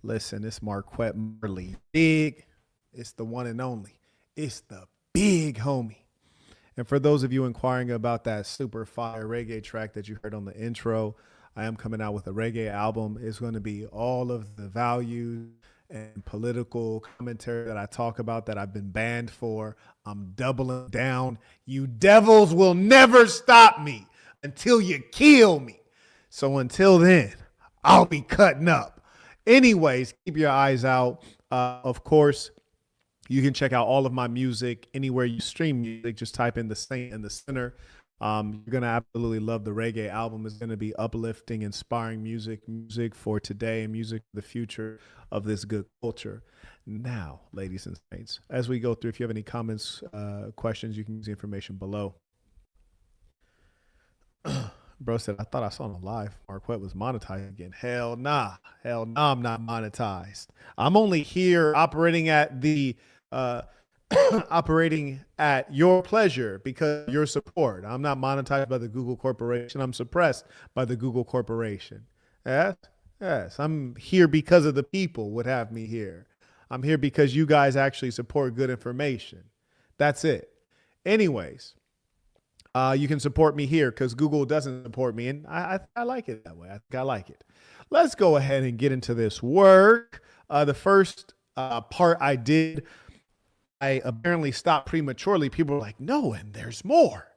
Listen, it's Marquette Marley. Big. It's the one and only. It's the big homie. And for those of you inquiring about that super fire reggae track that you heard on the intro, I am coming out with a reggae album. It's going to be all of the values and political commentary that I talk about that I've been banned for. I'm doubling down. You devils will never stop me until you kill me. So until then, I'll be cutting up. Anyways, keep your eyes out. Of course, you can check out all of my music anywhere you stream music. Just type in the Saint in the center. You're going to absolutely love the reggae album. It's going to be uplifting, inspiring music for today and music for the future of this good culture. Now, ladies and saints, as we go through, if you have any comments, questions, you can use the information below. Bro said, I thought I saw on live Marquette was monetized again. Hell nah. Hell nah, I'm not monetized. I'm only here operating at the operating at your pleasure because of your support. I'm not monetized by the Google Corporation. I'm suppressed by the Google Corporation. Yes. I'm here because of the people would have me here. I'm here because you guys actually support good information. That's it. Anyways, you can support me here because Google doesn't support me. And I like it that way. I think I like it. Let's go ahead and get into this work. The first part I did, I apparently stopped prematurely. People were like, no, and there's more.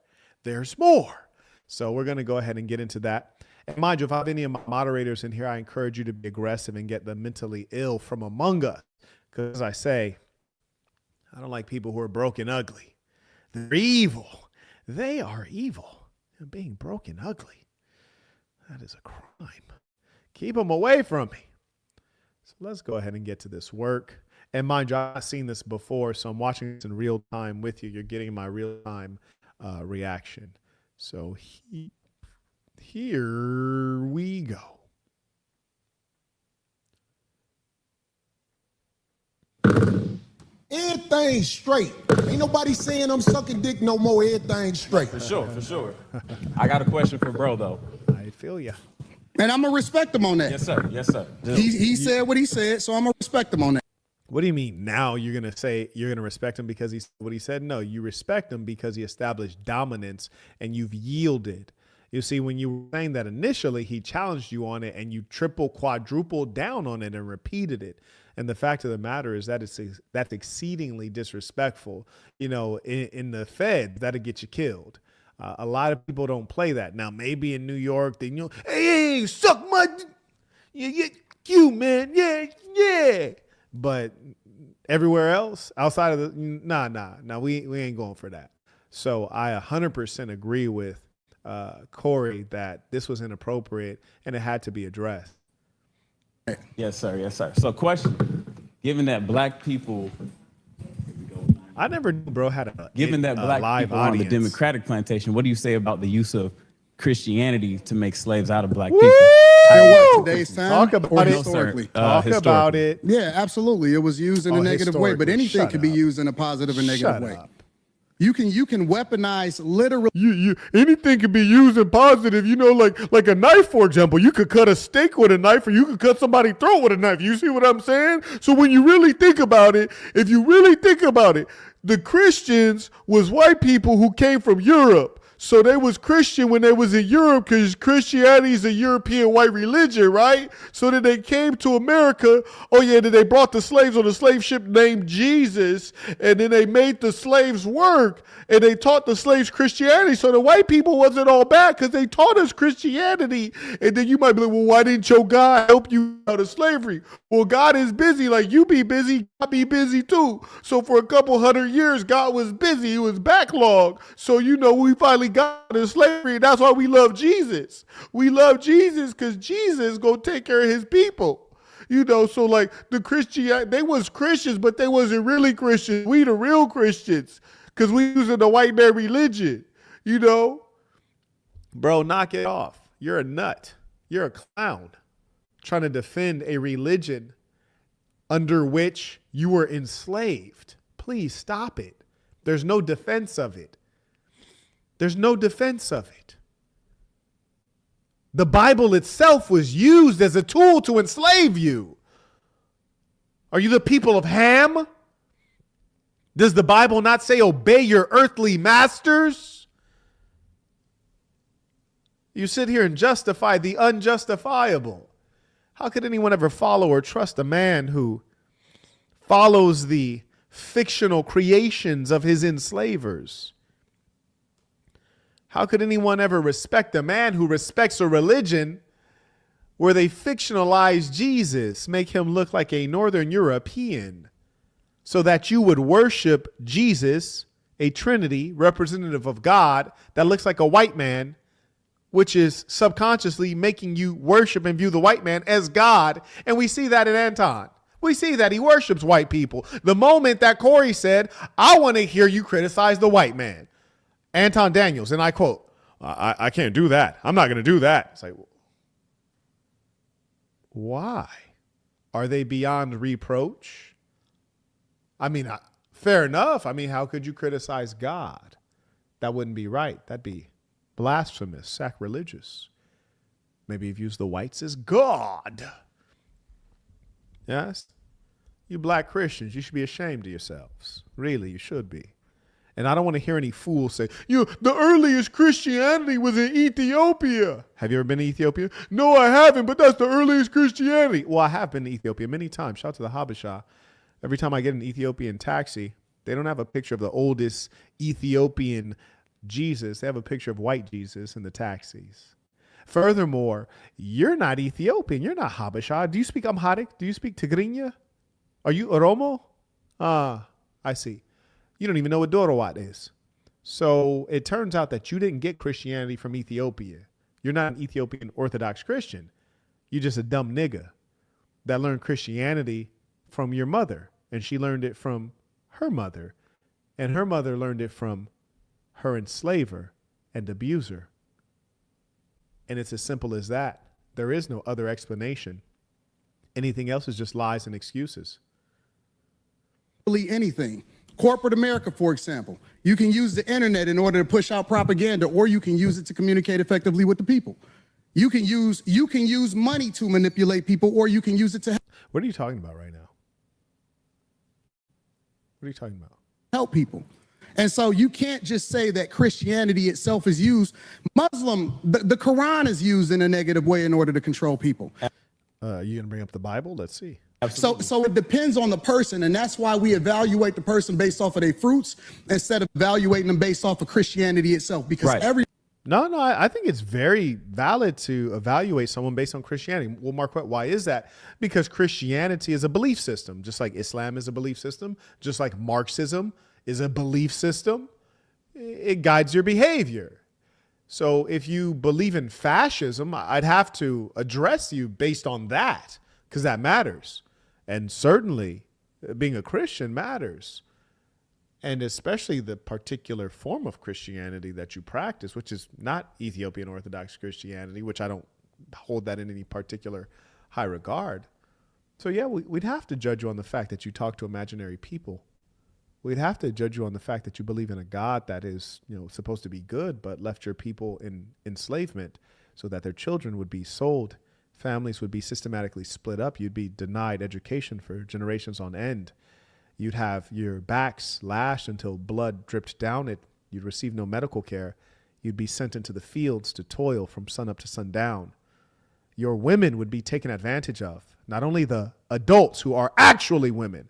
There's more. So we're going to go ahead and get into that. And mind you, if I have any of my moderators in here, I encourage you to be aggressive and get the mentally ill from among us. Because as I say, I don't like people who are broken ugly. They're evil. They are evil. And being broken ugly, that is a crime. Keep them away from me. So let's go ahead and get to this work. And mind you, I've seen this before, so I'm watching this in real time with you. You're getting my real time reaction. So here we go. Everything straight. Ain't nobody saying I'm sucking dick no more. Everything straight. For sure. I got a question for bro, though. I feel ya. And I'm going to respect him on that. Yes, sir. He said what he said, so I'm going to respect him on that. What do you mean now you're going to say you're going to respect him because he said what he said? No, you respect him because he established dominance and you've yielded. You see, when you were saying that initially, he challenged you on it and you quadrupled down on it and repeated it. And the fact of the matter is that that's exceedingly disrespectful. You know, in the Fed, that'll get you killed. A lot of people don't play that. Now, maybe in New York, they hey, suck my, you man, yeah. But everywhere else, outside of the, nah, we ain't going for that. So I 100% agree with Corey that this was inappropriate and it had to be addressed. Yes, sir. So question, given that black people, I never knew bro had a black live people audience. on the Democratic plantation, what do you say about the use of Christianity to make slaves out of black people? And what, today's time? Talk about it. Historically? Talk about it. Yeah, absolutely. It was used in a negative way, but historically. anything Shut can be up. used in a positive and negative Shut way. up. You can weaponize literally. Anything can be used in positive, like a knife, for example. You could cut a steak with a knife or you could cut somebody's throat with a knife. You see what I'm saying? So when you really think about it, the Christians was white people who came from Europe. So they was Christian when they was in Europe because Christianity is a European white religion, right? So then they came to America. Oh, yeah, then they brought the slaves on a slave ship named Jesus. And then they made the slaves work. And they taught the slaves Christianity. So the white people wasn't all bad because they taught us Christianity. And then you might be like, well, why didn't your God help you out of slavery? Well, God is busy. Like you be busy, God be busy too. So for a couple 100 years, God was busy. He was backlog. So, we finally got out of slavery. And that's why we love Jesus. We love Jesus because Jesus gonna take care of his people. So like the Christian, they was Christians, but they wasn't really Christians. We the real Christians because we using the white man religion, Bro, knock it off. You're a nut. You're a clown trying to defend a religion under which you were enslaved. Please stop it. There's no defense of it. The Bible itself was used as a tool to enslave you. Are you the people of Ham? Does the Bible not say obey your earthly masters? You sit here and justify the unjustifiable. How could anyone ever follow or trust a man who follows the fictional creations of his enslavers? How could anyone ever respect a man who respects a religion where they fictionalize Jesus, make him look like a Northern European, so that you would worship Jesus, a Trinity, representative of God, that looks like a white man, which is subconsciously making you worship and view the white man as God? And we see that in Anton. We see that he worships white people. The moment that Corey said, I want to hear you criticize the white man, Anton Daniels, and I quote, I can't do that. I'm not going to do that. It's like, why? Are they beyond reproach? I mean, fair enough. I mean, how could you criticize God? That wouldn't be right. That'd be blasphemous, sacrilegious. Maybe you've used the whites as God. Yes? You black Christians, you should be ashamed of yourselves. Really, you should be. And I don't want to hear any fool say, the earliest Christianity was in Ethiopia. Have you ever been to Ethiopia? No, I haven't, but that's the earliest Christianity. Well, I have been to Ethiopia many times. Shout out to the Habesha. Every time I get an Ethiopian taxi, they don't have a picture of the oldest Ethiopian Jesus. They have a picture of white Jesus in the taxis. Furthermore, you're not Ethiopian. You're not Habesha. Do you speak Amharic? Do you speak Tigrinya? Are you Oromo? I see. You don't even know what Dorowat is. So it turns out that you didn't get Christianity from Ethiopia. You're not an Ethiopian Orthodox Christian. You're just a dumb nigga that learned Christianity from your mother. And she learned it from her mother. And her mother learned it from her enslaver and abuser. And it's as simple as that. There is no other explanation. Anything else is just lies and excuses. Anything. Corporate America, for example, you can use the internet in order to push out propaganda, or you can use it to communicate effectively with the people. You can use money to manipulate people, or you can use it to What are you talking about right now? What are you talking about? help people. And so you can't just say that Christianity itself is used. The Quran is used in a negative way in order to control people. You gonna bring up the Bible? Let's see. So it depends on the person, and that's why we evaluate the person based off of their fruits instead of evaluating them based off of Christianity itself. Because No, I think it's very valid to evaluate someone based on Christianity. Well, Marquette, why is that? Because Christianity is a belief system, just like Islam is a belief system, just like Marxism is a belief system. It guides your behavior. So if you believe in fascism, I'd have to address you based on that, because that matters. And certainly being a Christian matters. And especially the particular form of Christianity that you practice, which is not Ethiopian Orthodox Christianity, which I don't hold that in any particular high regard. So yeah, we'd have to judge you on the fact that you talk to imaginary people. We'd have to judge you on the fact that you believe in a God that is, supposed to be good, but left your people in enslavement so that their children would be sold. Families would be systematically split up. You'd be denied education for generations on end. You'd have your backs lashed until blood dripped down it. You'd receive no medical care. You'd be sent into the fields to toil from sunup to sundown. Your women would be taken advantage of. Not only the adults who are actually women,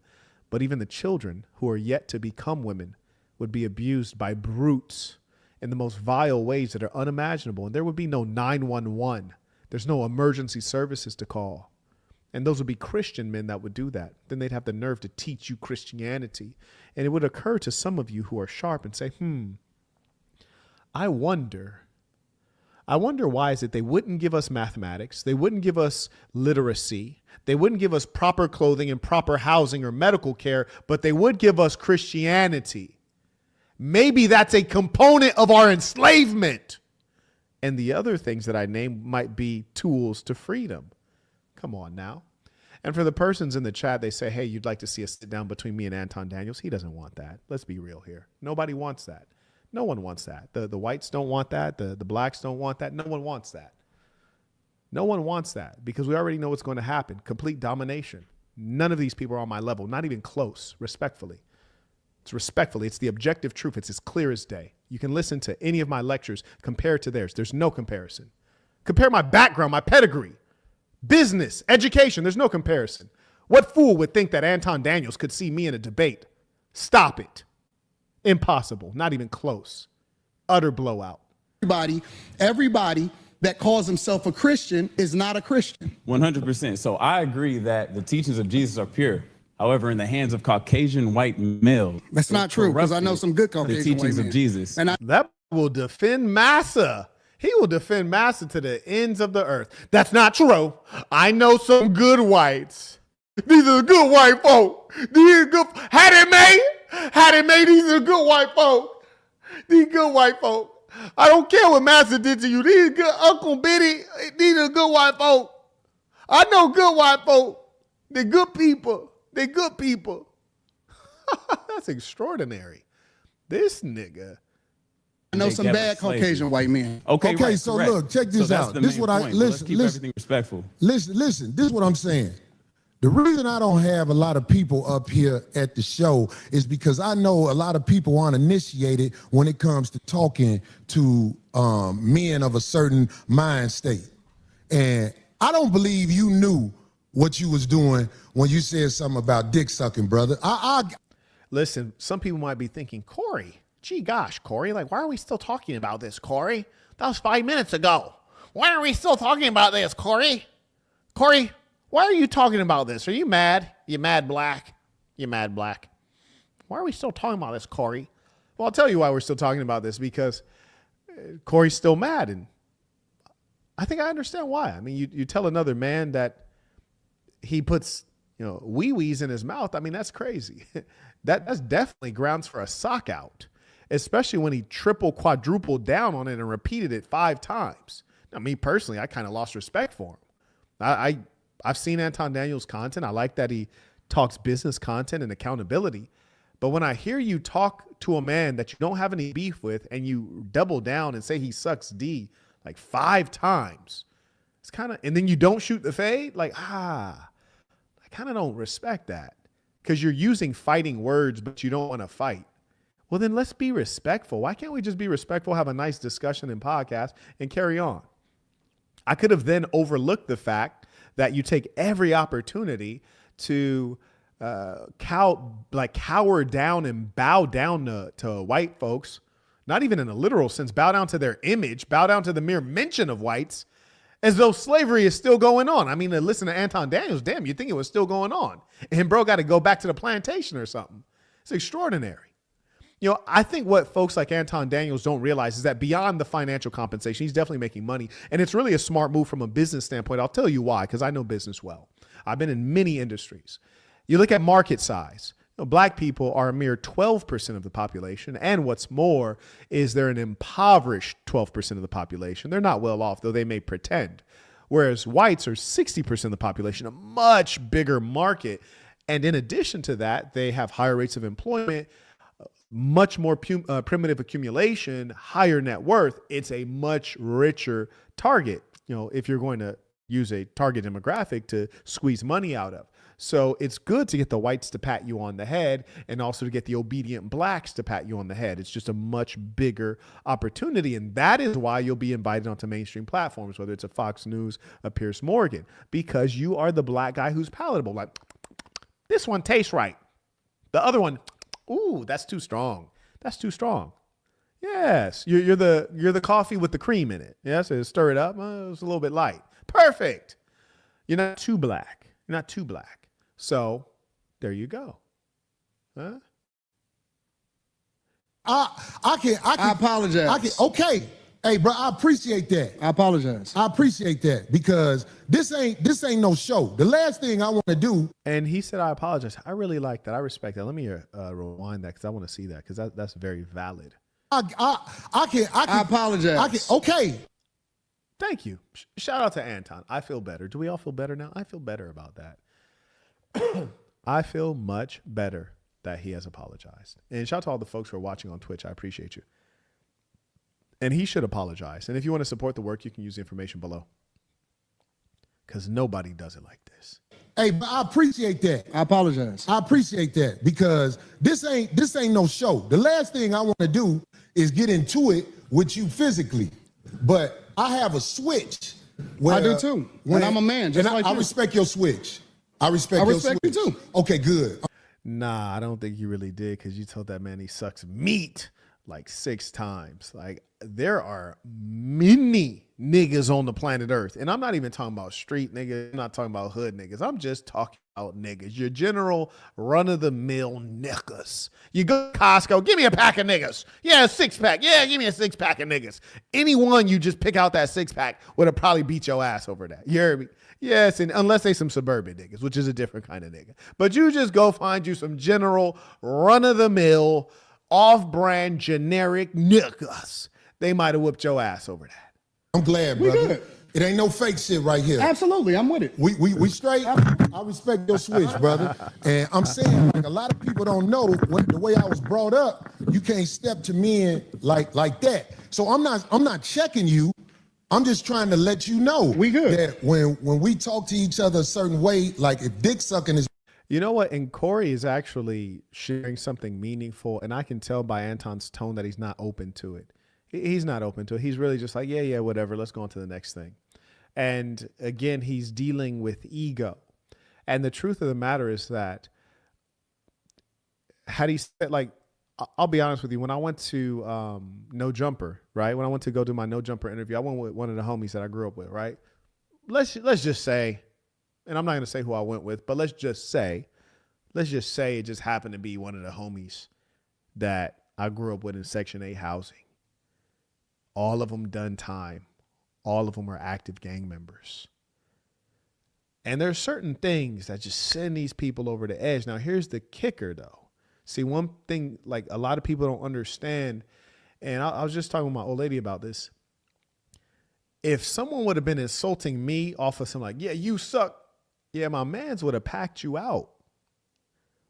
but even the children who are yet to become women would be abused by brutes in the most vile ways that are unimaginable. And there would be no 911. There's no emergency services to call. And those would be Christian men that would do that. Then they'd have the nerve to teach you Christianity. And it would occur to some of you who are sharp and say, I wonder why is it they wouldn't give us mathematics, they wouldn't give us literacy, they wouldn't give us proper clothing and proper housing or medical care, but they would give us Christianity. Maybe that's a component of our enslavement. And the other things that I named might be tools to freedom. Come on now. And for the persons in the chat, they say, hey, you'd like to see a sit down between me and Anton Daniels. He doesn't want that. Let's be real here. Nobody wants that. No one wants that. The whites don't want that. The blacks don't want that. No one wants that. No one wants that because we already know what's going to happen. Complete domination. None of these people are on my level, not even close, respectfully. It's respectfully. It's the objective truth. It's as clear as day. You can listen to any of my lectures, compare it to theirs. There's no comparison. Compare my background, my pedigree, business, education. There's no comparison. What fool would think that Anton Daniels could see me in a debate? Stop it. Impossible. Not even close. Utter blowout. Everybody that calls himself a Christian is not a Christian. 100%. So I agree that the teachings of Jesus are pure. However, in the hands of Caucasian white males, That's not true, because I know some good Caucasian the teachings white of men. Jesus. And That will defend Massa. He will defend Massa to the ends of the earth. That's not true. I know some good whites. These are good white folk. These are good. Had it made. These are good white folk. These good white folk. I don't care what Massa did to you. These are good Uncle Biddy. These are good white folk. I know good white folk. They're good people. They're good people. That's extraordinary. This nigga. I know some bad Caucasian white men. Okay, right, so correct. look, check this So that's out. the This is main what I point. But let's listen. keep everything respectful. Listen. This is what I'm saying. The reason I don't have a lot of people up here at the show is because I know a lot of people aren't initiated when it comes to talking to men of a certain mind state. And I don't believe you knew what you was doing when you said something about dick sucking, brother. Listen, some people might be thinking, Corey, gee gosh, Corey, like, why are we still talking about this, Corey? That was 5 minutes ago. Why are we still talking about this, Corey? Corey, why are you talking about this? Are you mad? You mad, Black? You mad, Black? Why are we still talking about this, Corey? Well, I'll tell you why we're still talking about this, because Corey's still mad, and I think I understand why. I mean, you tell another man that he puts, wee-wees in his mouth. I mean, that's crazy. That's definitely grounds for a sock out, especially when he quadrupled down on it and repeated it 5 times. Now, me personally, I kind of lost respect for him. I've seen Anton Daniels' content. I like that he talks business content and accountability. But when I hear you talk to a man that you don't have any beef with and you double down and say he sucks D like 5 times, it's kind of, and then you don't shoot the fade, like, I kind of don't respect that, because you're using fighting words, but you don't want to fight. Well, then let's be respectful. Why can't we just be respectful, have a nice discussion and podcast, and carry on? I could have then overlooked the fact that you take every opportunity to cower down and bow down to white folks, not even in a literal sense, bow down to their image, bow down to the mere mention of whites, as though slavery is still going on. I mean, to listen to Anton Daniels, damn, you'd think it was still going on. And bro got to go back to the plantation or something. It's extraordinary. I think what folks like Anton Daniels don't realize is that beyond the financial compensation, he's definitely making money. And it's really a smart move from a business standpoint. I'll tell you why, because I know business well. I've been in many industries. You look at market size. Black people are a mere 12% of the population. And what's more is they're an impoverished 12% of the population. They're not well off, though they may pretend. Whereas whites are 60% of the population, a much bigger market. And in addition to that, they have higher rates of employment, much more primitive accumulation, higher net worth. It's a much richer target, if you're going to use a target demographic to squeeze money out of. So it's good to get the whites to pat you on the head and also to get the obedient blacks to pat you on the head. It's just a much bigger opportunity. And that is why you'll be invited onto mainstream platforms, whether it's a Fox News, a Piers Morgan, because you are the black guy who's palatable. Like, this one tastes right. The other one, ooh, that's too strong. That's too strong. Yes, you're the coffee with the cream in it. Yes, stir it up. It's a little bit light. Perfect. You're not too black. You're not too black. So there you go. Huh? I apologize. Okay. Hey, bro, I appreciate that. I apologize. I appreciate that, because this ain't no show. The last thing I want to do. And he said, I apologize. I really like that. I respect that. Let me rewind that, because I want to see that, because that's very valid. I apologize. Okay. Thank you. Shout out to Anton. I feel better. Do we all feel better now? I feel better about that. I feel much better that he has apologized. And shout out to all the folks who are watching on Twitch. I appreciate you. And he should apologize. And if you want to support the work, you can use the information below, because nobody does it like this. Hey, but I appreciate that. I apologize. I appreciate that because this ain't no show. The last thing I want to do is get into it with you physically, but I have a switch. Where, I do too. When I'm a man, just like I you. respect your switch. I respect your switch. you too. Okay, good. Nah, I don't think you really did because you told that man he sucks meat like 6 times. Like, there are many niggas on the planet Earth. And I'm not even talking about street niggas. I'm not talking about hood niggas. I'm just talking about niggas. Your general run-of-the-mill niggas. You go to Costco, give me a pack of niggas. Yeah, a 6-pack. Yeah, give me a 6-pack of niggas. Anyone you just pick out that 6-pack would have probably beat your ass over that. You heard me? Yes, and unless they some suburban niggas, which is a different kind of nigga. But you just go find you some general run-of-the-mill, off-brand, generic niggas. They might have whipped your ass over that. I'm glad, We brother. good. It ain't no fake shit right here. Absolutely, I'm with it. We straight. I respect your switch, brother. And I'm saying, like, a lot of people don't know the way I was brought up. You can't step to men like that. So I'm not checking you. I'm just trying to let you know We good. that when we talk to each other a certain way, like if dick sucking is You know what? And Corey is actually sharing something meaningful, and I can tell by Anton's tone that he's not open to it. He's not open to it. He's really just like, yeah, whatever. Let's go on to the next thing. And again, he's dealing with ego. And the truth of the matter is that had he said, like, I'll be honest with you, when I went to No Jumper, right? When I went to go do my No Jumper interview, I went with one of the homies that I grew up with, right? Let's just say, and I'm not going to say who I went with, but let's just say it just happened to be one of the homies that I grew up with in Section 8 housing. All of them done time. All of them are active gang members. And there's certain things that just send these people over the edge. Now, here's the kicker, though. See, one thing, like, a lot of people don't understand, and I was just talking with my old lady about this. If someone would have been insulting me off of some, like, yeah, you suck. Yeah, my mans would have packed you out.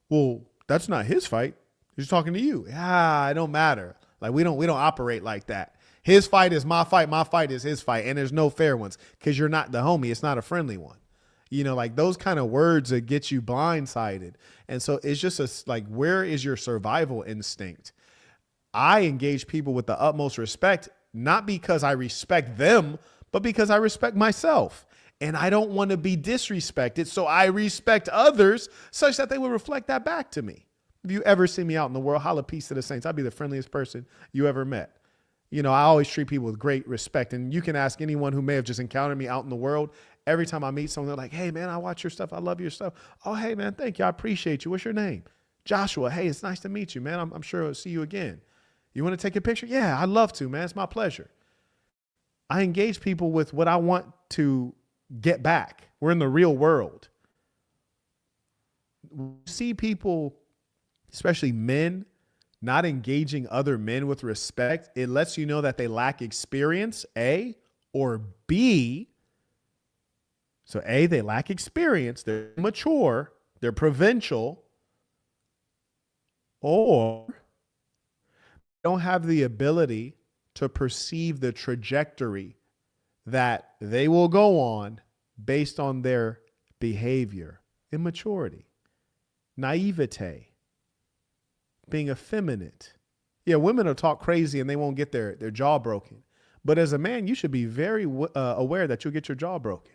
Well, that's not his fight. He's talking to you. Yeah, it don't matter. Like, we don't operate like that. His fight is my fight is his fight, and there's no fair ones because you're not the homie. It's not a friendly one. You know, like those kind of words that get you blindsided. And so it's just like, where is your survival instinct? I engage people with the utmost respect, not because I respect them, but because I respect myself. And I don't want to be disrespected. So I respect others such that they will reflect that back to me. If you ever see me out in the world, holla peace to the saints. I'll be the friendliest person you ever met. You know, I always treat people with great respect. And you can ask anyone who may have just encountered me out in the world. Every time I meet someone, they're like, hey, man, I watch your stuff. I love your stuff. Oh, hey, man, thank you. I appreciate you. What's your name? Joshua. Hey, it's nice to meet you, man. I'm sure I'll see you again. You want to take a picture? Yeah, I'd love to, man. It's my pleasure. I engage people with what I want to get back. We're in the real world. We see people, especially men, not engaging other men with respect. It lets you know that they lack experience, A, or B. So A, they lack experience, they're immature, they're provincial, or don't have the ability to perceive the trajectory that they will go on based on their behavior, immaturity, naivete, being effeminate. Yeah, women will talk crazy and they won't get their jaw broken. But as a man, you should be very aware that you'll get your jaw broken.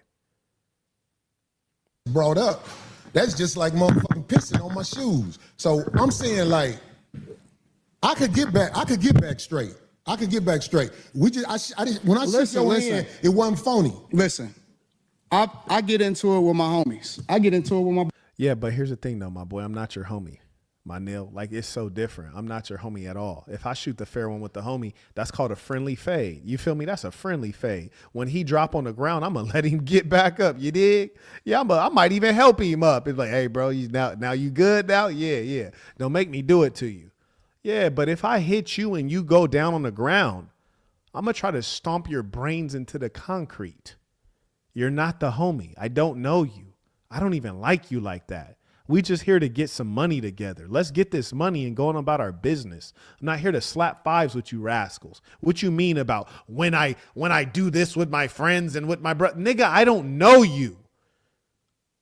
brought up, that's just like motherfucking pissing on my shoes. So I'm saying, like, I could get back straight. We just, when I shook your hand, it wasn't phony. Listen, I get into it with my homies. I get into it with my. Yeah, but here's the thing, though, my boy. I'm not your homie, my nil. Like, it's so different. I'm not your homie at all. If I shoot the fair one with the homie, that's called a friendly fade. You feel me? That's a friendly fade. When he drop on the ground, I'm gonna let him get back up. You dig? Yeah, I might even help him up. It's like, hey, bro, now you good now? Yeah. Don't make me do it to you. Yeah, but if I hit you and you go down on the ground, I'm gonna try to stomp your brains into the concrete. You're not the homie. I don't know you. I don't even like you like that. We just here to get some money together. Let's get this money and go on about our business. I'm not here to slap fives with you rascals. What you mean about when I do this with my friends and with my brother? Nigga, I don't know you.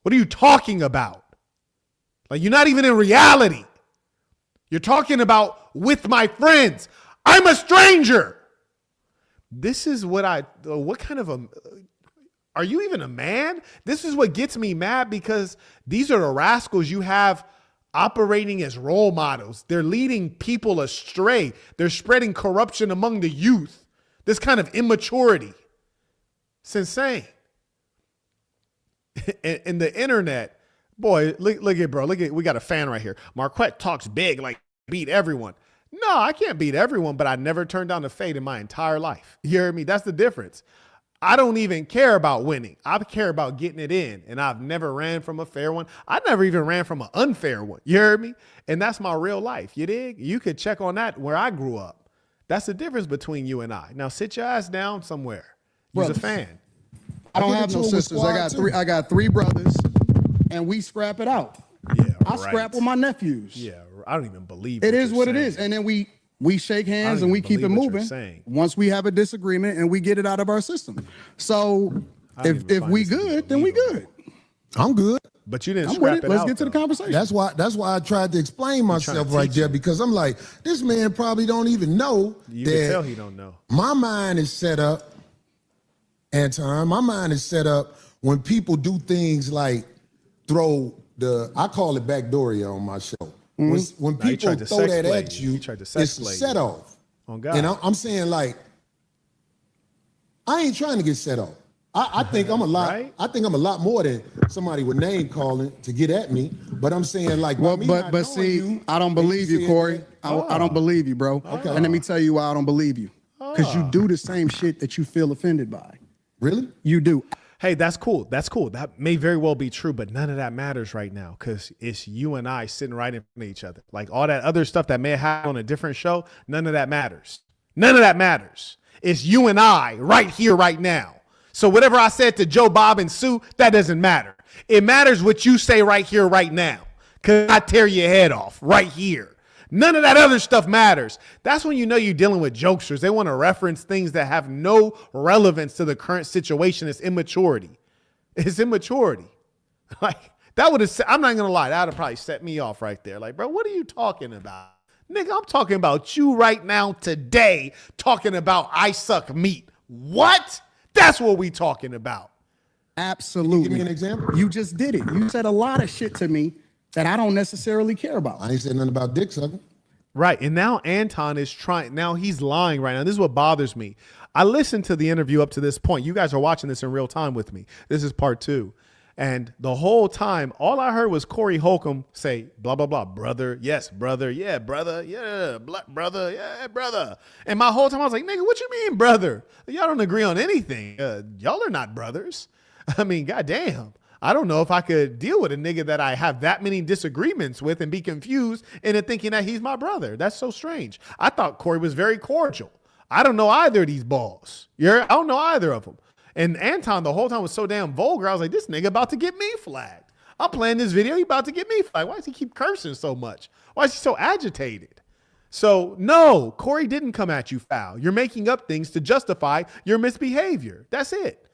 What are you talking about? Like, you're not even in reality. You're talking about with my friends. I'm a stranger. This is what kind of are you even a man? This is what gets me mad, because these are the rascals you have operating as role models. They're leading people astray. They're spreading corruption among the youth. This kind of immaturity. It's insane. And the internet, boy, look at, bro. Look at, we got a fan right here. Marquette talks big, like beat everyone. No, I can't beat everyone, but I never turned down the fade in my entire life. You hear me? That's the difference. I don't even care about winning. I care about getting it in. And I've never ran from a fair one. I never even ran from an unfair one. You heard me? And that's my real life. You dig? You could check on that where I grew up. That's the difference between you and I. Now sit your ass down somewhere. You're a fan. I don't have no sisters. I got three brothers, and we scrap it out. Yeah, I scrap with my nephews. Yeah, I don't even believe it is what it is. And then we shake hands and we keep it moving. Once we have a disagreement and we get it out of our system. So if we good, then we good. I'm good. But you didn't I'm scrap with it. it Let's out, get to the though. conversation. That's why I tried to explain myself right there, because I'm like, this man probably don't even know You that can tell he don't know. my mind is set up, Anton. My mind is set up when people do things like I call it backdooria on my show. When people throw that at you, it's a set off. Oh, God. And I'm saying, like, I ain't trying to get set off. I think I'm a lot. Right? I think I'm a lot more than somebody with name calling to get at me. But I'm saying, like, but see, I don't believe you, Corey. I don't believe you, bro. Okay. And let me tell you why I don't believe you. Because you do the same shit that you feel offended by. Really? You do. Hey, that's cool. That's cool. That may very well be true, but none of that matters right now, because it's you and I sitting right in front of each other. Like, all that other stuff that may have happened on a different show, none of that matters. None of that matters. It's you and I right here, right now. So whatever I said to Joe, Bob, and Sue, that doesn't matter. It matters what you say right here, right now, because I tear your head off right here. None of that other stuff matters. That's when you know you're dealing with jokesters. They want to reference things that have no relevance to the current situation. It's immaturity. It's immaturity. Like, that would have, I'm not going to lie, that would have probably set me off right there. Like, bro, what are you talking about? Nigga, I'm talking about you right now today, talking about I suck meat. What? That's what we talking about. Absolutely. Give me an example. You just did it. You said a lot of shit to me that I don't necessarily care about. I ain't said nothing about dick sucking. Right. And now Anton is now he's lying right now. This is what bothers me. I listened to the interview up to this point. You guys are watching this in real time with me. This is part 2. And the whole time, all I heard was Corey Holcomb say, blah, blah, blah, brother. Yes, brother. Yeah, brother. Yeah, brother. Yeah, brother. And my whole time I was like, nigga, what you mean, brother? Y'all don't agree on anything. Y'all are not brothers. I mean, goddamn. I don't know if I could deal with a nigga that I have that many disagreements with and be confused into thinking that he's my brother. That's so strange. I thought Corey was very cordial. I don't know either of these balls. I don't know either of them. And Anton the whole time was so damn vulgar. I was like, this nigga about to get me flagged. I'm playing this video. He about to get me flagged. Why does he keep cursing so much? Why is he so agitated? So no, Corey didn't come at you foul. You're making up things to justify your misbehavior. That's it.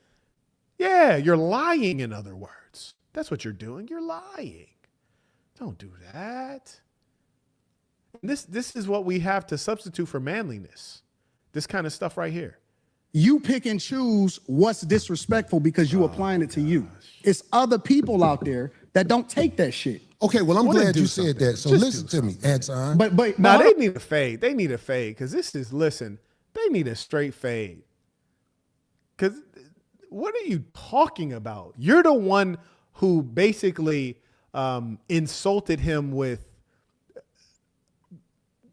Yeah, you're lying, in other words. That's what you're doing. You're lying. Don't do that. This is what we have to substitute for manliness. This kind of stuff right here. You pick and choose what's disrespectful because you applying it to you. It's other people out there that don't take that shit. Okay, well, I'm glad you said that. So listen to me, Anton. But now they need a fade. They need a fade, because they need a straight fade. Because what are you talking about? You're the one who basically insulted him with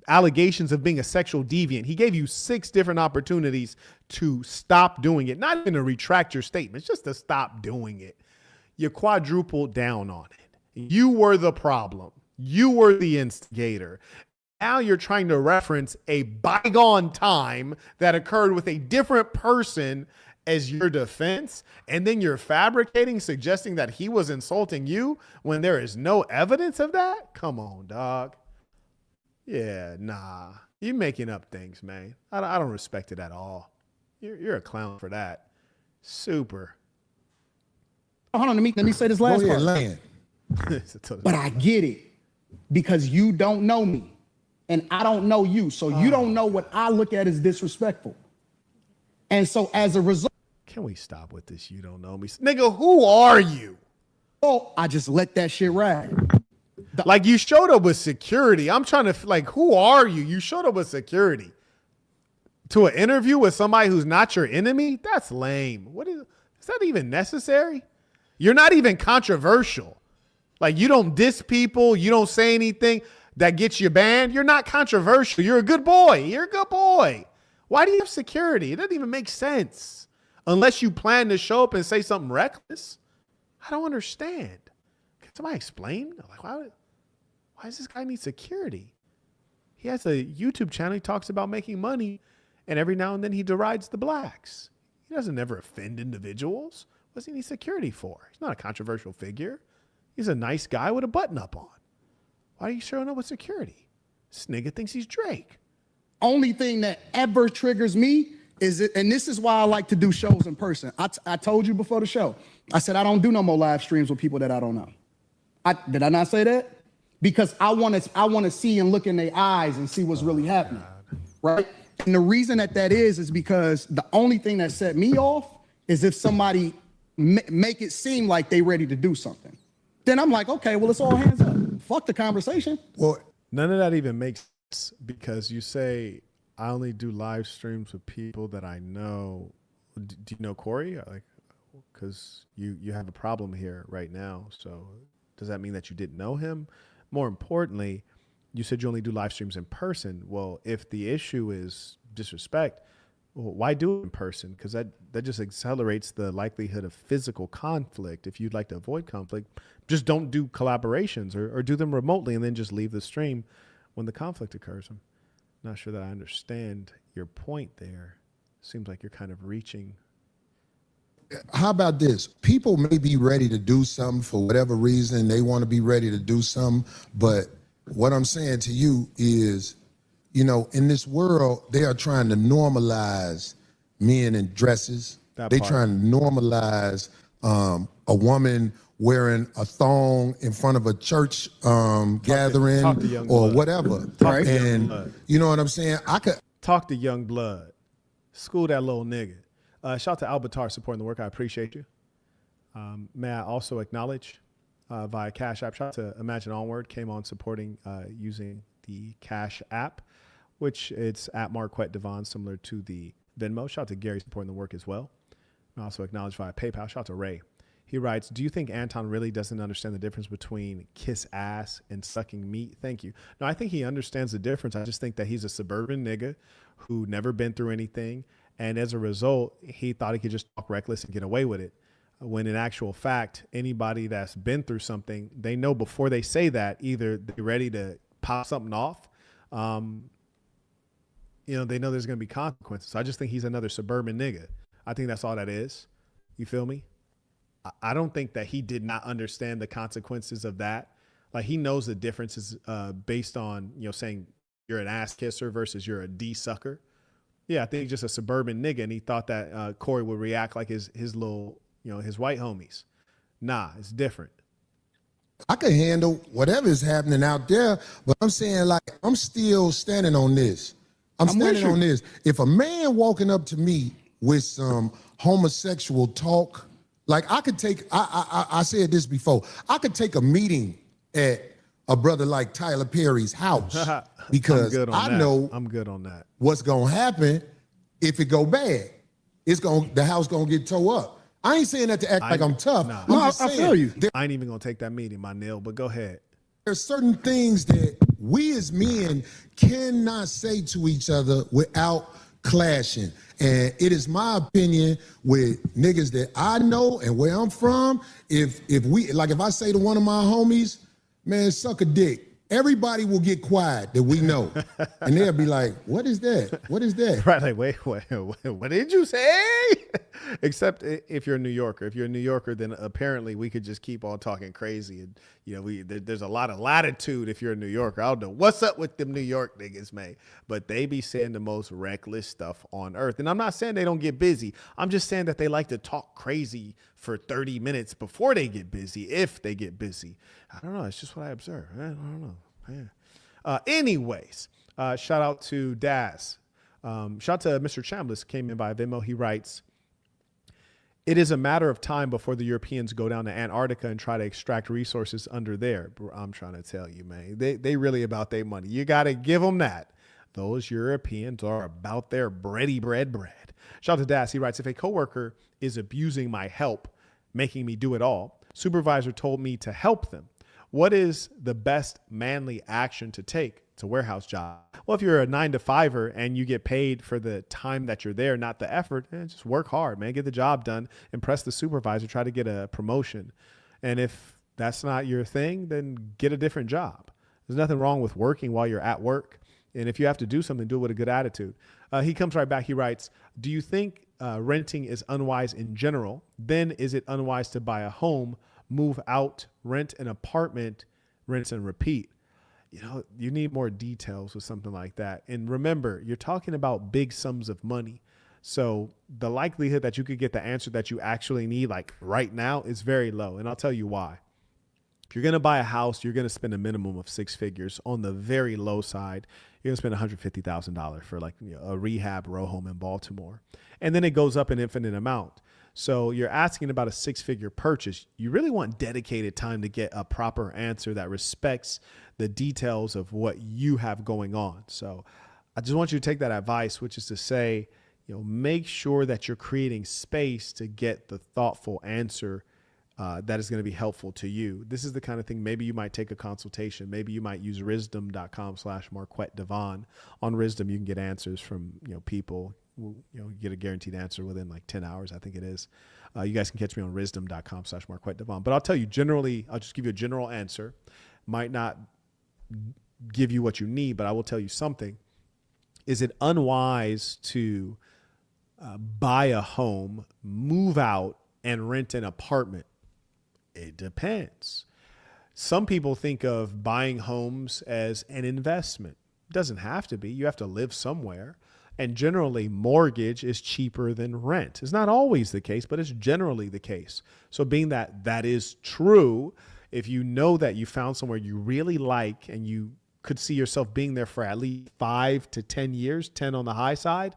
allegations of being a sexual deviant. He gave you 6 different opportunities to stop doing it. Not even to retract your statements, just to stop doing it. You quadrupled down on it. You were the problem. You were the instigator. Now you're trying to reference a bygone time that occurred with a different person as your defense, and then you're fabricating, suggesting that he was insulting you when there is no evidence of that? Come on, dog. Yeah, nah. You're making up things, man. I don't respect it at all. You're a clown for that. Super. Hold on, let me say this Go last ahead, part. land. But I get it because you don't know me and I don't know you. So you don't know what I look at as disrespectful. And so as a result, Can we stop with this? You don't know me. Nigga, who are you? I just let that shit ride. Like, you showed up with security. I'm trying to, like, who are you? You showed up with security to an interview with somebody who's not your enemy? That's lame. Is that even necessary? You're not even controversial. Like, you don't diss people. You don't say anything that gets you banned. You're not controversial. You're a good boy. You're a good boy. Why do you have security? It doesn't even make sense unless you plan to show up and say something reckless. I don't understand. Can somebody explain? Like, why does this guy need security? He has a YouTube channel. He talks about making money, and every now and then he derides the blacks. He doesn't ever offend individuals. What does he need security for? He's not a controversial figure. He's a nice guy with a button up on. Why are you showing up with security? This nigga thinks he's Drake. Only thing that ever triggers me is it, and this is why I like to do shows in person. I told you before the show, I said I don't do no more live streams with people that I don't know. Did I not say that? Because I want to see and look in their eyes and see what's really happening, right? And the reason that is because the only thing that set me off is if somebody make it seem like they ready to do something. Then I'm like, okay, well, it's all hands up. Fuck the conversation. Well, None of that even makes sense because you say, I only do live streams with people that I know. Do you know Corey? Like, because you have a problem here right now. So does that mean that you didn't know him? More importantly, you said you only do live streams in person. Well, if the issue is disrespect, well, why do it in person? Because that just accelerates the likelihood of physical conflict. If you'd like to avoid conflict, just don't do collaborations or do them remotely and then just leave the stream when the conflict occurs. I'm not sure that I understand your point there. Seems like you're kind of reaching. how about this? People may be ready to do something for whatever reason. They want to be ready to do something. But what I'm saying to you is, you know, in this world, they are trying to normalize men in dresses. They trying to normalize a woman wearing a thong in front of a church gathering or whatever. Right. And you know what I'm saying? I could Talk to young blood. School that little nigga. Shout out to Albatar supporting the work. I appreciate you. May I also acknowledge via Cash App. Shout out to Imagine Onward came on supporting using the Cash App, which it's at Marquette Devon, similar to the Venmo. Shout out to Gary supporting the work as well. I also acknowledge via PayPal. Shout out to Ray. He writes, do you think Anton really doesn't understand the difference between kiss ass and sucking meat? Thank you. No, I think he understands the difference. I just think that he's a suburban nigga who never been through anything. And as a result, he thought he could just talk reckless and get away with it. When in actual fact, anybody that's been through something, they know before they say that, either they're ready to pop something off. You know, they know there's going to be consequences. So I just think he's another suburban nigga. I think that's all that is. You feel me? I don't think that he did not understand the consequences of that. Like, he knows the differences based on, you know, saying you're an ass kisser versus you're a D sucker. Yeah, I think he's just a suburban nigga, and he thought that Corey would react like his little, you know, his white homies. Nah, it's different. I can handle whatever is happening out there, but I'm saying, like, I'm still standing on this. I'm standing on this. If a man walking up to me with some homosexual talk, like, I could take, I said this before, I could take a meeting at a brother like Tyler Perry's house because I know I'm good on that. What's gonna happen if it go bad. The house gonna get tore up. I ain't saying that to act like I'm tough. Nah. I'm just saying, I feel you. I ain't even gonna take that meeting, my Neil, but go ahead. There's certain things that we as men cannot say to each other without clashing. And it is my opinion with niggas that I know and where I'm from, if I say to one of my homies, man, suck a dick, everybody will get quiet that we know. And they'll be like, what is that? What is that? Right, like, wait, what did you say? Except if you're a New Yorker. If you're a New Yorker, then apparently we could just keep on talking crazy and there's a lot of latitude if you're a New Yorker. I don't know what's up with them New York niggas, man, but they be saying the most reckless stuff on earth. And I'm not saying they don't get busy. I'm just saying that they like to talk crazy for 30 minutes before they get busy, if they get busy. I don't know. It's just what I observe. I don't know. Yeah. Anyways, shout out to Daz. Shout out to Mr. Chambliss, came in by Venmo. He writes, it is a matter of time before the Europeans go down to Antarctica and try to extract resources under there. I'm trying to tell you, man, they really about their money. You got to give them that. Those Europeans are about their bread. Shout out to Das. He writes, if a coworker is abusing my help, making me do it all, supervisor told me to help them. What is the best manly action to take? It's a warehouse job. Well, if you're a 9-to-5er and you get paid for the time that you're there, not the effort, just work hard, man. Get the job done. Impress the supervisor. Try to get a promotion. And if that's not your thing, then get a different job. There's nothing wrong with working while you're at work. And if you have to do something, do it with a good attitude. He comes right back. He writes, do you think renting is unwise in general? Then is it unwise to buy a home, move out, rent an apartment, rinse and repeat? You need more details with something like that. And remember, you're talking about big sums of money. So the likelihood that you could get the answer that you actually need, like right now, is very low. And I'll tell you why. If you're going to buy a house, you're going to spend a minimum of 6 figures. On the very low side, you're going to spend $150,000 for a rehab row home in Baltimore. And then it goes up an infinite amount. So you're asking about a 6-figure purchase. You really want dedicated time to get a proper answer that respects the details of what you have going on. So I just want you to take that advice, which is to say, make sure that you're creating space to get the thoughtful answer that is going to be helpful to you. This is the kind of thing, maybe you might take a consultation. Maybe you might use risdom.com/Marquette Devon. On Risdom, you can get answers from people. You get a guaranteed answer within like 10 hours, I think it is. You guys can catch me on risdom.com/Marquette Devon. But I'll tell you, generally, I'll just give you a general answer. Might not give you what you need, but I will tell you something. Is it unwise to buy a home, move out, and rent an apartment? It depends. Some people think of buying homes as an investment. It doesn't have to be. You have to live somewhere. And generally, mortgage is cheaper than rent. It's not always the case, but it's generally the case. So being that that is true, if you know that you found somewhere you really like and you could see yourself being there for at least 5 to 10 years, 10 on the high side,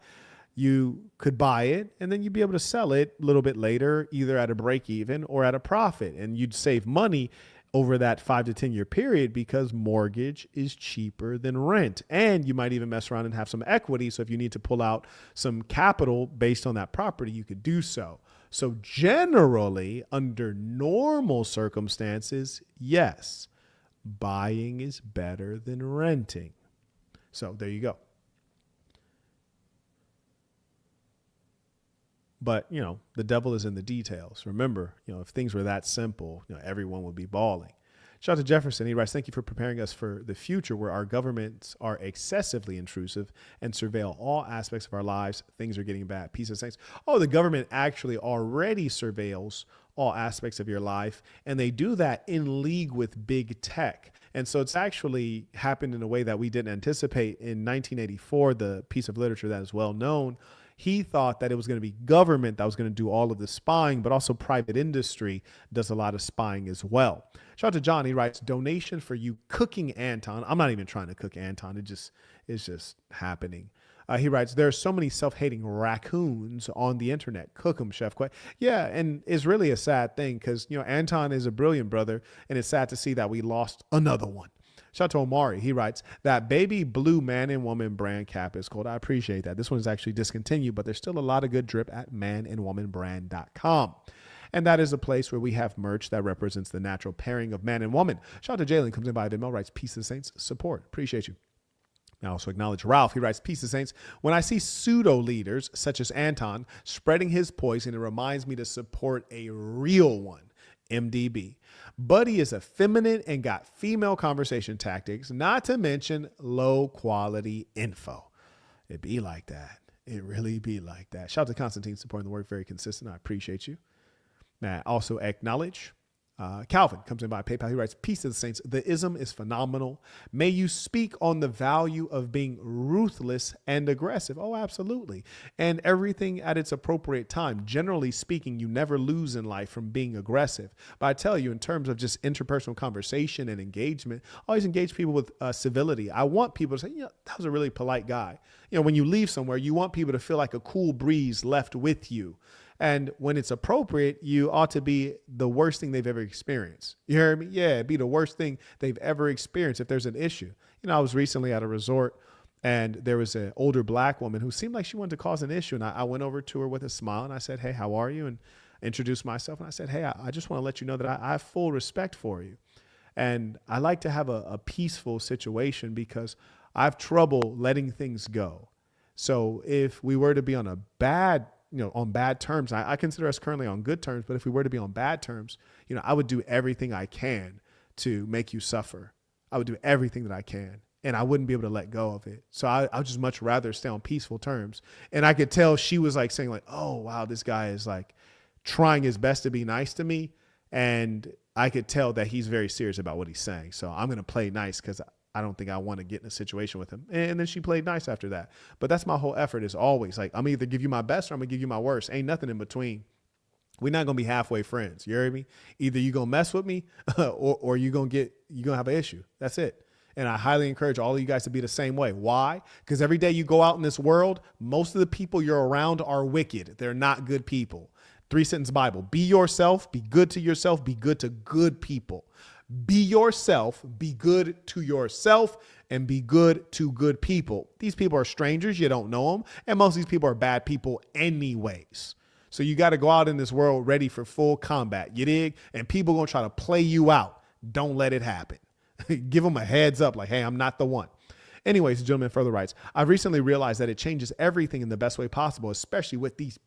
you could buy it and then you'd be able to sell it a little bit later, either at a break even or at a profit. And you'd save money over that 5 to 10 year period because mortgage is cheaper than rent. And you might even mess around and have some equity. So if you need to pull out some capital based on that property, you could do so. So generally, under normal circumstances, yes, buying is better than renting. So there you go. But, the devil is in the details. Remember, if things were that simple, everyone would be balling. Shout out to Jefferson. He writes, thank you for preparing us for the future where our governments are excessively intrusive and surveil all aspects of our lives. Things are getting bad. Peace and saints. Oh, the government actually already surveils all aspects of your life. And they do that in league with big tech. And so it's actually happened in a way that we didn't anticipate. In 1984, the piece of literature that is well known, he thought that it was going to be government that was going to do all of the spying, but also private industry does a lot of spying as well. Shout out to John. He writes, donation for you cooking Anton. I'm not even trying to cook Anton. It's just happening. He writes, there are so many self-hating raccoons on the internet. Cook them, Chef Quay. Yeah, and it's really a sad thing because, Anton is a brilliant brother, and it's sad to see that we lost another one. Shout out to Omari. He writes, that baby blue man and woman brand cap is cold. I appreciate that. This one is actually discontinued, but there's still a lot of good drip at manandwomanbrand.com. And that is a place where we have merch that represents the natural pairing of man and woman. Shout out to Jalen, comes in by Venmo, writes, peace of the saints, support. Appreciate you. I also acknowledge Ralph. He writes, peace of saints. When I see pseudo leaders such as Anton spreading his poison, it reminds me to support a real one. MDB. Buddy is effeminate and got female conversation tactics, not to mention low quality info. It be like that. It really be like that. Shout out to Constantine supporting the work. Very consistent. I appreciate you. Now, I also acknowledge Calvin comes in by PayPal. He writes, peace to the saints. The ism is phenomenal. May you speak on the value of being ruthless and aggressive. Oh, absolutely. And everything at its appropriate time. Generally speaking, you never lose in life from being aggressive. But I tell you, in terms of just interpersonal conversation and engagement, always engage people with civility. I want people to say, that was a really polite guy. When you leave somewhere, you want people to feel like a cool breeze left with you. And when it's appropriate, you ought to be the worst thing they've ever experienced. You hear me? Yeah, it'd be the worst thing they've ever experienced if there's an issue. I was recently at a resort and there was an older black woman who seemed like she wanted to cause an issue. And I went over to her with a smile and I said, hey, how are you? And introduced myself. And I said, hey, I just want to let you know that I have full respect for you. And I like to have a peaceful situation because I have trouble letting things go. So if we were to be on a bad on bad terms, I consider us currently on good terms, but if we were to be on bad terms, I would do everything I can to make you suffer. I would do everything that I can and I wouldn't be able to let go of it. So I would just much rather stay on peaceful terms. And I could tell she was like saying like, oh, wow, this guy is like trying his best to be nice to me. And I could tell that he's very serious about what he's saying. So I'm going to play nice because I don't think I want to get in a situation with him. And then she played nice after that. But that's my whole effort is always like, I'm either give you my best or I'm gonna give you my worst. Ain't nothing in between. We're not gonna be halfway friends. You hear me? Either you gonna mess with me or you're gonna have an issue. That's it. And I highly encourage all of you guys to be the same way. Why? Because every day you go out in this world, most of the people you're around are wicked. They're not good people. 3-sentence Bible. Be yourself, be good to yourself, be good to good people. Be yourself, be good to yourself, and be good to good people. These people are strangers. You don't know them. And most of these people are bad people anyways. So you got to go out in this world ready for full combat. You dig? And people going to try to play you out. Don't let it happen. Give them a heads up like, hey, I'm not the one. Anyways, the gentleman further writes, I've recently realized that it changes everything in the best way possible, especially with these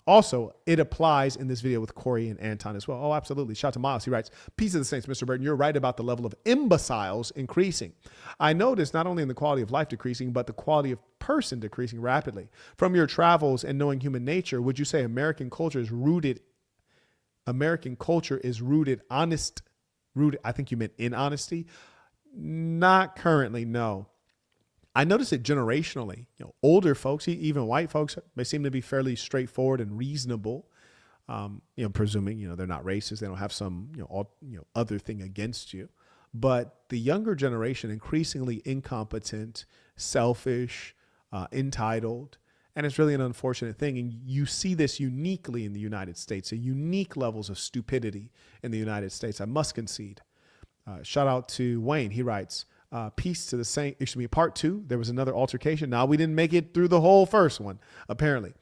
also, it applies in this video with Corey and Anton as well. Oh, absolutely. Shout out to Miles. He writes, peace of the saints, Mr. Burton. You're right about the level of imbeciles increasing. I noticed not only in the quality of life decreasing, but the quality of person decreasing rapidly. From your travels and knowing human nature, would you say American culture is rooted honest, rooted, I think you meant in honesty? Not currently, no. I notice it generationally. Older folks, even white folks, they seem to be fairly straightforward and reasonable. Presuming they're not racist, they don't have some other thing against you. But the younger generation, increasingly incompetent, selfish, entitled, and it's really an unfortunate thing. And you see this uniquely in the United States, a unique levels of stupidity in the United States. I must concede. Shout out to Wayne. He writes, peace to the saint. Part 2. There was another altercation. Now we didn't make it through the whole first one, apparently.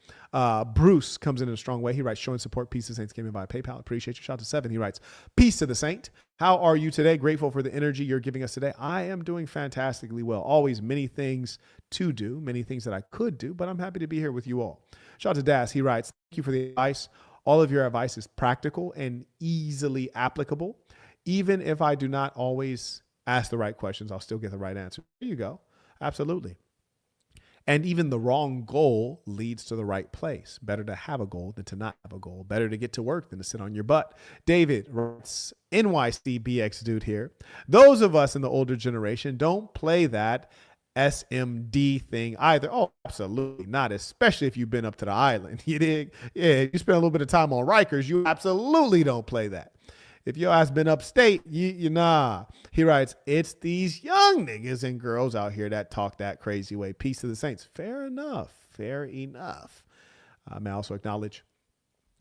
Bruce comes in a strong way. He writes, showing support. Peace to the saints came in via PayPal. Appreciate you. Shout out to 7. He writes, peace to the saint. How are you today? Grateful for the energy you're giving us today. I am doing fantastically well. Always many things to do, many things that I could do, but I'm happy to be here with you all. Shout out to Das. He writes, thank you for the advice. All of your advice is practical and easily applicable. Even if I do not always ask the right questions, I'll still get the right answer. There you go. Absolutely. And even the wrong goal leads to the right place. Better to have a goal than to not have a goal. Better to get to work than to sit on your butt. David writes, NYCBX dude here. Those of us in the older generation don't play that SMD thing either. Oh, absolutely not, especially if you've been up to the island. You dig? Yeah, you spend a little bit of time on Rikers, you absolutely don't play that. If your ass been upstate, you nah. He writes, it's these young niggas and girls out here that talk that crazy way. Peace to the saints. Fair enough. Fair enough. May I also acknowledge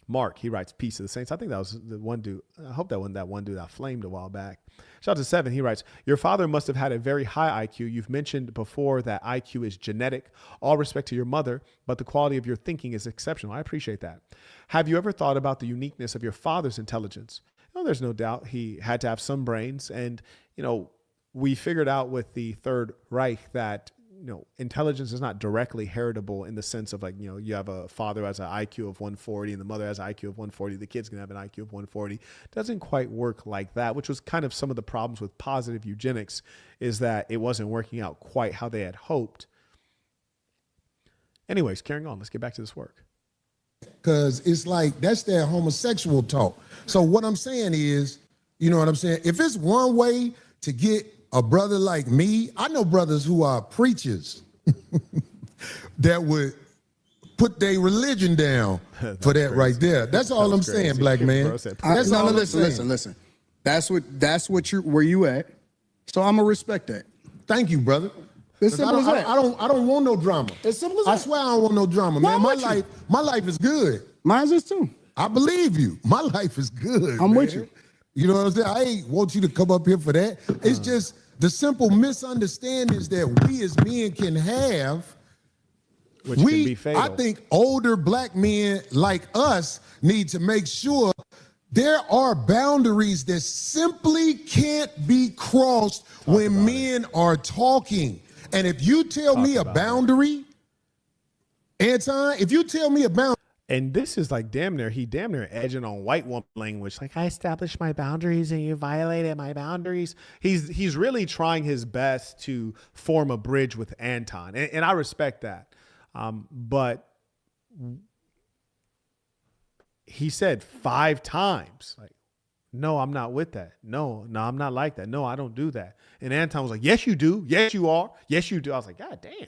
Mark. He writes, peace to the saints. I think that was the one dude. I hope that wasn't that one dude I flamed a while back. Shout out to 7. He writes, your father must have had a very high IQ. You've mentioned before that IQ is genetic. All respect to your mother, but the quality of your thinking is exceptional. I appreciate that. Have you ever thought about the uniqueness of your father's intelligence? There's no doubt he had to have some brains. And, we figured out with the Third Reich that, intelligence is not directly heritable in the sense of like, you have a father who has an IQ of 140 and the mother has an IQ of 140. The kid's going to have an IQ of 140. Doesn't quite work like that, which was kind of some of the problems with positive eugenics, is that it wasn't working out quite how they had hoped. Anyways, carrying on. Let's get back to this work. because it's like that's their homosexual talk. So what I'm saying is, you know what I'm saying? If it's one way to get a brother like me, I know brothers who are preachers that would put their religion down for that crazy. right there. That's all I'm saying, black man. That's all I'm saying. Listen. That's what where you at. So I'm gonna respect that. Thank you, brother. It's simple as that. I don't want no drama. It's simple as I that. swear I don't want no drama, man. My life is good. Mine's is too. I believe you. My life is good. I'm man. with you. You know what I'm saying? I ain't want you to come up here for that. It's just the simple misunderstandings that we as men can have. Which can be fatal. I think older black men like us need to make sure there are boundaries that simply can't be crossed when men are talking. And if you tell me a boundary, Anton, if you tell me a boundary, and this is like damn near edging on white woman language. Like, I established my boundaries and you violated my boundaries. He's really trying his best to form a bridge with Anton. And I respect that. But he said 5 times, like, no, I'm not with that. No, I'm not like that. No, I don't do that. And Anton was like, yes, you do. Yes, you are. Yes, you do. I was like, God damn,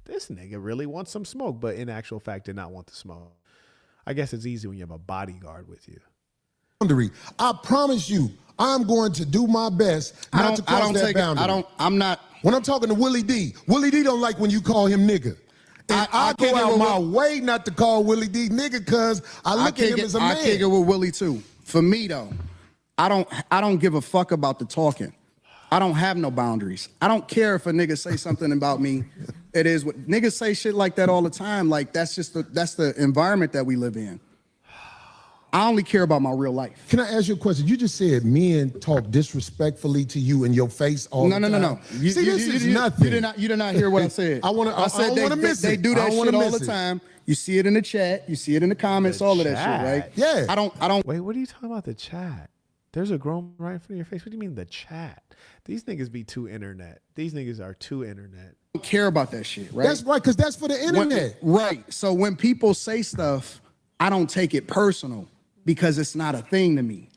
this nigga really wants some smoke, but in actual fact did not want the smoke. I guess it's easy when you have a bodyguard with you. I promise you, I'm going to do my best not to cross that boundary. I'm not. When I'm talking to Willie D don't like when you call him nigga. And I go out my way not to call Willie D nigga because I look at him as a man. I kick it with Willie too. For me though, I don't give a fuck about the talking. I don't have no boundaries. I don't care if a nigga say something about me. It is what niggas say shit like that all the time. Like that's the environment that we live in. I only care about my real life. Can I ask you a question? You just said men talk disrespectfully to you in your face all the time. No. This is nothing. You did not hear what I said. I said they do that shit all the time. You see it in the chat. You see it in the comments. All of that shit, right? Yeah. I don't. Wait, what are you talking about? The chat? There's a grown right in front of your face. What do you mean the chat? These niggas be too internet. These niggas are too internet. Don't care about that shit, right? That's right, because that's for the internet. Right. So when people say stuff, I don't take it personal because it's not a thing to me.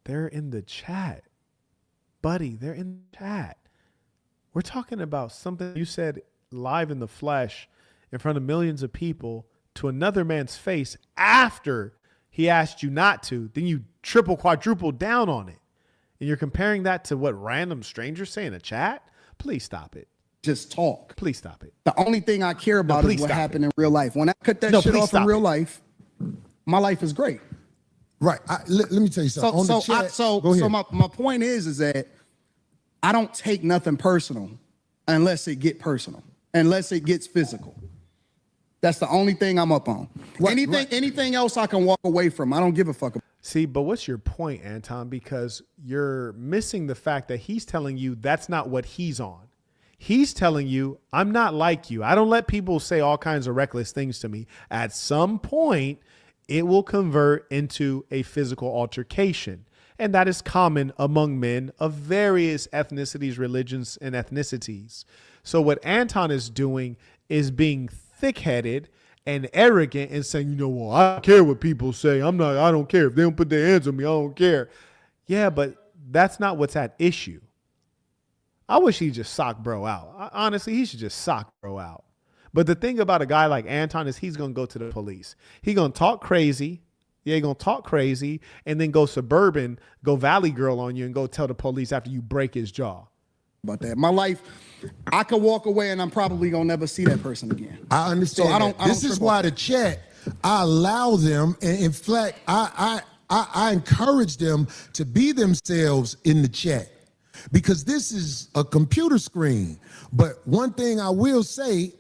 They're in the chat. Buddy, they're in the chat. We're talking about something you said live in the flesh in front of millions of people to another man's face after he asked you not to. Then you triple, quadruple down on it. And you're comparing that to what random strangers say in a chat? Please stop it. Just talk. Please stop it. The only thing I care about is what happened in real life. When I cut that shit off in real life, my life is great. Right. Let me tell you something. So my point is that I don't take nothing personal unless it get personal, unless it gets physical. That's the only thing I'm up on. Anything else I can walk away from. I don't give a fuck. See, but what's your point, Anton? Because you're missing the fact that he's telling you that's not what he's on. He's telling you, I'm not like you. I don't let people say all kinds of reckless things to me. At some point, it will convert into a physical altercation. And that is common among men of various ethnicities, religions, and ethnicities. So what Anton is doing is being thick-headed and arrogant and saying, you know, well, I don't care what people say. I don't care. If they don't put their hands on me, I don't care. Yeah, but that's not what's at issue. I wish he'd just sock bro out. Honestly, he should just sock bro out. But the thing about a guy like Anton is he's going to go to the police. He's going to talk crazy. Yeah, he's going to talk crazy and then go suburban, go Valley Girl on you and go tell the police after you break his jaw. About that. My life, I could walk away and I'm probably going to never see that person again. I understand. So this is why the chat, I allow them. And in fact, I encourage them to be themselves in the chat. Because this is a computer screen. But one thing I will say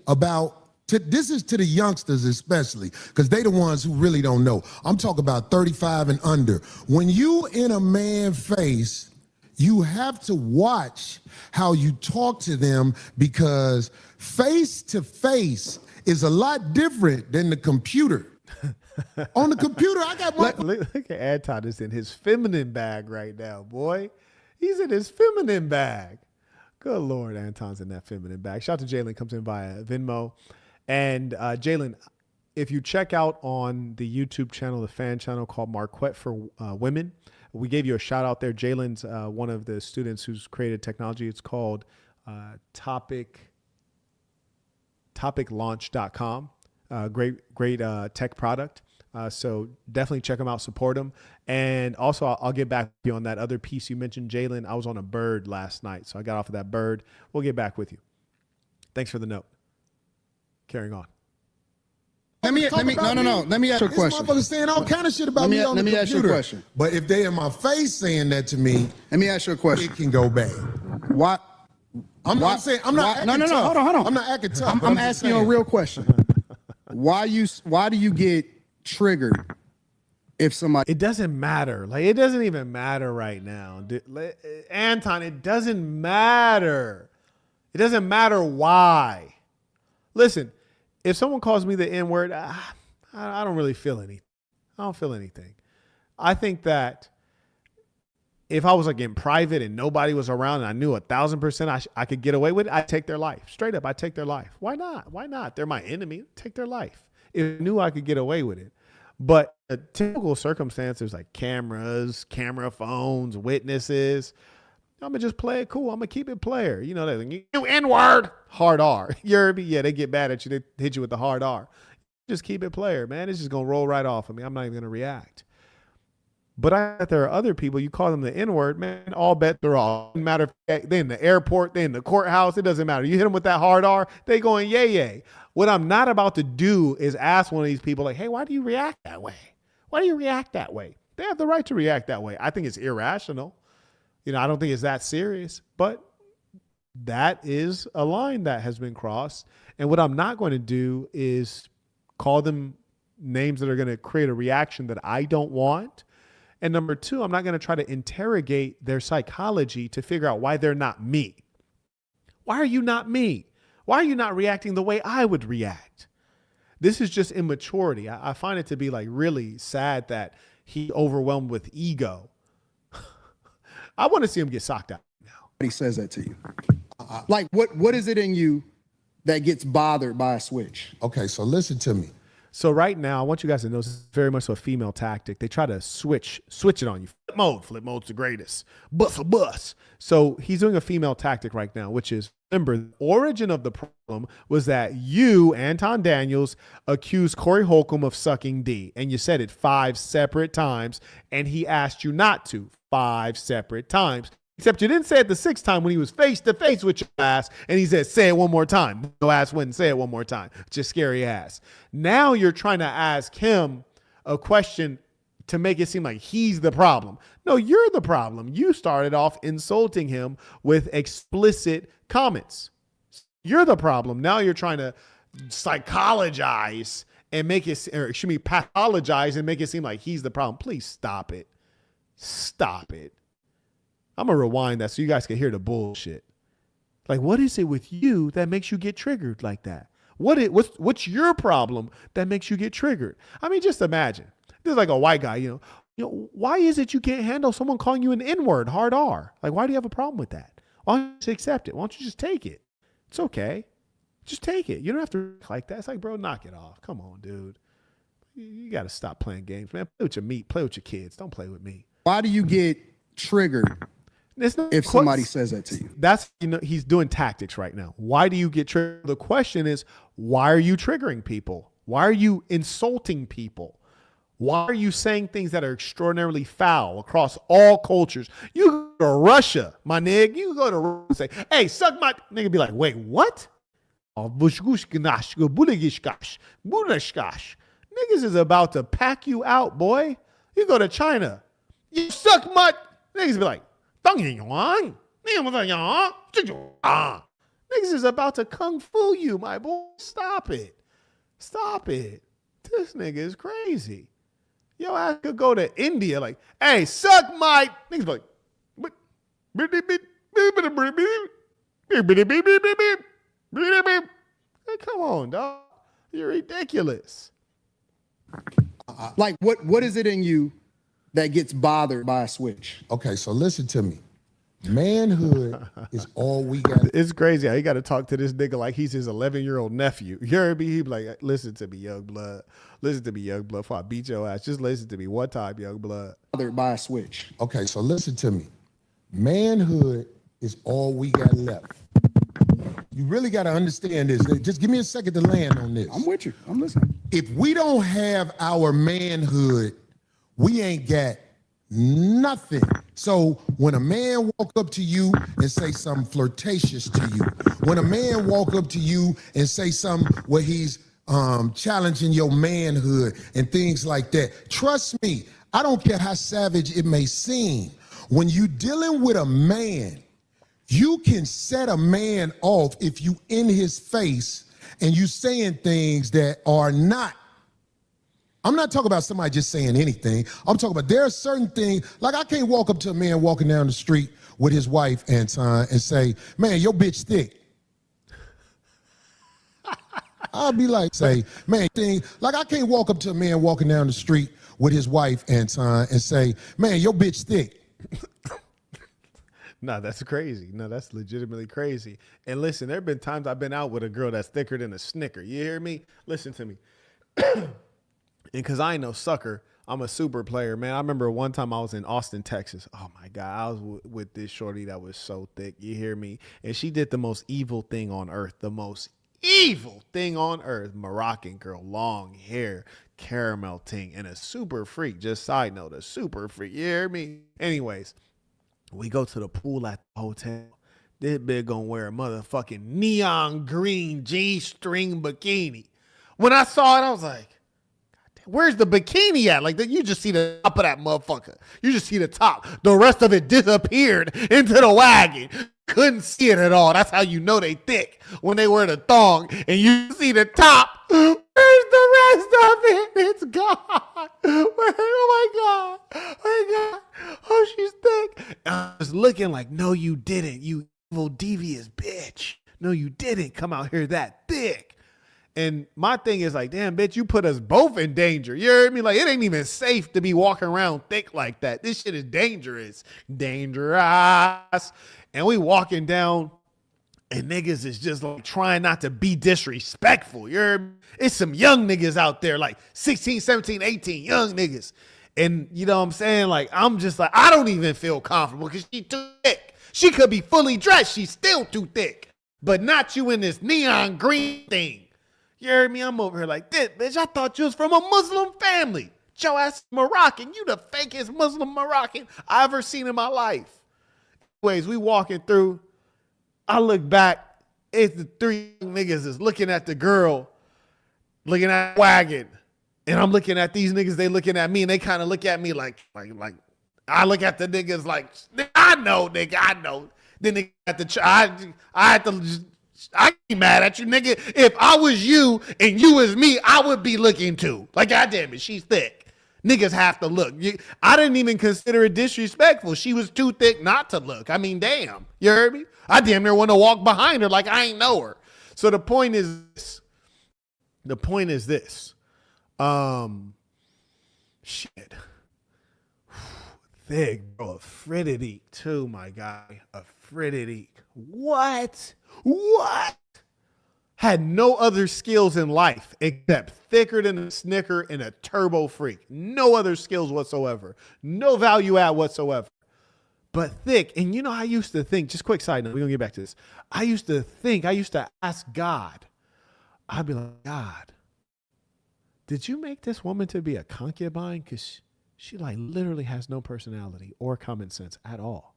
this is to the youngsters especially, because they the ones who really don't know. I'm talking about 35 and under. When you in a man's face, you have to watch how you talk to them, because face to face is a lot different than the computer. On the computer, I got my... Look at Anton is in his feminine bag right now, boy. He's in his feminine bag. Good Lord, Anton's in that feminine bag. Shout out to Jalen, comes in via Venmo. And Jalen, if you check out on the YouTube channel, the fan channel called Marquette for Women, we gave you a shout out there. Jalen's one of the students who's created technology. It's called topiclaunch.com. Great tech product. So definitely check them out, support them. And also I'll get back to you on that other piece you mentioned, Jalen. I was on a bird last night, so I got off of that bird. We'll get back with you. Thanks for the note. Carrying on. Let me ask you a question. This motherfucker saying all kind of shit about me on the computer. Let me ask you a question. But if they in my face saying that to me, let me ask you a question. It can go bad. Why? I'm not saying I'm not acting tough. Hold on. I'm not acting tough. I'm asking you a real question. Why do you get triggered if somebody? It doesn't matter. Like, it doesn't even matter right now. Anton, it doesn't matter. It doesn't matter why. Listen, if someone calls me the N-word, I don't really feel anything. I don't feel anything. I think that if I was like in private and nobody was around and I knew 1,000% I could get away with it, I'd take their life. Straight up, I'd take their life. Why not? Why not? They're my enemy. Take their life. If I knew I could get away with it. But the typical circumstances like cameras, camera phones, witnesses, I'm going to just play it cool. I'm going to keep it player. You know, they're like, you N-word, hard R. Yeah, they get mad at you. They hit you with the hard R. Just keep it player, man. It's just going to roll right off of me. I'm not even going to react. But there are other people, you call them the N-word, man, all bet they're all. Doesn't matter if they're in the airport, they're in the courthouse, it doesn't matter. You hit them with that hard R, they going yay. What I'm not about to do is ask one of these people like, hey, why do you react that way? Why do you react that way? They have the right to react that way. I think it's irrational. You know, I don't think it's that serious, but that is a line that has been crossed. And what I'm not going to do is call them names that are going to create a reaction that I don't want. And number two, I'm not going to try to interrogate their psychology to figure out why they're not me. Why are you not me? Why are you not reacting the way I would react? This is just immaturity. I find it to be like really sad that he overwhelmed with ego. I want to see him get socked out now. He says that to you. Like what is it in you that gets bothered by a switch? Okay, so listen to me. So right now, I want you guys to know this is very much a female tactic. They try to switch it on you. Flip mode's the greatest. Bus. So he's doing a female tactic right now, which is, remember, the origin of the problem was that you, Anton Daniels, accused Corey Holcomb of sucking D. And you said it 5 separate times, and he asked you not to 5 separate times. Except you didn't say it the 6th time when he was face to face with your ass and he said, say it one more time. No ass wouldn't say it one more time. Just scary ass. Now you're trying to ask him a question to make it seem like he's the problem. No, you're the problem. You started off insulting him with explicit comments. You're the problem. Now you're trying to psychologize and make it, or excuse me, pathologize and make it seem like he's the problem. Please stop it. Stop it. I'm going to rewind that so you guys can hear the bullshit. Like, what is it with you that makes you get triggered like that? What's your problem that makes you get triggered? I mean, just imagine. This is like a white guy, you know, why is it you can't handle someone calling you an N-word, hard R? Like, why do you have a problem with that? Why don't you just accept it? Why don't you just take it? It's okay. Just take it. You don't have to act like that. It's like, bro, knock it off. Come on, dude. You got to stop playing games, man. Play with your meat. Play with your kids. Don't play with me. Why do you get triggered if somebody says that to you? That's, you know, he's doing tactics right now. Why do you get triggered? The question is, why are you triggering people? Why are you insulting people? Why are you saying things that are extraordinarily foul across all cultures? You go to Russia, my nigga. You go to Russia and say, hey, suck my... Nigga be like, wait, what? Niggas is about to pack you out, boy. You go to China. You suck my... Niggas be like, niggas is about to kung fu you, my boy. Stop it. Stop it. This nigga is crazy. Yo, I could go to India like, hey, suck my... Niggas be like, what? Hey, come on, dog. You're ridiculous. Like, what is it in you that gets bothered by a switch? Okay, so listen to me. Manhood is all we got. It's crazy how he got to talk to this nigga like he's his 11-year-old nephew. You heard me? He be like, listen to me, young blood. Listen to me, young blood. Before I beat your ass, just listen to me one time, young blood. By a switch. Okay, so listen to me. Manhood is all we got left. You really got to understand this. Just give me a second to land on this. I'm with you. I'm listening. If we don't have our manhood, we ain't got nothing. So when a man walk up to you and say something flirtatious to you, when a man walk up to you and say something where he's challenging your manhood and things like that, trust me, I don't care how savage it may seem. When you dealing with a man, you can set a man off if you in his face and you saying things that are not. I'm not talking about somebody just saying anything. I'm talking about there are certain things, like I can't walk up to a man walking down the street with his wife, Anton, and say, man, your bitch thick. I'll be like, say, man, like I can't walk up to a man walking down the street with his wife, Anton, and say, man, your bitch thick. No, that's crazy. No, that's legitimately crazy. And listen, there have been times I've been out with a girl that's thicker than a Snicker. You hear me? Listen to me. And because I ain't no sucker, I'm a super player, man. I remember one time I was in Austin, Texas. Oh, my God. I was with this shorty that was so thick. You hear me? And she did the most evil thing on earth. The most evil thing on earth. Moroccan girl, long hair, caramel ting, and a super freak. Just side note, a super freak. You hear me? Anyways, we go to the pool at the hotel. This bitch gonna wear a motherfucking neon green G-string bikini. When I saw it, I was like, where's the bikini at? Like, you just see the top of that motherfucker. You just see the top. The rest of it disappeared into the wagon. Couldn't see it at all. That's how you know they thick, when they wear the thong and you see the top. Where's the rest of it? It's gone. Oh my God. Oh my God. Oh, she's thick. And I was looking like, no, you didn't. You evil, devious bitch. No, you didn't come out here that thick. And my thing is like, damn, bitch, you put us both in danger. You heard me? Like, it ain't even safe to be walking around thick like that. This shit is dangerous. Dangerous. And we walking down, and niggas is just like trying not to be disrespectful. You heard me? It's some young niggas out there, like 16, 17, 18, young niggas. And you know what I'm saying? Like, I'm just like, I don't even feel comfortable because she too thick. She could be fully dressed. She's still too thick. But not you in this neon green thing. You heard me? I'm over here like, this, bitch, I thought you was from a Muslim family. Your ass Moroccan. You the fakest Muslim Moroccan I ever seen in my life. Anyways, we walking through. I look back. It's the three niggas is looking at the girl, looking at the wagon. And I'm looking at these niggas. They looking at me, and they kind of look at me like I look at the niggas like, I know, nigga, I know. Then they at the I had to just, I ain't mad at you, nigga. If I was you and you was me, I would be looking too. Like, goddamn it, she's thick. Niggas have to look. I didn't even consider it disrespectful. She was too thick not to look. I mean, damn. You heard me? I damn near want to walk behind her like I ain't know her. So the point is this. Shit. Thick, bro. A fritted too, my guy. A fritted. What? Had no other skills in life except thicker than a Snicker and a turbo freak. No other skills whatsoever. No value add whatsoever. But thick. And you know, I used to think, just quick side note, we're going to get back to this. I used to ask God. I'd be like, God, did you make this woman to be a concubine? Because she like literally has no personality or common sense at all.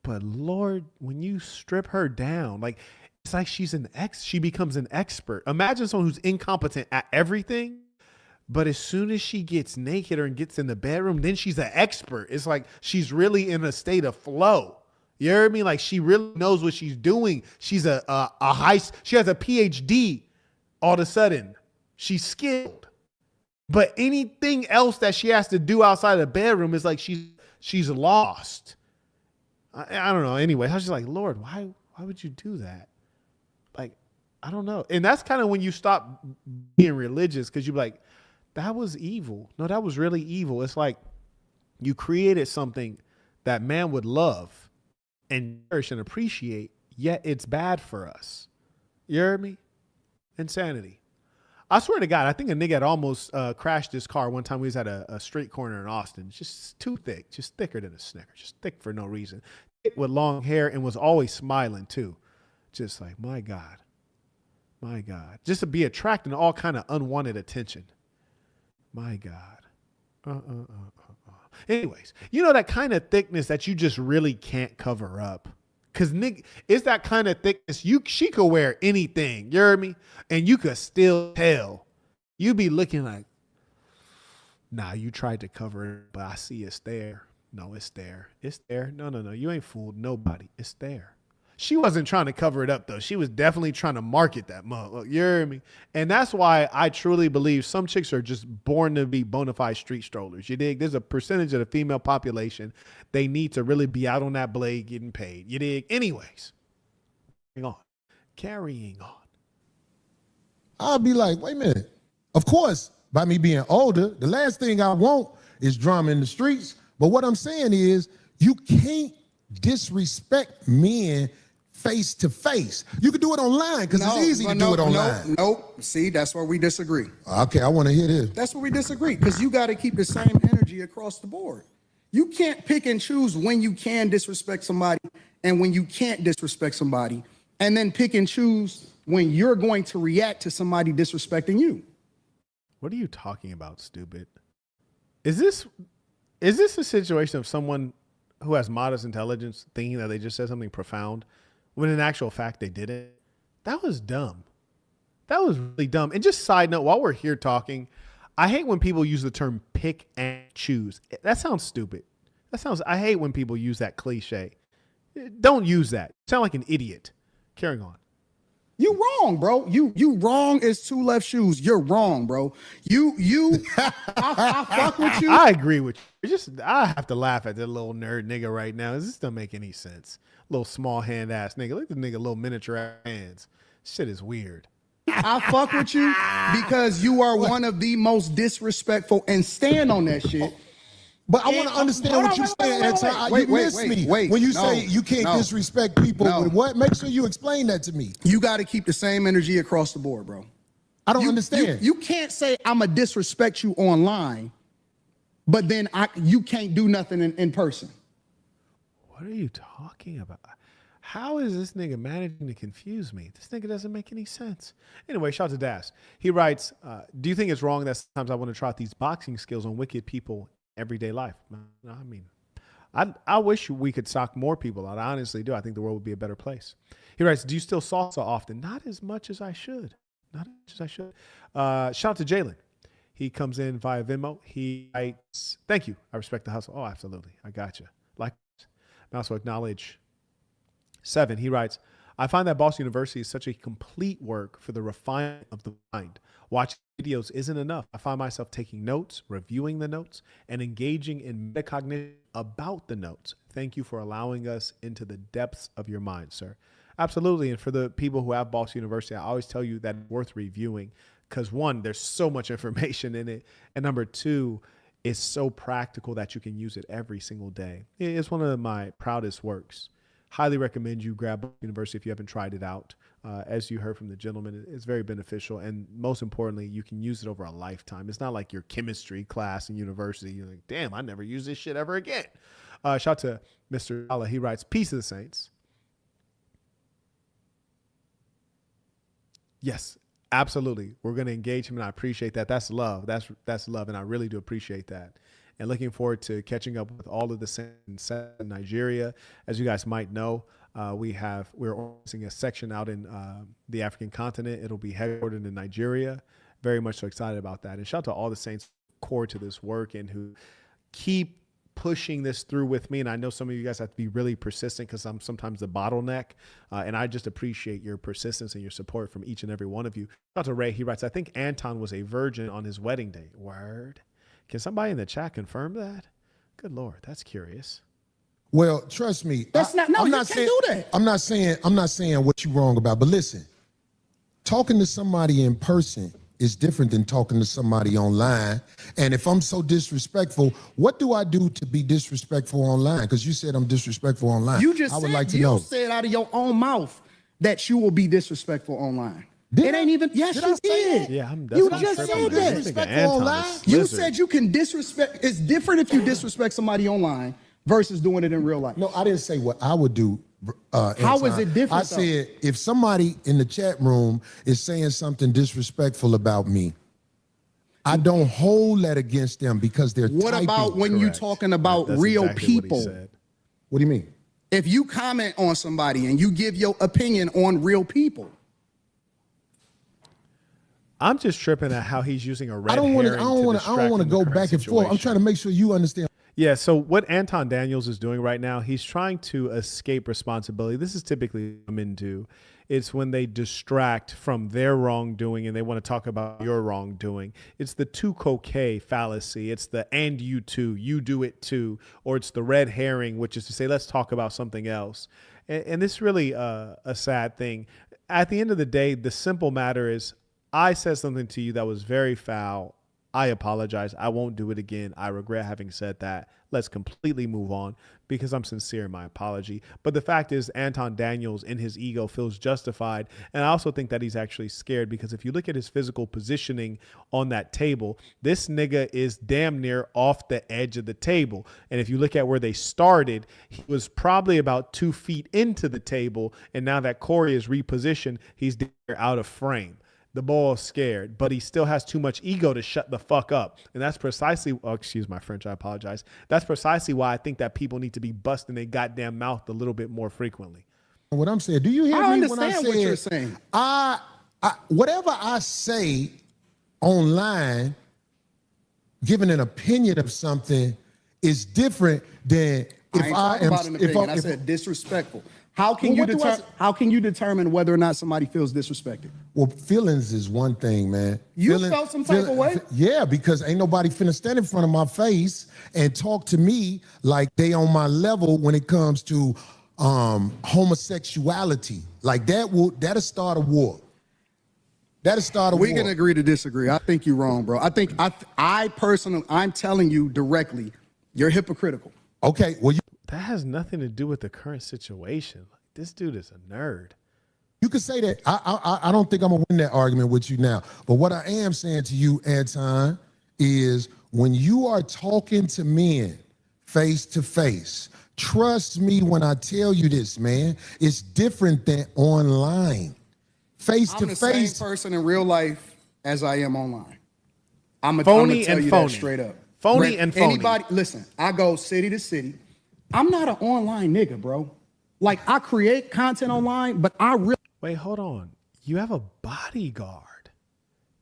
But Lord, when you strip her down, like it's like she becomes an expert. Imagine someone who's incompetent at everything, but as soon as she gets naked or gets in the bedroom, then she's an expert. It's like she's really in a state of flow. You hear me? Like she really knows what she's doing. She's she has a PhD. All of a sudden, she's skilled. But anything else that she has to do outside of the bedroom is like she's lost. I don't know. Anyway, I was just like, Lord, why would you do that? Like, I don't know. And that's kind of when you stop being religious, because you're like, that was evil. No, that was really evil. It's like you created something that man would love, and cherish and appreciate, yet it's bad for us. You heard me? Insanity. I swear to God, I think a nigga had almost crashed his car one time. We was at a street corner in Austin. Just too thick, just thicker than a Snicker, just thick for no reason. Thick with long hair and was always smiling too. Just like, my God. My God. Just to be attracting all kind of unwanted attention. My God. Anyways, you know that kind of thickness that you just really can't cover up. Cause Nick, it's that kind of thickness. She could wear anything, you heard me? And you could still tell. You'd be looking like, nah, you tried to cover it, but I see it's there. No, it's there. It's there. No. You ain't fooled nobody. It's there. She wasn't trying to cover it up though. She was definitely trying to market that motherfucker. You hear me? And that's why I truly believe some chicks are just born to be bona fide street strollers. You dig? There's a percentage of the female population. They need to really be out on that blade getting paid. You dig? Anyways, carrying on. I'll be like, wait a minute. Of course, by me being older, the last thing I want is drama in the streets. But what I'm saying is you can't disrespect men face to face. You can do it online because it's easy to do it online. Nope. See, that's where we disagree. Okay, I want to hear this. That's where we disagree because you got to keep the same energy across the board. You can't pick and choose when you can disrespect somebody and when you can't disrespect somebody, and then pick and choose when you're going to react to somebody disrespecting you. What are you talking about, stupid? Is this a situation of someone who has modest intelligence thinking that they just said something profound when in actual fact they didn't? That was dumb. That was really dumb. And just side note, while we're here talking, I hate when people use the term pick and choose. That sounds stupid. I hate when people use that cliche. Don't use that. You sound like an idiot. Carrying on. You wrong, bro. You wrong as two left shoes. You're wrong, bro. I fuck with you. I agree with you. I have to laugh at that little nerd nigga right now. This doesn't make any sense. Little small hand ass nigga. Look at this nigga, little miniature ass hands. Shit is weird. I fuck with you because you are one of the most disrespectful, and stand on that shit. But I want to understand what you're saying, Anton. You missed me. When you say you can't disrespect people with what? Make sure you explain that to me. You got to keep the same energy across the board, bro. I don't understand. You can't say I'm going to disrespect you online, but then you can't do nothing in person. What are you talking about? How is this nigga managing to confuse me? This nigga doesn't make any sense. Anyway, shout out to Das. He writes, do you think it's wrong that sometimes I want to try out these boxing skills on wicked people everyday life? I mean, I wish we could sock more people out. I honestly do. I think the world would be a better place. He writes, do you still salsa often? Not as much as I should. Not as much as I should. Shout out to Jalen. He comes in via Venmo. He writes, thank you. I respect the hustle. Oh, absolutely. I got you. Like, I also acknowledge 7. He writes, I find that Boston University is such a complete work for the refinement of the mind. Watching videos isn't enough. I find myself taking notes, reviewing the notes, and engaging in metacognition about the notes. Thank you for allowing us into the depths of your mind, sir. Absolutely. And for the people who have Boston University, I always tell you that it's worth reviewing because 1, there's so much information in it. And number 2, it's so practical that you can use it every single day. It's one of my proudest works. Highly recommend you grab Boston University if you haven't tried it out. As you heard from the gentleman, it's very beneficial. And most importantly, you can use it over a lifetime. It's not like your chemistry class in university. You're like, damn, I never use this shit ever again. Shout out to Mr. Allah. He writes, peace to the saints. Yes, absolutely. We're going to engage him, and I appreciate that. That's love. That's love, and I really do appreciate that. And looking forward to catching up with all of the saints in Nigeria. As you guys might know, we're organizing a section out in the African continent. It'll be headquartered in Nigeria. Very much so excited about that. And shout out to all the saints core to this work and who keep pushing this through with me. And I know some of you guys have to be really persistent because I'm sometimes the bottleneck. And I just appreciate your persistence and your support from each and every one of you. Shout out to Ray. He writes, I think Anton was a virgin on his wedding day. Word. Can somebody in the chat confirm that? Good Lord, that's curious. Well, trust me. That's not, no, you can't do that. I'm not saying what you're wrong about, but listen, talking to somebody in person is different than talking to somebody online. And if I'm so disrespectful, what do I do to be disrespectful online? Because you said I'm disrespectful online. You just I would said, like to you know. said out of your own mouth that you will be disrespectful online. Did it I? ain't even, yes, Did you I say did. that? Yeah, You I'm just tripping, said man. that. This nigga Disrespectful Anton is online? a You wizard. said you can disrespect. It's different if you disrespect somebody online versus doing it in real life. No, I didn't say what I would do. How is it different, I said if somebody in the chat room is saying something disrespectful about me, I don't hold that against them because they're What typing. about when you're Correct. talking about That's real exactly what he people? said. What do you mean? If you comment on somebody and you give your opinion on real people, I'm just tripping at how he's using a red I don't want to. herring I don't want to. I distract don't want to from the go current back and forth. I'm situation. trying to make sure you understand. Yeah, so what Anton Daniels is doing right now, he's trying to escape responsibility. This is typically what women do. It's when they distract from their wrongdoing and they want to talk about your wrongdoing. It's the tu quoque fallacy. It's the and you too, you do it too. Or it's the red herring, which is to say, let's talk about something else. And this is really a sad thing. At the end of the day, the simple matter is I said something to you that was very foul. I apologize. I won't do it again. I regret having said that. Let's completely move on because I'm sincere in my apology. But the fact is, Anton Daniels in his ego feels justified. And I also think that he's actually scared because if you look at his physical positioning on that table, this nigga is damn near off the edge of the table. And if you look at where they started, he was probably about 2 feet into the table. And now that Corey is repositioned, he's damn near out of frame. The ball is scared, but he still has too much ego to shut the fuck up. And that's precisely, excuse my French, I apologize. That's precisely why I think that people need to be busting their goddamn mouth a little bit more frequently. What I'm saying. Do you hear I me when I understand say what you're saying. I whatever I say online, giving an opinion of something is different than if I ain't I talking am. about an If opinion. I, I if, said disrespectful. How can Well, you what do I determine? How can you determine whether or not somebody feels disrespected? well, feelings is one thing, man. You felt some type of way? Yeah, because ain't nobody finna stand in front of my face and talk to me like they on my level when it comes to homosexuality. Like that'll start a war. That'll start a war. We can agree to disagree. I think you're wrong, bro. I think I personally, I'm telling you directly, you're hypocritical. Okay, well, That has nothing to do with the current situation. Like, this dude is a nerd. you could say that. I don't think I'm gonna win that argument with you now. But what I am saying to you, Anton, is when you are talking to men face to face, trust me when I tell you this, man. It's different than online. Face I'm to the same face. person in real life as I am online. I'm Phony tell and you phony. that straight up. Phony and phony. Anybody, listen, I go city to city. I'm not an online nigga, bro. Like, I create content online, but I really. Wait, hold on. You have a bodyguard,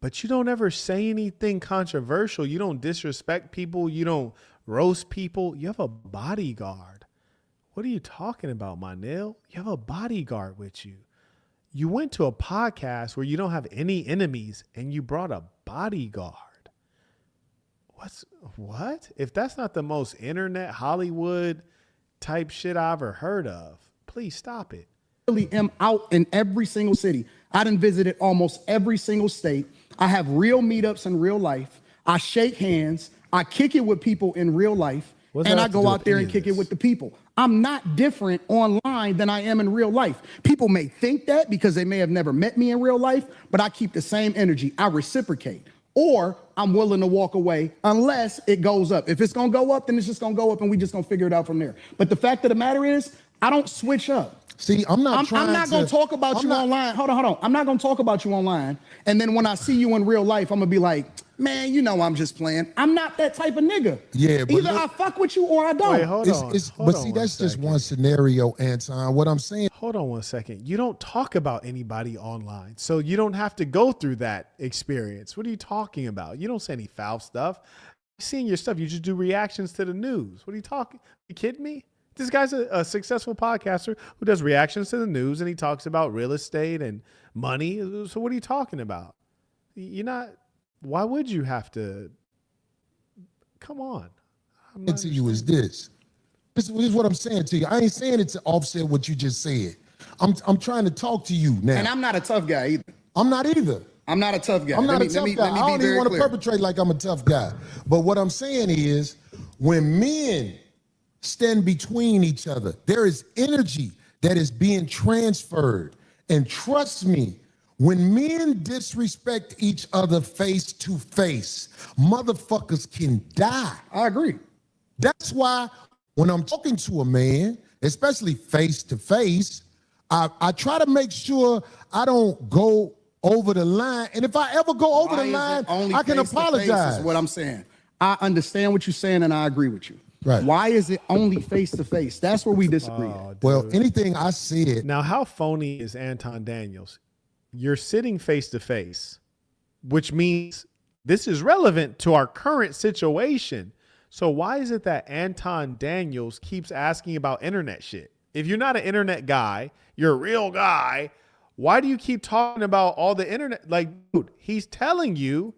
but you don't ever say anything controversial. You don't disrespect people. You don't roast people. You have a bodyguard. What are you talking about, my Nil? You have a bodyguard with you. You went to a podcast where you don't have any enemies and you brought a bodyguard. What? If that's not the most internet Hollywood type shit I ever heard of, please stop it. really am out in every single city. I done visited almost every single state. I have real meetups in real life. I shake hands. I kick it with people in real life. What's And that I have to go do out with there any and of kick it this? with the people. I'm not different online than I am in real life. People may think that because they may have never met me in real life, but I keep the same energy. I reciprocate. Or I'm willing to walk away unless it goes up. If it's gonna go up, then it's just gonna go up and we just gonna figure it out from there. But the fact of the matter is, I don't switch up. See, I'm not I'm not gonna talk about you online. Hold on. I'm not gonna talk about you online. And then when I see you in real life, I'm gonna be like, man, you know I'm just playing. I'm not that type of nigga. Yeah, but either look- I fuck with you or I don't. Wait, hold on. But see, that's just one scenario, Anton. What I'm saying. Hold on one second. You don't talk about anybody online, so you don't have to go through that experience. What are you talking about? You don't say any foul stuff. Seeing your stuff, you just do reactions to the news. What are you talking? You kidding me? This guy's a successful podcaster who does reactions to the news, and he talks about real estate and money. So what are you talking about? You're not. Why would you have to? Come on. I'm not To you is this. This is what I'm saying to you. I ain't saying it to offset what you just said. I'm trying to talk to you now. And I'm not a tough guy either. I'm not either. I'm not a tough guy. I'm not Let a tough me guy. be I don't even very want to clear. perpetrate like I'm a tough guy. But what I'm saying is, when men stand between each other, there is energy that is being transferred. And trust me, when men disrespect each other face to face, motherfuckers can die. I agree. That's why when I'm talking to a man, especially face to face, I try to make sure I don't go over the line. And if I ever go over Why the is line, it only I can face to face apologize. is what I'm saying. I understand what you're saying and I agree with you. Right. Why is it only face to face? That's where we disagree. Well, anything I said, Now, how phony is Anton Daniels? You're sitting face to face, which means this is relevant to our current situation. So why is it that Anton Daniels keeps asking about internet shit? If you're not an internet guy, you're a real guy. Why do you keep talking about all the internet? Like, dude, he's telling you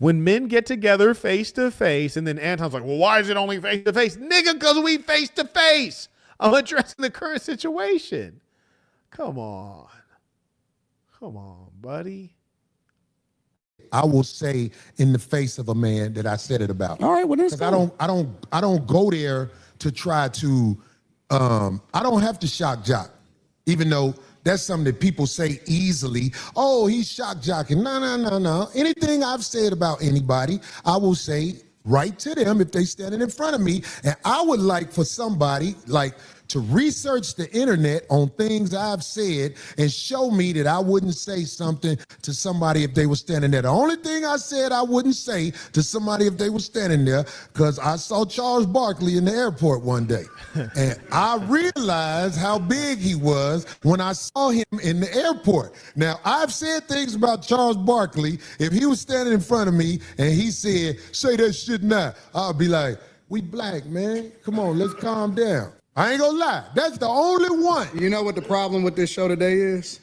when men get together face to face, and then Anton's like, well, why is it only face to face? Nigga, because we face to face. I'm addressing the current situation. Come on. Come on, buddy. I will say in the face of a man that I said it about. All right, well, that's 'Cause I don't go there to try to I don't have to shock jock, even though that's something that people say easily. Oh, he's shock jocking. No. Anything I've said about anybody, I will say right to them if they standing in front of me. And I would like for somebody like to research the internet on things I've said and show me that I wouldn't say something to somebody if they were standing there. The only thing I said I wouldn't say to somebody if they were standing there, because I saw Charles Barkley in the airport one day. And I realized how big he was when I saw him in the airport. Now, I've said things about Charles Barkley. If he was standing in front of me and he said, say that shit now, I'll be like, we black, man. Come on, let's calm down. I ain't gonna lie. That's the only one. You know what the problem with this show today is?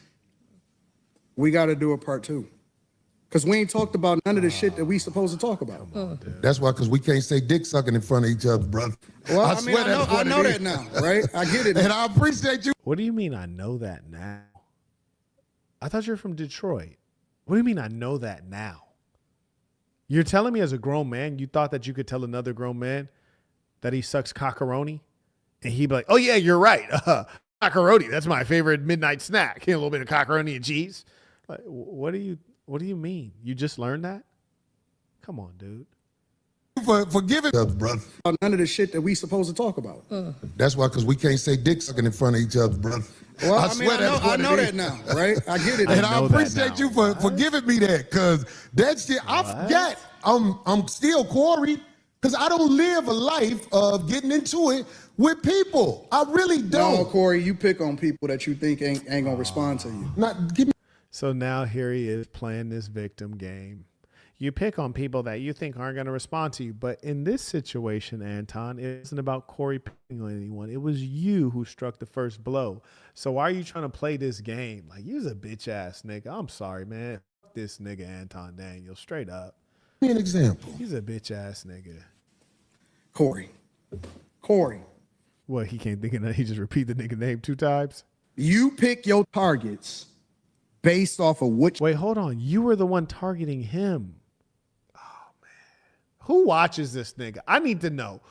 We got to do a part 2. Because we ain't talked about none of the shit that we supposed to talk about. That's why, because we can't say dick sucking in front of each other, brother. Well, I swear mean, that's I what know it that is. now, right? I get it. And I appreciate you. What do you mean I know that now? I thought you were from Detroit. What do you mean I know that now? You're telling me as a grown man, you thought that you could tell another grown man that he sucks cockaroni? And he'd be like, oh, yeah, you're right. Cockaroni, that's my favorite midnight snack. A little bit of cockaroni and cheese. Like, what do you mean? You just learned that? Come on, dude. For giving us, brother. None of the shit that we supposed to talk about. That's why, because we can't say dick sucking in front of each other, brother. Well, I mean, swear that's I what know it that is. now, right? I get it. And I I know that appreciate now. you for giving me that, because that shit, I forgot. I'm still Corey, because I don't live a life of getting into it with people. I really No, don't. Corey, you pick on people that you think ain't gonna respond to you. Not give me. So now here he is playing this victim game. You pick on people that you think aren't going to respond to you. But in this situation, Anton, it isn't about Corey picking on anyone. It was you who struck the first blow. So why are you trying to play this game? Like, you's a bitch ass nigga. I'm sorry, man. Fuck this nigga, Anton Daniels. Straight up. Give me an example. He's a bitch ass nigga. Corey, What, he can't think of that? He just repeat the nigga name 2 times? you pick your targets based off of which. Wait, hold on. You were the one targeting him. Oh, man. Who watches this nigga? I need to know.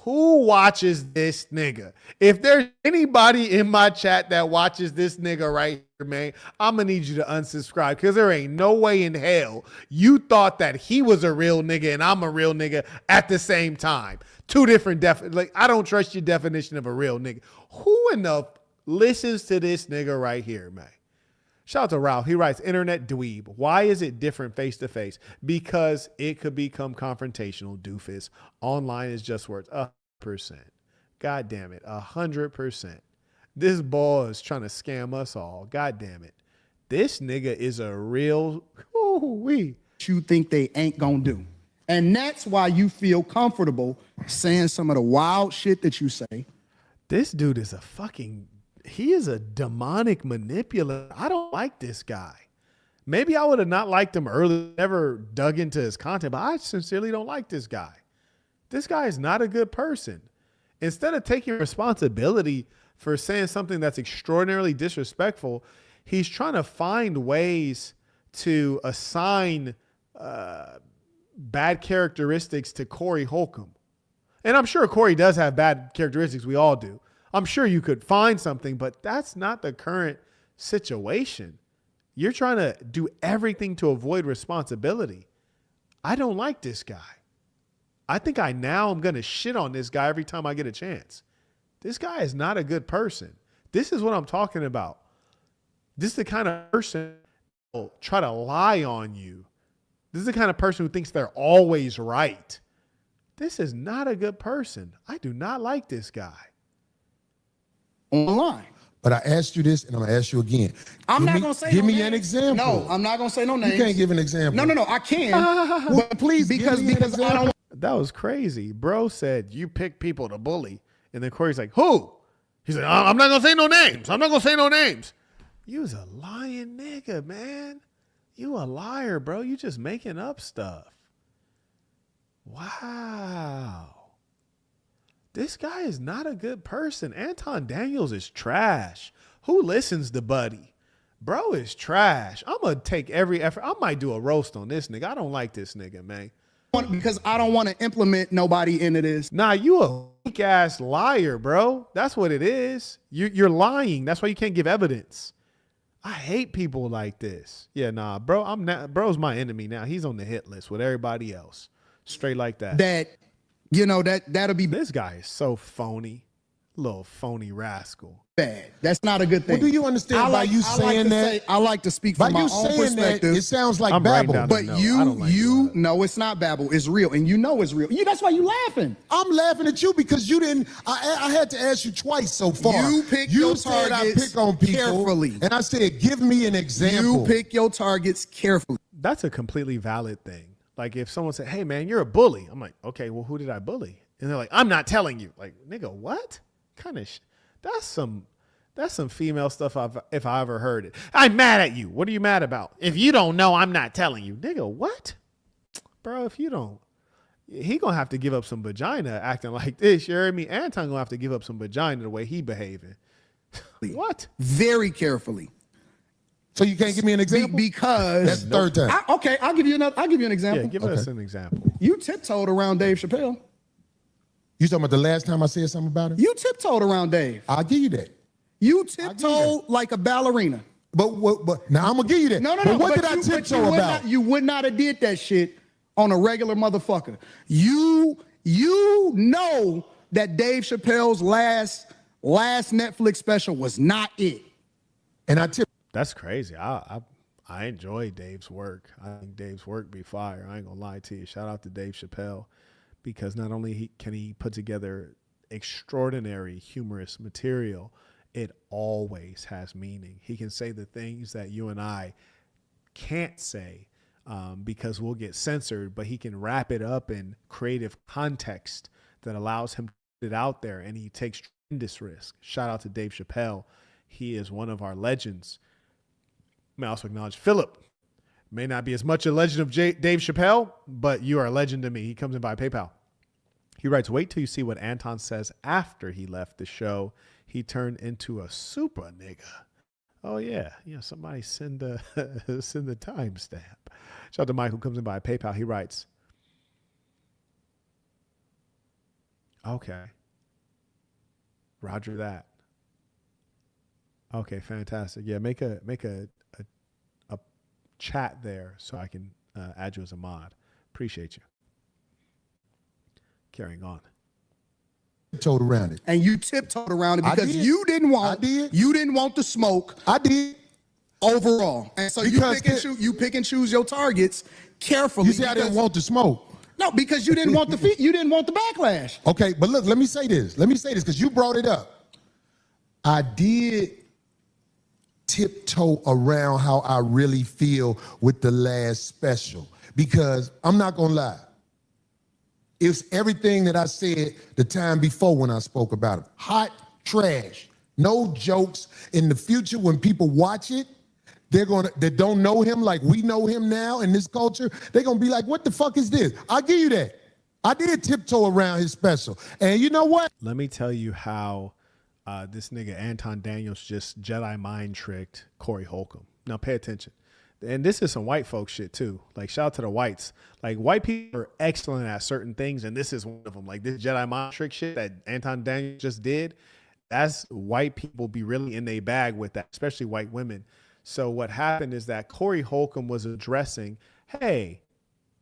Who watches this nigga? If there's anybody in my chat that watches this nigga right here, man, I'm going to need you to unsubscribe, because there ain't no way in hell you thought that he was a real nigga and I'm a real nigga at the same time. 2 different like, I don't trust your definition of a real nigga. Who in the listens to this nigga right here, man? Shout out to Ralph. He writes, internet dweeb. Why is it different face to face? Because it could become confrontational, doofus. Online is just words. 100%. God damn it. 100%. This ball is trying to scam us all. God damn it. This nigga is a real, You think they ain't gonna do. And that's why you feel comfortable saying some of the wild shit that you say. This dude is he is a demonic manipulator. I don't like this guy. Maybe I would have not liked him earlier, never dug into his content, but I sincerely don't like this guy. This guy is not a good person. Instead of taking responsibility for saying something that's extraordinarily disrespectful, he's trying to find ways to assign bad characteristics to Corey Holcomb. And I'm sure Corey does have bad characteristics. We all do. I'm sure you could find something, but that's not the current situation. You're trying to do everything to avoid responsibility. I don't like this guy. I think I'm going to shit on this guy every time I get a chance. This guy is not a good person. This is what I'm talking about. This is the kind of person who will try to lie on you. This is the kind of person who thinks they're always right. This is not a good person. I do not like this guy. Online. But I asked you this, and I'm going to ask you again. I'm not going to say Give no me names. an example. No, I'm not going to say no names. You can't give an example. No, I can. But please, because I don't. That was crazy. Bro said, you pick people to bully. And then Corey's like, who? He's like, I'm not going to say no names. I'm not going to say no names. You was a lying nigga, man. You a liar, bro. You just making up stuff. Wow. This guy is not a good person. Anton Daniels is trash. Who listens to Buddy? Bro is trash. I'm going to take every effort. I might do a roast on this nigga. I don't like this nigga, man. Because I don't want to implement nobody into this. Nah, you a weak ass liar, bro. That's what it is. You're lying. That's why you can't give evidence. I hate people like this. Yeah, nah, bro. Bro's my enemy now. He's on the hit list with everybody else. Straight like that. That'll be This guy is so phony. Little phony rascal. bad. That's not a good thing. What do you understand by you saying that? I like to speak By from my you own saying that, perspective. it sounds like I'm writing babble. down But No, I don't like no, it's not babble. It's real, and you know it's real. That's why you laughing. I'm laughing at you because you didn't. I had to ask you twice so far. You pick your said targets I pick on people carefully. and I said, give me an example. You pick your targets carefully. That's a completely valid thing. Like if someone said, hey man, you're a bully. I'm like, okay, well, who did I bully? And they're like, I'm not telling you. Like, nigga, what? Kind of that's some female stuff if I ever heard it. I'm mad at you. What are you mad about? If you don't know, I'm not telling you. Nigga, what? Bro, if you don't, he gonna have to give up some vagina acting like this. You heard me? Anton gonna have to give up some vagina the way he behaving. What? Very carefully. So you can't give me an example? Because That's the third time. Okay, I'll give you an example. Yeah, give us an example. You tiptoed around Dave Chappelle. You talking about the last time I said something about it? You tiptoed around Dave. I'll give you that. You tiptoed like a ballerina. But now I'm gonna give you that. No. But what but did I you- but tiptoe you would about? not- you would not have did that shit on a regular motherfucker. You know that Dave Chappelle's last Netflix special was not it. And I tipped. That's crazy. I enjoy Dave's work. I think Dave's work be fire. I ain't gonna lie to you. Shout out to Dave Chappelle, because not only can he put together extraordinary humorous material, it always has meaning. He can say the things that you and I can't say because we'll get censored, but he can wrap it up in creative context that allows him to put it out there, and he takes tremendous risk. Shout out to Dave Chappelle. He is one of our legends. May also acknowledge Philip. May not be as much a legend of Dave Chappelle, but you are a legend to me. He comes in by PayPal. He writes, wait till you see what Anton says after he left the show. He turned into a super nigga. Oh, yeah. Somebody send the timestamp. Shout out to Mike, who comes in by PayPal. He writes, okay. Roger that. Okay, fantastic. Yeah, make a chat there so I can add you as a mod. Appreciate you. Carrying on. Tiptoed around it. And you tiptoed around it because did. you didn't want. I did. You didn't want the smoke. I did. Overall, and so Because you pick and choose your targets carefully. You see, I didn't want the smoke. No, because you didn't want the you didn't want the backlash. Okay, but look, let me say this because you brought it up. I did tiptoe around how I really feel with the last special, because I'm not gonna lie. It's everything that I said the time before when I spoke about it. Hot trash, no jokes. In the future, when people watch it, that don't know him like we know him now in this culture, they're gonna be like, what the fuck is this? I'll give you that. I did tiptoe around his special. And you know what? Let me tell you how this nigga Anton Daniels just Jedi mind tricked Corey Holcomb. Now pay attention. And this is some white folk shit too. Like, shout out to the whites. Like, white people are excellent at certain things, and this is one of them. Like, this Jedi mind trick shit that Anton Daniels just did, that's white people be really in their bag with that, especially white women. So what happened is that Corey Holcomb was addressing, hey,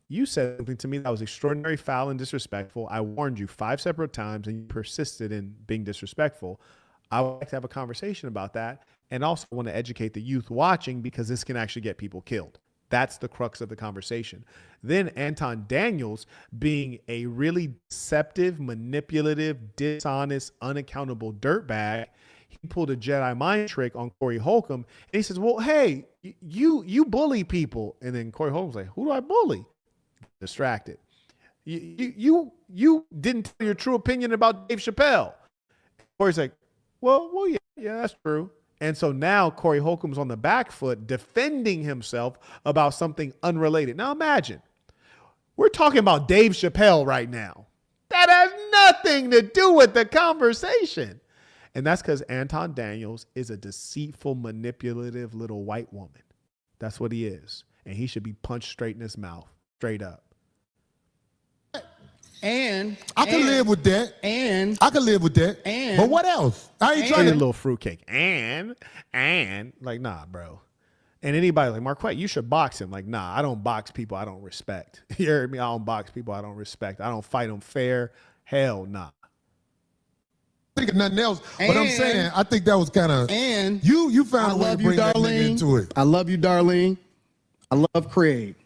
you said something to me that was extraordinary, foul, and disrespectful. I warned you 5 separate times, and you persisted in being disrespectful. I would like to have a conversation about that, and also want to educate the youth watching, because this can actually get people killed. That's the crux of the conversation. Then Anton Daniels, being a really deceptive, manipulative, dishonest, unaccountable dirtbag, he pulled a Jedi mind trick on Corey Holcomb, and he says, well, hey, you bully people. And then Corey Holcomb's like, who do I bully? Distracted. You didn't tell your true opinion about Dave Chappelle. Corey's like, well, yeah, that's true. And so now Corey Holcomb's on the back foot defending himself about something unrelated. Now imagine, we're talking about Dave Chappelle right now. That has nothing to do with the conversation. And that's because Anton Daniels is a deceitful, manipulative little white woman. That's what he is. And he should be punched straight in his mouth, straight up. And I can live with that. And I can live with that. And but what else? I ain't trying A to. little fruitcake. And like, nah, bro. And anybody like, Marquette, you should box him. Like, nah, I don't box people I don't respect. You heard me? I don't box people I don't respect. I don't fight them fair. Hell nah. Think of nothing else, but I'm saying I think that was kind of. And you found a way love to you, bring that nigga Darlene. into it. I love you, Darlene. I love Craig.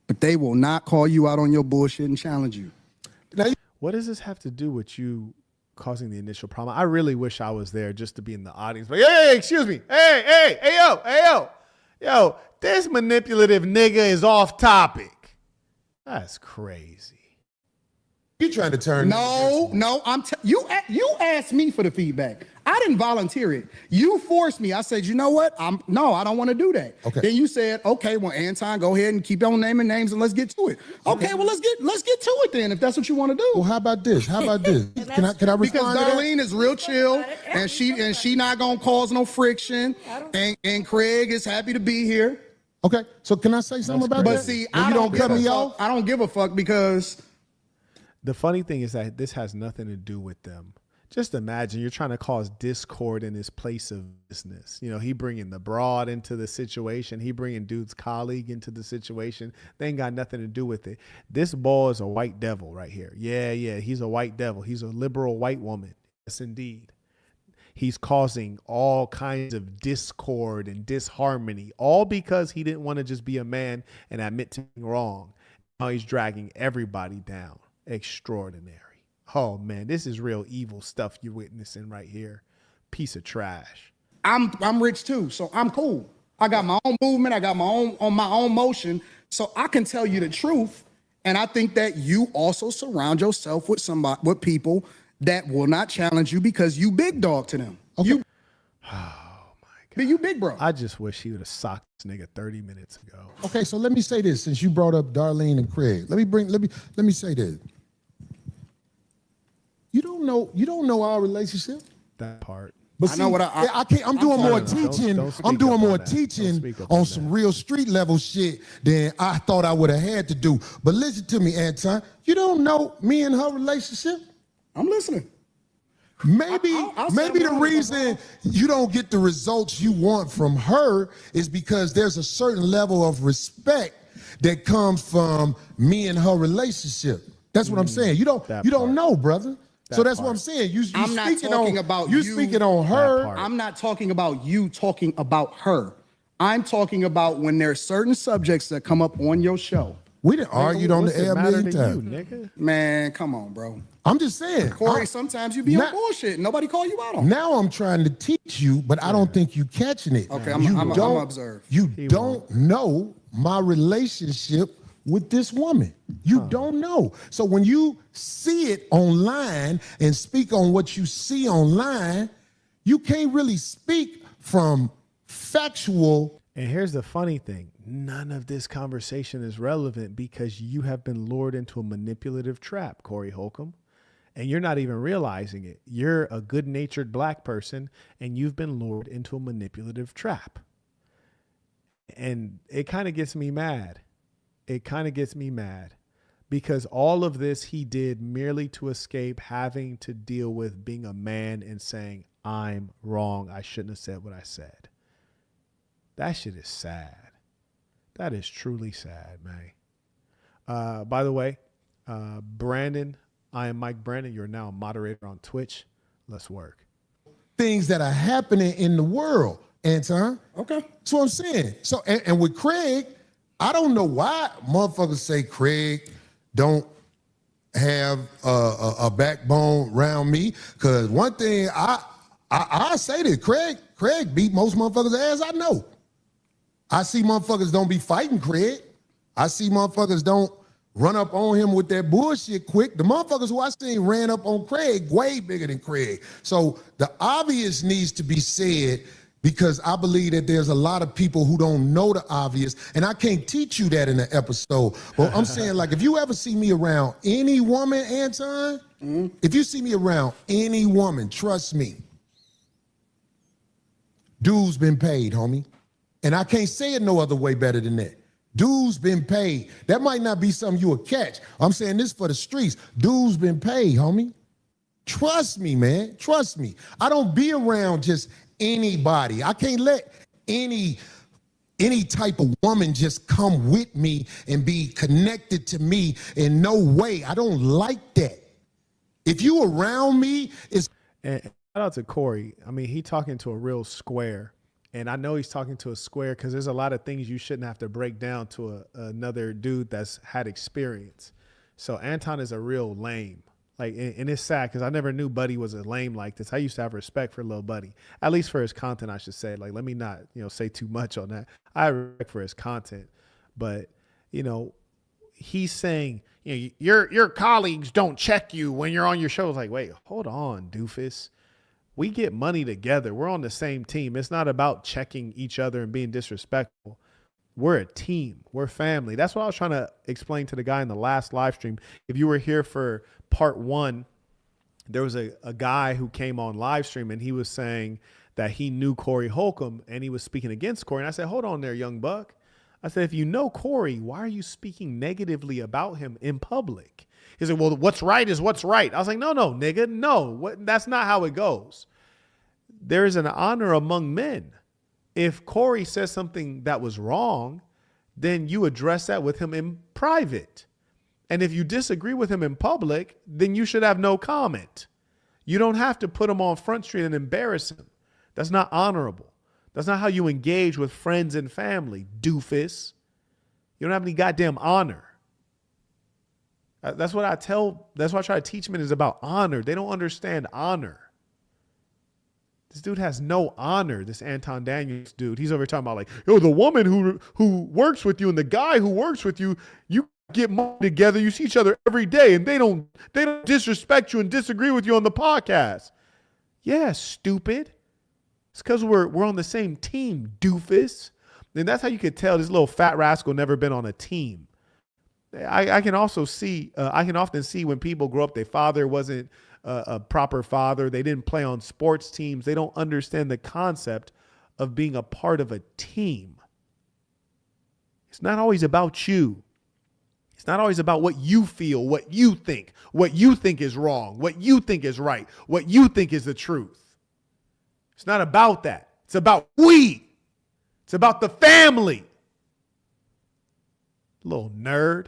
But they will not call you out on your bullshit and challenge you. Now, What does this have to do with you causing the initial problem? I really wish I was there just to be in the audience. But hey, excuse me. Hey, yo, this manipulative nigga is off topic. That's crazy. you trying to turn? No, you asked me for the feedback. I didn't volunteer it. You forced me. I said, you know what? I don't want to do that. Okay. Then you said, okay, well, Anton, go ahead and keep on naming names and let's get to it. Okay, well, let's get to it then if that's what you want to do. Well, how about this? Can I respond Because to that? Darlene is real chill and she not gonna cause no friction. And Craig is happy to be here. Okay, so can I say something about that? But see, Well, I you don't cut give me a off. fuck. I don't give a fuck because The funny thing is that this has nothing to do with them. Just imagine you're trying to cause discord in his place of business. You know, he bringing the broad into the situation. He bringing dude's colleague into the situation. They ain't got nothing to do with it. This ball is a white devil right here. Yeah, he's a white devil. He's a liberal white woman. Yes, indeed. He's causing all kinds of discord and disharmony, all because he didn't want to just be a man and admit to being wrong. Now he's dragging everybody down. Extraordinary. Oh man, this is real evil stuff you're witnessing right here. Piece of trash. I'm rich too, so I'm cool. I got my own movement. I got my own motion, so I can tell you the truth. And I think that you also surround yourself with people that will not challenge you because you big dog to them. Okay. But you big bro. I just wish he would have socked this nigga 30 minutes ago. Okay, so let me say this since you brought up Darlene and Craig. Let me say this. You don't know our relationship. That part. But I know what I can't. I'm doing more teaching. I'm doing more teaching on some real street level shit than I thought I would have had to do. But listen to me, Anton. You don't know me and her relationship. I'm listening. Maybe I'll maybe say the wrong, reason you don't get the results you want from her is because there's a certain level of respect that comes from me and her relationship. That's what I'm saying. You don't know, brother. So that's what I'm saying. You I'm not speaking talking on, about you you. speaking on her. part. I'm not talking about you talking about her. I'm talking about when there's certain subjects that come up on your show. We done argued on What's the it air a matter million to times. you, nigga? Man, come on, bro. I'm just saying. Corey, sometimes you be on bullshit. Nobody call you out on. Now I'm trying to teach you, but I don't think you catching it. Okay, I'm You don't- observe. You don't know my relationship with this woman. You don't know. So when you see it online and speak on what you see online, you can't really speak from factual. And here's the funny thing. None of this conversation is relevant because you have been lured into a manipulative trap, Corey Holcomb. And you're not even realizing it. You're a good-natured black person and you've been lured into a manipulative trap. And it kind of gets me mad. It kind of gets me mad because all of this he did merely to escape having to deal with being a man and saying, I'm wrong. I shouldn't have said what I said. That shit is sad. That is truly sad, man. By the way, Brandon, I am Mike Brandon. You're now a moderator on Twitch. Let's work. Things that are happening in the world, Anton. Okay. That's what I'm saying. So, and with Craig, I don't know why motherfuckers say Craig don't have a backbone around me. Cause one thing I say this, Craig beat most motherfuckers' ass I know. I see motherfuckers don't be fighting Craig. I see motherfuckers don't run up on him with that bullshit quick. The motherfuckers who I seen ran up on Craig way bigger than Craig. So the obvious needs to be said because I believe that there's a lot of people who don't know the obvious, and I can't teach you that in an episode. But I'm saying, like, if you ever see me around any woman, Anton, if you see me around any woman, trust me, dues been paid, homie. And I can't say it no other way better than that. Dues been paid. That might not be something you will catch. I'm saying this for the streets. Dues been paid, homie. Trust me, man. Trust me. I don't be around just anybody. I can't let any type of woman just come with me and be connected to me in no way. I don't like that. If you around me, it's... And shout out to Corey. I mean, he talking to a real square. And I know he's talking to a square because there's a lot of things you shouldn't have to break down to another dude that's had experience. So Anton is a real lame. Like, and it's sad because I never knew Buddy was a lame like this. I used to have respect for Lil Buddy, at least for his content, I should say. Like, let me not, say too much on that. I have respect for his content, but he's saying, your colleagues don't check you when you're on your show. It's like, wait, hold on, doofus. We get money together. We're on the same team. It's not about checking each other and being disrespectful. We're a team. We're family. That's what I was trying to explain to the guy in the last live stream. If you were here for part 1, there was a guy who came on live stream and he was saying that he knew Corey Holcomb and he was speaking against Corey. And I said, hold on there, young buck. I said, if you know Corey, why are you speaking negatively about him in public? He said, well, what's right is what's right. I was like, no, nigga, no. That's not how it goes. There is an honor among men. If Corey says something that was wrong, then you address that with him in private. And if you disagree with him in public, then you should have no comment. You don't have to put him on Front Street and embarrass him. That's not honorable. That's not how you engage with friends and family, doofus. You don't have any goddamn honor. That's what I try to teach men is about honor. They don't understand honor. This dude has no honor, this Anton Daniels dude. He's over here talking about like, the woman who works with you and the guy who works with you, you get money together, you see each other every day, and they don't disrespect you and disagree with you on the podcast. Yeah, stupid. It's because we're on the same team, doofus. And that's how you could tell this little fat rascal never been on a team. I can often see when people grow up, their father wasn't a proper father. They didn't play on sports teams. They don't understand the concept of being a part of a team. It's not always about you. It's not always about what you feel, what you think is wrong, what you think is right, what you think is the truth. It's not about that. It's about we. It's about the family. Little nerd.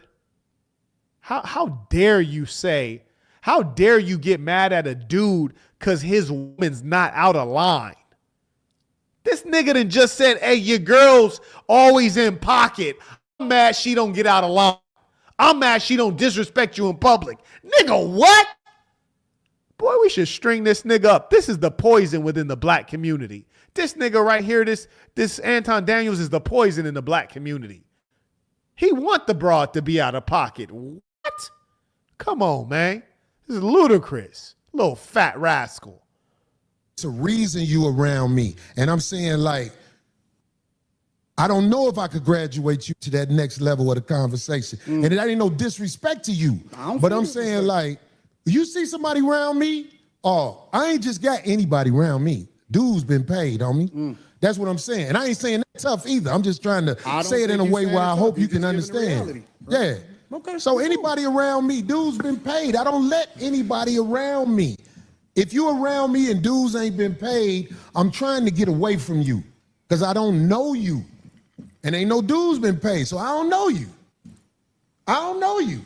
How dare you get mad at a dude because his woman's not out of line? This nigga done just said, hey, your girl's always in pocket. I'm mad she don't get out of line. I'm mad she don't disrespect you in public. Nigga, what? Boy, we should string this nigga up. This is the poison within the black community. This nigga right here, this Anton Daniels is the poison in the black community. He want the broad to be out of pocket. What? Come on, man. This is ludicrous. Little fat rascal. It's a reason you around me. And I'm saying, like, I don't know if I could graduate you to that next level of the conversation. And that ain't no disrespect to you. But I'm saying, like, you see somebody around me, I ain't just got anybody around me. Dues been paid, homie. That's what I'm saying. And I ain't saying that tough either. I'm just trying to I don't say it in a think you way saying where it I tough. hope You you can just giving the understand. reality, right? Yeah. Okay, So cool. anybody around me, dudes been paid. I don't let anybody around me. If you around me and dudes ain't been paid, I'm trying to get away from you because I don't know you. And ain't no dudes been paid, so I don't know you. I don't know you.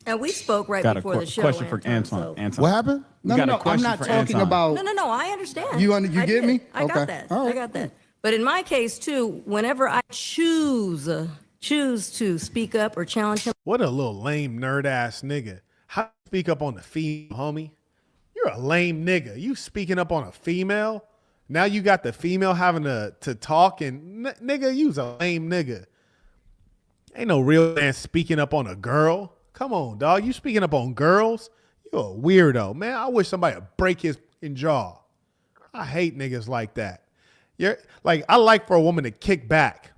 And we spoke right Got a before the show, question for Anton, Anton. so- Anton. What happened? We No, got no, a no. I'm question not for talking Anton. about. No, I understand. You I get did. me? I Okay. got that. All right. I got that. But in my case too, whenever I choose to speak up or challenge him, What a little lame nerd ass nigga. How you speak up on the female, homie? You're a lame nigga. You speaking up on a female? Now you got the female having to talk and nigga, you's a lame nigga. Ain't no real man speaking up on a girl. Come on, dog. You speaking up on girls? You a weirdo, man. I wish somebody would break his fucking jaw. I hate niggas like that. You're like, I like for a woman to kick back.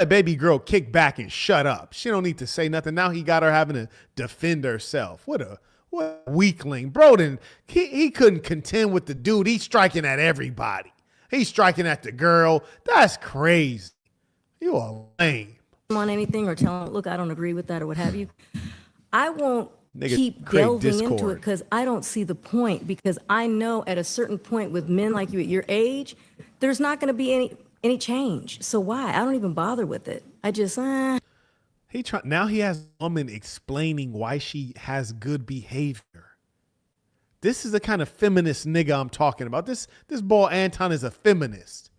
A baby girl kick back and shut up. She don't need to say nothing. Now he got her having to defend herself. What a weakling. Broden, he couldn't contend with the dude. He's striking at everybody. He's striking at the girl. That's crazy. You a lame. on anything or tell him, look, I don't agree with that or what have you, I won't Niggas keep create delving into discord. it because I don't see the point. Because I know at a certain point with men like you at your age, there's not going to be any change. So why? I don't even bother with it. I just, Now he has a woman explaining why she has good behavior. This is the kind of feminist nigga I'm talking about. This boy Anton is a feminist.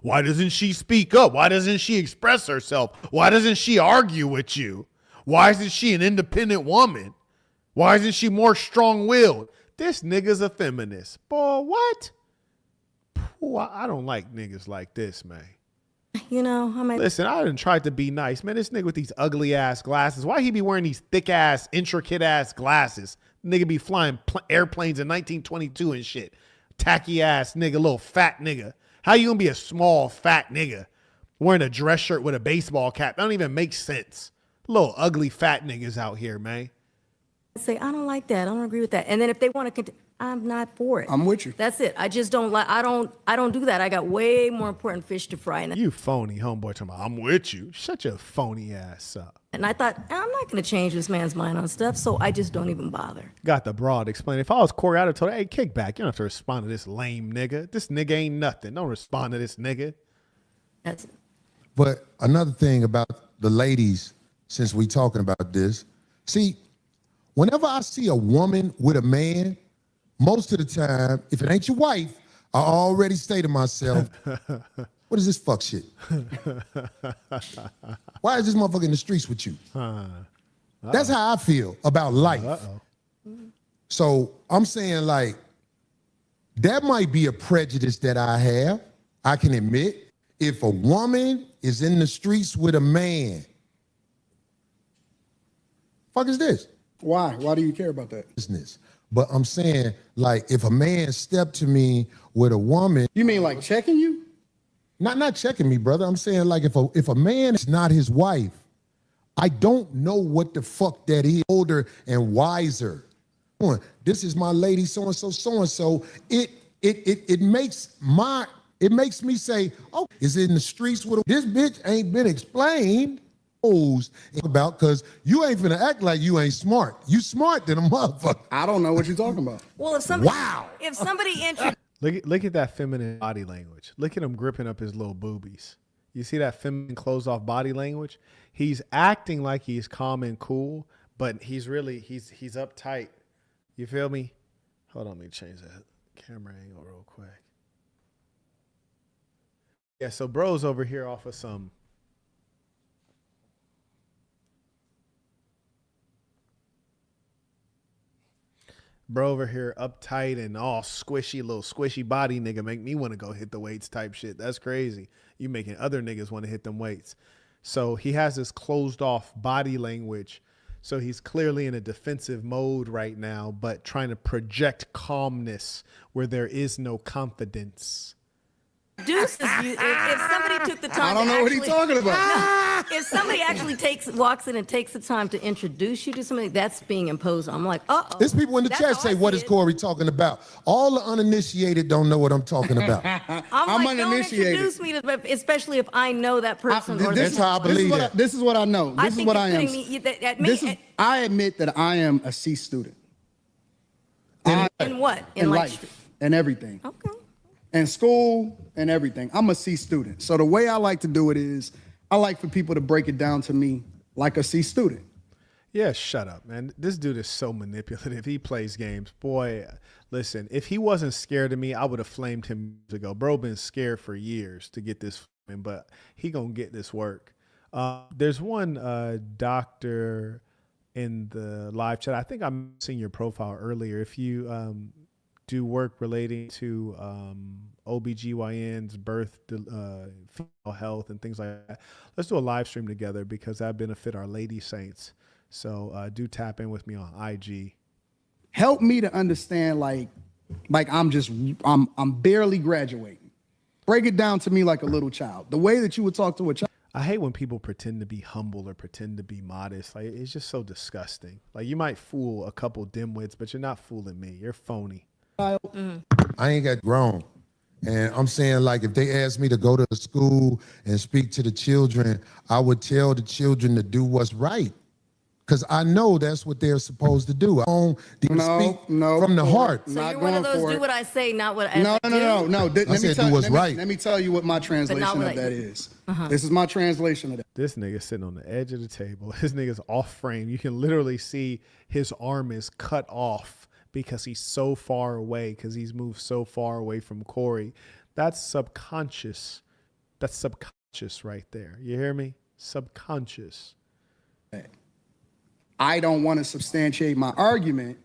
Why doesn't she speak up? Why doesn't she express herself? Why doesn't she argue with you? Why isn't she an independent woman? Why isn't she more strong-willed? This nigga's a feminist. Boy, what? Ooh, I don't like niggas like this, man. you know, I might. Listen, I done tried to be nice, man. This nigga with these ugly ass glasses. Why he be wearing these thick ass, intricate ass glasses? Nigga be flying airplanes in 1922 and shit. Tacky ass nigga, little fat nigga. How you gonna be a small fat nigga wearing a dress shirt with a baseball cap? That don't even make sense. Little ugly fat niggas out here, man. Say, I don't like that. I don't agree with that. And then if they want to continue, I'm not for it. I'm with you. That's it. I just don't like, I don't do that. I got way more important fish to fry. You phony homeboy talking about, I'm with you. Shut your phony ass up. And I thought, I'm not going to change this man's mind on stuff, so I just don't even bother. Got the broad explaining. If I was Corey, I'd have told her, hey, kick back. You don't have to respond to this lame nigga. This nigga ain't nothing. Don't respond to this nigga. That's it. But another thing about the ladies, since we talking about this, see, whenever I see a woman with a man, most of the time, if it ain't your wife, I already say to myself, what is this fuck shit? Why is this motherfucker in the streets with you? That's how I feel about life. So I'm saying, like, that might be a prejudice that I have. I can admit, if a woman is in the streets with a man, fuck is this? Why? Why do you care about that? Business. But I'm saying, like, if a man stepped to me with a woman, You mean like checking you? not checking me, brother. I'm saying, like, if a man is not his wife, I don't know what the fuck that is. Older and wiser. This is my lady, so and so. It makes me say, oh, is it in the streets with this bitch ain't been explained about, because you ain't finna act like you ain't smart. You smart than a motherfucker. I don't know what you're talking about. Well, if somebody, Wow. if somebody introduced Look at that feminine body language. Look at him gripping up his little boobies. You see that feminine closed off body language? He's acting like he's calm and cool, but he's uptight. You feel me? Hold on, let me change that camera angle real quick. Yeah, so bro's over here off of some. Bro over here uptight and all squishy, little squishy body nigga make me want to go hit the weights type shit. That's crazy. You making other niggas want to hit them weights. So he has this closed off body language. So he's clearly in a defensive mode right now, but trying to project calmness where there is no confidence. introduces you, if somebody took the time, I don't know what he's talking about. If somebody actually walks in and takes the time to introduce you to something, that's being imposed on. I'm like, uh-oh. There's people in the That's chat how say, I what see is it. Corey talking about? All the uninitiated don't know what I'm talking about. I'm like, uninitiated. Don't introduce me to, especially if I know that person. Or That's how I believe that. This is what I know. I This is think what you're I am. putting me- that- that me- I admit that I am a C student. in what? In like, life and everything. Okay. In school and everything. I'm a C student. So the way I like to do it is I like for people to break it down to me like a C student. Yeah, shut up, man. This dude is so manipulative. He plays games. Boy, listen, if he wasn't scared of me, I would have flamed him years ago. Bro been scared for years to get this flame, but he gonna get this work. There's one doctor in the live chat. I think I'm seeing your profile earlier. If you do work relating to OBGYNs, birth, female health, and things like that, let's do a live stream together because that benefit our lady saints. So do tap in with me on IG. Help me to understand like I'm barely graduating. Break it down to me like a little child. The way that you would talk to a child. I hate when people pretend to be humble or pretend to be modest. Like, it's just so disgusting. Like, you might fool a couple dimwits, but you're not fooling me. You're phony. I ain't got grown. And I'm saying, like, if they asked me to go to the school and speak to the children, I would tell the children to do what's right. Because I know that's what they're supposed to do. I don't speak from the heart. So you're one of those do what I say, not what I do? No. I said do what's right. Let me tell you what my translation of that is. This is my translation of that. This nigga sitting on the edge of the table. His nigga's off frame. You can literally see his arm is cut off because he's so far away, because he's moved so far away from Corey. That's subconscious. That's subconscious right there. You hear me? Subconscious. I don't want to substantiate my argument,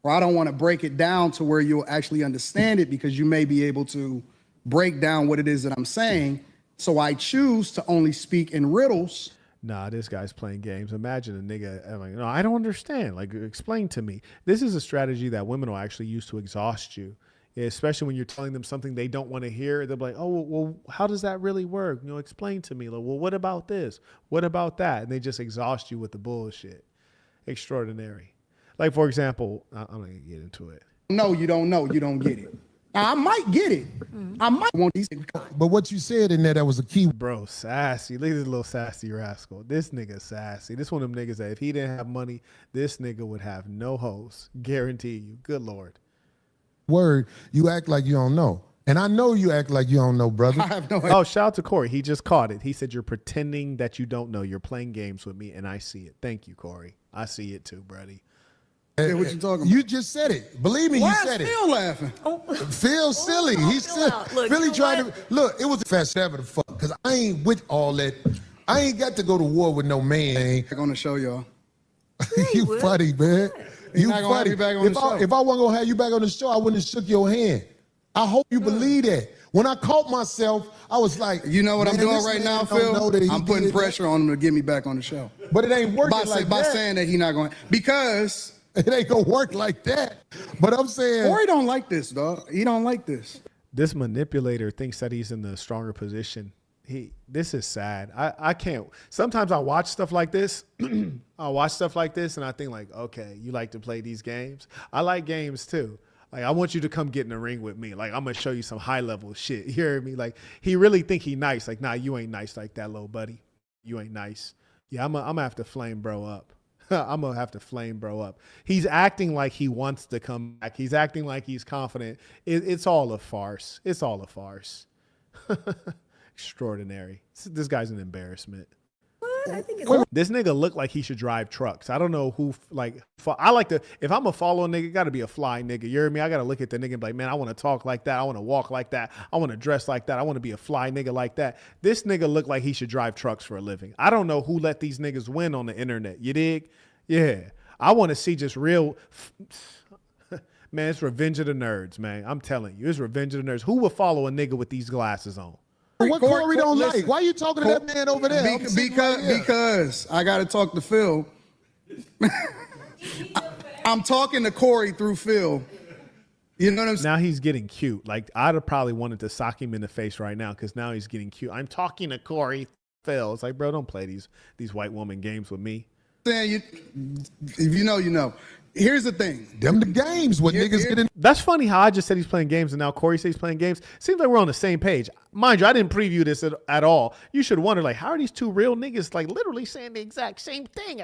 or I don't want to break it down to where you'll actually understand it because you may be able to break down what it is that I'm saying. So I choose to only speak in riddles. Nah, this guy's playing games. Imagine a nigga, I'm like, no, I don't understand. Like, explain to me. This is a strategy that women will actually use to exhaust you, especially when you're telling them something they don't want to hear. They're like, oh, well, how does that really work? You know, explain to me. Like, well, what about this? What about that? And they just exhaust you with the bullshit. Extraordinary. Like, for example, I'm going to get into it. No, you don't know. You don't get it. I might get it. I might want these. But what you said in there, that was a key. Bro, sassy. Look at this little sassy rascal. This nigga sassy. This one of them niggas that if he didn't have money, this nigga would have no hoes. Guarantee you. Good Lord. Word, you act like you don't know. And I know you act like you don't know, brother. I have no idea. Oh, shout out to Corey. He just caught it. He said, you're pretending that you don't know. You're playing games with me, and I see it. Thank you, Corey. I see it too, buddy. What you talking about? You just said it. Believe me, Why you is said it. Phil laughing? Phil silly. He's silly. Look, Philly you know tried what? to look. It was a fast seven to fuck because I ain't with all that. I ain't got to go to war with no man. I'm gonna show y'all. You would. funny, man. He's You not gonna have funny. me back on the show. If I wasn't gonna have you back on the show, I wouldn't have shook your hand. I hope you believe that. When I caught myself, I was like, You know what I'm man, doing this right man now, don't know that Phil? he I'm putting did that. pressure on him to get me back on the show. But it ain't working By that. saying that he's not going because It ain't gonna work like that. But I'm saying, Corey don't like this, dog. He don't like this. This manipulator thinks that he's in the stronger position. This is sad. I can't. Sometimes I watch stuff like this. I watch stuff like this and I think like, okay, you like to play these games. I like games too. Like, I want you to come get in the ring with me. Like, I'm going to show you some high level shit. You hear me? Like, he really think he nice. Like, nah, you ain't nice like that, little buddy. You ain't nice. Yeah, I'm going to have to flame bro up. I'm going to have to flame bro up. He's acting like he wants to come back. He's acting like he's confident. It's all a farce. It's all a farce. Extraordinary. This guy's an embarrassment. I think it's This nigga look like he should drive trucks. I don't know who, like, I like to, if I'm a follow nigga, it got to be a fly nigga. You hear me? I got to look at the nigga and be like, man, I want to talk like that. I want to walk like that. I want to dress like that. I want to be a fly nigga like that. This nigga look like he should drive trucks for a living. I don't know who let these niggas win on the internet. You dig? Yeah. I want to see just real, man, it's Revenge of the Nerds, man. I'm telling you, it's Revenge of the Nerds. Who would follow a nigga with these glasses on? what Corey don't like? Why you talking to that man over there? I'm sitting right here. Because I got to talk to Phil. I'm talking to Corey through Phil. You know what I'm saying? Now he's getting cute. Like, I'd have probably wanted to sock him in the face right now because now he's getting cute. I'm talking to Corey Phil. It's like, bro, don't play these white woman games with me. If you know, you know. Here's the thing. Them the games what niggas get in. That's funny how I just said he's playing games and now Corey says he's playing games. Seems like we're on the same page. Mind you, I didn't preview this at all. You should wonder, like, how are these two real niggas like literally saying the exact same thing?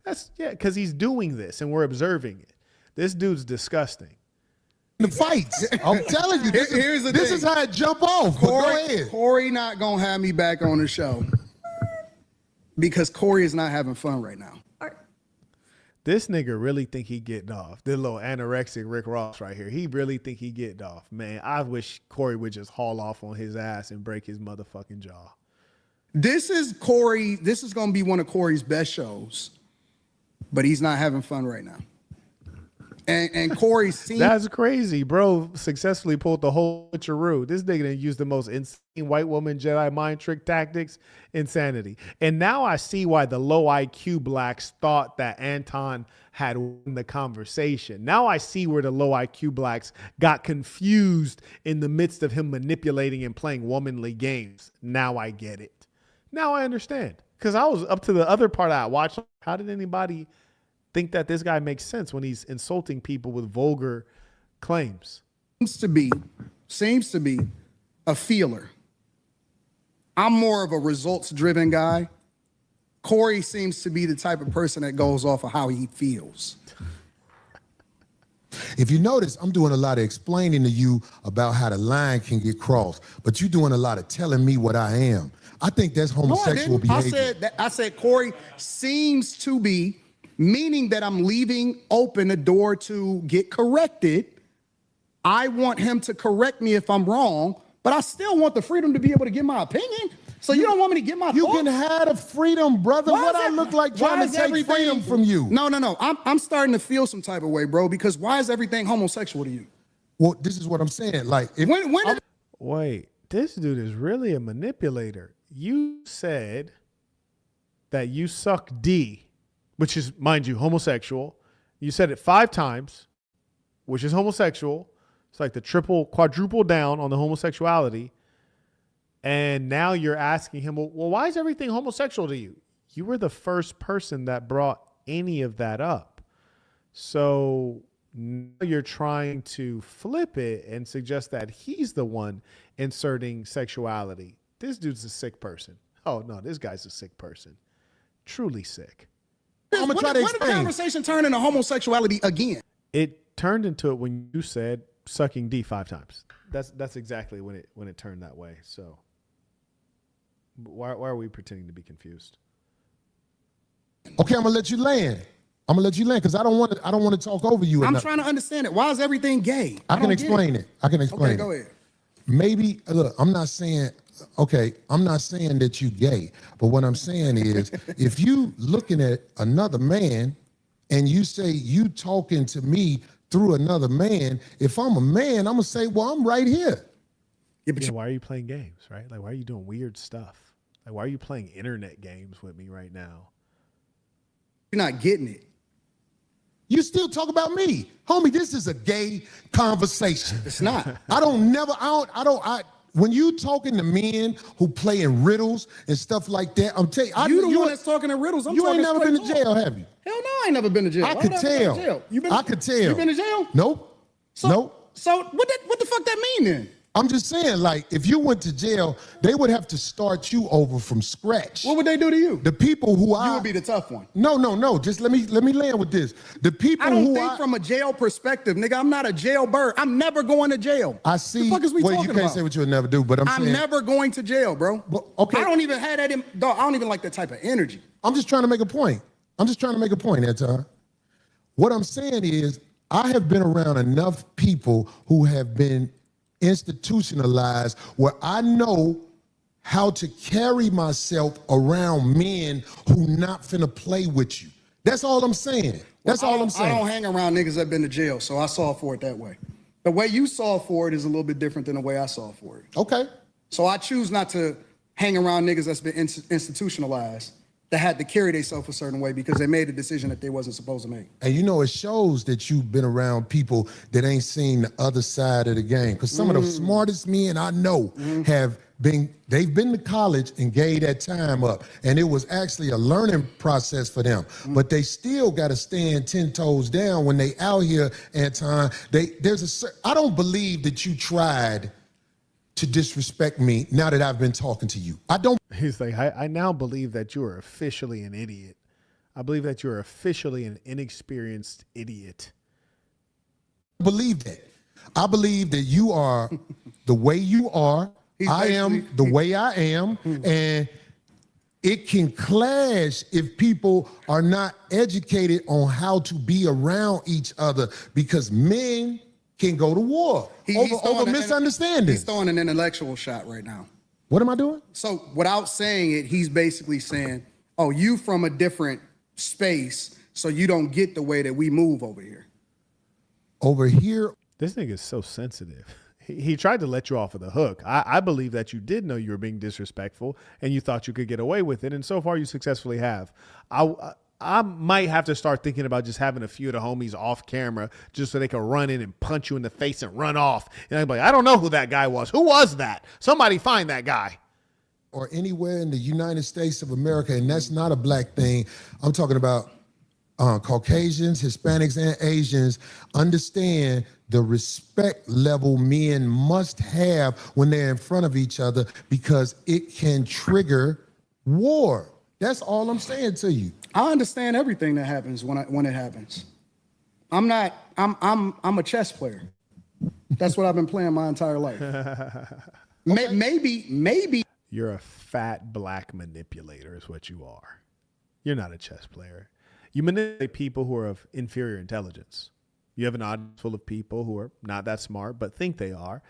That's because he's doing this and we're observing it. This dude's disgusting. The fights. I'm telling you, this is how it jump off. But go ahead. Corey not gonna have me back on the show because Corey is not having fun right now. This nigga really think he getting off. This little anorexic Rick Ross right here. He really think he getting off. Man, I wish Corey would just haul off on his ass and break his motherfucking jaw. This is Corey. This is going to be one of Corey's best shows, but he's not having fun right now. And Corey seems... That's crazy, bro. Successfully pulled the whole switcheroo. This nigga done used the most insane white woman Jedi mind trick tactics. Insanity. And now I see why the low IQ blacks thought that Anton had won the conversation. Now I see where the low IQ blacks got confused in the midst of him manipulating and playing womanly games. Now I get it. Now I understand. Because I was up to the other part I watched. How did anybody think that this guy makes sense when he's insulting people with vulgar claims? Seems to be a feeler. I'm more of a results-driven guy. Corey seems to be the type of person that goes off of how he feels. If you notice, I'm doing a lot of explaining to you about how the line can get crossed, but you're doing a lot of telling me what I am. I think that's homosexual behavior. I said Corey seems to be, meaning that I'm leaving open the door to get corrected. I want him to correct me if I'm wrong, but I still want the freedom to be able to give my opinion. So you don't want me to give my You thoughts? can have the freedom, brother. What I look like trying to take freedom from you? No. I'm starting to feel some type of way, bro, because why is everything homosexual to you? Well, this is what I'm saying. Like, Wait, this dude is really a manipulator. You said that you suck D, which is, mind you, homosexual. You said it 5 times, which is homosexual. It's like the triple, quadruple down on the homosexuality. And now you're asking him, well, why is everything homosexual to you? You were the first person that brought any of that up. So now you're trying to flip it and suggest that he's the one inserting sexuality. This dude's a sick person. Oh, no, this guy's a sick person. Truly sick. I'm gonna try to explain. When did the conversation turn into homosexuality again? It turned into it when you said sucking D 5 times. That's exactly when it turned that way. So why are we pretending to be confused? Okay, I'm gonna let you land. Because I don't want to talk over you. I'm trying to understand it. Why is everything gay? I can explain it. Okay, go ahead. Maybe look, I'm not saying that you gay, but what I'm saying is if you looking at another man and you say you talking to me through another man, if I'm a man, I'm gonna say, well, I'm right here. Yeah, but why are you playing games, right? Like, why are you doing weird stuff? Like, why are you playing internet games with me right now? You're not getting it. You still talk about me. Homie, this is a gay conversation. It's not. When you talking to men who play in riddles and stuff like that, I'm telling you. You the one that's talking in riddles. You ain't never been to jail, have you? Hell no, I ain't never been to jail. I could tell. I could tell. You been to jail? Nope. Nope. So what the fuck that mean then? I'm just saying, like, if you went to jail, they would have to start you over from scratch. What would they do to you? The people who You would be the tough one. No. Just let me land with this. The people I don't think from a jail perspective, nigga. I'm not a jailbird. I'm never going to jail. I see. The fuck is we talking you can't about? say what you'll never do, but I'm saying. I'm never going to jail, bro. Well, okay. I don't even have that in, dog. I don't even like that type of energy. I'm just trying to make a point. Anton. What I'm saying is, I have been around enough people who have been institutionalized where I know how to carry myself around men who not finna play with you. That's all I'm saying. I don't hang around niggas that been to jail, so I saw for it that way. The way you saw for it is a little bit different than the way I saw for it. Okay. So I choose not to hang around niggas that's been institutionalized that had to carry themselves a certain way because they made a decision that they wasn't supposed to make. And you know, it shows that you've been around people that ain't seen the other side of the game. Because some of the smartest men I know they've been to college and gave that time up. And it was actually a learning process for them. But they still got to stand 10 toes down when they out here, Anton. I don't believe that you tried to disrespect me now that I've been talking to you. I don't. He's like, I now believe that you are officially an idiot. I believe that you are officially an inexperienced idiot. Believe that. I believe that you are the way you are. I am the way I am. And it can clash if people are not educated on how to be around each other, because men can go to war over misunderstanding. He's throwing an intellectual shot right now. What am I doing? So without saying it, he's basically saying, oh, you from a different space, so you don't get the way that we move over here. Over here. This nigga is so sensitive. He tried to let you off of the hook. I believe that you did know you were being disrespectful and you thought you could get away with it. And so far you successfully have. I might have to start thinking about just having a few of the homies off camera just so they can run in and punch you in the face and run off. And I'd be like, I don't know who that guy was. Who was that? Somebody find that guy. Or anywhere in the United States of America, and that's not a black thing. I'm talking about Caucasians, Hispanics, and Asians understand the respect level men must have when they're in front of each other, because it can trigger war. That's all I'm saying to you. I understand everything that happens when it happens. I'm a chess player. That's what I've been playing my entire life. Maybe. You're a fat black manipulator is what you are. You're not a chess player. You manipulate people who are of inferior intelligence. You have an audience full of people who are not that smart, but think they are.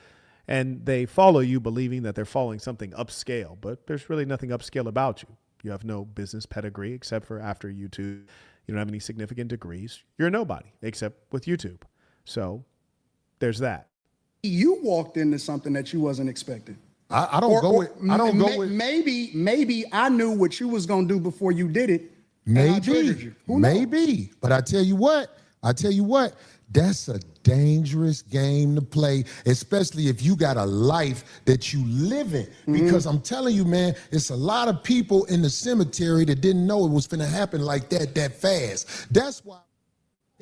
And they follow you believing that they're following something upscale, but there's really nothing upscale about you. You have no business pedigree except for after YouTube. You don't have any significant degrees. You're a nobody except with YouTube. So there's that. You walked into something that you wasn't expecting. I don't go with. Maybe I knew what you was gonna do before you did it. Maybe. But I tell you what, that's a dangerous game to play, especially if you got a life that you live in. Because I'm telling you, man, it's a lot of people in the cemetery that didn't know it was gonna happen like that fast. That's why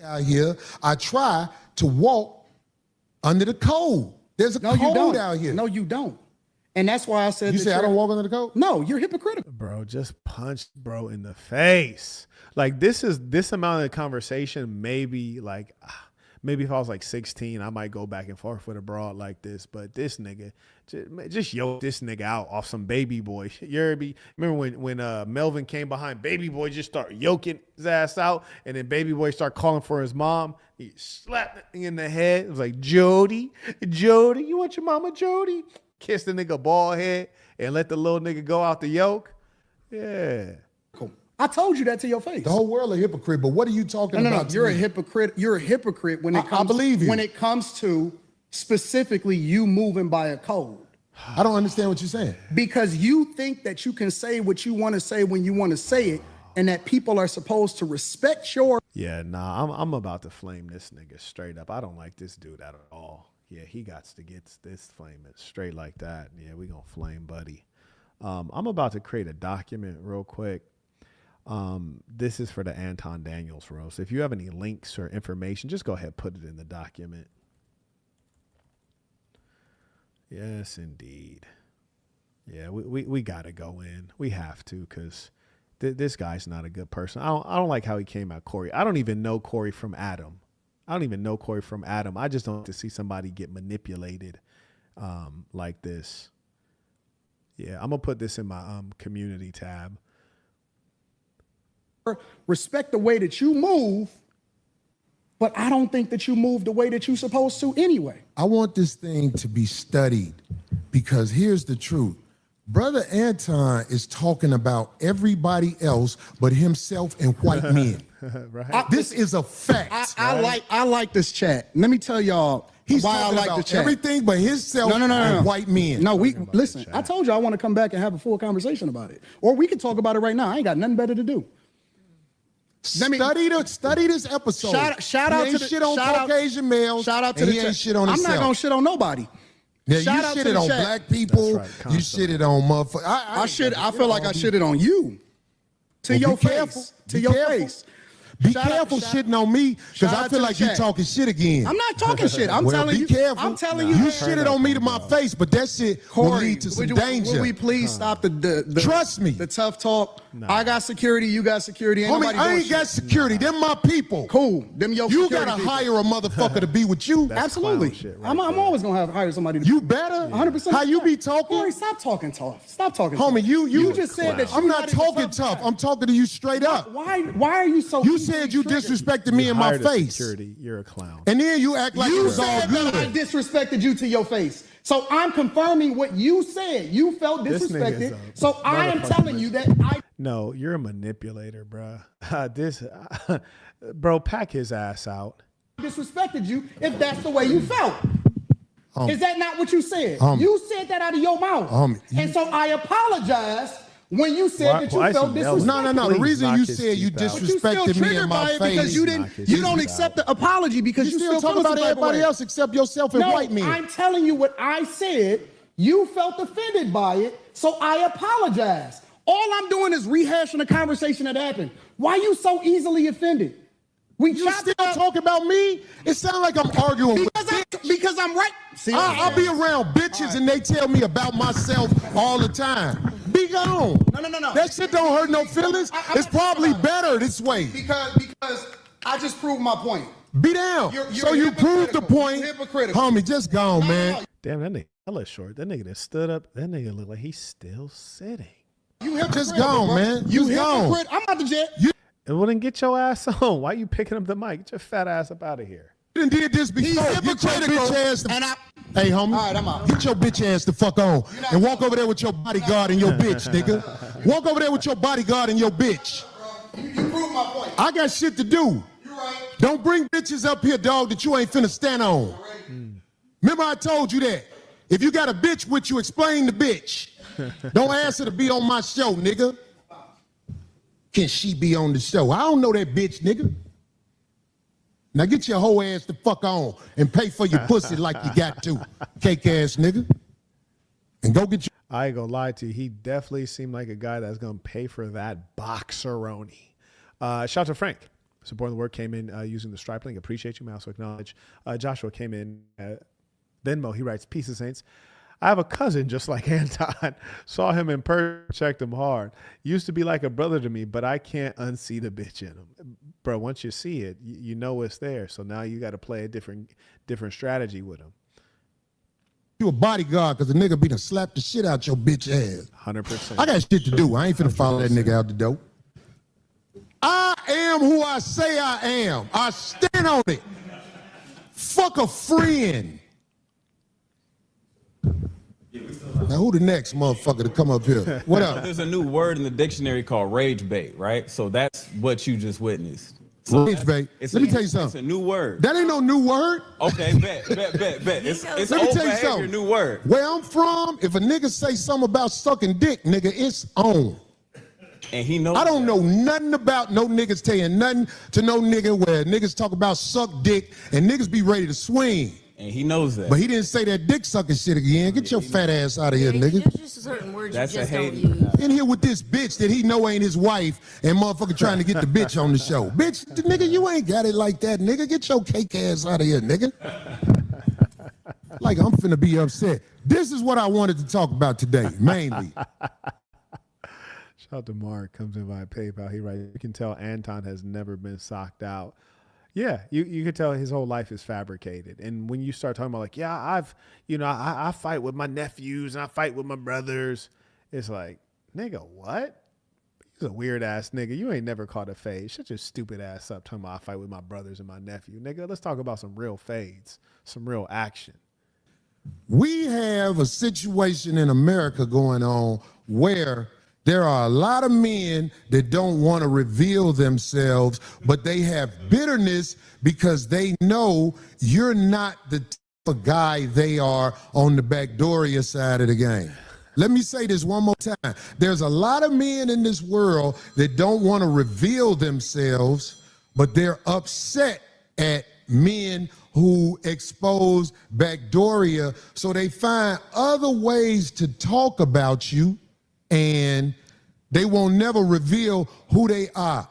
out here, I try to walk under the code. There's a code out here. No, you don't. And that's why I said. You say I don't walk under the code? No, you're hypocritical. Bro, just punch bro in the face. Like this amount of conversation, maybe if I was like 16, I might go back and forth with a broad like this. But this nigga, just yoke this nigga out off some baby boy. Remember when Melvin came behind, baby boy just start yoking his ass out, and then baby boy start calling for his mom. He slapped the thing in the head. It was like, Jody, you want your mama, Jody? Kiss the nigga bald head and let the little nigga go out the yoke. Yeah. I told you that to your face. The whole world a hypocrite, but what are you talking about? No, you're a hypocrite. You're a hypocrite when it comes. I believe you. When it comes to specifically you moving by a code. I don't understand what you're saying. Because you think that you can say what you want to say when you want to say it, and that people are supposed to respect your. Yeah, nah, I'm about to flame this nigga straight up. I don't like this dude at all. Yeah, he got to get this flaming straight like that. Yeah, we gonna flame buddy. I'm about to create a document real quick. This is for the Anton Daniels roast. If you have any links or information, just go ahead, put it in the document. Yes, indeed. Yeah, we got to go in. We have to, because this guy's not a good person. I don't like how he came at Corey. I don't even know Corey from Adam. I just don't want to see somebody get manipulated like this. Yeah, I'm going to put this in my community tab. Respect the way that you move, but I don't think that you move the way that you're supposed to anyway. I want this thing to be studied, because here's the truth. Brother Anton is talking about everybody else but himself and white men. Right. This is a fact. I like this chat. Let me tell y'all, He's why I talking like about the chat. everything but himself No. and white men. No, listen. I told you I want to come back and have a full conversation about it, or we can talk about it right now. I ain't got nothing better to do. Study this episode. Shout He out ain't to the shit on Caucasian males. Shout out to and the he ain't chat. shit on I'm himself. not gonna shit on nobody. Yeah, Shout you out to shitted the on chat. black people. That's right, You constantly. shitted on motherfuckers. I feel like I shitted on you. To Well, your be careful. face. To Be your careful. face. Be Shout out- careful shout- shitting on me because shout I out feel to the like you chat. talking shit again. I'm not talking shit. I'm well, telling be you. careful. I'm telling You you. shitted on me to my face, but that shit will lead to some danger. Will we please stop the Trust me. the tough talk? I got security. You got security. Ain't Homie, nobody I doing ain't got shit. security. Them my people. Cool. Them your You security gotta people. hire a motherfucker to be with you. That's Absolutely. clown shit right I'm there. always gonna hire somebody. To You better. 100%. How you be talking? Corey, stop talking tough. Stop talking. Homie, tough. you just said that. I'm you're not in the talking tough. guy. I'm talking to you straight up. Why are you so? You easily said you triggered? disrespected me in my Hired a face. security. You're a clown. And then you act like it You was all said that I good. disrespected you to your face. So I'm confirming what you said. You felt This nigga is disrespected. a So I am motherfucking telling you that I No, you're a manipulator, bruh. Bro, pack his ass out. disrespected you if that's the way you felt. Is that not what you said? Um, You said that out of your mouth. And so I apologized when you said that you why is felt he yelling? disrespected. No. The Please reason knock you his said you teeth out. But you still disrespected me triggered in by my it because face. you Knock his you don't teeth accept out. the apology because You you still talk feel about some type of everybody way. else except yourself and No, white men. I'm telling you what I said. You felt offended by it, so I apologize. All I'm doing is rehashing a conversation that happened. Why you so easily offended? We You chopped still it up talk about me? It sounds like I'm arguing with because I'm right. See, I'll be around bitches and they tell me about myself all the time. Be gone. No. That shit don't hurt no feelings. I'm It's not probably talking about better this way. because I just proved my point. Be down. You're So you proved the hypocritical. point. You're hypocritical. Homie, just gone, No, man. no, Damn, that nigga hella short. That nigga that stood up. That nigga look like he's still sitting. You hypocritical, Just gone, bro. man. You Just gone. hypocrite. I'm about to jet. And well, then get your ass on. Why you picking up the mic? Get your fat ass up out of here. You done did this before. He's Get your hypocritical, bitch ass the and I- Hey, homie. All right, I'm out. Get your bitch ass the fuck on and walk over there with your bodyguard and your bitch, nigga. Walk over there with your bodyguard and your bitch. You proved my point. I got shit to do. You're right. Don't bring bitches up here, dog, that you ain't finna stand on. Remember I told you that. If you got a bitch with you, explain the bitch. Don't ask her to be on my show, nigga. Can she be on the show? I don't know that bitch, nigga. Now get your whole ass the fuck on and pay for your pussy like you got to, cake ass nigga. And go get your. I ain't gonna lie to you. He definitely seemed like a guy that's gonna pay for that boxeroni. Shout out to Frank. Supporting the work, came in using the Stripe link. Appreciate you. May also acknowledge Joshua came in. Venmo, he writes, "Peace of Saints. I have a cousin just like Anton. Saw him in person, checked him hard. Used to be like a brother to me, but I can't unsee the bitch in him. Bro, once you see it, you know it's there. So now you got to play a different strategy with him. You a bodyguard because the nigga be done slap the shit out your bitch ass. 100%. I got shit to do. I ain't finna follow that nigga out the door. I am who I say I am. I stand on it. Fuck a friend. Now who the next motherfucker to come up here? What up? There's a new word in the dictionary called rage bait, right? So that's what you just witnessed. So Rage bait. it's Let me a- tell you It's a something. new word. That ain't no new word. Okay, bet. It's Let me old tell you behavior, something. new word. Where I'm from, if a nigga say something about sucking dick, nigga, it's on. And he knows I don't that. know nothing about no niggas telling nothing to no nigga where niggas talk about suck dick and niggas be ready to swing. And he knows that. But he didn't say that dick sucking shit again. Get your fat ass out of here, nigga. There's just certain words That's you a just don't hating. use. In here with this bitch that he know ain't his wife and motherfucker trying to get the bitch on the show. Bitch, nigga, you ain't got it like that, nigga. Get your cake ass out of here, nigga. Like I'm finna be upset. This is what I wanted to talk about today, mainly. Shout out to Mark, comes in via PayPal. He writes, you can tell Anton has never been socked out. Yeah, you can tell his whole life is fabricated. And when you start talking about like, yeah, I fight with my nephews and I fight with my brothers. It's like, nigga, what? He's a weird ass nigga. You ain't never caught a fade. Shut your stupid ass up talking about I fight with my brothers and my nephew. Nigga, let's talk about some real fades, some real action. We have a situation in America going on where there are a lot of men that don't want to reveal themselves, but they have bitterness because they know you're not the a guy they are on the backdooria side of the game. Let me say this one more time. There's a lot of men in this world that don't want to reveal themselves, but they're upset at men who expose backdooria, so they find other ways to talk about you, and they won't never reveal who they are.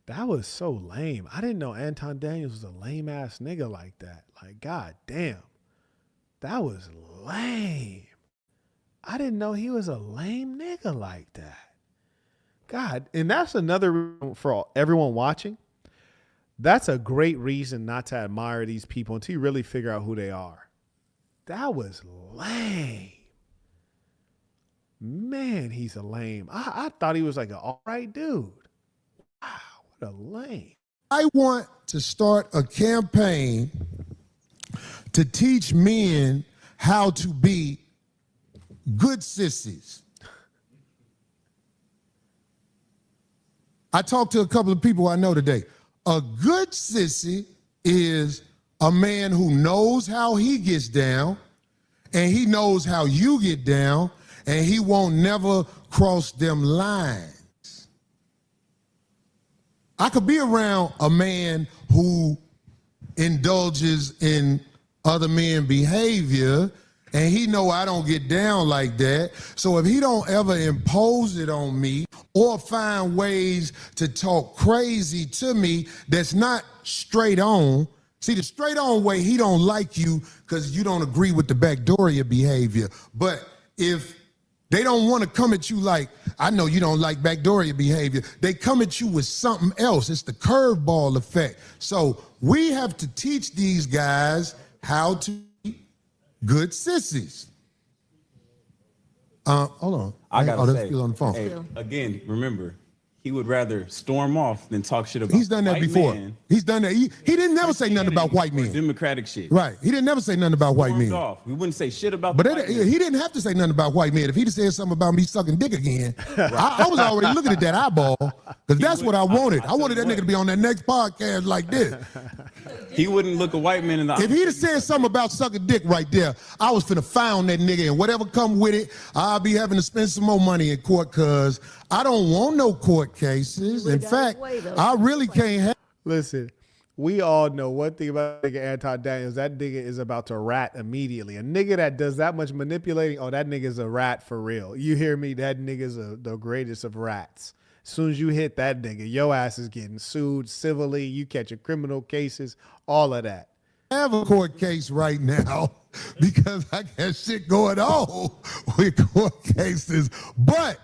That was so lame. I didn't know Anton Daniels was a lame ass nigga like that. Like, god damn. That was lame. I didn't know he was a lame nigga like that. God, and that's another reason for everyone watching. That's a great reason not to admire these people until you really figure out who they are. That was lame. Man, he's a lame. I thought he was like an all right dude. Wow, what a lame. I want to start a campaign to teach men how to be good sissies. I talked to a couple of people I know today. A good sissy is a man who knows how he gets down, and he knows how you get down, and he won't never cross them lines. I could be around a man who indulges in other men's behavior, and he know I don't get down like that. So if he don't ever impose it on me or find ways to talk crazy to me that's not straight on, see, the straight on way, he don't like you because you don't agree with the backdooria behavior. But if they don't want to come at you like, I know you don't like backdooria behavior, they come at you with something else. It's the curveball effect. So we have to teach these guys how to be good sissies. Hold on. I gotta say, still on the phone. hey, again, remember, he would rather storm off than talk shit about. He's done that white before. men, He's done that. He didn't never say nothing about white or men. Democratic shit. Right. He didn't never say nothing about white Stormed men. off. We wouldn't say shit about. But the white men. he didn't have to say nothing about white men. If he'd have said something about me sucking dick again, I was already looking at that eyeball, because that's what I wanted. I wanted that nigga to be on that next podcast like this. He wouldn't look a white man in the eye. If he'd have said something about sucking dick right there, I was finna found that nigga, and whatever come with it, I'll be having to spend some more money in court, because I don't want no court cases. In fact, I really can't have. Listen, we all know one thing about nigga Anton Daniels. That nigga is about to rat immediately. A nigga that does that much manipulating, oh, that nigga's a rat for real. You hear me? That nigga's the greatest of rats. As soon as you hit that nigga, your ass is getting sued civilly. You catching criminal cases, all of that. I have a court case right now because I got shit going on with court cases. But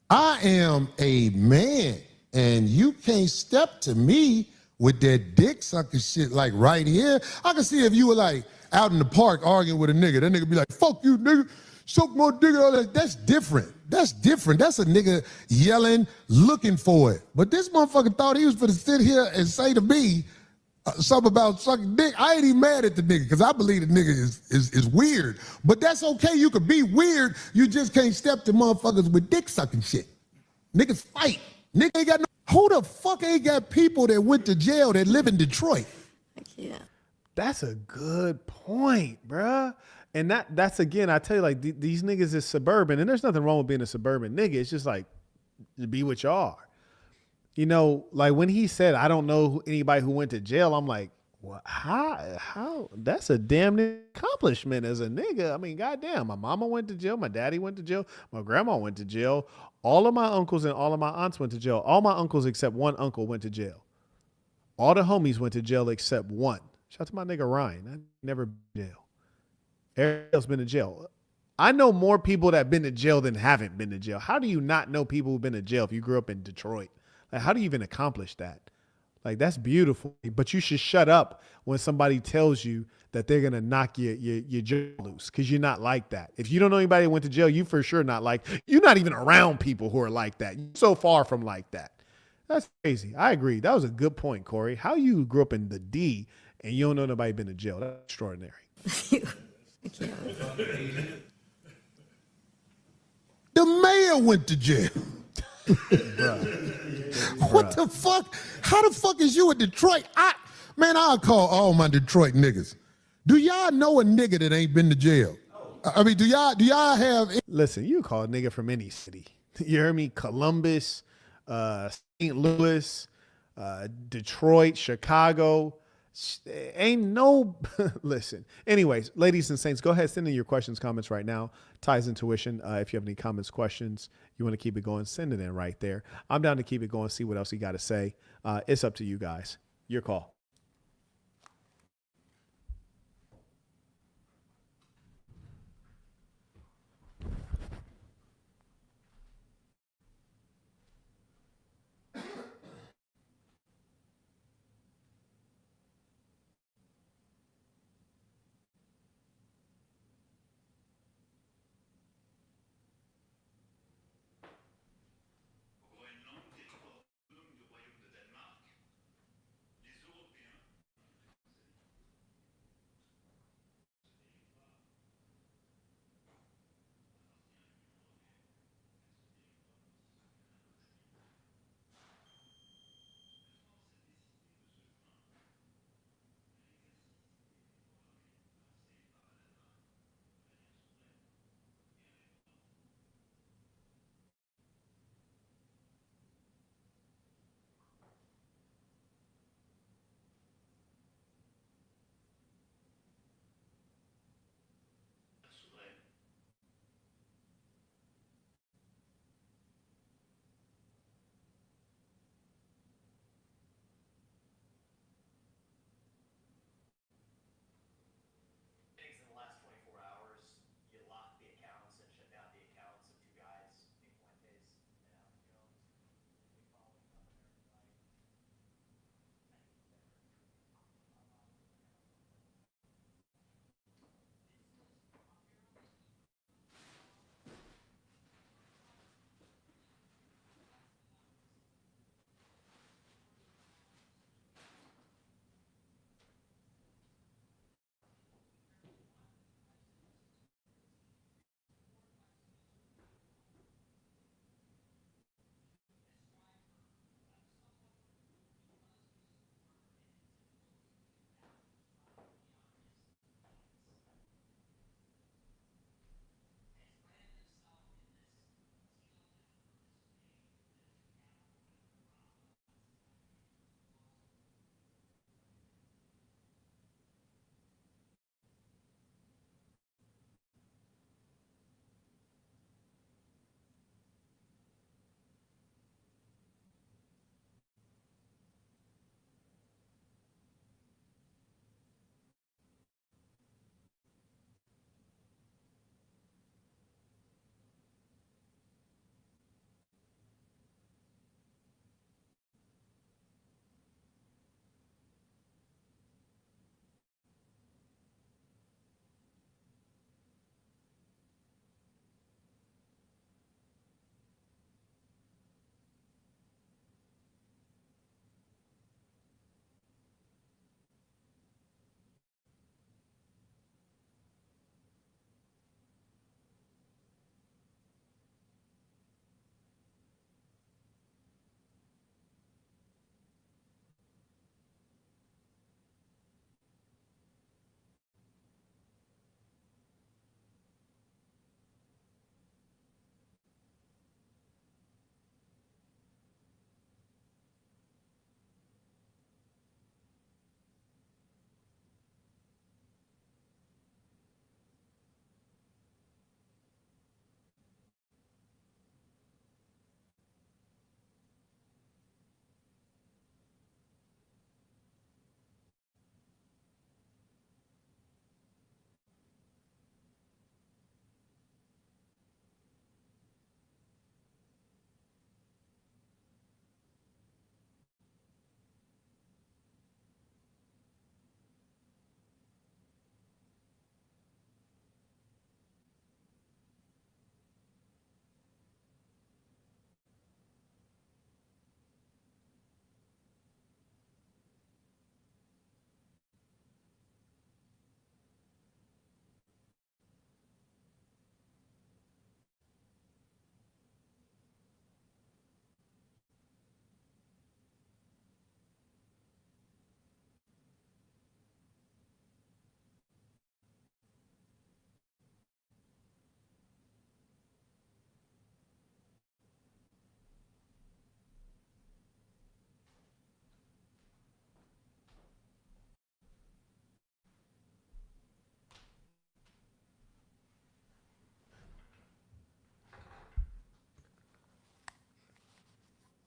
I am a man, and you can't step to me with that dick sucking shit like right here. I can see if you were like out in the park arguing with a nigga, that nigga be like, fuck you, nigga, suck my dick. All that. That's different. That's different. That's a nigga yelling, looking for it. But this motherfucker thought he was gonna sit here and say to me something about sucking dick. I ain't even mad at the nigga, because I believe the nigga is weird. But that's okay. You could be weird. You just can't step to motherfuckers with dick sucking shit. Niggas fight. Nigga ain't got no. Who the fuck ain't got people that went to jail that live in Detroit? Yeah. That's a good point, bruh. And that's again, I tell you, like these niggas is suburban, and there's nothing wrong with being a suburban nigga. It's just like, be what you are. You know, like when he said, I don't know anybody who went to jail, I'm like, what? How? That's a damn accomplishment as a nigga. I mean, goddamn, my mama went to jail, my daddy went to jail, my grandma went to jail, all of my uncles and all of my aunts went to jail. All my uncles except one uncle went to jail. All the homies went to jail except one. Shout out to my nigga Ryan. I never been to jail. Everybody else been to jail. I know more people that have been to jail than haven't been to jail. How do you not know people who've been to jail if you grew up in Detroit? Like, how do you even accomplish that? Like, that's beautiful. But you should shut up when somebody tells you that they're going to knock your jaw loose, because you're not like that. If you don't know anybody that went to jail, you for sure not like, you're not even around people who are like that. You're so far from like that. That's crazy. I agree. That was a good point, Corey. How you grew up in the D and you don't know nobody been to jail. That's extraordinary. The mayor went to jail. What the fuck? How the fuck is you in Detroit? I'll call all my Detroit niggas. Do y'all know a nigga that ain't been to jail? I mean, do y'all have? Listen, you call a nigga from any city. You heard me? Columbus, St. Louis, Detroit, Chicago. Ain't no, listen. Anyways, ladies and saints, go ahead, send in your questions, comments right now. Ties Intuition. If you have any comments, questions, you want to keep it going, send it in right there. I'm down to keep it going, see what else you got to say. It's up to you guys. Your call.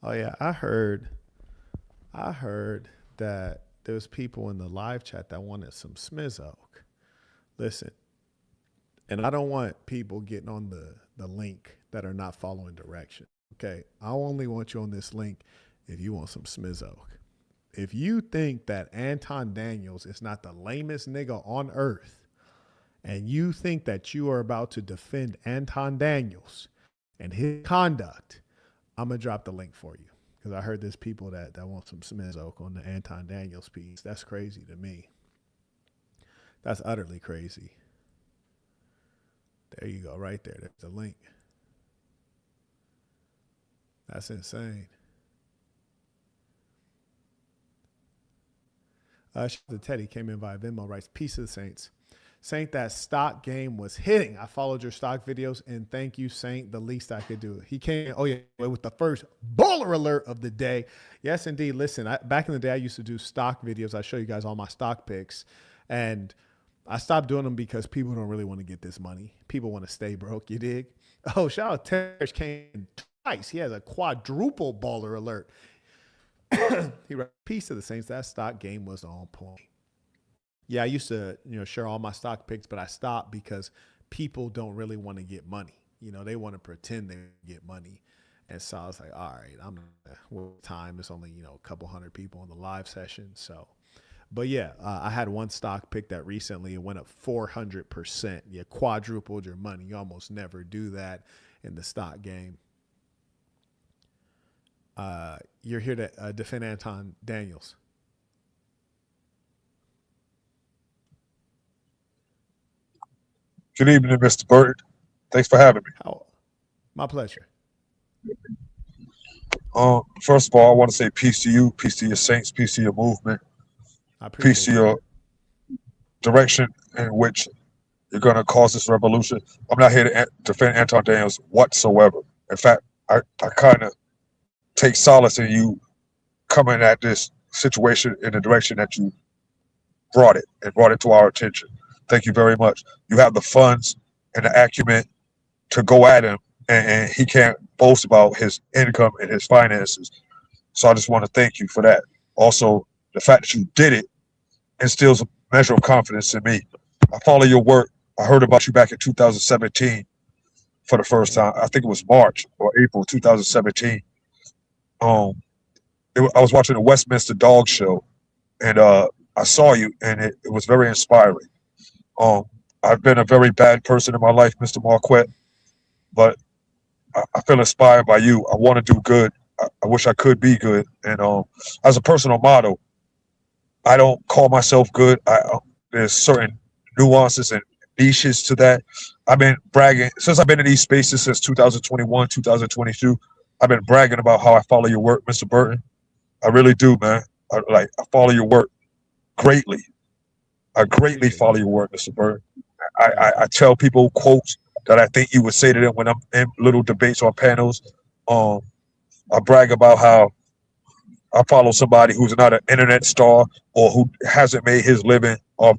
Oh yeah, I heard that there was people in the live chat that wanted some Smizoke. Listen, and I don't want people getting on the link that are not following direction. Okay, I only want you on this link if you want some Smizoke. If you think that Anton Daniels is not the lamest nigga on earth, and you think that you are about to defend Anton Daniels and his conduct, I'm gonna drop the link for you because I heard there's people that want some Smizoke on the Anton Daniels piece. That's crazy to me. That's utterly crazy. There you go, right there. There's the link. That's insane. Shout out to Teddy, came in via Venmo, writes, peace to the Saints. Saint, that stock game was hitting. I followed your stock videos, and thank you, Saint. The least I could do. He came, oh yeah, with the first baller alert of the day. Yes, indeed. Listen, back in the day, I used to do stock videos. I show you guys all my stock picks, and I stopped doing them because people don't really want to get this money. People want to stay broke, you dig? Oh, shout out to Terrence came twice. He has a quadruple baller alert. He wrote, peace to the Saints. That stock game was on point. Yeah, I used to, share all my stock picks, but I stopped because people don't really want to get money. They want to pretend they get money. And so I was like, all right, I'm not time. It's only, a couple hundred people in the live session. So, but yeah, I had one stock pick that recently it went up 400%. You quadrupled your money. You almost never do that in the stock game. You're here to defend Anton Daniels. Good evening, Mr. Burton. Thanks for having me. My pleasure. First of all, I want to say peace to you, peace to your saints, peace to your movement, peace to your direction in which you're going to cause this revolution. I'm not here to defend Anton Daniels whatsoever. In fact, I kind of take solace in you coming at this situation in the direction that you brought it to our attention. Thank you very much. You have the funds and the acumen to go at him, and he can't boast about his income and his finances. So I just want to thank you for that. Also, the fact that you did it instills a measure of confidence in me. I follow your work. I heard about you back in 2017 for the first time. I think it was March or April 2017. I was watching the Westminster Dog Show, and I saw you, and it was very inspiring. I've been a very bad person in my life, Mr. Marquette, but I feel inspired by you. I want to do good. I wish I could be good. And as a personal motto, I don't call myself good. There's certain nuances and niches to that. I've been bragging since I've been in these spaces since 2021, 2022. I've been bragging about how I follow your work, Mr. Burton. I really do, man. I follow your work greatly. I greatly follow your work, Mr. Burton. I tell people quotes that I think you would say to them when I'm in little debates or panels. I brag about how I follow somebody who's not an internet star or who hasn't made his living or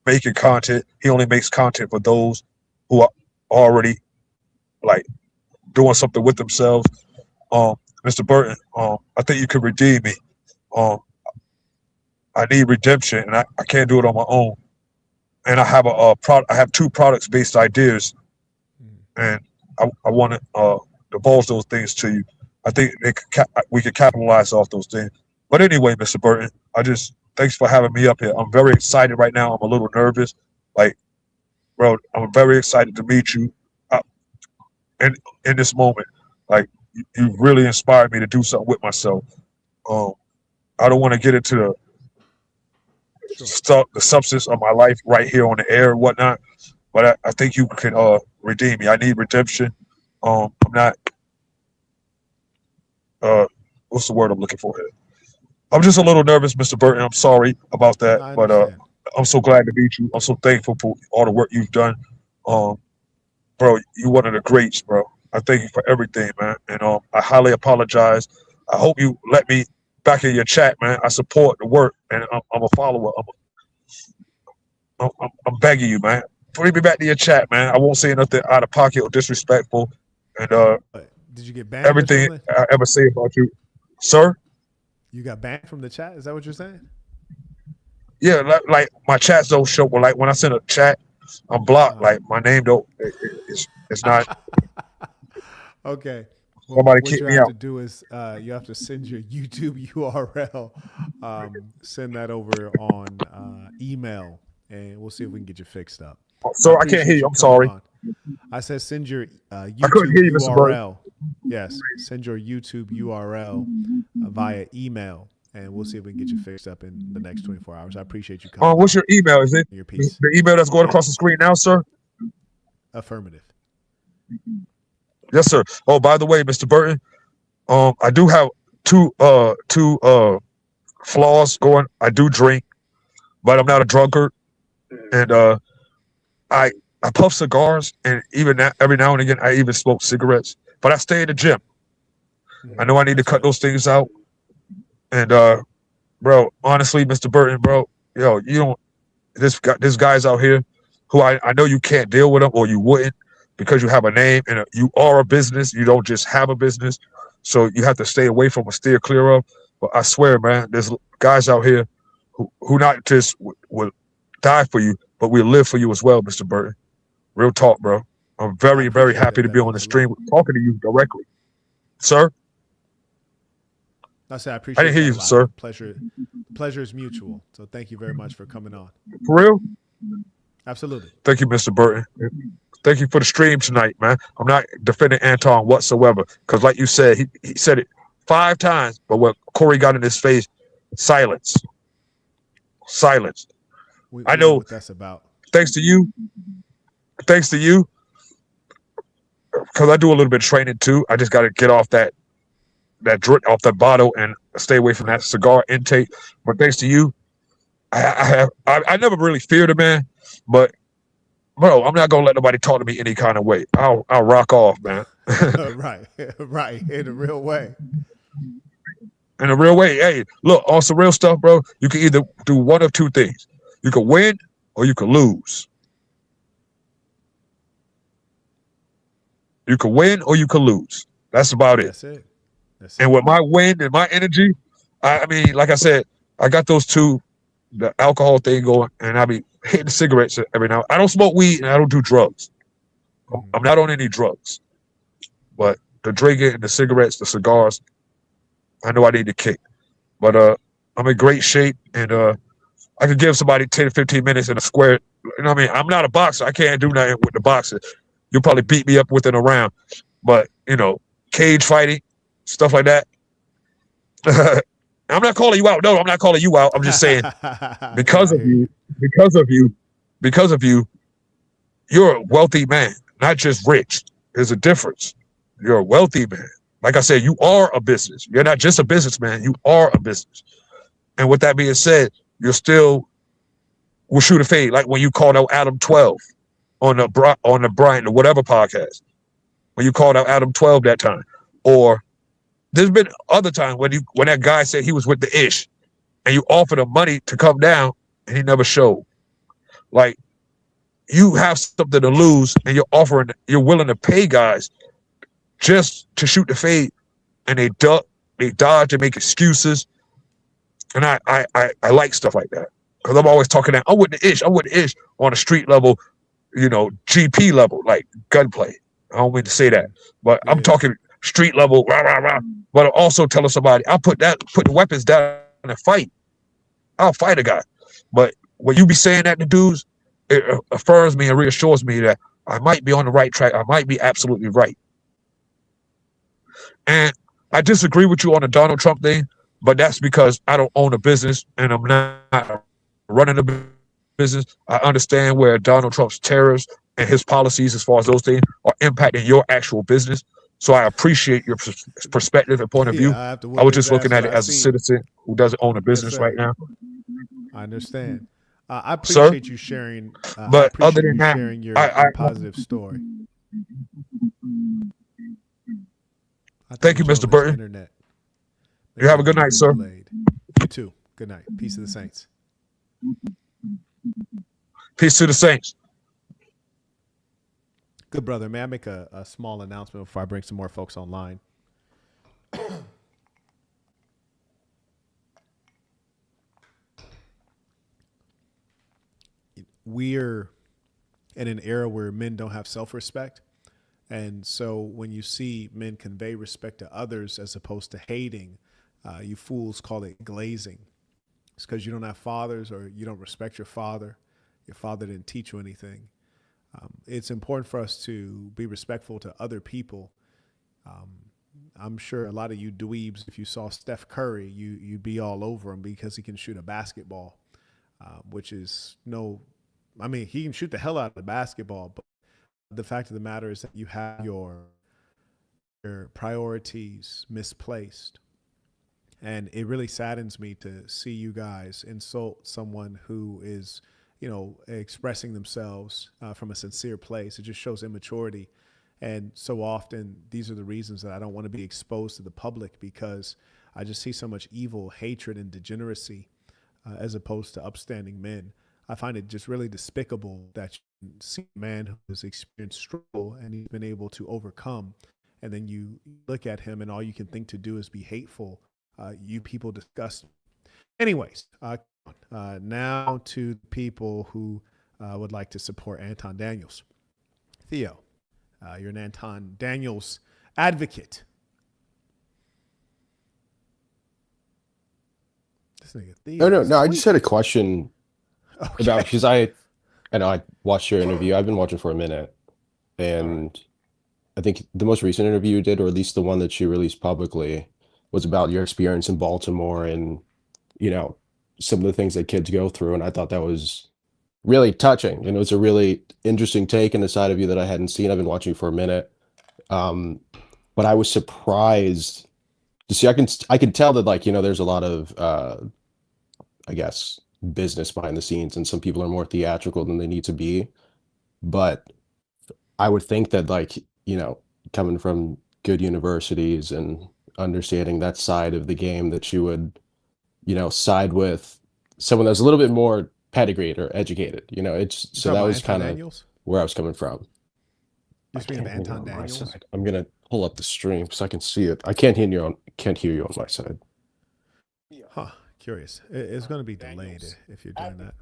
making content. He only makes content for those who are already like doing something with themselves. Mr. Burton, I think you could redeem me. I need redemption, and I can't do it on my own. And I have I have two products-based ideas, and I want to divulge those things to you. I think we could capitalize off those things. But anyway, Mr. Burton, thanks for having me up here. I'm very excited right now. I'm a little nervous. Bro, I'm very excited to meet you in this moment. You really inspired me to do something with myself. I don't want to get into the substance of my life right here on the air and whatnot, but I think you can redeem me. I need redemption. I'm not what's the word I'm looking for here? I'm just a little nervous, Mr. Burton. I'm sorry about that, but I'm so glad to meet you. I'm so thankful for all the work you've done. Bro, you're one of the greats, bro. I thank you for everything, man. And I highly apologize. I hope you let me back in your chat, man. I support the work, and I'm a follower. I'm begging you, man. Bring me back to your chat, man. I won't say nothing out of pocket or disrespectful. And Did you get banned or everything something? I ever say about you, sir. You got banned from the chat? Is that what you're saying? Yeah, like my chats don't show. Well, like when I send a chat, I'm blocked. Like my name don't. It's not. Okay. Well, Somebody what kick you me have out. to do is you have to send your YouTube URL. Send that over on email, and we'll see if we can get you fixed up. Sir, I can't hear you. I'm coming sorry. on. I said send your I couldn't YouTube hear you, Mr. Burton. URL. Yes, send your YouTube URL via email, and we'll see if we can get you fixed up in the next 24 hours. I appreciate you coming. What's your email? Is it your piece? the email that's going across the screen now, sir? Affirmative. Yes, sir. Oh, by the way, Mr. Burton, I do have two flaws going. I do drink, but I'm not a drunkard, and I puff cigars, and even that, every now and again, I even smoke cigarettes. But I stay in the gym. I know I need to cut those things out, and bro, honestly, Mr. Burton, bro, yo, you don't. This guy's out here who I know you can't deal with him, or you wouldn't, because you have a name and you are a business. You don't just have a business. So you have to stay away from or steer clear of. But I swear, man, there's guys out here who not just will die for you, but will live for you as well, Mr. Burton. Real talk, bro. I'm very, very happy to be on the stream talking to you directly. Sir? I said I appreciate I didn't hear you, that a lot. sir. Pleasure is mutual. So thank you very much for coming on. For real? Absolutely. Thank you, Mr. Burton. Thank you for the stream tonight, man. I'm not defending Anton whatsoever, because like you said, he said it 5 times, but what Corey got in his face, silence. Silence. I know what that's about. Thanks to you, because I do a little bit of training too. I just got to get off that drip off the bottle and stay away from that cigar intake. But thanks to you, I never really feared a man, but bro, I'm not gonna let nobody talk to me any kind of way. I'll rock off, man. right, in a real way. In a real way. Hey, look, on some real stuff, bro. You can either do one of two things. You can win or you can lose. You can win or you can lose. That's about it. That's it. And with my win and my energy, I mean, like I said, I got those two, the alcohol thing going, and I be hitting the cigarettes every now. I don't smoke weed and I don't do drugs. I'm not on any drugs. But the drinking and the cigarettes, the cigars, I know I need to kick. But I'm in great shape, and I could give somebody 10 to 15 minutes in a square. You know what I mean? I'm not a boxer. I can't do nothing with the boxer. You'll probably beat me up within a round. But, you know, cage fighting, stuff like that. I'm not calling you out. No, I'm not calling you out. I'm just saying because of you, you're a wealthy man, not just rich. There's a difference. You're a wealthy man. Like I said, you are a business. You're not just a businessman. You are a business. And with that being said, you're still will shoot a fade. Like when you called out Adam 12 on the Brian or whatever podcast, when you called out Adam 12 that time, or there's been other times when that guy said he was with the ish, and you offered him money to come down, and he never showed. Like you have something to lose, and you're willing to pay guys just to shoot the fade, and they duck, they dodge, they make excuses, and I like stuff like that because I'm always talking that I'm with the ish on a street level, you know, GP level, like gunplay. I don't mean to say that, but I'm talking street level, rah, rah, rah. But I'm also telling somebody I'll put the weapons down and fight. I'll fight a guy. But when you be saying that to dudes, it affirms me and reassures me that I might be on the right track. I might be absolutely right. And I disagree with you on the Donald Trump thing, but that's because I don't own a business and I'm not running a business. I understand where Donald Trump's tariffs and his policies as far as those things are impacting your actual business. So I appreciate your perspective and point of view. I was just looking at it as a citizen who doesn't own a business right now. I understand. I appreciate you sharing. But other than that, sharing your positive story. Thank you, Mr. Burton. You have a good night, sir. You too. Good night. Peace to the saints. Peace to the saints. Good brother. May I make a small announcement before I bring some more folks online? We're in an era where men don't have self-respect. And so when you see men convey respect to others as opposed to hating, you fools call it glazing. It's because you don't have fathers or you don't respect your father. Your father didn't teach you anything. It's important for us to be respectful to other people. I'm sure a lot of you dweebs, if you saw Steph Curry, you'd be all over him because he can shoot a basketball, which is he can shoot the hell out of the basketball, but the fact of the matter is that you have your priorities misplaced. And it really saddens me to see you guys insult someone who is, expressing themselves from a sincere place. It just shows immaturity. And so often these are the reasons that I don't want to be exposed to the public, because I just see so much evil, hatred, and degeneracy as opposed to upstanding men. I find it just really despicable that you see a man who has experienced struggle and he's been able to overcome, and then you look at him and all you can think to do is be hateful. You people disgust me. Anyways, now to the people who would like to support Anton Daniels. Theo, you're an Anton Daniels advocate. This nigga Theo. No. I just had a question about, because I watched your interview. I've been watching for a minute, and I think the most recent interview you did, or at least the one that you released publicly, was about your experience in Baltimore and, some of the things that kids go through. And I thought that was really touching. And it was a really interesting take in the side of you that I hadn't seen. I've been watching you for a minute. But I was surprised to see, I can tell that, there's a lot of, I guess, business behind the scenes, and some people are more theatrical than they need to be. But I would think that, coming from good universities and understanding that side of the game, that you would, side with someone that's a little bit more pedigreed or educated. So that was kind of where I was coming from. You're speaking of Anton Daniels? I'm gonna pull up the stream so I can see it. I can't hear you on my side. Huh. Curious. It's going to be delayed if you're doing that.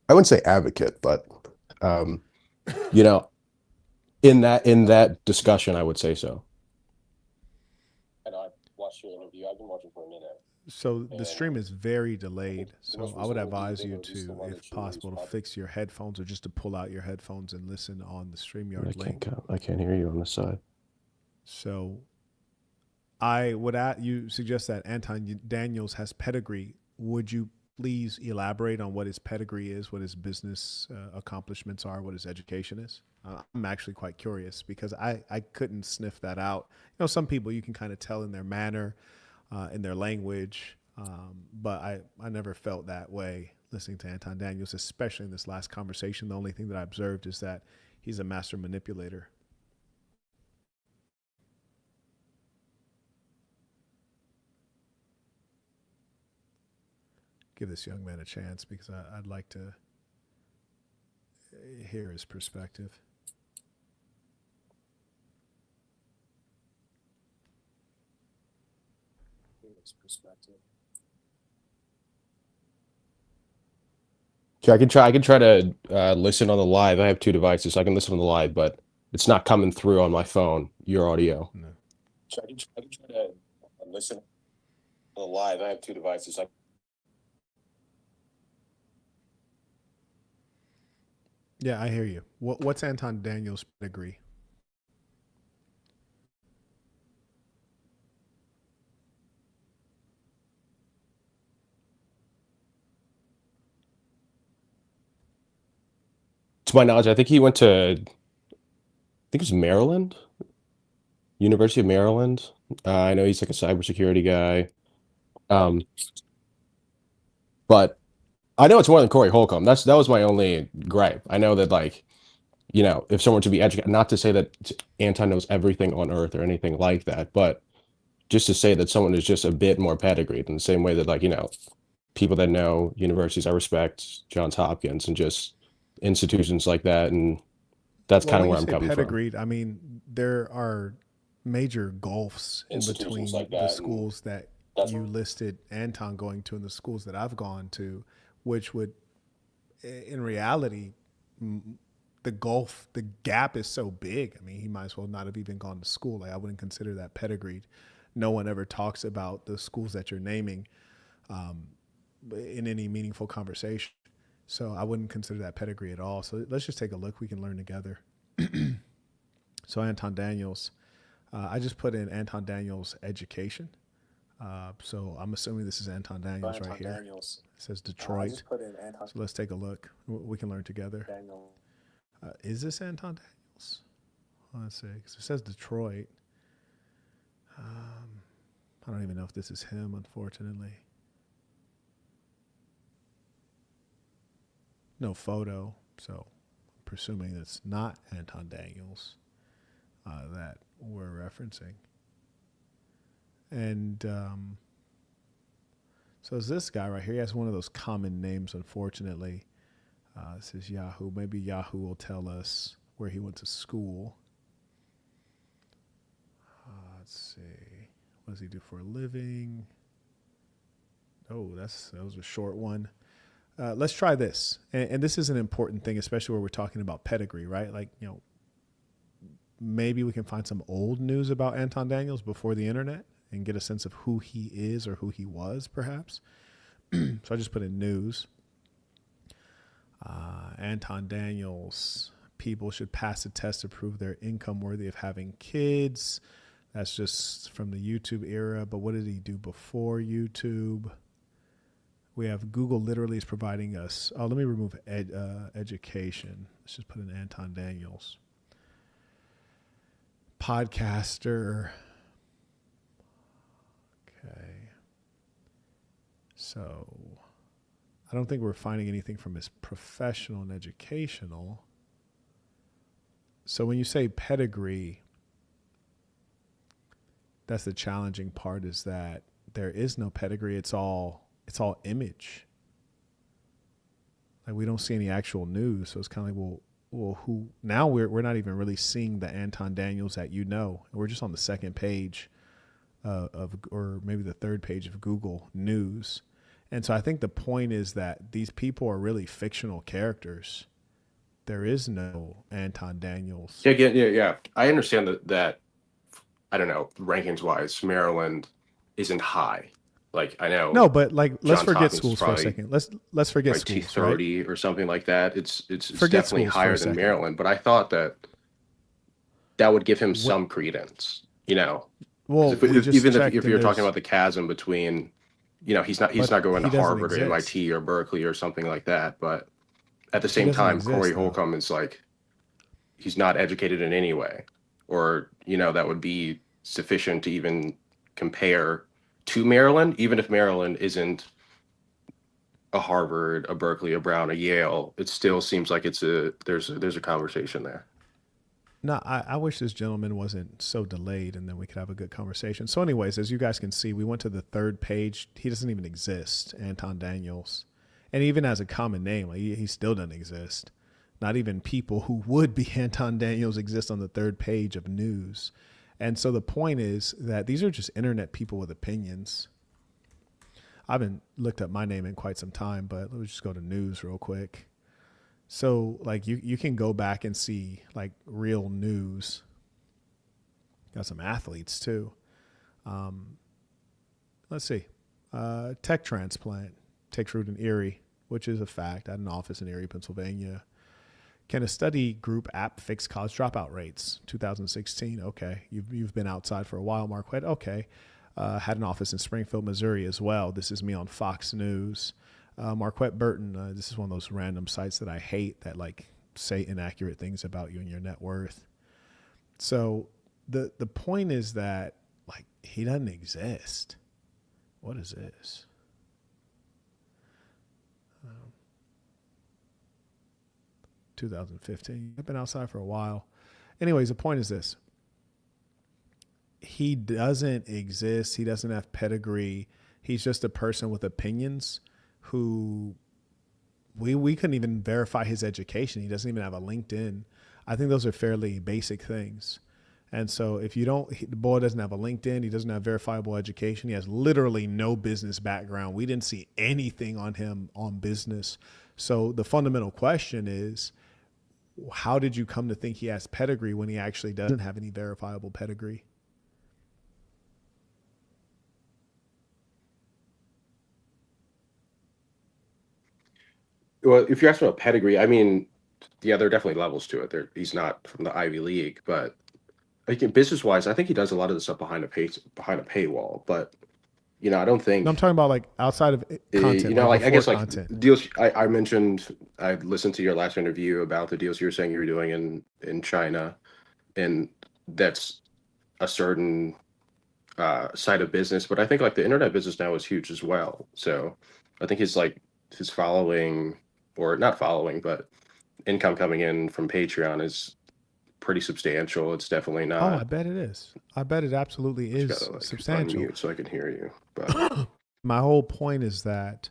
I wouldn't say advocate, but in that discussion, I would say so. And I watched your interview. I've been watching for a minute. So the stream is very delayed. So I would advise you to, if possible, to fix your headphones, or just to pull out your headphones and listen on the StreamYard link. I can't hear you on the side. So you suggest that Anton Daniels has pedigree. Would you please elaborate on what his pedigree is, what his business accomplishments are, what his education is? I'm actually quite curious, because I couldn't sniff that out. Some people you can kind of tell in their manner, in their language, but I never felt that way listening to Anton Daniels, especially in this last conversation. The only thing that I observed is that he's a master manipulator. Give this young man a chance, because I'd like to hear his perspective. So I can try to listen on the live. I have two devices, so I can listen on the live, but it's not coming through on my phone, your audio. No. So I can try to listen on the live. I have two devices. Yeah, I hear you. What's Anton Daniels' pedigree? To my knowledge, I think he went to, I think it was Maryland, University of Maryland. I know he's like a cybersecurity guy. But I know it's more than Corey Holcomb. That was my only gripe. I know that, if someone to be educated, not to say that Anton knows everything on earth or anything like that, but just to say that someone is just a bit more pedigreed, in the same way that, people that know universities, I respect Johns Hopkins and just institutions like that, and That's Well, kind of when where you I'm say coming from. pedigreed, I mean, there are major gulfs in between Institutions like the that, schools that that's you listed Anton going to and the schools that I've gone to, which would, in reality, the gap is so big. I mean, he might as well not have even gone to school. Like, I wouldn't consider that pedigreed. No one ever talks about the schools that you're naming in any meaningful conversation. So I wouldn't consider that pedigree at all. So let's just take a look. We can learn together. So Anton Daniels, I just put in Anton Daniels education. So I'm assuming this is Anton Daniels right here. It says Detroit. So let's take a look. We can learn together. Is this Anton Daniels? Let's see. 'Cause it says Detroit. I don't even know if this is him, unfortunately. No photo. So I'm presuming it's not Anton Daniels that we're referencing. And so is this guy right here. He has one of those common names, unfortunately. This is Yahoo. Maybe Yahoo will tell us where he went to school. Let's see. What does he do for a living? Oh, that was a short one. Let's try this. And this is an important thing, especially where we're talking about pedigree, right? Like, you know, maybe we can find some old news about Anton Daniels before the internet and get a sense of who he is or who he was, perhaps. So I just put in news. Anton Daniels, people should pass a test to prove they're income worthy of having kids. That's just from the YouTube era. But what did he do before YouTube? We have Google literally is providing us. Oh, let me remove education. Let's just put in Anton Daniels. Podcaster. Okay. So I don't think we're finding anything from his professional and educational. So when you say pedigree, that's the challenging part, is that there is no pedigree. It's all image. Like, we don't see any actual news. So it's kind of like, well, who? Now we're not even really seeing the Anton Daniels that you know. We're just on the second page or maybe the third page of Google News. And so I think the point is that these people are really fictional characters. There is no Anton Daniels. Yeah. I understand that I don't know, rankings wise, Maryland isn't high. Like, I know. No, but like, let's Johns forget Hopkins schools for a probably second. Let's forget like schools, T30 right? or something like that. It's Forget definitely schools for higher a than second. Maryland, but I thought that would give him some credence, you know. Well, Even checked if and you're talking there's- about the chasm between, you know, he's But not going he to doesn't Harvard or exist. MIT or Berkeley or something like that. But at the He same doesn't time, exist, Corey though. Holcomb is like, he's not educated in any way, or, you know, that would be sufficient to even compare to Maryland, even if Maryland isn't a Harvard, a Berkeley, a Brown, a Yale. It still seems like there's a conversation there. No, I wish this gentleman wasn't so delayed, and then we could have a good conversation. So anyways, as you guys can see, we went to the third page. He doesn't even exist, Anton Daniels. And even as a common name, like, he still doesn't exist. Not even people who would be Anton Daniels exist on the third page of news. And so the point is that these are just internet people with opinions. I haven't looked up my name in quite some time, but let's just go to news real quick. So like, you can go back and see like real news. Got some athletes too. Let's see. Tech transplant takes root in Erie, which is a fact. I had an office in Erie, Pennsylvania. Can a study group app fix college dropout rates? 2016. Okay. You've been outside for a while, Marquette. Okay. Had an office in Springfield, Missouri as well. This is me on Fox News. Marquette Burton. This is one of those random sites that I hate that like say inaccurate things about you and your net worth. So the point is that like, he doesn't exist. What is this? 2015. I've been outside for a while. Anyways, the point is this. He doesn't exist. He doesn't have pedigree. He's just a person with opinions who we couldn't even verify his education. He doesn't even have a LinkedIn. I think those are fairly basic things. And so if you don't, the boy doesn't have a LinkedIn, he doesn't have verifiable education, he has literally no business background. We didn't see anything on him on business. So the fundamental question is, how did you come to think he has pedigree when he actually doesn't have any verifiable pedigree? Well, if you're asking about pedigree, I mean, yeah, there are definitely levels to it. He's not from the Ivy League, but I think business-wise, I think he does a lot of the stuff behind a paywall. But I don't think. No, I'm talking about like outside of content. I guess like content. deals. I mentioned I listened to your last interview about the deals you were saying you were doing in China, and that's a certain side of business. But I think like the internet business now is huge as well. So I think his following, or not following, but income coming in from Patreon is pretty substantial. It's definitely not. Oh, I bet it is. I bet it absolutely is substantial. Unmute so I can hear you. But my whole point is that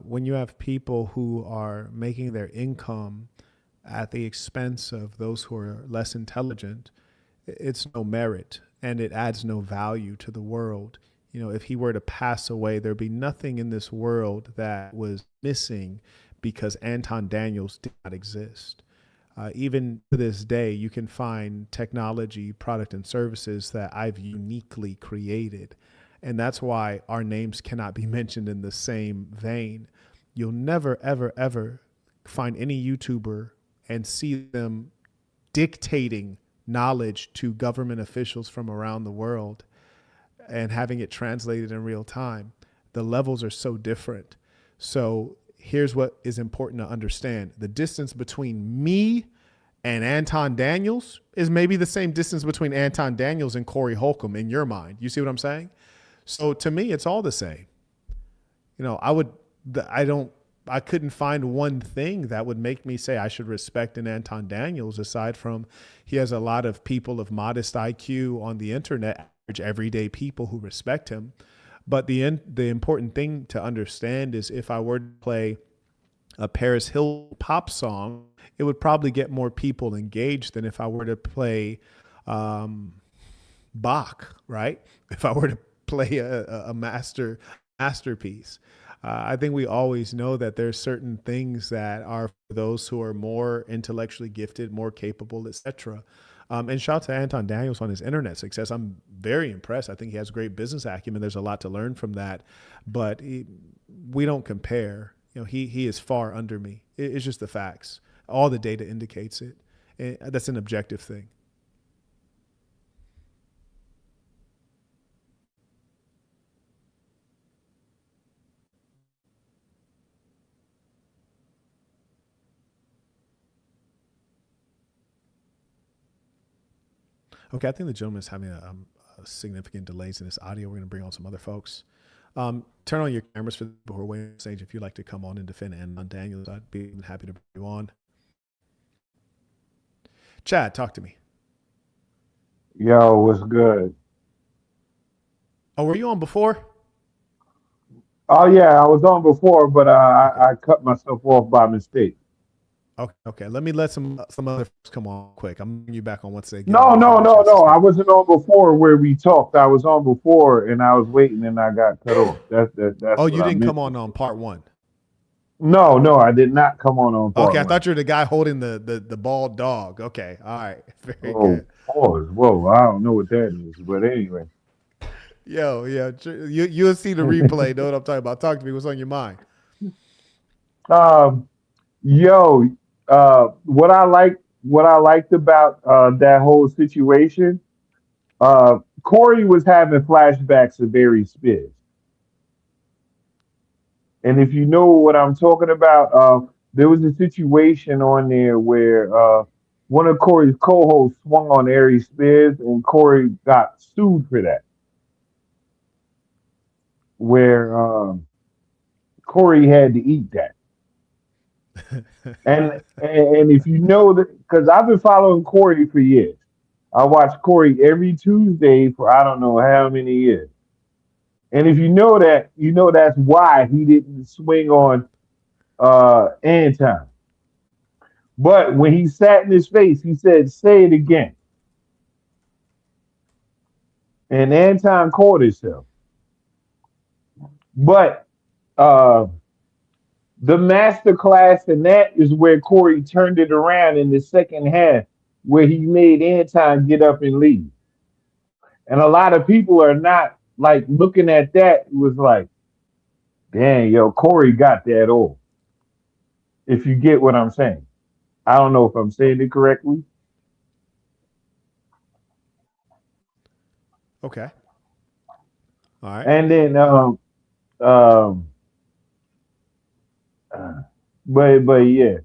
when you have people who are making their income at the expense of those who are less intelligent, it's no merit and it adds no value to the world. If he were to pass away, there'd be nothing in this world that was missing because Anton Daniels did not exist. Even to this day, you can find technology, product, and services that I've uniquely created. And that's why our names cannot be mentioned in the same vein. You'll never, ever, ever find any YouTuber and see them dictating knowledge to government officials from around the world and having it translated in real time. The levels are so different. So here's what is important to understand. The distance between me and Anton Daniels is maybe the same distance between Anton Daniels and Corey Holcomb in your mind. You see what I'm saying? So to me, it's all the same. I couldn't find one thing that would make me say I should respect an Anton Daniels, aside from he has a lot of people of modest IQ on the internet, average everyday people who respect him. But the important thing to understand is if I were to play a Paris Hilton pop song, it would probably get more people engaged than if I were to play Bach, right? If I were to play a masterpiece. I think we always know that there's certain things that are for those who are more intellectually gifted, more capable, etc. And shout out to Anton Daniels on his internet success. I'm very impressed. I think he has great business acumen. There's a lot to learn from that, but we don't compare. He is far under me. It's just the facts. All the data indicates it. And that's an objective thing. Okay, I think the gentleman is having a significant delays in his audio. We're going to bring on some other folks. Turn on your cameras for the people who are waiting on stage. If you'd like to come on and defend Anton Daniels, I'd be happy to bring you on. Chad, talk to me. Yo, what's good? Oh, were you on before? Oh yeah, I was on before, but I cut myself off by mistake. Okay. Let me let some other folks come on quick. I'm bringing you back on once they get No. I wasn't on before where we talked. I was on before and I was waiting and I got cut off. That's oh, you didn't come on part one. No, I did not come on part Okay, I one. thought you were the guy holding the bald dog. Okay, all right, very good. Pause. Whoa, I don't know what that is, but anyway. Yo, yeah, you'll see the replay. Know what I'm talking about? Talk to me. What's on your mind? What I liked about that whole situation, Corey was having flashbacks of Barry Spears. And if you know what I'm talking about, there was a situation on there where one of Corey's co-hosts swung on Aries Spears and Corey got sued for that. Where Corey had to eat that. and if you know that, because I've been following Corey for years. I watch Corey every Tuesday for I don't know how many years. And if you know that, you know that's why he didn't swing on Anton. But when he sat in his face, he said, "Say it again." And Anton caught himself. But uh, the master class in that is where Corey turned it around in the second half, where he made Anton get up and leave. And a lot of people are not like looking at that. It was like, dang, yo, Corey got that off. If you get what I'm saying. I don't know if I'm saying it correctly. Okay. All right. And then um but yeah.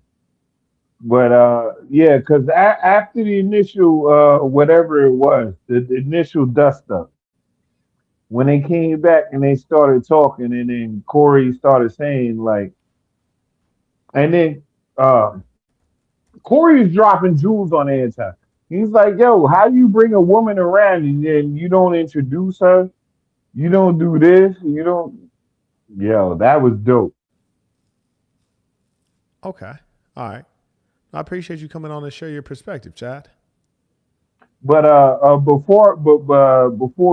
But yeah, because after the initial whatever it was, the initial dust up, when they came back and they started talking, and then Corey started saying like, and then uh, Corey is dropping jewels on Anton. He's like, "Yo, how you bring a woman around and then you don't introduce her? You don't do this. You don't." Yo, that was dope. Okay. All right. I appreciate you coming on to share your perspective, Chad. But before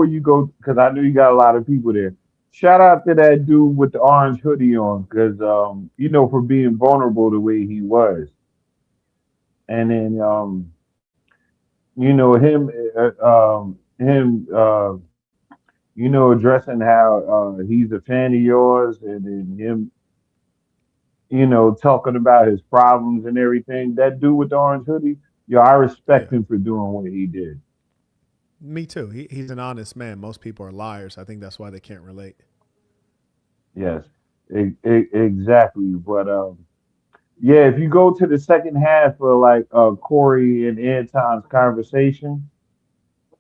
you go, because I know you got a lot of people there. Shout out to that dude with the orange hoodie on, because for being vulnerable the way he was, and then him addressing how he's a fan of yours, and then him talking about his problems and everything. That dude with the orange hoodie, yo, I Yeah. respect him for doing what he did. Me too. He's an honest man. Most people are liars. I think that's why they can't relate. Yes, exactly. But yeah, if you go to the second half of like Corey and Anton's conversation,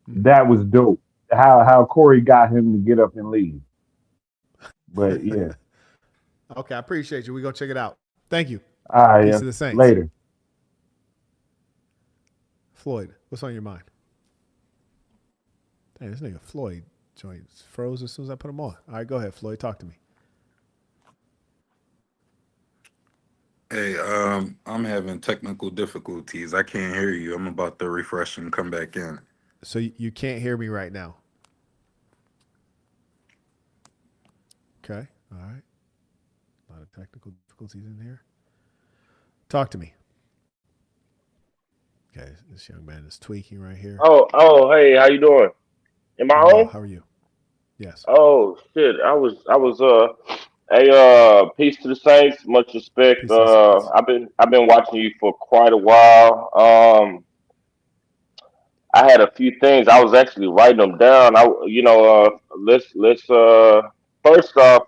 Hmm. that was dope. How Corey got him to get up and leave. But yeah, Okay, I appreciate you. We go check it out. Thank you. I Peace am to the Saints. later. Floyd, what's on your mind? Hey, this nigga Floyd joints froze as soon as I put him on. All right, go ahead, Floyd. Talk to me. Hey, I'm having technical difficulties. I can't hear you. I'm about to refresh and come back in. So you can't hear me right now. Okay. All right. A lot of technical difficulties in here. Talk to me. Okay, this young man is tweaking right here. Hey, how you doing? Am I I'm well. on? How are you? Yes. Oh shit, peace to the Saints, much respect. Peace to the Saints. I've been watching you for quite a while. I had a few things. I was actually writing them down. Let's first off,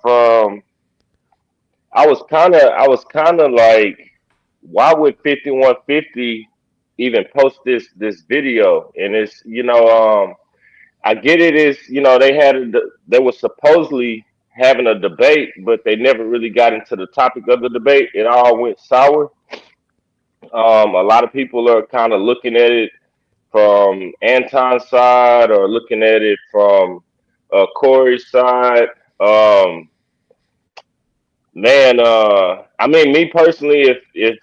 I was kind of like, why would 5150 even post this video? And it's I get it is, they were supposedly having a debate, but they never really got into the topic of the debate. It all went sour. A lot of people are kind of looking at it from Anton's side or looking at it from Corey's side. Um, Man, I mean, me personally, if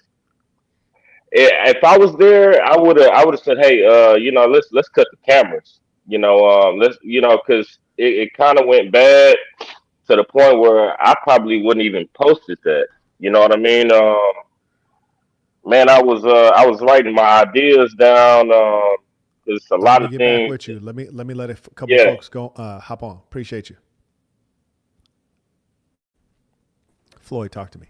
I was there, I would have said, hey, let's cut the cameras. Because it kind of went bad to the point where I probably wouldn't even posted that. You know what I mean? Man, I was writing my ideas down. There's a Let lot me of get back things. with you. Let me let a couple Yeah. folks go hop on. Appreciate you. Floyd, talk to me.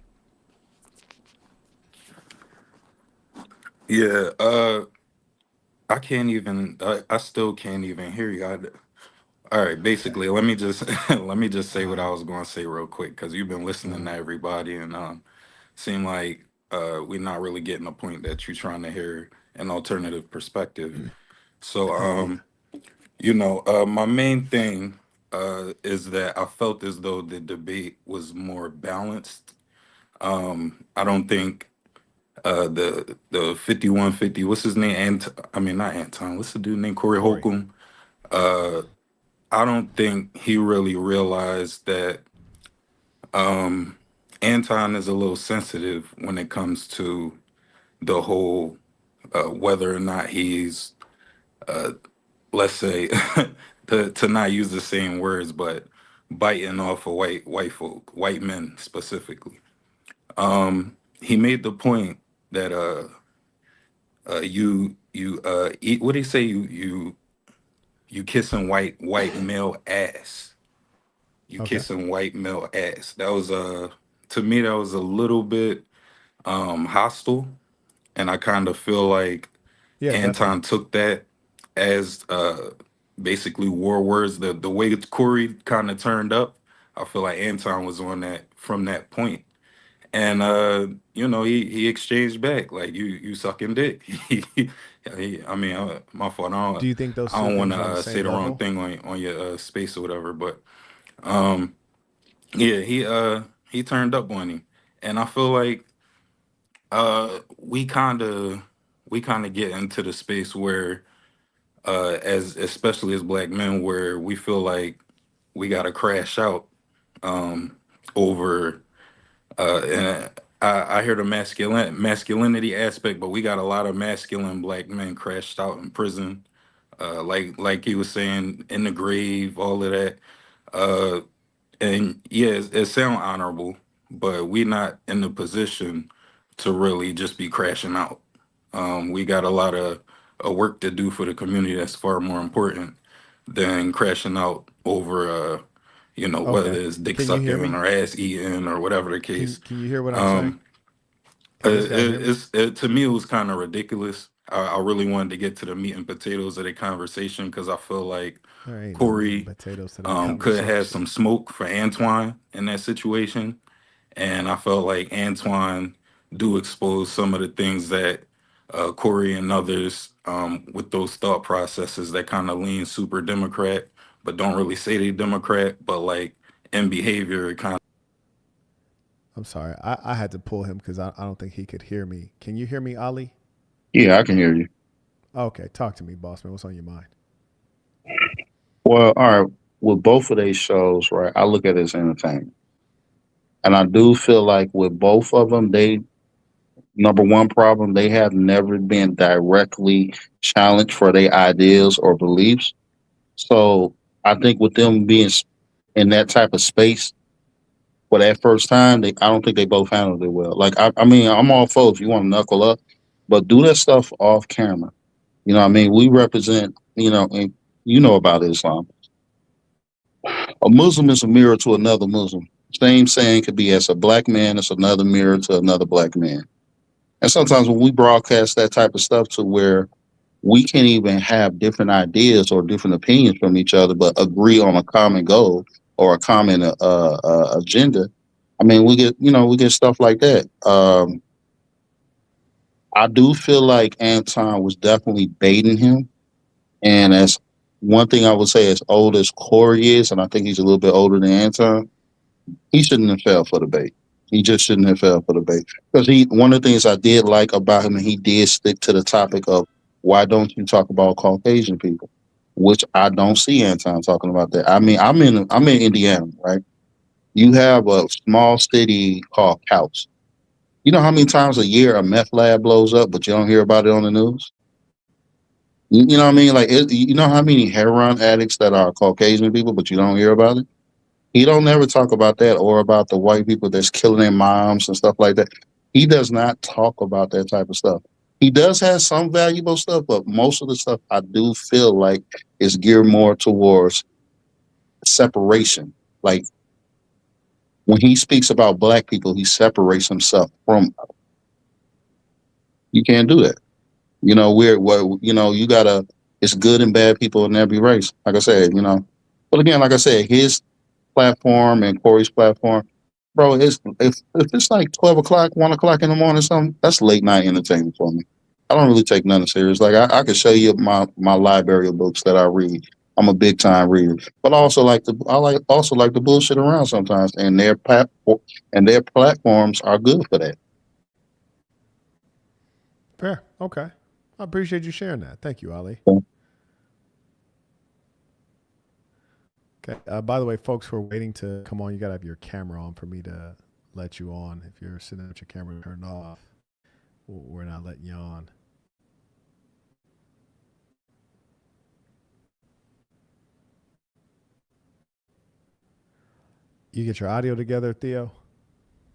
Yeah, I can't even. I still can't even hear you. All right, basically, let me just let me just say what I was going to say real quick because you've been listening to everybody and seem like we're not really getting the point that you're trying to hear an alternative perspective. So Yeah. my main thing is that I felt as though the debate was more balanced. I don't think the 5150, what's his name? I mean not Anton. What's the dude named Corey Corey. Holcomb? Uh, I don't think he really realized that Anton is a little sensitive when it comes to the whole whether or not he's let's say to not use the same words, but biting off of white folk, white men specifically. He made the point that you eat, what do you say, you kissing white male ass. You Okay. kissing white male ass. That was to me that was a little bit hostile, and I kind of feel like Yeah, definitely. Anton took that as basically war words. The way Corey kind of turned up, I feel like Anton was on that from that point. And he exchanged back like you sucking dick. I mean, my fault. Do you think those I two don't want things to are on the say same the wrong level? thing on your space or whatever, but um, yeah, he turned up on him, and I feel like we kind of get into the space where as especially as black men where we feel like we gotta crash out um over and I hear the masculinity aspect, but we got a lot of masculine black men crashed out in prison, like he was saying, in the grave, all of that. Uh, and yeah, it sound honorable, but we not in the position to really just be crashing out. We got a lot of work to do for the community that's far more important than crashing out over whether Okay. it's dick Can you hear sucking me? or ass eating or whatever the case. Can you hear what I'm saying? Um, Can this guy hear me? to me it was kind of ridiculous. I really wanted to get to the meat and potatoes of the conversation because I feel like There ain't no meat and Corey potatoes to that could have conversation. some smoke for Antoine in that situation, and I felt like Antoine do expose some of the things that Corey and others with those thought processes that kind of lean super Democrat, but don't really say they Democrat, but like in behavior, it kind of. I'm sorry. I had to pull him because I don't think he could hear me. Can you hear me, Ali? Yeah, I can hear you. Okay, talk to me, boss man. What's on your mind? Well, all right. With both of these shows, right, I look at it as entertainment. And I do feel like with both of them, they, number one problem, they have never been directly challenged for their ideas or beliefs. So I think with them being in that type of space for that first time, I don't think they both handled it well. Like, I mean, I'm all for if you want to knuckle up, but do that stuff off camera. You know what I mean? We represent, and you know about Islam. A Muslim is a mirror to another Muslim. Same saying could be as a black man, it's another mirror to another black man. And sometimes when we broadcast that type of stuff to where we can't even have different ideas or different opinions from each other, but agree on a common goal or a common agenda. I mean, we get stuff like that. I do feel like Anton was definitely baiting him. And as one thing I would say, as old as Corey is, and I think he's a little bit older than Anton, he shouldn't have fell for the bait. He just shouldn't have fell for the bait. Because one of the things I did like about him, and he did stick to the topic of why don't you talk about Caucasian people, which I don't see Anton talking about that. I mean, I'm in Indiana, right? You have a small city called Couch. You know how many times a year a meth lab blows up, but you don't hear about it on the news? You know what I mean? Like, you know how many heroin addicts that are Caucasian people, but you don't hear about it? He don't never talk about that or about the white people that's killing their moms and stuff like that. He does not talk about that type of stuff. He does have some valuable stuff, but most of the stuff I do feel like is geared more towards separation. Like when he speaks about black people, he separates himself from. You can't do that. You gotta. It's good and bad people in every race. Like I said, But again, like I said, his platform and Corey's platform, bro, if it's like 12 o'clock, 1 o'clock in the morning, something, that's late night entertainment for me. I don't really take nothing serious. Like I could show you my library of books that I read. I'm a big time reader, but I also like the bullshit around sometimes, and their platforms are good for that. Fair. Okay. I appreciate you sharing that. Thank you, Ali. Okay. By the way, folks who are waiting to come on, you gotta have your camera on for me to let you on. If you're sitting with your camera turned off, We're not letting you on. You get your audio together, Theo?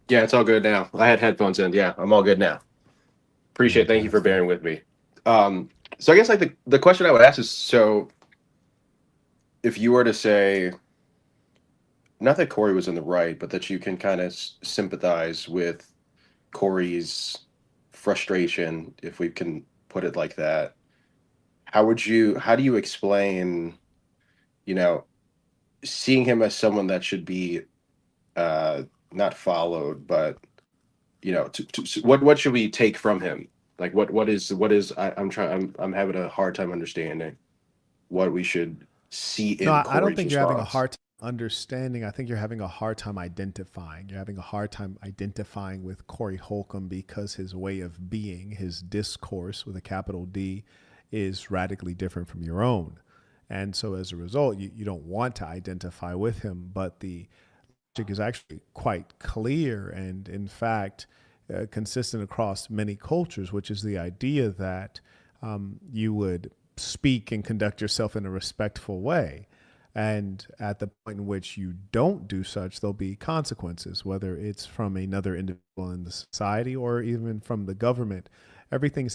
Yeah, it's all good now. I had headphones in. Yeah, I'm all good now. Appreciate. Thank you for bearing with me. So I guess like the question I would ask is, so if you were to say, not that Corey was in the right, but that you can kind of sympathize with Corey's frustration, if we can put it like that, how do you explain, you know, seeing him as someone that should be not followed, but what should we take from him? Like I'm having a hard time understanding what we should see No, in I don't Corey's think you're having a response. hard time understanding. I think you're having a hard time identifying. You're having a hard time identifying with Corey Holcomb because his way of being, his discourse with a capital D, is radically different from your own. And so as a result, you don't want to identify with him. But the logic is actually quite clear and, in fact, consistent across many cultures, which is the idea that you would speak and conduct yourself in a respectful way. And at the point in which you don't do such, there'll be consequences, whether it's from another individual in the society or even from the government. Everything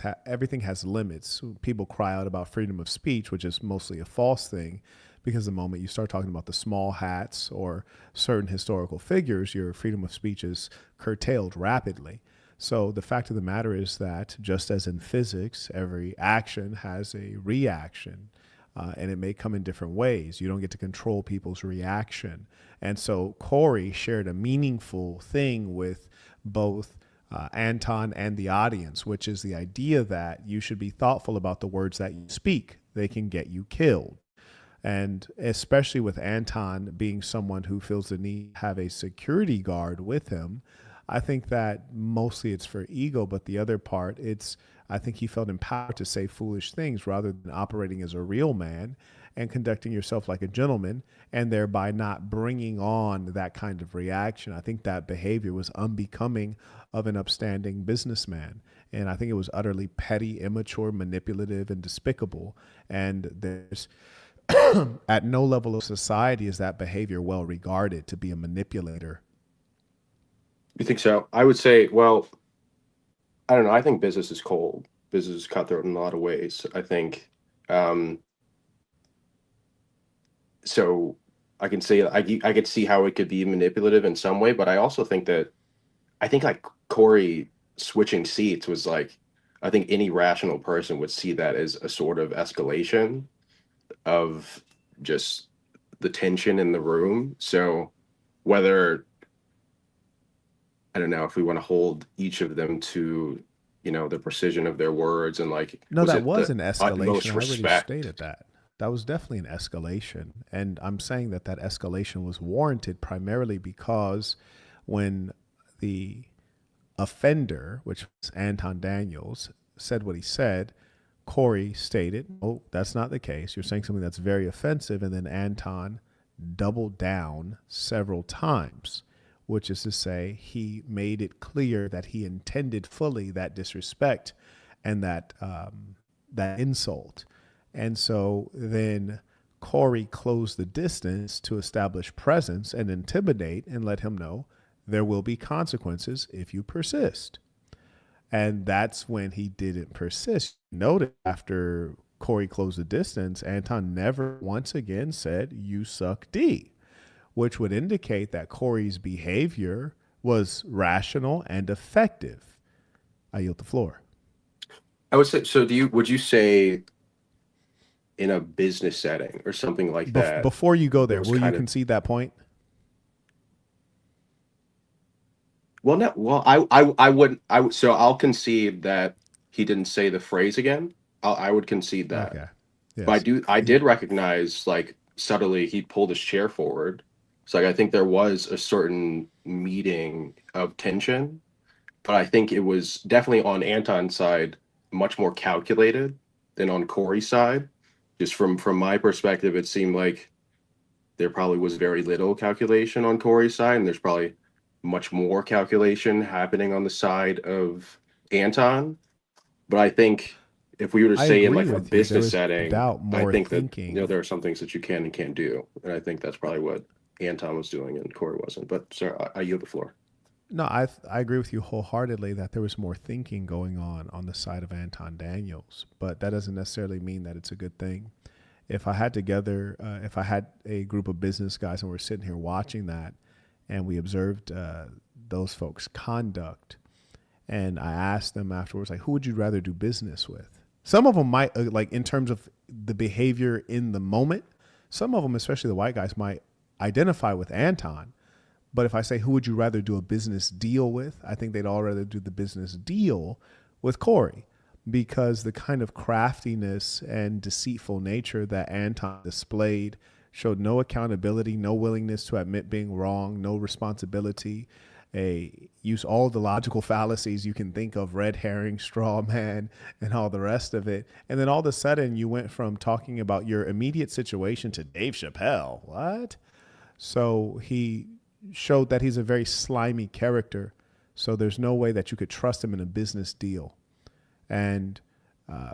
has limits. People cry out about freedom of speech, which is mostly a false thing, because the moment you start talking about the small hats or certain historical figures, your freedom of speech is curtailed rapidly. So the fact of the matter is that, just as in physics, every action has a reaction, and it may come in different ways. You don't get to control people's reaction. And so Corey shared a meaningful thing with both Anton and the audience, which is the idea that you should be thoughtful about the words that you speak. They can get you killed. And especially with Anton being someone who feels the need to have a security guard with him, I think that mostly it's for ego, but the other part, I think he felt empowered to say foolish things rather than operating as a real man and conducting yourself like a gentleman, and thereby not bringing on that kind of reaction. I think that behavior was unbecoming of an upstanding businessman. And I think it was utterly petty, immature, manipulative, and despicable. And there's at no level of society is that behavior well regarded to be a manipulator. You think so? I would say, well, I don't know. I think business is cold. Business is cutthroat in a lot of ways. I think, so I can say I could see how it could be manipulative in some way, but I also think like Corey switching seats was like, I think any rational person would see that as a sort of escalation of just the tension in the room. So whether, I don't know if we want to hold each of them to, the precision of their words and like, No, that was the an utmost escalation. I already respect? stated that. That was definitely an escalation. And I'm saying that escalation was warranted primarily because when the offender, which was Anton Daniels, said what he said, Corey stated, "Oh, that's not the case. You're saying something that's very offensive." And then Anton doubled down several times, which is to say he made it clear that he intended fully that disrespect and that insult. And so then Corey closed the distance to establish presence and intimidate and let him know there will be consequences if you persist. And that's when he didn't persist. Notice after Corey closed the distance, Anton never once again said, "You suck D," which would indicate that Corey's behavior was rational and effective. I yield the floor. I would say, so would you say in a business setting or something like that? Before you go there, was will you kind of- concede that point? Well, no, well, I wouldn't, so I'll concede that he didn't say the phrase again. I would concede that. Okay. But Yes. I did recognize, like, subtly he pulled his chair forward. So like, I think there was a certain meeting of tension, but I think it was definitely on Anton's side much more calculated than on Corey's side. Just from my perspective, it seemed like there probably was very little calculation on Corey's side, and there's probably much more calculation happening on the side of Anton, but I think if we were to I say in agree like a with you. There business is no setting, doubt I more think that thinking. there are some things that you can and can't do, and I think that's probably what Anton was doing and Corey wasn't. But sir, I yield the floor. No, I agree with you wholeheartedly that there was more thinking going on the side of Anton Daniels, but that doesn't necessarily mean that it's a good thing. If I had a group of business guys and we're sitting here watching that, and we observed those folks' conduct, and I asked them afterwards, like, who would you rather do business with? Some of them might, like, in terms of the behavior in the moment, some of them, especially the white guys, might identify with Anton. But if I say, who would you rather do a business deal with? I think they'd all rather do the business deal with Corey, because the kind of craftiness and deceitful nature that Anton displayed showed no accountability, no willingness to admit being wrong, no responsibility, use all the logical fallacies you can think of, red herring, straw man, and all the rest of it. And then all of a sudden you went from talking about your immediate situation to Dave Chappelle. What? So he showed that he's a very slimy character. So there's no way that you could trust him in a business deal. And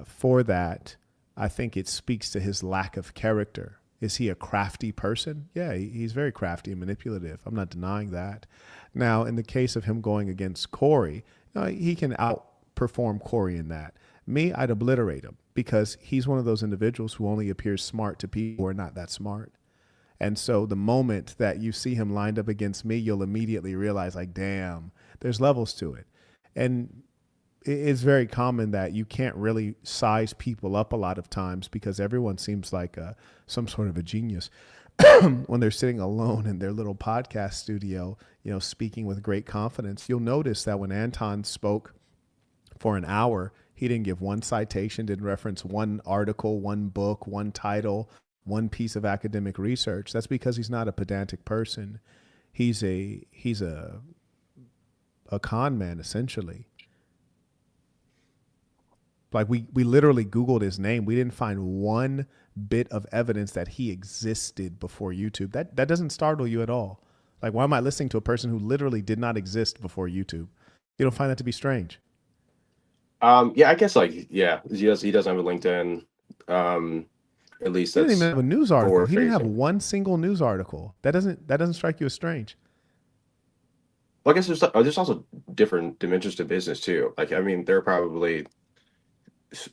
for that, I think it speaks to his lack of character. Is he a crafty person? Yeah, he's very crafty and manipulative. I'm not denying that. Now, in the case of him going against Corey, he can outperform Corey in that. Me, I'd obliterate him, because he's one of those individuals who only appears smart to people who are not that smart. And so the moment that you see him lined up against me, you'll immediately realize, like, damn, there's levels to it. And it's very common that you can't really size people up a lot of times, because everyone seems like some sort of a genius when they're sitting alone in their little podcast studio, speaking with great confidence. You'll notice that when Anton spoke for an hour, he didn't give one citation, didn't reference one article, one book, one title, one piece of academic research. That's because he's not a pedantic person. He's a con man, essentially. Like, we literally Googled his name. We didn't find one bit of evidence that he existed before YouTube. That doesn't startle you at all. Like, why am I listening to a person who literally did not exist before YouTube? You don't find that to be strange? Yeah, I guess, like, yeah, he doesn't have a LinkedIn. At least He that's didn't even have a news article. He didn't have forward-facing. one single news article. That doesn't strike you as strange? Well, I guess there's also different dimensions to business too. Like, I mean, there are probably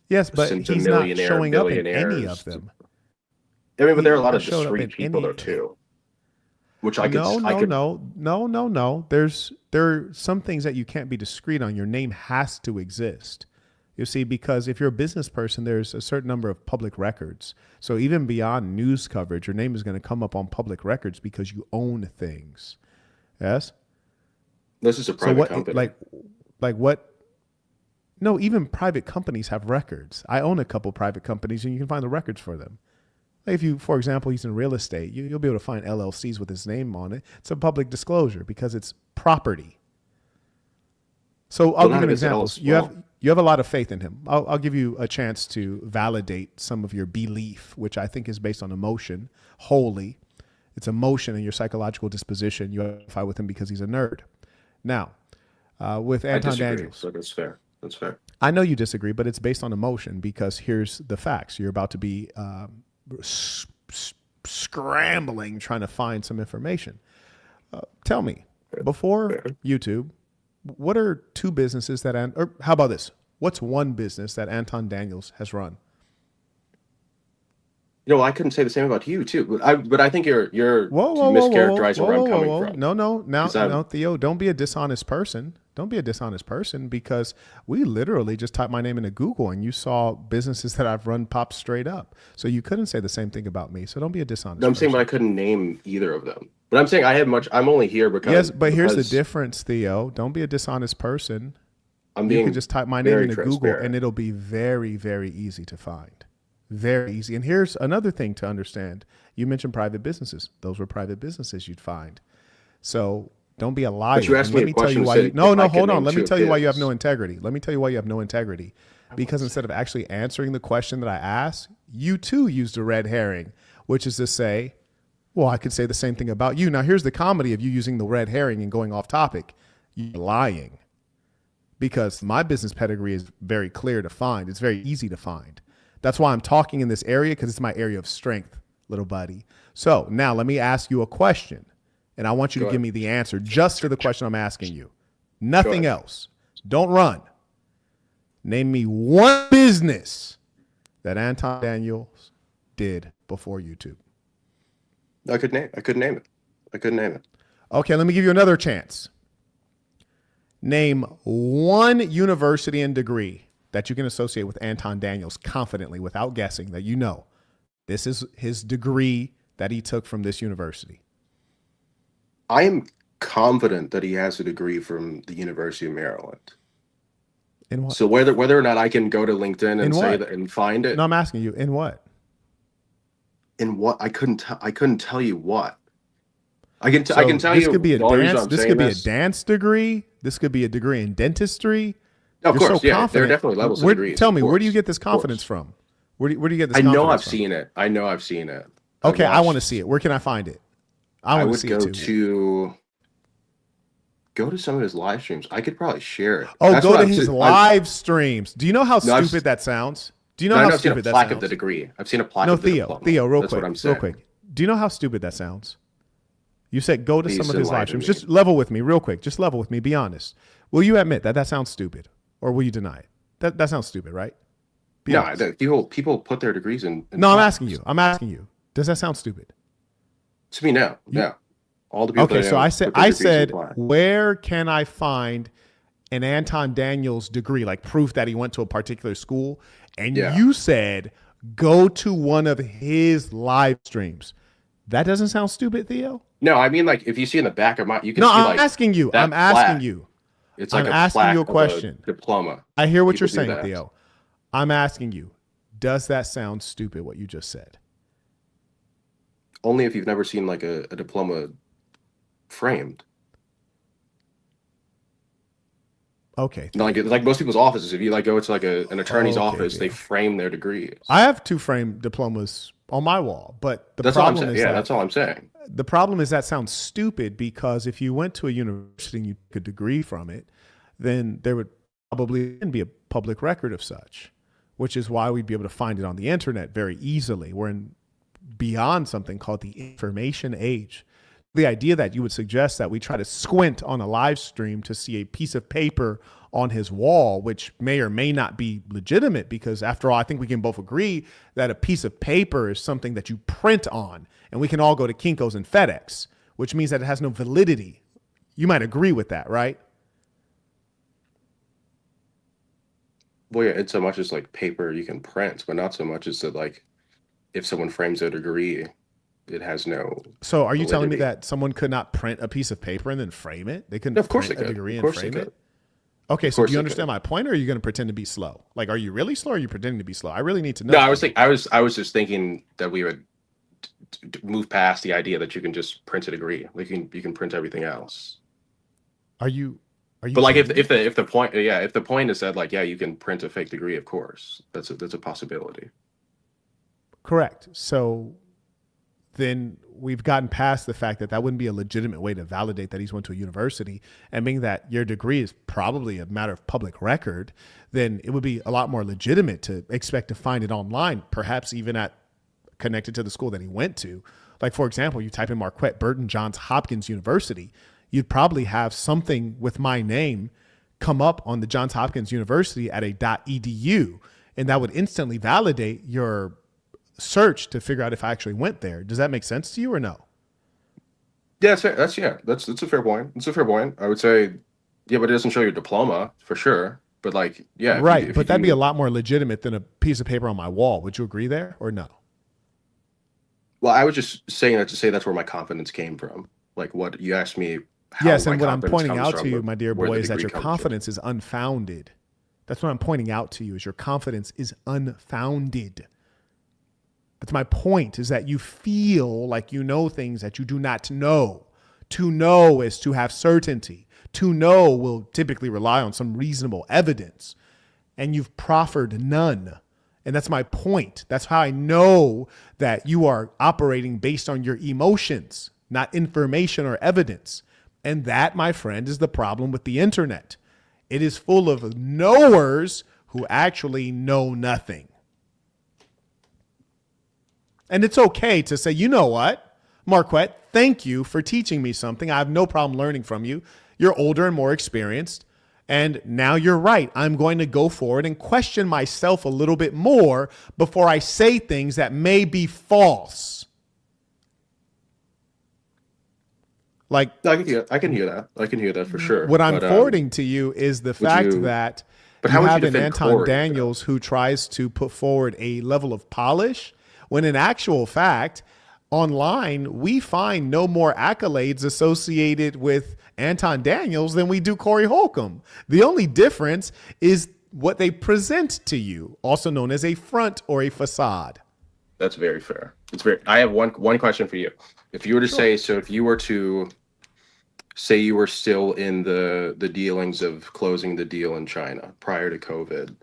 Yes, but he's not showing up in any of them. I mean, but there are a lot He of showed up in discreet people any- though too. Which I could. No. There are some things that you can't be discreet on. Your name has to exist. You see, because if you're a business person, there's a certain number of public records. So even beyond news coverage, your name is going to come up on public records because you own things. Yes? This is a private company. Like what? No, even private companies have records. I own a couple private companies, and you can find the records for them. If you, for example, he's in real estate, you'll be able to find LLCs with his name on it. It's a public disclosure because it's property. So I'll give you an example. You have a lot of faith in him. I'll give you a chance to validate some of your belief, which I think is based on emotion wholly. It's emotion and your psychological disposition. You identify with him because he's a nerd. Now, with Anton Daniels. So that's fair. That's fair. I know you disagree, but it's based on emotion, because here's the facts. You're about to be scrambling trying to find some information. Tell me, before YouTube, what are two businesses that, or how about this? What's one business that Anton Daniels has run? I couldn't say the same about you too, but I think you're mischaracterizing where I'm coming from. No, Theo, don't be a dishonest person. Don't be a dishonest person, because we literally just typed my name into Google and you saw businesses that I've run pop straight up. So you couldn't say the same thing about me. So don't be a dishonest person. I'm saying, but I couldn't name either of them. But I'm saying I'm only here because. Yes, but here's the difference, Theo. Don't be a dishonest person. You can just type my name into Google and it'll be very, very easy to find. Very easy. And here's another thing to understand. You mentioned private businesses. Those were private businesses you'd find. So don't be a liar. But you asked me a question. Hold on. Let me tell you why you have no integrity. Because instead of actually answering the question that I asked, you too used a red herring, which is to say, well, I could say the same thing about you. Now, here's the comedy of you using the red herring and going off topic. You're lying. because my business pedigree is very clear to find. It's very easy to find. That's why I'm talking in this area, because it's my area of strength, little buddy. So now let me ask you a question, and I want you to give me the answer just to the question I'm asking you. Nothing else. Don't run. Name me one business that Anton Daniels did before YouTube. I couldn't name it. Okay, let me give you another chance. Name one university and degree that you can associate with Anton Daniels confidently without guessing, that you know this is his degree that he took from this university. I am confident that he has a degree from the University of Maryland. In what? So whether or not I can go to LinkedIn and say what? that and find it. No, I'm asking you, in what? In what? I couldn't tell you what. I can So tell this you could be a the only reason dance. I'm This saying could be a this- dance degree. This could be a degree in dentistry. Of You're course, so yeah. confident. There are definitely levels of Where- degrees. Tell me, of where do you course, get this of course. confidence from? Where do you get this I confidence know I've from? seen it. I know I've seen it. Okay, I want to watched- see it. Where can I find it? I want to would see go it too. go to some of his live streams. I could probably share it. Oh, That's go what to I'm his saying. live streams. Do you know how No, I've stupid that sounds? Do you No, know I how know I've seen a stupid that plaque sounds? of the degree. I've seen a plaque No, of the Theo, diploma. Theo, real That's quick, what I'm saying. real quick. Do you know how stupid that sounds? You said go to Please some of his live enlighten streams. me. Just level with me, real quick. Just level with me. Be honest. Will you admit that that sounds stupid, or will you deny it? That sounds stupid, right? Be No, honest. people put their degrees in. No, I'm plaques. asking you. I'm asking you. Does that sound stupid? To me, no. No. All the people. Okay, that so know I put said, their degrees in plaques. where can I find an Anton Daniels degree, like proof that he went to a particular school? And Yeah. you said, go to one of his live streams. That doesn't sound stupid, Theo? No, I mean, like, if you see in the back of my, you can No, see I'm like asking you. that I'm asking plaque. you. It's like I'm a asking plaque you a of question. diploma. I hear what People you're do saying, that. Theo. I'm asking you, does that sound stupid, what you just said? Only if you've never seen like a diploma framed. Okay. Like most people's offices, if you like go to like an attorney's Okay, office, they Theo. frame their degrees. I have 2 framed diplomas on my wall, but the That's all I'm problem saying. is Yeah, that that's all I'm saying. the problem is that sounds stupid, because if you went to a university and you took a degree from it, then there would probably be a public record of such, which is why we'd be able to find it on the internet very easily. We're beyond something called the information age. The idea that you would suggest that we try to squint on a live stream to see a piece of paper on his wall, which may or may not be legitimate, because after all, I think we can both agree that a piece of paper is something that you print on, and we can all go to Kinko's and FedEx, which means that it has no validity. You might agree with that, right? Well, yeah, it's so much as like paper you can print, but not so much as that like if someone frames a degree, it has no. So are you telling me validity. that someone could not print a piece of paper and then frame it? They couldn't Of course print they a could. degree Of and course they frame could. it? Okay, Of so course do you they understand could. my point, or are you going to pretend to be slow? Like, are you really slow, or are you pretending to be slow? I really need to know. No, I was just thinking that we would move past the idea that you can just print a degree. Like you can print everything else. Are you But like kidding me? if the point is that like, yeah, you can print a fake degree, of course. That's a possibility. Correct. So then we've gotten past the fact that that wouldn't be a legitimate way to validate that he's went to a university, and being that your degree is probably a matter of public record, then it would be a lot more legitimate to expect to find it online, perhaps even connected to the school that he went to. Like, for example, you type in Marquette Burton Johns Hopkins University, you'd probably have something with my name come up on the Johns Hopkins University at a .edu, and that would instantly validate your search to figure out if I actually went there. Does that make sense to you or no? Yeah, that's fair. That's a fair point. It's a fair point. I would say, yeah, but it doesn't show your diploma for sure. But like, yeah, Right, but that'd be a lot more legitimate than a piece of paper on my wall. Would you agree there or no? Well, I was just saying that to say that's where my confidence came from. Like what you asked me. How Yes, my and what I'm confidence pointing comes out from, to you, but my dear where boy, the is that degree your comes from. confidence is unfounded. That's what I'm pointing out to you, is your confidence is unfounded. That's my point, is that you feel like you know things that you do not know. To know is to have certainty. To know will typically rely on some reasonable evidence, and you've proffered none. And that's my point. That's how I know that you are operating based on your emotions, not information or evidence. And that, my friend, is the problem with the internet. It is full of knowers who actually know nothing. And it's okay to say, you know what, Marquette, thank you for teaching me something. I have no problem learning from you. You're older and more experienced. And now you're right. I'm going to go forward and question myself a little bit more before I say things that may be false. Like, I can hear that. I can hear that for sure. what I'm forwarding to you is the fact that But you how would you have an defend Anton Corey, Daniels who tries to put forward a level of polish, when in actual fact, online, we find no more accolades associated with Anton Daniels than we do Corey Holcomb. The only difference is what they present to you, also known as a front or a facade. That's very fair. It's very. I have one question for you. If you were to say, so if you were to say you were still in the dealings of closing the deal in China prior to COVID,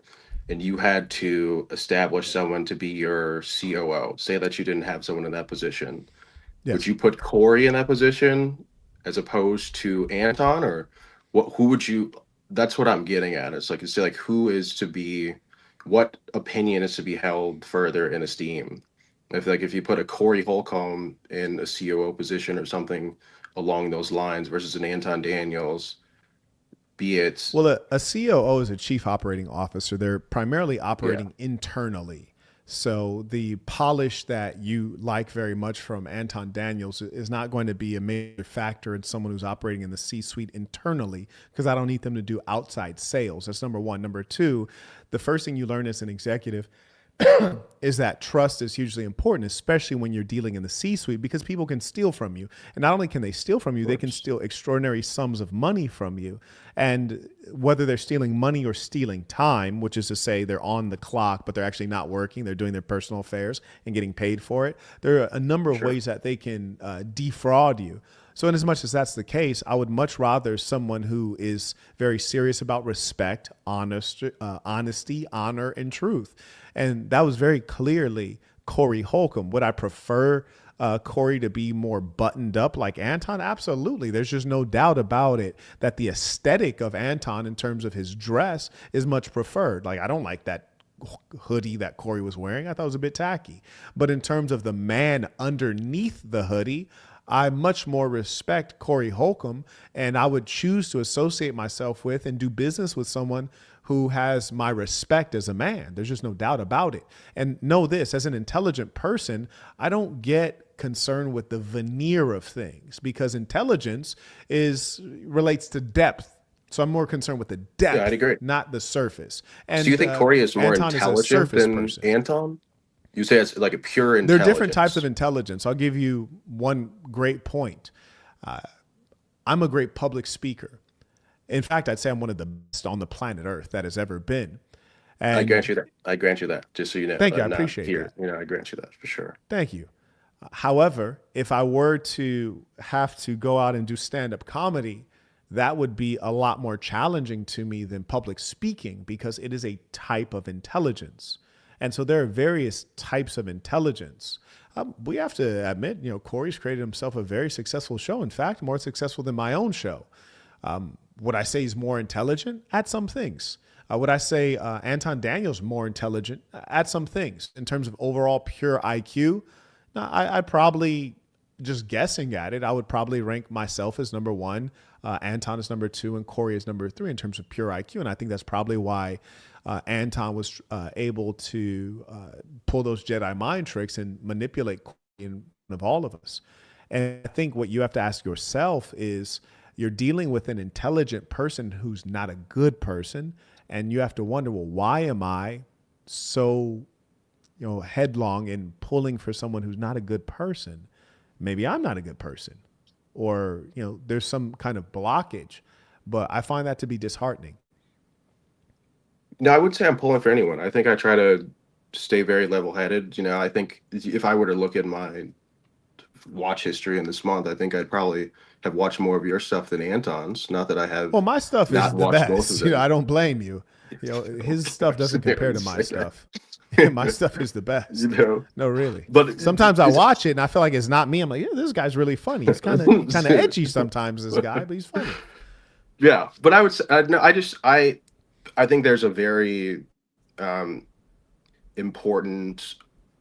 and you had to establish someone to be your COO, say that you didn't have someone in that position, Yes. would you put Corey in that position as opposed to Anton, or what? Who would you? That's what I'm getting at. It's like, say, like, who is to be, what opinion is to be held further in esteem? If you put a Corey Holcomb in a COO position or something along those lines versus an Anton Daniels, be it. Well, a COO is a chief operating officer. They're primarily operating internally. So the polish that you like very much from Anton Daniels is not going to be a major factor in someone who's operating in the C-suite internally, because I don't need them to do outside sales. That's number one. Number two, the first thing you learn as an executive is that trust is hugely important, especially when you're dealing in the C-suite, because people can steal from you. And not only can they steal from you, they can steal extraordinary sums of money from you. And whether they're stealing money or stealing time, which is to say they're on the clock, but they're actually not working, they're doing their personal affairs and getting paid for it. There are a number of ways that they can defraud you. So in as much as that's the case, I would much rather someone who is very serious about respect, honesty, honor, and truth. And that was very clearly Corey Holcomb. Would I prefer Corey to be more buttoned up like Anton? Absolutely. There's just no doubt about it that the aesthetic of Anton in terms of his dress is much preferred. Like, I don't like that hoodie that Corey was wearing. I thought it was a bit tacky. But in terms of the man underneath the hoodie, I much more respect Corey Holcomb, and I would choose to associate myself with and do business with someone who has my respect as a man. There's just no doubt about it. And know this, as an intelligent person, I don't get concerned with the veneer of things, because intelligence relates to depth. So I'm more concerned with the depth, Yeah, I'd agree. not the surface. And So you think Corey is more Anton intelligent than Anton? You say it's like a pure There intelligence. are different types of intelligence. I'll give you one great point. I'm a great public speaker. In fact, I'd say I'm one of the best on the planet Earth that has ever been. And I grant you that. I grant you that. Just so you know. Thank you. I I'm not appreciate here. that. You know, I grant you that for sure. Thank you. However, if I were to have to go out and do stand-up comedy, that would be a lot more challenging to me than public speaking, because it is a type of intelligence. And so there are various types of intelligence. We have to admit, Corey's created himself a very successful show. In fact, more successful than my own show. Would I say he's more intelligent? At some things. Would I say Anton Daniels more intelligent? At some things. In terms of overall pure IQ, I'd probably, just guessing at it, I would probably rank myself as number one, Anton is number two, and Corey is number three in terms of pure IQ. And I think that's probably why Anton was able to pull those Jedi mind tricks and manipulate Corey in front of all of us. And I think what you have to ask yourself is, you're dealing with an intelligent person who's not a good person, and you have to wonder, well, why am I so, headlong in pulling for someone who's not a good person? Maybe I'm not a good person, or, there's some kind of blockage, but I find that to be disheartening. No, I would say I'm pulling for anyone. I think I try to stay very level-headed. I think if I were to look at my watch history in this month, I think I'd probably have watched more of your stuff than Anton's. Not that I have. Well, my stuff is not the watched both of best. them. I don't blame you. His stuff doesn't compare to my stuff. My stuff is the best. No, really. But sometimes I watch it and I feel like it's not me. I'm like, this guy's really funny. He's kind of edgy sometimes, this guy, but he's funny. Yeah, but I would say, no, I think there's a very um, important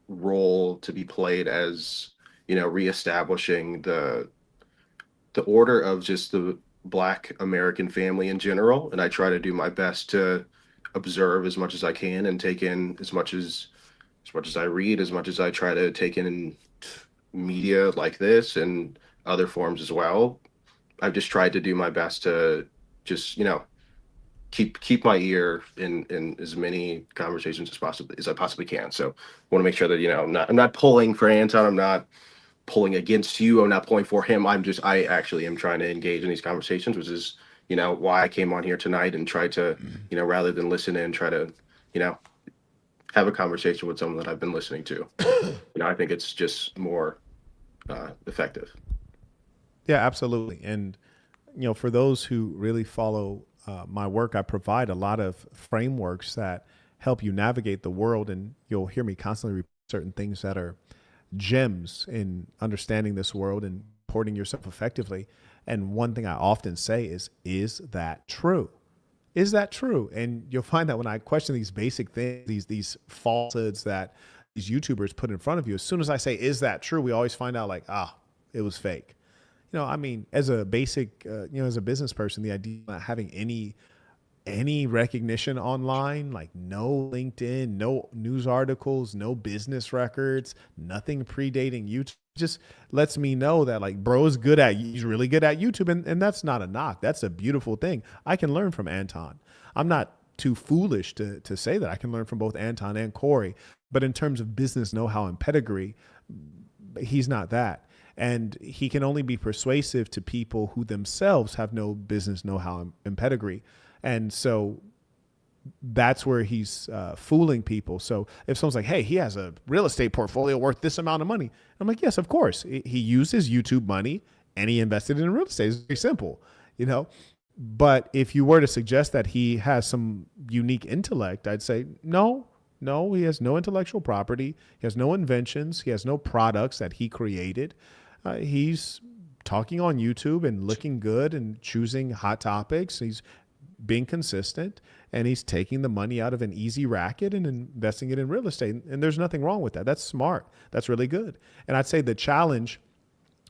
role to be played as, reestablishing the order of just the Black American family in general. And I try to do my best to observe as much as I can and take in as much as I read, as much as I try to take in media like this and other forms as well. I've just tried to do my best to just, keep my ear in as many conversations as I possibly can. So I want to make sure that, I'm not pulling for Anton. I'm not pulling against you. I'm not pulling for him. I actually am trying to engage in these conversations, which is, why I came on here tonight and tried to, rather than listen in, try to, you know, have a conversation with someone that I've been listening to. I think it's just more effective. Yeah, absolutely. And, for those who really follow my work, I provide a lot of frameworks that help you navigate the world. And you'll hear me constantly repeat certain things that are gems in understanding this world and supporting yourself effectively. And one thing I often say is that true? Is that true? And you'll find that when I question these basic things, these falsehoods that these YouTubers put in front of you, as soon as I say, is that true? We always find out like, it was fake. I mean, as a basic, as a business person, the idea of not having any recognition online, like no LinkedIn, no news articles, no business records, nothing predating YouTube, just lets me know that like bro's he's really good at YouTube. And that's not a knock. That's a beautiful thing. I can learn from Anton. I'm not too foolish to say that I can learn from both Anton and Corey, but in terms of business know-how and pedigree, he's not that. And he can only be persuasive to people who themselves have no business know-how and pedigree. And so that's where he's fooling people. So if someone's like, hey, he has a real estate portfolio worth this amount of money, I'm like, yes, of course. He used his YouTube money and he invested in real estate. It's very simple, But if you were to suggest that he has some unique intellect, I'd say, no, he has no intellectual property. He has no inventions. He has no products that he created. He's talking on YouTube and looking good and choosing hot topics. He's being consistent, and he's taking the money out of an easy racket and investing it in real estate. And there's nothing wrong with that. That's smart. That's really good. And I'd say the challenge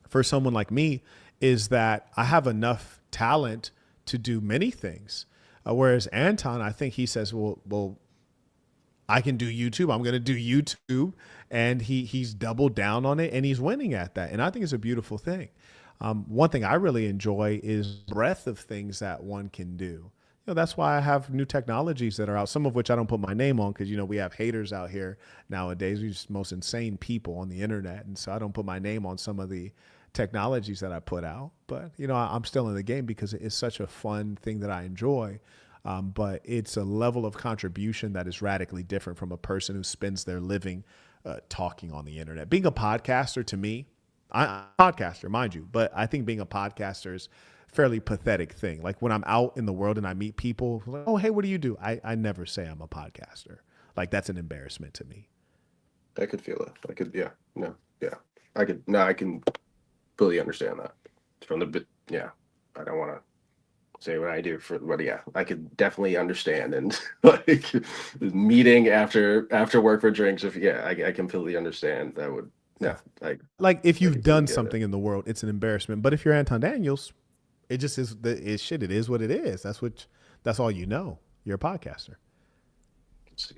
for someone like me is that I have enough talent to do many things. Whereas Anton, I think he says, well, I can do YouTube. I'm going to do YouTube. And he's doubled down on it and he's winning at that. And I think it's a beautiful thing. One thing I really enjoy is breadth of things that one can do. That's why I have new technologies that are out, some of which I don't put my name on because, we have haters out here nowadays. We're just the most insane people on the internet. And so I don't put my name on some of the technologies that I put out. But, I'm still in the game because it's such a fun thing that I enjoy. But it's a level of contribution that is radically different from a person who spends their living talking on the internet. Being a podcaster, to me, I'm a podcaster, mind you, but I think being a podcaster is a fairly pathetic thing. Like when I'm out in the world and I meet people, like, oh, hey, what do you do? I never say I'm a podcaster. Like that's an embarrassment to me. I could feel it. I can fully understand that. I don't want to say what I do but yeah, I could definitely understand. And like meeting after work for drinks, I completely understand. That would, like if you've done something in the world, it's an embarrassment. But if you're Anton Daniels, it just is shit. It is what it is. That's all you know. You're a podcaster. It's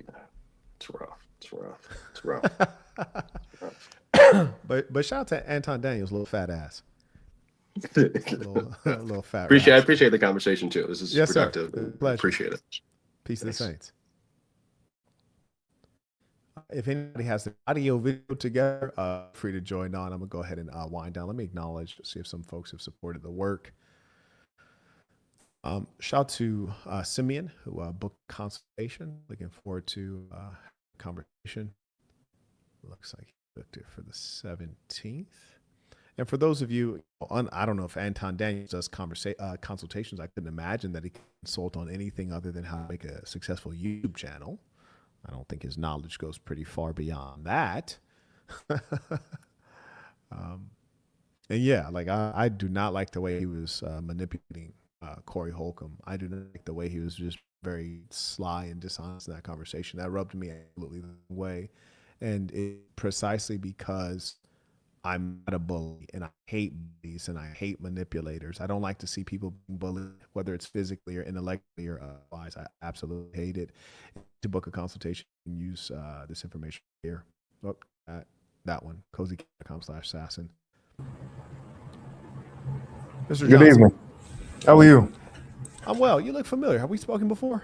rough. But shout out to Anton Daniels, little fat ass. little fat. I appreciate the conversation too. This is productive. Pleasure. Appreciate it. Peace to the Saints. If anybody has the audio video together, free to join on. I'm gonna go ahead and wind down. Let me acknowledge, see if some folks have supported the work. Shout out to Simeon who booked consultation. Looking forward to conversation. Looks like he booked it for the 17th. And for those of you, I don't know if Anton Daniels does consultations. I couldn't imagine that he could consult on anything other than how to make a successful YouTube channel. I don't think his knowledge goes pretty far beyond that. And yeah, like I do not like the way he was manipulating Corey Holcomb. I do not like the way he was just very sly and dishonest in that conversation. That rubbed me absolutely the wrong way. And it precisely because I'm not a bully and I hate bullies and I hate manipulators. I don't like to see people being bullied, whether it's physically or intellectually or otherwise. I absolutely hate it. To book a consultation, you can use this information here. Oh, that one, cozycat.com/assassin. Mr. Good Johnson. evening. How are you? I'm well. You look familiar. Have we spoken before?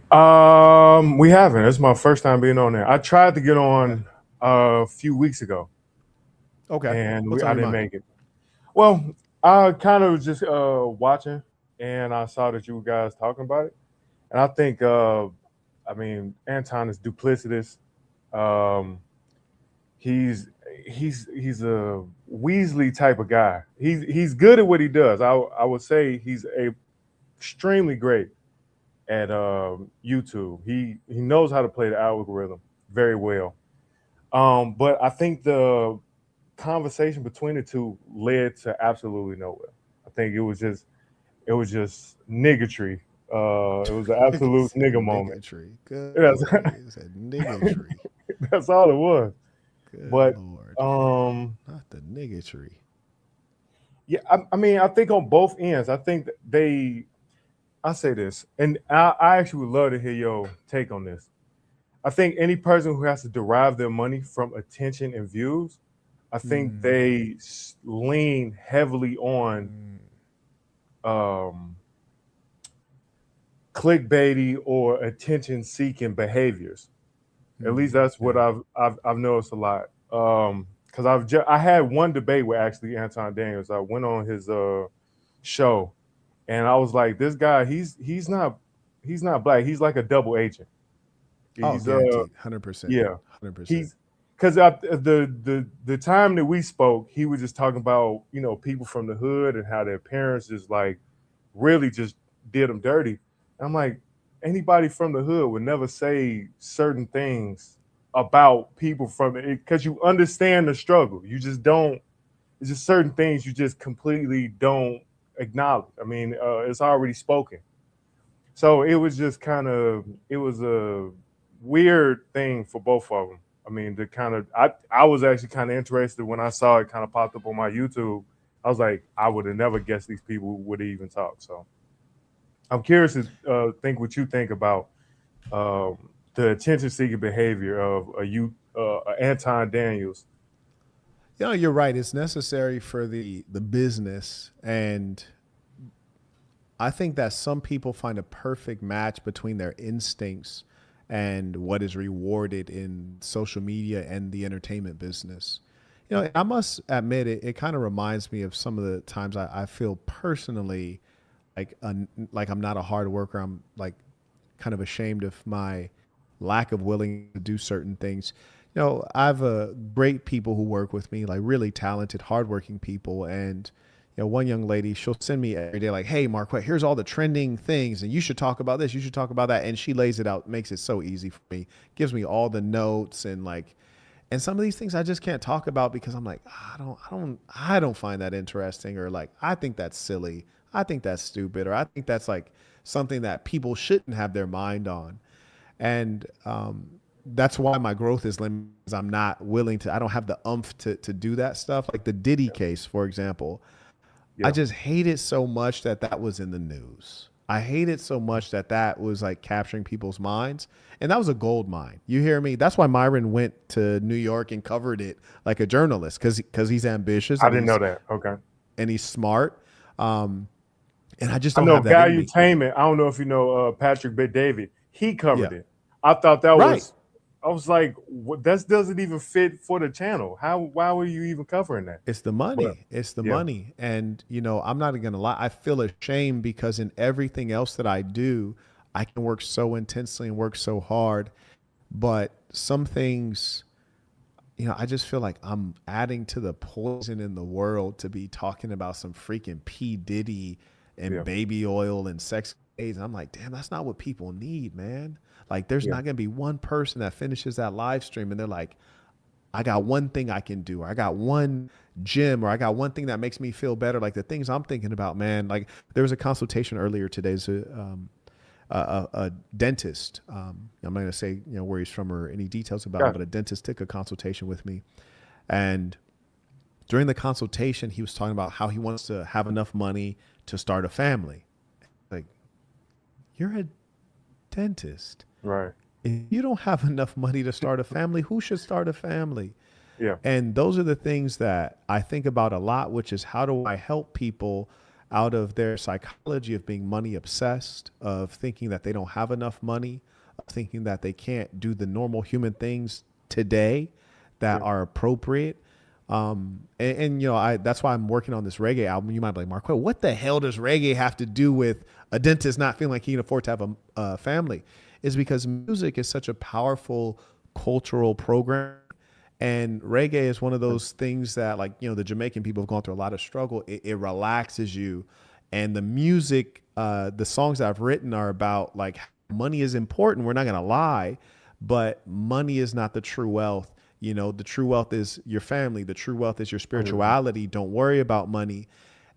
We haven't. It's my first time being on there. I tried to get on a few weeks ago. Okay. And What's on I your didn't mind? make it. Well, I kind of was just watching, and I saw that you guys talking about it, and I think, Anton is duplicitous. He's a Weasley type of guy. He's good at what he does. I would say he's extremely great at YouTube. He knows how to play the algorithm very well. But I think the conversation between the two led to absolutely nowhere. I think it was just niggatry. It was an absolute nigga moment. Niggatry. Good That's, Lord. He said niggatry. that's all it was. Good But Lord. Not the niggatry. yeah, I think on both ends, I think I say this, and I actually would love to hear your take on this. I think any person who has to derive their money from attention and views, I think they lean heavily on clickbaity or attention-seeking behaviors. At least that's what I've noticed a lot. Because I had one debate with actually Anton Daniels. I went on his show, and I was like, this guy, he's not black. He's like a double agent. Oh, guaranteed, 100%. Yeah, 100%. Because the time that we spoke, he was just talking about people from the hood and how their parents just like really just did them dirty. And I'm like, anybody from the hood would never say certain things about people from it because you understand the struggle. You just don't. It's just certain things you just completely don't acknowledge. I mean, it's already spoken. So it was just it was a weird thing for both of them. I mean, I was actually kind of interested when I saw it kind of popped up on my YouTube. I was like, I would have never guessed these people would even talk. So I'm curious to think what you think about the attention-seeking behavior of Anton Daniels. You're right. It's necessary for the business, and I think that some people find a perfect match between their instincts and what is rewarded in social media and the entertainment business. I must admit, it kind of reminds me of some of the times I feel personally like I'm not a hard worker. I'm like kind of ashamed of my lack of willing to do certain things. I have great people who work with me, like really talented, hardworking people. And, one young lady, she'll send me every day like, hey, Marquette, here's all the trending things. And you should talk about this. You should talk about that. And she lays it out, makes it so easy for me, gives me all the notes and some of these things I just can't talk about because I'm like, I don't find that interesting, or like, I think that's silly. I think that's stupid. Or I think that's like something that people shouldn't have their mind on. And, that's why my growth is limited, because I'm not willing to, I don't have the umph to do that stuff. Like the Diddy case, for example. Yeah. I just hate it so much that was in the news. I hate it so much that was like capturing people's minds. And that was a gold mine. You hear me? That's why Myron went to New York and covered it like a journalist, because he's ambitious. I didn't know that. Okay. And he's smart. And I just don't have that in me. Valuetainment. I don't know if you know Patrick Bet-David. He covered it. I thought that was. I was like, that doesn't even fit for the channel. Why were you even covering that? It's the money. Well, it's the money. And, I'm not going to lie. I feel ashamed because in everything else that I do, I can work so intensely and work so hard. But some things, I just feel like I'm adding to the poison in the world to be talking about some freaking P. Diddy and baby oil and sex aids. And I'm like, damn, that's not what people need, man. Like, there's not going to be one person that finishes that live stream and they're like, I got one thing I can do, or I got one gym, or I got one thing that makes me feel better. Like the things I'm thinking about, man. Like there was a consultation earlier today. It's a dentist. I'm not going to say where he's from or any details about him, but a dentist took a consultation with me, and during the consultation, he was talking about how he wants to have enough money to start a family. Like, you're a dentist, right? If you don't have enough money to start a family, who should start a family? Yeah. And those are the things that I think about a lot, which is how do I help people out of their psychology of being money obsessed, of thinking that they don't have enough money, of thinking that they can't do the normal human things today that are appropriate. That's why I'm working on this reggae album. You might be like, Mark, what the hell does reggae have to do with a dentist not feeling like he can afford to have a family? Is because music is such a powerful cultural program. And reggae is one of those things that, like, the Jamaican people have gone through a lot of struggle. It relaxes you. And the music, the songs that I've written are about, like, money is important. We're not going to lie, but money is not the true wealth. The true wealth is your family. The true wealth is your spirituality. Don't worry about money.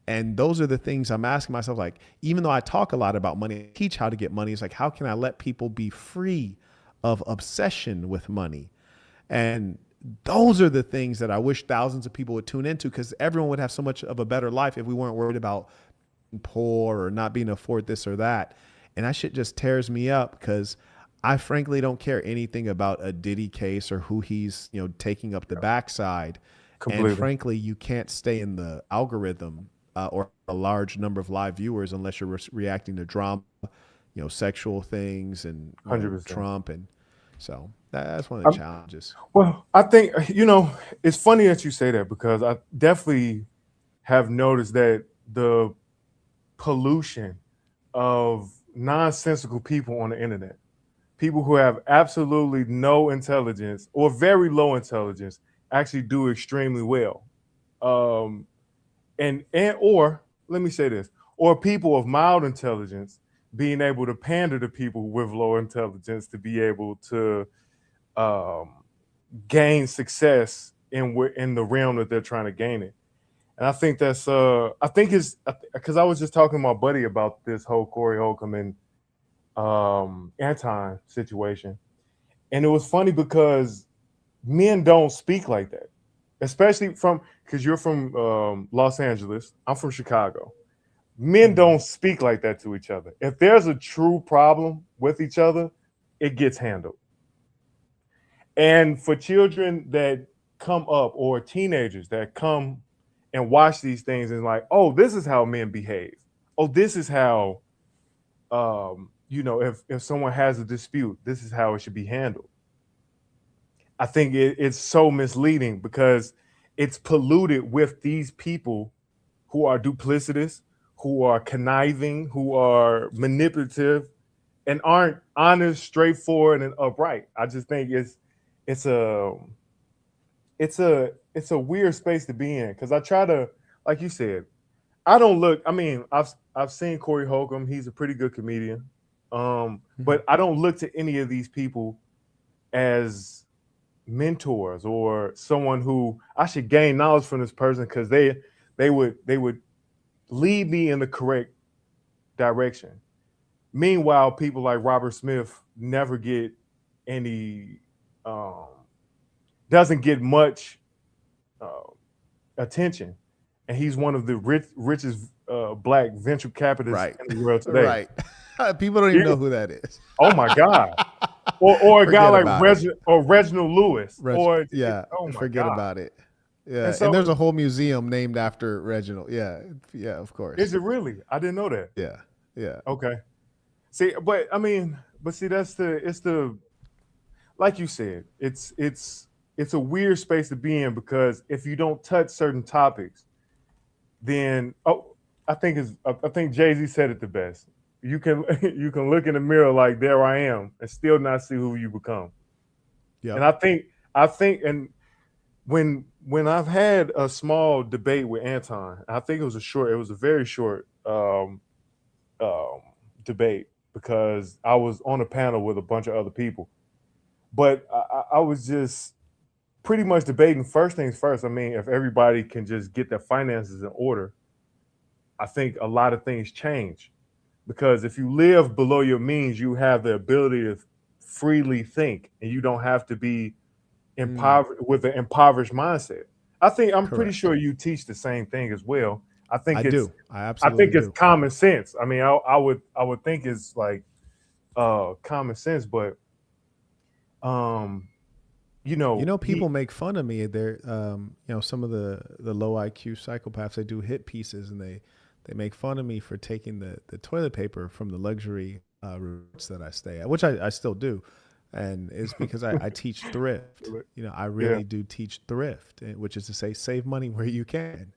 And those are the things I'm asking myself, like, even though I talk a lot about money, I teach how to get money. It's like, how can I let people be free of obsession with money? And those are the things that I wish thousands of people would tune into, because everyone would have so much of a better life if we weren't worried about being poor or not being able to afford this or that. And that shit just tears me up, because I frankly don't care anything about a Diddy case or who he's, taking up the backside. Completely. And frankly, you can't stay in the algorithm or a large number of live viewers unless you're reacting to drama, sexual things and 100%. Trump. And so that's one of the challenges. Well, I think, it's funny that you say that, because I definitely have noticed that the pollution of nonsensical people on the internet, people who have absolutely no intelligence or very low intelligence, actually do extremely well. Or let me say this, or people of mild intelligence being able to pander to people with low intelligence to be able to gain success in the realm that they're trying to gain it. And I think that's it's because I was just talking to my buddy about this whole Corey Holcomb and Anton situation. And it was funny because men don't speak like that, especially because you're from Los Angeles. I'm from Chicago. Men don't speak like that to each other. If there's a true problem with each other, it gets handled. And for children that come up, or teenagers that come and watch these things and like, oh, this is how men behave. Oh, this is how, if someone has a dispute, this is how it should be handled. I think it's so misleading, because it's polluted with these people who are duplicitous, who are conniving, who are manipulative, and aren't honest, straightforward, and upright. I just think it's a weird space to be in, because I try to, like you said, I've seen Corey Holcomb. He's a pretty good comedian. But I don't look to any of these people as mentors or someone who I should gain knowledge from this person, because they would lead me in the correct direction. Meanwhile, people like Robert Smith never get any, doesn't get much attention, and he's one of the richest black venture capitalists in the world today. Right. People don't even know who that is. Oh my God. Or a guy like Reginald Lewis. Forget about it. Yeah, and there's a whole museum named after Reginald. Yeah, of course. Is it really? I didn't know that. Yeah. Okay. See, that's the like you said, it's a weird space to be in, because if you don't touch certain topics, then I think Jay-Z said it the best. You can look in the mirror like, there I am, and still not see who you become. Yeah. And I think and when I've had a small debate with Anton, I think it was a very short debate, because I was on a panel with a bunch of other people. But I was just pretty much debating first things first. I mean, if everybody can just get their finances in order, I think a lot of things change. Because if you live below your means, you have the ability to freely think, and you don't have to be impoverished with an impoverished mindset. I'm pretty Correct. sure you teach the same thing as well. I I think it's do. I I absolutely think it's do. common sense. I mean, I would think it's like common sense, but um you You know, know, people make fun of me. They're, some of the low IQ psychopaths. They do hit pieces, and they make fun of me for taking the toilet paper from the luxury resorts that I stay at, which I still do, and it's because I teach thrift. I yeah, really do teach thrift, which is to say, save money where you can.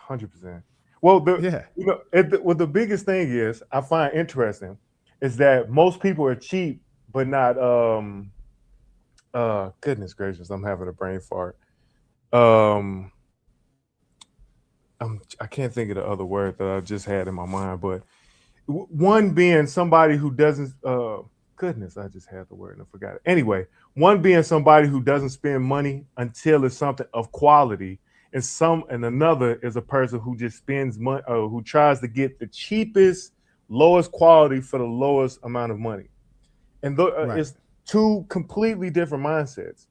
100%. Well, Yeah, what the biggest thing is I find interesting is that most people are cheap, but not goodness gracious, I'm having a brain fart. Um, I can't think of the other word that I just had in my mind, but one being somebody who doesn't. Goodness, I just had the word and I forgot it. Anyway, one being somebody who doesn't spend money until it's something of quality, and another is a person who just spends money, who tries to get the cheapest, lowest quality for the lowest amount of money, and right. it's two completely different mindsets.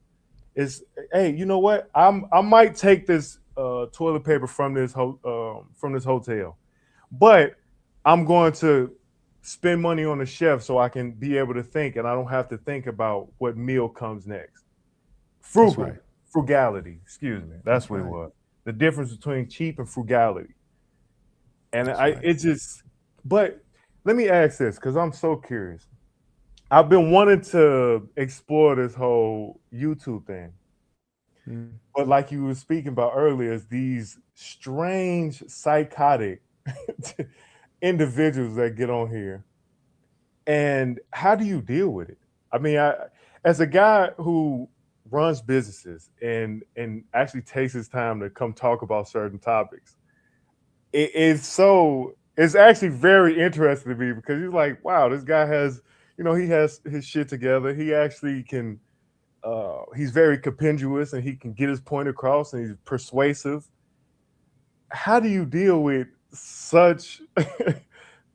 Is hey, you know what? I might take this toilet paper from this hotel, but I'm going to spend money on the chef so I can be able to think, and I don't have to think about what meal comes next. That's right. Frugality. Excuse me. That's That's what it right. was. The difference between cheap and frugality, and That's right. it just. But let me ask this because I'm so curious. I've been wanting to explore this whole YouTube thing. Mm. But like you were speaking about earlier, is these strange psychotic individuals that get on here. And how do you deal with it? I mean, as a guy who runs businesses and actually takes his time to come talk about certain topics, it's actually very interesting to me because he's like, wow, this guy has, he has his shit together. He actually can he's very compendious and he can get his point across and he's persuasive. How do you deal with such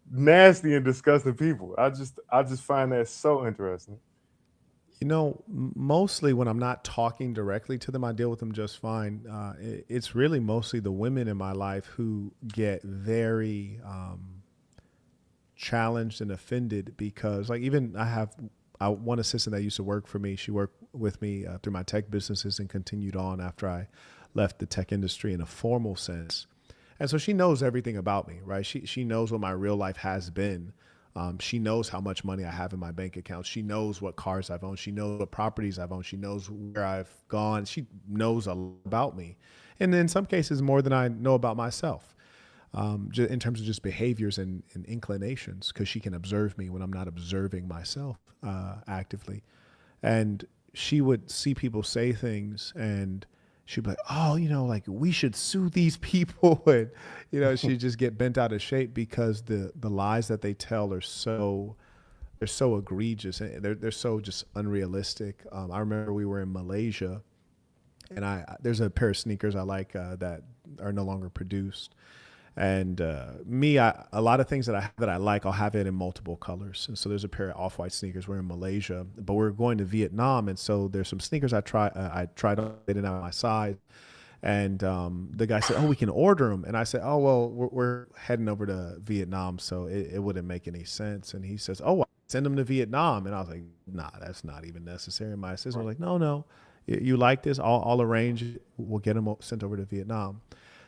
nasty and disgusting people? I just find that so interesting. Mostly when I'm not talking directly to them, I deal with them just fine. It's really mostly the women in my life who get very challenged and offended because, like, even I have one assistant that used to work for me. She worked with me through my tech businesses and continued on after I left the tech industry in a formal sense. And so she knows everything about me, right? She knows what my real life has been. She knows how much money I have in my bank account. She knows what cars I've owned. She knows what properties I've owned. She knows where I've gone. She knows a lot about me. And in some cases, more than I know about myself, in terms of just behaviors and inclinations, because she can observe me when I'm not observing myself actively. And she would see people say things and she'd be like, oh, like we should sue these people. And, she'd just get bent out of shape because the lies that they tell they're so egregious. And they're so just unrealistic. I remember we were in Malaysia and there's a pair of sneakers I like that are no longer produced. And a lot of things that I like, I'll have it in multiple colors. And so there's a pair of off-white sneakers. We're in Malaysia, but we're going to Vietnam, and so there's some sneakers I tried on fitting out my size. And the guy said, "Oh, we can order them." And I said, "Oh, well, we're heading over to Vietnam, so it wouldn't make any sense." And he says, "Oh, send them to Vietnam." And I was like, "Nah, that's not even necessary." And my assistant was like, "No, you like this? I'll arrange it. We'll get them sent over to Vietnam."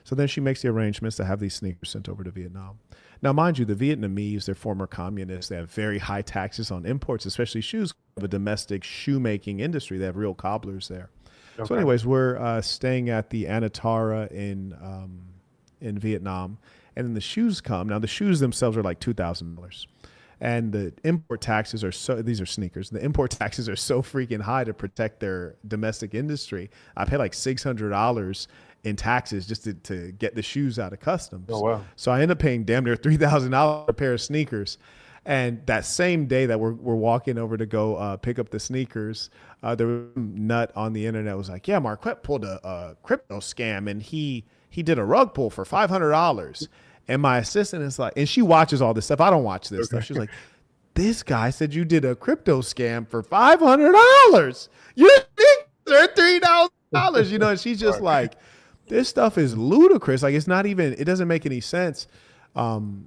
So then she makes the arrangements to have these sneakers sent over to Vietnam. Now, mind you, the Vietnamese, they're former communists. They have very high taxes on imports, especially shoes. They have a domestic shoemaking industry. They have real cobblers there. So Okay. anyways, we're staying at the Anatara in Vietnam. And then the shoes come. Now, the shoes themselves are like $2,000. And the import taxes these are sneakers. The import taxes are so freaking high to protect their domestic industry. I pay like $600 in taxes just to get the shoes out of customs. Oh wow. So I end up paying damn near $3,000 a pair of sneakers. And that same day that we're walking over to go pick up the sneakers, there was a nut on the internet was like, yeah, Marquette pulled a crypto scam and he did a rug pull for $500. And my assistant is like, and she watches all this stuff. I don't watch this stuff. She's like, this guy said you did a crypto scam for $500. You think they're $3,000, you know? And she's just like, this stuff is ludicrous. Like, it's not even, it doesn't make any sense. You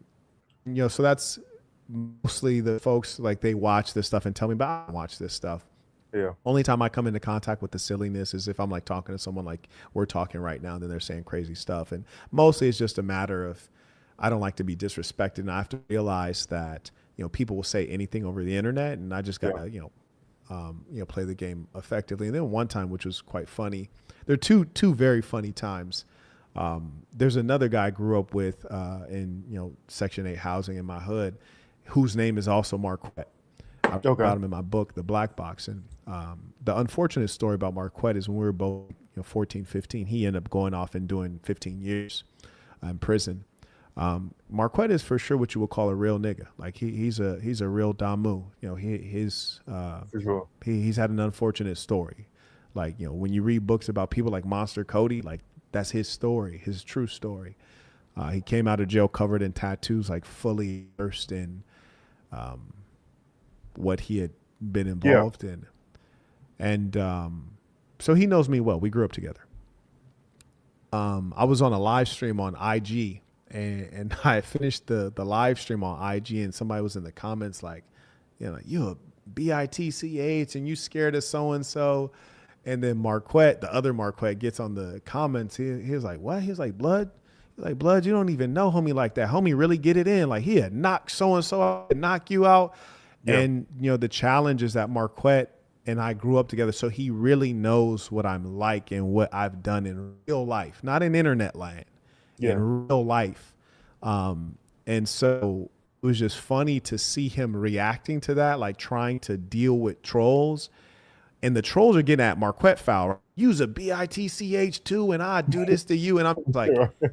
know, so that's mostly the folks, like, they watch this stuff and tell me, but I don't watch this stuff. Yeah. Only time I come into contact with the silliness is if I'm like talking to someone like we're talking right now, and then they're saying crazy stuff. And mostly it's just a matter of, I don't like to be disrespected. And I have to realize that, you know, people will say anything over the internet, and I just gotta, you know, play the game effectively. And then one time, which was quite funny, there are two very funny times. There's another guy I grew up with in, you know, Section 8 housing in my hood, whose name is also Marquette. I wrote about him in my book, The Black Box. And the unfortunate story about Marquette is when we were both, you know, 14, 15, he ended up going off and doing 15 years in prison. Marquette is for sure what you would call a real nigga. Like he's a real Damu. You know, he's had an unfortunate story. Like, you know, when you read books about people like Monster Cody, like that's his story, his true story. He came out of jail covered in tattoos, like fully immersed in what he had been involved in. And so he knows me well. We grew up together. I was on a live stream on IG, and I finished the live stream on IG, and somebody was in the comments like, you know, you a BITCH and you scared of so-and-so. And then Marquette, the other Marquette, gets on the comments. He was like, what? He was like, Blood? He's like, Blood, you don't even know homie like that. Homie really get it in. Like, he had knocked so-and-so out, knock you out. Yeah. And, you know, the challenge is that Marquette and I grew up together, so he really knows what I'm like and what I've done in real life, not in internet land, in real life. And so it was just funny to see him reacting to that, like trying to deal with trolls. And the trolls are getting at Marquette foul. Use a BITCH too, and I do this to you. And I'm like,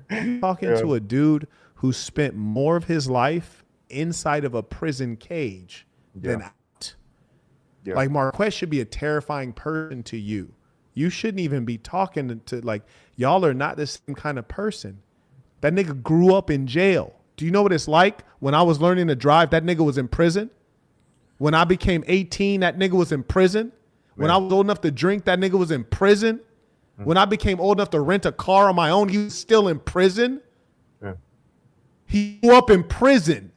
you talking to a dude who spent more of his life inside of a prison cage than out. Yeah. Like, Marquette should be a terrifying person to you. You shouldn't even be talking to, like, y'all are not the same kind of person. That nigga grew up in jail. Do you know what it's like? When I was learning to drive, that nigga was in prison. When I became 18, that nigga was in prison. When I was old enough to drink, that nigga was in prison. When I became old enough to rent a car on my own, he was still in prison. Yeah. He grew up in prison.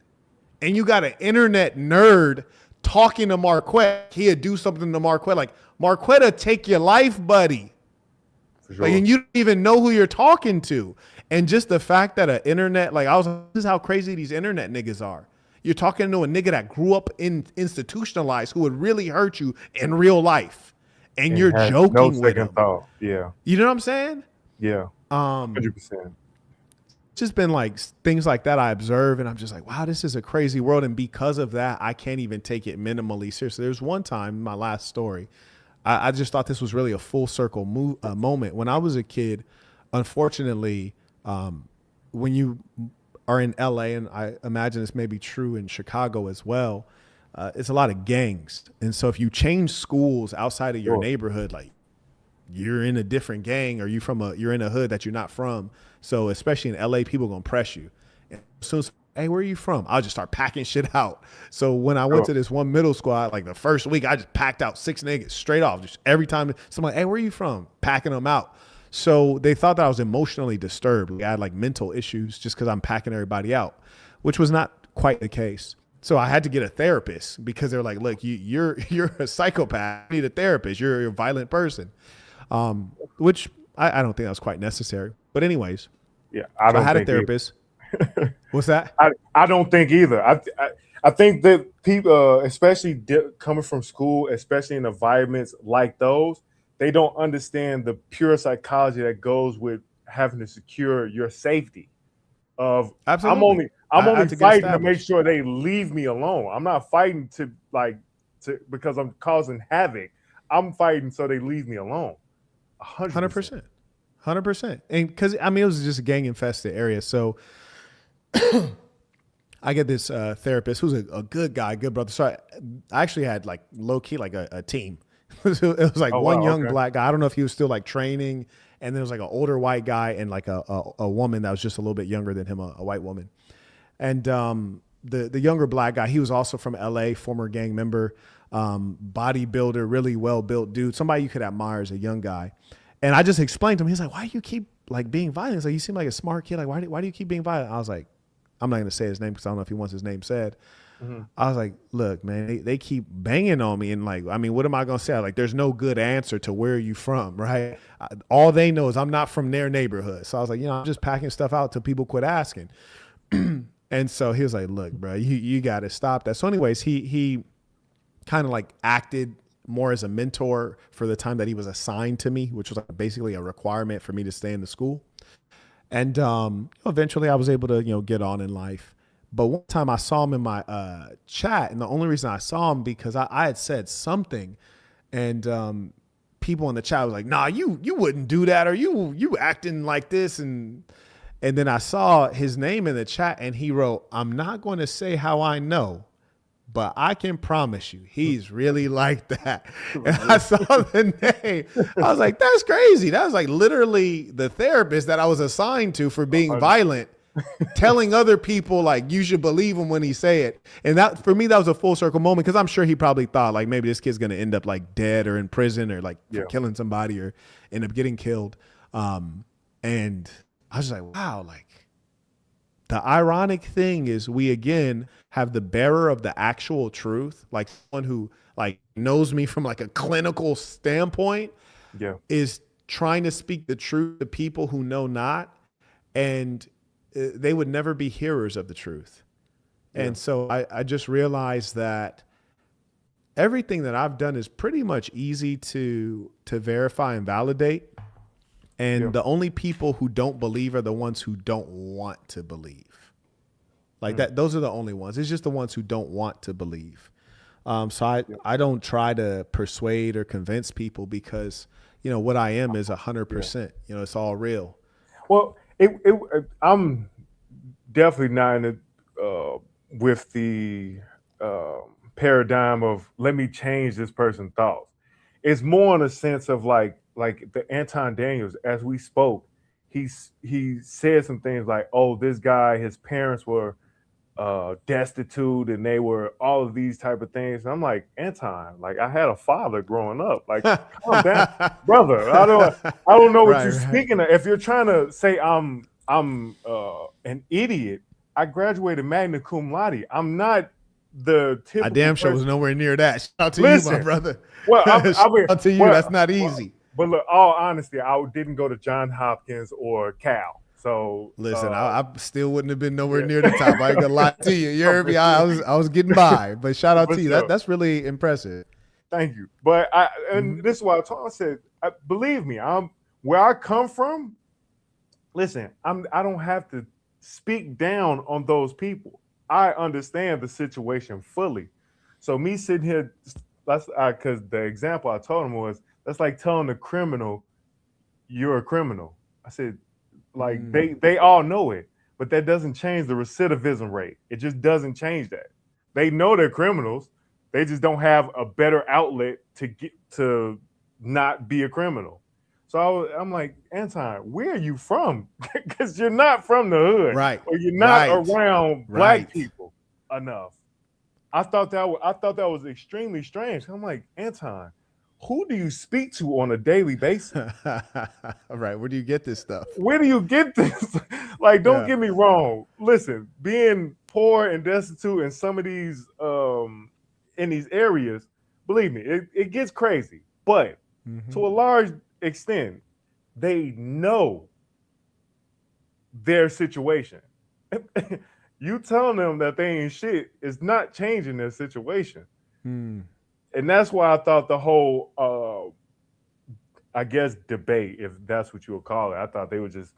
And you got an internet nerd talking to Marquette. He'd do something to Marquette. Like, Marquette will take your life, buddy. For sure. Like, and you don't even know who you're talking to. And just the fact that an internet, like, this is how crazy these internet niggas are. You're talking to a nigga that grew up institutionalized who would really hurt you in real life. And you're joking with him. Thought. Yeah. You know what I'm saying? Yeah. 100%. Just been like things like that I observe, and I'm just like, wow, this is a crazy world. And because of that, I can't even take it minimally seriously. There's one time, my last story, I just thought this was really a full circle moment. When I was a kid, unfortunately, when you are in LA, and I imagine this may be true in Chicago as well, it's a lot of gangs. And so if you change schools outside of your neighborhood, like you're in a different gang, or you're in a hood that you're not from. So especially in LA, people are gonna press you. And as soon as, hey, where are you from? I'll just start packing shit out. So when I went to this one middle school, like the first week, I just packed out 6 niggas straight off. Just every time somebody, hey, where are you from? Packing them out. So they thought that I was emotionally disturbed. I had like mental issues just because I'm packing everybody out, which was not quite the case. So I had to get a therapist because they're like, look, you're a psychopath. You need a therapist. You're a violent person, which I don't think that was quite necessary. But anyways, yeah, I had a therapist. What's that? I don't think either. I think that people, especially coming from school, especially in environments like those, they don't understand the pure psychology that goes with having to secure your safety. Absolutely. I'm only fighting to make sure they leave me alone. I'm not fighting because I'm causing havoc. I'm fighting so they leave me alone. 100%. 100%. And because, I mean, it was just a gang infested area. So I get this therapist who's a good guy, good brother. So I actually had like low key like a team. It was like Oh one wow, young okay. black guy. I don't know if he was still like training, and there was like an older white guy and like a woman that was just a little bit younger than him, a white woman. And the younger black guy, he was also from LA, former gang member, bodybuilder, really well built dude, somebody you could admire as a young guy. And I just explained to him, he's like, why do you keep like being violent? He's like, you seem like a smart kid. Like, why do you keep being violent? I was like, I'm not going to say his name because I don't know if he wants his name said. I was like, look, man, they keep banging on me. And like, I mean, what am I going to say? Like, there's no good answer to where are you from, right? All they know is I'm not from their neighborhood. So I was like, I'm just packing stuff out till people quit asking. And so he was like, look, bro, you got to stop that. So anyways, he kind of like acted more as a mentor for the time that he was assigned to me, which was like basically a requirement for me to stay in the school. And eventually I was able to, get on in life. But one time I saw him in my chat, and the only reason I saw him because I had said something, and people in the chat was like, "Nah, you wouldn't do that, or you acting like this." And then I saw his name in the chat, and he wrote, "I'm not going to say how I know, but I can promise you, he's really like that." And I saw the name. I was like, "That's crazy." That was like literally the therapist that I was assigned to for being violent. Telling other people like you should believe him when he say it. And that for me, that was a full circle moment because I'm sure he probably thought like maybe this kid's gonna end up like dead or in prison or like for killing somebody or end up getting killed. And I was like, wow, like the ironic thing is we again have the bearer of the actual truth, like someone who like knows me from like a clinical standpoint, is trying to speak the truth to people who know not, and they would never be hearers of the truth. And so I just realized that everything that I've done is pretty much easy to verify and validate. And the only people who don't believe are the ones who don't want to believe. Like that, those are the only ones. It's just the ones who don't want to believe. So I don't try to persuade or convince people because, what I am is 100%, it's all real. Well, I'm definitely not in with the paradigm of let me change this person's thoughts. It's more in a sense of like the Anton Daniels, as we spoke, he said some things like, oh, this guy, his parents were destitute and they were all of these type of things. And I'm like, Anton, like I had a father growing up. Like, calm down, brother. I don't know what you're speaking of. If you're trying to say I'm an idiot, I graduated magna cum laude. I'm not the typical I damn sure person. was nowhere near that. Shout out to you, my brother. Well, Shout out to you. That's not easy. But look, all honesty, I didn't go to Johns Hopkins or Cal. So listen, I still wouldn't have been nowhere near the top. I ain't gonna lie to you. You heard me. I was getting by, but shout out to you. That's really impressive. Thank you. But and this is why I said, believe me, I'm where I come from. Listen, I don't have to speak down on those people. I understand the situation fully. So me sitting here, that's because the example I told him was that's like telling the criminal you're a criminal. I said, like they all know it, but that doesn't change the recidivism rate. It just doesn't change that. They know they're criminals. They just don't have a better outlet to get to not be a criminal. So I'm like, Anton, where are you from? Because you're not from the hood, right? Or you're not around black people enough. I thought that was extremely strange. I'm like, Anton, who do you speak to on a daily basis? All right, where do you get this stuff? Where do you get this? Like, don't get me wrong. Listen, being poor and destitute in some of these in these areas, believe me, it gets crazy. But to a large extent, they know their situation. You telling them that they ain't shit is not changing their situation. And that's why I thought the whole, I guess, debate, if that's what you would call it, I thought they were just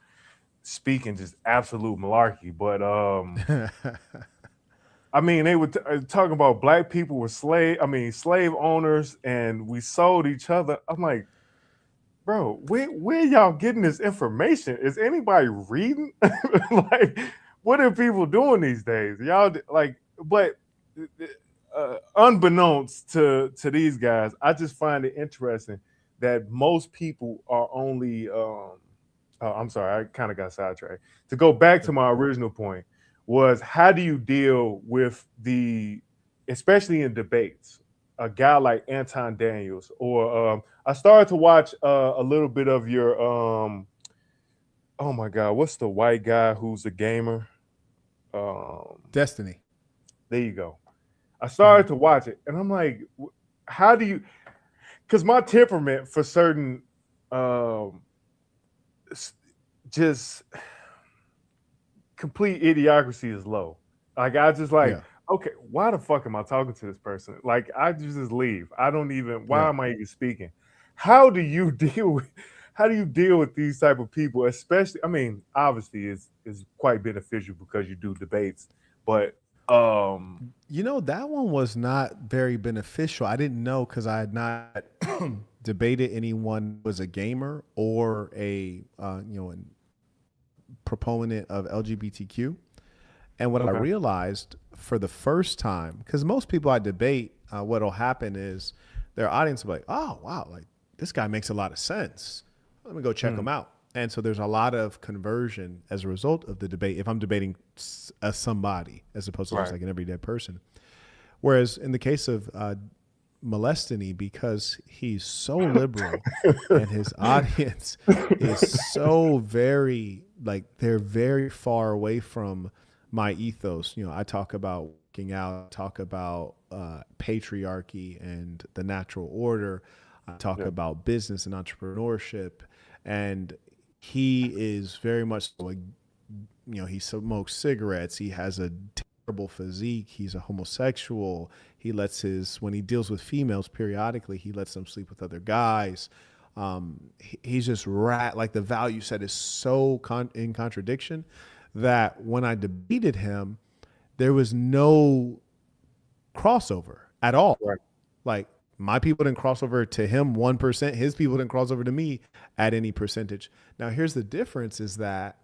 speaking just absolute malarkey. But I mean, they were talking about black people were slave owners, and we sold each other. I'm like, bro, where y'all getting this information? Is anybody reading? Like, what are people doing these days? Y'all like, but unbeknownst to these guys, I just find it interesting that most people are only. I'm sorry, I kind of got sidetracked. To go back to my original point was, how do you deal with especially in debates, a guy like Anton Daniels, or I started to watch a little bit of your oh my God, what's the white guy who's a gamer? Destiny. There you go. I started to watch it, and I'm like, how do you? Because my temperament for certain, just complete idiocracy is low. Like I just like, okay, why the fuck am I talking to this person? Like I just leave. I don't even. Why am I even speaking? How do you deal with? How do you deal with these type of people? Especially, I mean, obviously, it's quite beneficial because you do debates, but. You know, that one was not very beneficial. I didn't know because I had not debated anyone who was a gamer or a a proponent of LGBTQ. And what I realized for the first time, because most people I debate, what'll happen is their audience will be like, "Oh wow, like this guy makes a lot of sense. Let me go check him out." And so there's a lot of conversion as a result of the debate if I'm debating somebody as opposed to just like an everyday person. Whereas in the case of Molestany, because he's so liberal and his audience is so very, like, they're very far away from my ethos. You know, I talk about working out, talk about patriarchy and the natural order. I talk about business and entrepreneurship, and he is very much like, you know, he smokes cigarettes. He has a terrible physique. He's a homosexual. He lets when he deals with females periodically, he lets them sleep with other guys. He's just like the value set is so in contradiction that when I debated him, there was no crossover at all. Like, my people didn't cross over to him 1%. His people didn't cross over to me at any percentage. Now, here's the difference is that,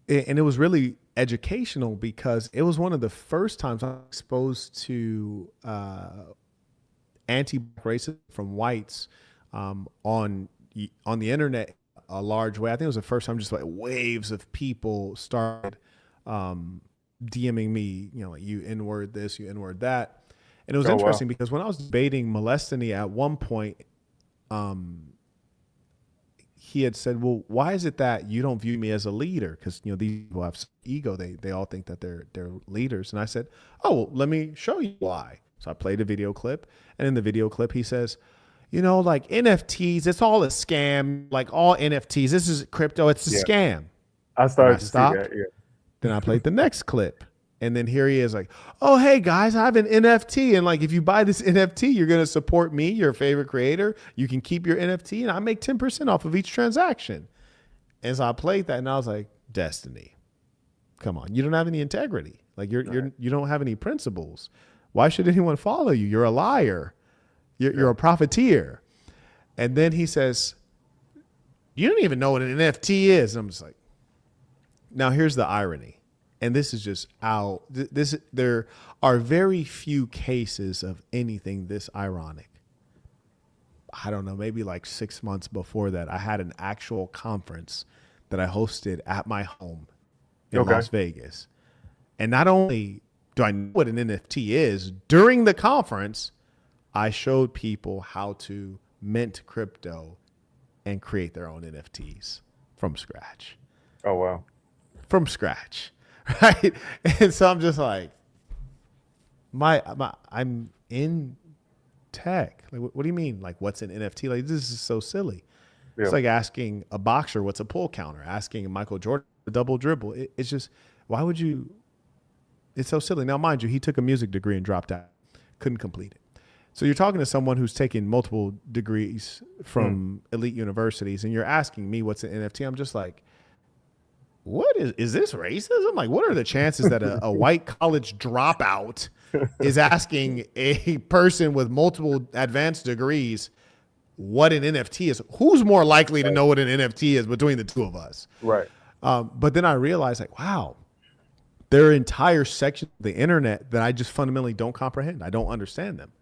and it was really educational because it was one of the first times I was exposed to anti-racism from whites on the internet a large way. I think it was the first time just like waves of people started DMing me, you know, like, you N-word this, you N-word that. And it was interesting because when I was debating Molestany at one point, he had said, "Well, why is it that you don't view me as a leader?" Because, you know, these people have ego; they all think that they're leaders. And I said, "Oh, well, let me show you why." So I played a video clip, and in the video clip, he says, "You know, like NFTs, it's all a scam. Like all NFTs, this is crypto; it's a scam." I started to see that. Yeah. Then I played the next clip. And then here he is like, "Oh, hey guys, I have an NFT. And like, if you buy this NFT, you're going to support me, your favorite creator. You can keep your NFT and I make 10% off of each transaction." And so I played that and I was like, Destiny, come on. You don't have any integrity. Like you don't have any principles. Why should anyone follow you? You're a liar. You're a profiteer. And then he says, "You don't even know what an NFT is." And I'm just like, now here's the irony. And this is just out. There are very few cases of anything this ironic. I don't know, maybe like 6 months before that, I had an actual conference that I hosted at my home in Las Vegas. And not only do I know what an NFT is, during the conference, I showed people how to mint crypto and create their own NFTs from scratch. Oh, wow. From scratch. Right. And so I'm just like, I'm in tech. Like, what do you mean? Like, what's an NFT? Like, this is so silly. Yeah. It's like asking a boxer what's a pull counter, asking Michael Jordan a double dribble. It's just, why would you? It's so silly. Now, mind you, he took a music degree and dropped out, couldn't complete it. So you're talking to someone who's taken multiple degrees from elite universities, and you're asking me what's an NFT. I'm just like, what is this racism? Like, what are the chances that a white college dropout is asking a person with multiple advanced degrees what an NFT is? Who's more likely to know what an NFT is between the two of us? Right. But then I realized, like, wow, there are entire sections of the internet that I just fundamentally don't comprehend. I don't understand them.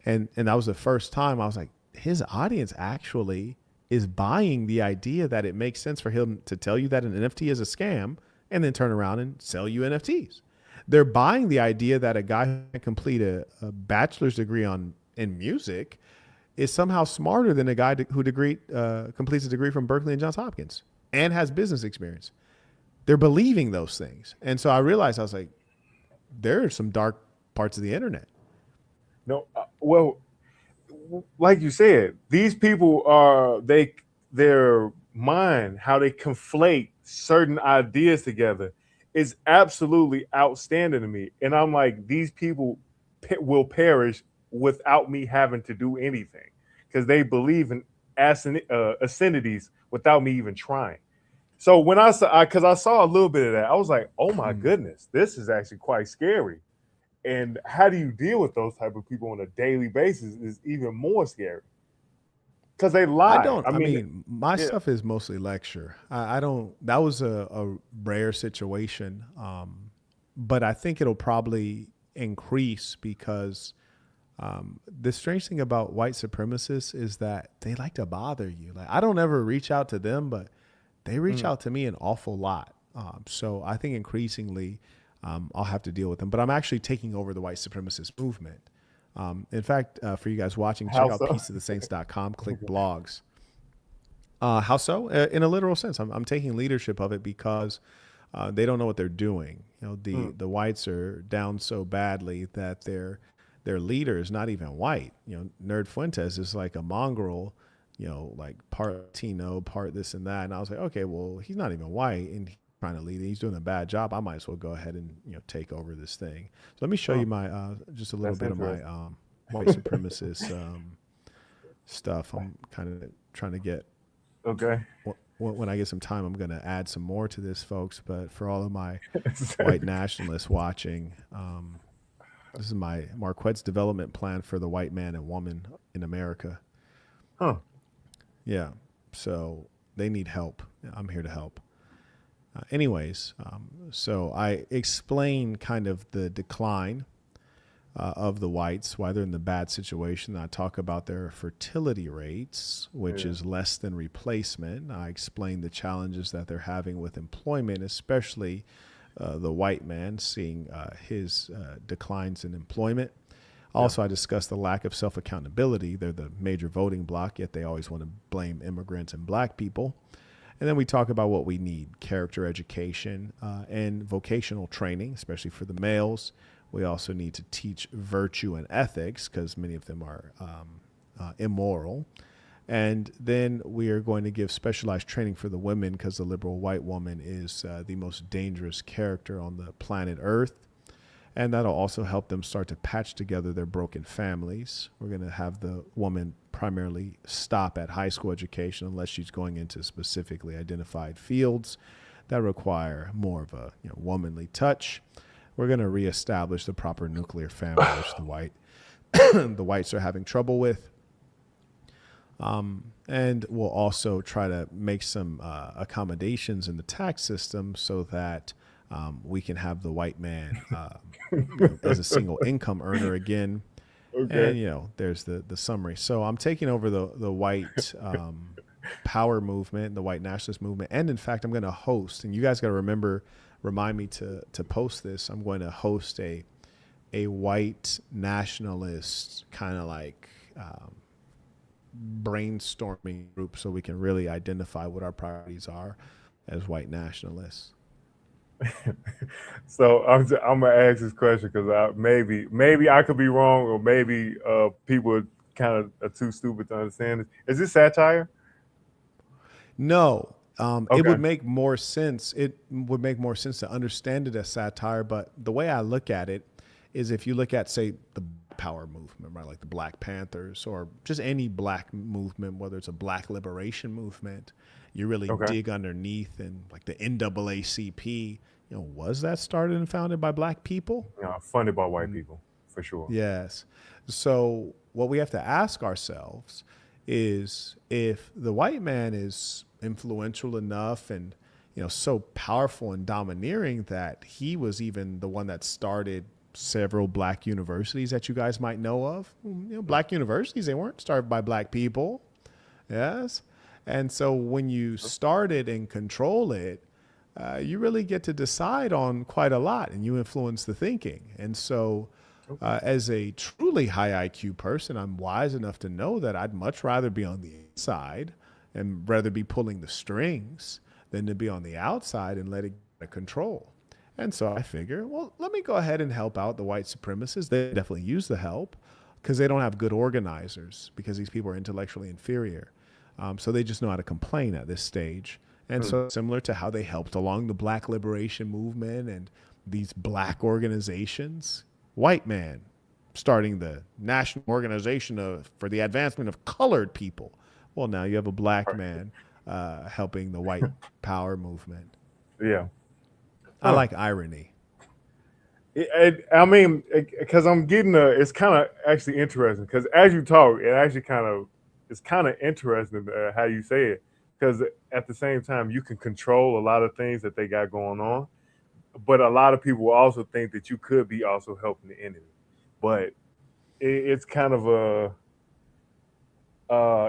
And that was the first time I was like, his audience actually is buying the idea that it makes sense for him to tell you that an NFT is a scam and then turn around and sell you NFTs. They're buying the idea that a guy who can complete a bachelor's degree in music is somehow smarter than a guy who completes a degree from Berkeley and Johns Hopkins and has business experience. They're believing those things. And so I realized, I was like, there are some dark parts of the internet. No, well, like you said, these people are their mind, how they conflate certain ideas together is absolutely outstanding to me. And I'm like, these people will perish without me having to do anything because they believe in ascenities without me even trying. So when I saw a little bit of that, I was like, oh my goodness, this is actually quite scary. And how do you deal with those type of people on a daily basis is even more scary because they lie. I mean, my stuff is mostly lecture. I don't, that was a rare situation. But I think it'll probably increase because the strange thing about white supremacists is that they like to bother you. Like, I don't ever reach out to them, but they reach out to me an awful lot. So I think increasingly I'll have to deal with them. But I'm actually taking over the white supremacist movement. In fact, for you guys watching, check out peaceofthesaints.com, click blogs. How so? In a literal sense, I'm taking leadership of it because they don't know what they're doing. You know, the whites are down so badly that their leader is not even white. You know, Nerd Fuentes is like a mongrel, you know, like part Latino, part this and that. And I was like, okay, well, he's not even white and he's trying to lead. He's doing a bad job. I might as well go ahead and, you know, take over this thing. So let me show you my just a little bit of my white supremacist stuff. I'm kind of trying to get. Okay. When I get some time, I'm going to add some more to this, folks. But for all of my white nationalists watching, this is my Marquette's development plan for the white man and woman in America. Huh. Yeah. So they need help. I'm here to help. Anyways, so I explain kind of the decline of the whites, why they're in the bad situation. I talk about their fertility rates, which is less than replacement. I explain the challenges that they're having with employment, especially the white man seeing his declines in employment. Also, I discuss the lack of self-accountability. They're the major voting bloc, yet they always want to blame immigrants and black people. And then we talk about what we need: character education and vocational training, especially for the males. We also need to teach virtue and ethics because many of them are immoral. And then we are going to give specialized training for the women because the liberal white woman is the most dangerous character on the planet Earth. And that'll also help them start to patch together their broken families. We're going to have the woman primarily stop at high school education unless she's going into specifically identified fields that require more of a womanly touch. We're going to reestablish the proper nuclear family, which the whites are having trouble with. And we'll also try to make some accommodations in the tax system so that we can have the white man as a single income earner again. Okay. And, there's the summary. So I'm taking over the white power movement, the white nationalist movement. And in fact, I'm going to host, and you guys got to remind me to post this. I'm going to host a white nationalist kind of like brainstorming group so we can really identify what our priorities are as white nationalists. So I'm gonna ask this question because maybe I could be wrong, or maybe people kind of too stupid to understand this. Is this satire? No. Okay. It would make more sense. It would make more sense to understand it as satire. But the way I look at it is, if you look at, say, the power movement, right, like the Black Panthers, or just any black movement, whether it's a black liberation movement, you really dig underneath, and like the NAACP, was that started and founded by black people? Funded by white people, for sure. Yes. So what we have to ask ourselves is if the white man is influential enough and so powerful and domineering that he was even the one that started several black universities that you guys might know of. Black universities, they weren't started by black people. Yes. And so when you started and control it, you really get to decide on quite a lot and you influence the thinking. And so as a truly high IQ person, I'm wise enough to know that I'd much rather be on the inside and rather be pulling the strings than to be on the outside and let it get control. And so I figure, well, let me go ahead and help out the white supremacists. They definitely use the help because they don't have good organizers because these people are intellectually inferior. So they just know how to complain at this stage. And so similar to how they helped along the Black Liberation Movement and these black organizations, white man starting the National Organization for the Advancement of Colored People. Well, now you have a black man helping the white power movement. Yeah. I like irony. I mean, because I'm getting it's kind of actually interesting because as you talk, it's kind of interesting how you say it because at the same time you can control a lot of things that they got going on, but a lot of people also think that you could be also helping the enemy, but it's kind of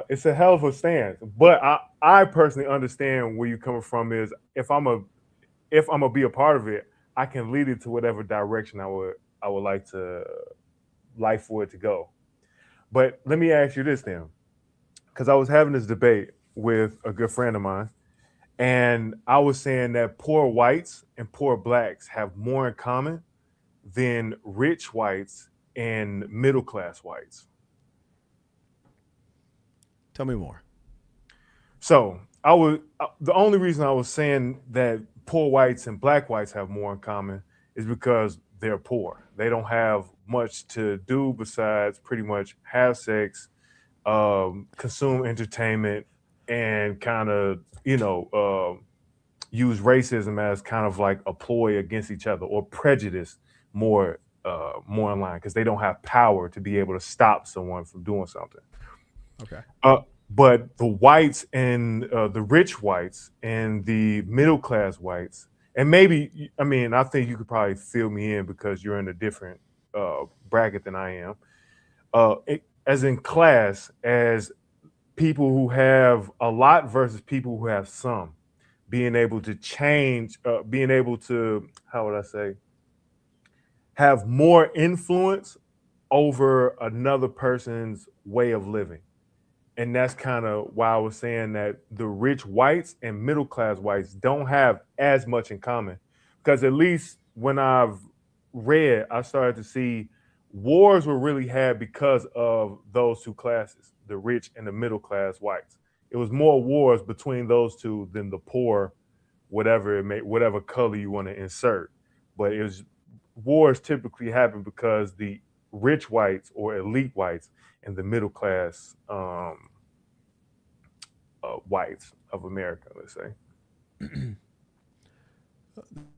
it's a hell of a stance. But I personally understand where you're coming from. Is if I'm gonna be a part of it, I can lead it to whatever direction I would like for it to go. But let me ask you this then, because I was having this debate with a good friend of mine, and I was saying that poor whites and poor blacks have more in common than rich whites and middle class whites. Tell me more. So the only reason I was saying that poor whites and black whites have more in common is because they're poor. They don't have much to do besides pretty much have sex, consume entertainment, and kind of use racism as kind of like a ploy against each other or prejudice more in line because they don't have power to be able to stop someone from doing something. Okay. But the whites and the rich whites and the middle class whites, and maybe, I mean, I think you could probably fill me in because you're in a different bracket than I am. As in class, as people who have a lot versus people who have some, being able to change, being able to, how would I say, have more influence over another person's way of living. And that's kind of why I was saying that the rich whites and middle class whites don't have as much in common. Because at least when I've read, I started to see wars were really had because of those two classes, the rich and the middle class whites. It was more wars between those two than the poor, whatever color you want to insert. But it was wars typically happen because the rich whites or elite whites and the middle class whites of America, let's say.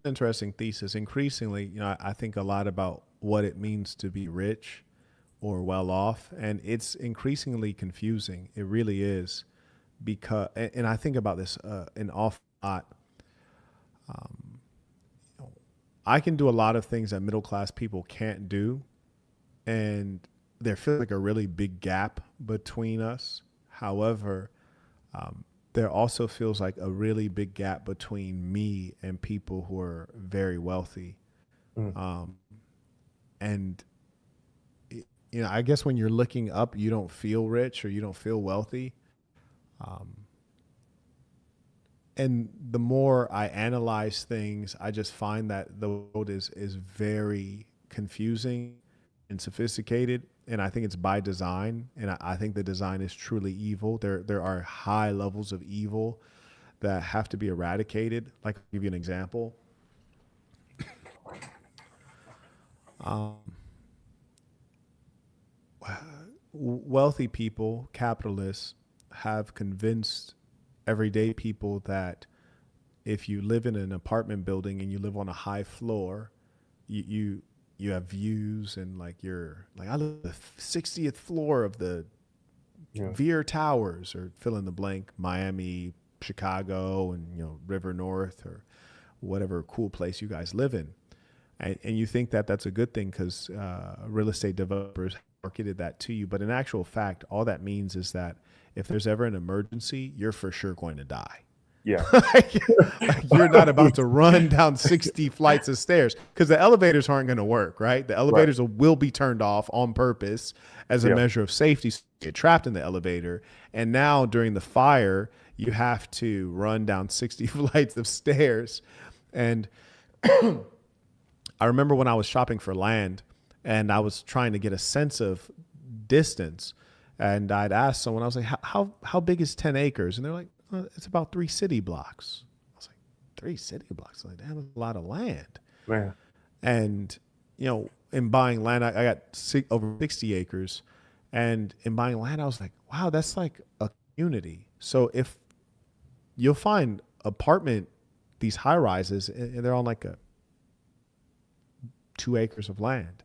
Interesting thesis. Increasingly, I think a lot about what it means to be rich or well off, and it's increasingly confusing. It really is, because, and I think about this an awful lot. I can do a lot of things that middle class people can't do, and there feels like a really big gap between us. However, there also feels like a really big gap between me and people who are very wealthy. And, I guess when you're looking up, you don't feel rich or you don't feel wealthy. And the more I analyze things, I just find that the world is very confusing and sophisticated. And I think it's by design. And I think the design is truly evil. There are high levels of evil that have to be eradicated. Like, I'll give you an example. Wealthy people, capitalists, have convinced everyday people that if you live in an apartment building and you live on a high floor, you have views, and like you're like, I live on the 60th floor of the Veer Towers, or fill in the blank, Miami, Chicago, and River North, or whatever cool place you guys live in. And you think that that's a good thing because real estate developers marketed that to you. But in actual fact, all that means is that if there's ever an emergency, you're for sure going to die. Yeah. You're not about to run down 60 flights of stairs because the elevators aren't going to work, right? The elevators will be turned off on purpose as a measure of safety. So you get trapped in the elevator. And now during the fire, you have to run down 60 flights of stairs. And I remember when I was shopping for land and I was trying to get a sense of distance, and I'd asked someone, I was like, how big is 10 acres? And they're like, it's about 3 city blocks. I was like, 3 city blocks? I'm like, damn, that's a lot of land. Man. And, in buying land, I got over 60 acres. And in buying land, I was like, wow, that's like a community. So if you'll find these high rises, and they're on like 2 acres of land.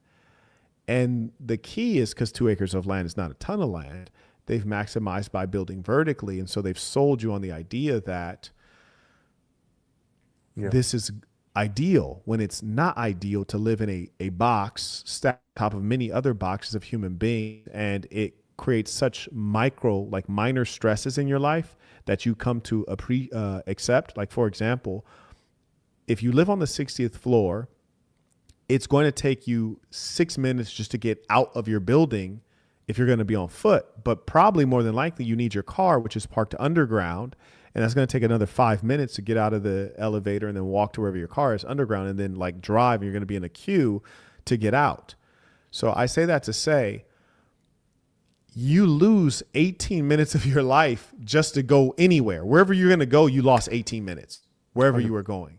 And the key is because 2 acres of land is not a ton of land. They've maximized by building vertically. And so they've sold you on the idea that this is ideal when it's not ideal to live in a box stacked on top of many other boxes of human beings. And it creates such minor stresses in your life that you come to accept. Like, for example, if you live on the 60th floor, it's going to take you 6 minutes just to get out of your building if you're going to be on foot. But probably more than likely, you need your car, which is parked underground. And that's going to take another 5 minutes to get out of the elevator and then walk to wherever your car is underground and then drive. And you're going to be in a queue to get out. So I say that to say, you lose 18 minutes of your life just to go anywhere. Wherever you're going to go, you lost 18 minutes, wherever you were going.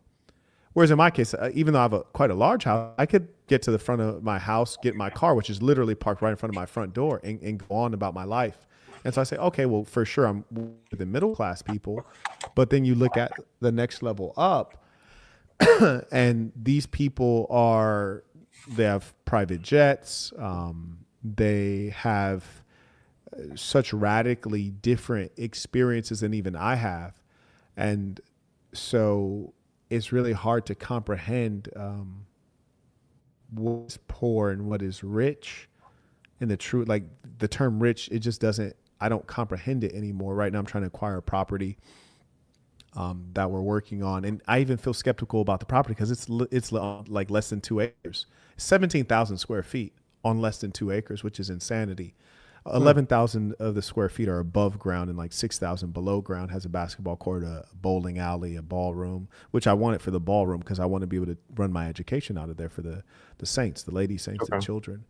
Whereas in my case, even though I have quite a large house, I could get to the front of my house, get my car, which is literally parked right in front of my front door, and go on about my life. And so I say, okay, well, for sure, I'm with the middle class people. But then you look at the next level up, and these people they have private jets. They have such radically different experiences than even I have. And so it's really hard to comprehend what is poor and what is rich. And the term rich, it just doesn't, I don't comprehend it anymore. Right now I'm trying to acquire a property that we're working on. And I even feel skeptical about the property because it's like less than 2 acres, 17,000 square feet on less than 2 acres, which is insanity. 11,000 of the square feet are above ground and 6,000 below ground. Has a basketball court, a bowling alley, a ballroom, which I want it for the ballroom because I want to be able to run my education out of there for the saints, the lady saints, the children.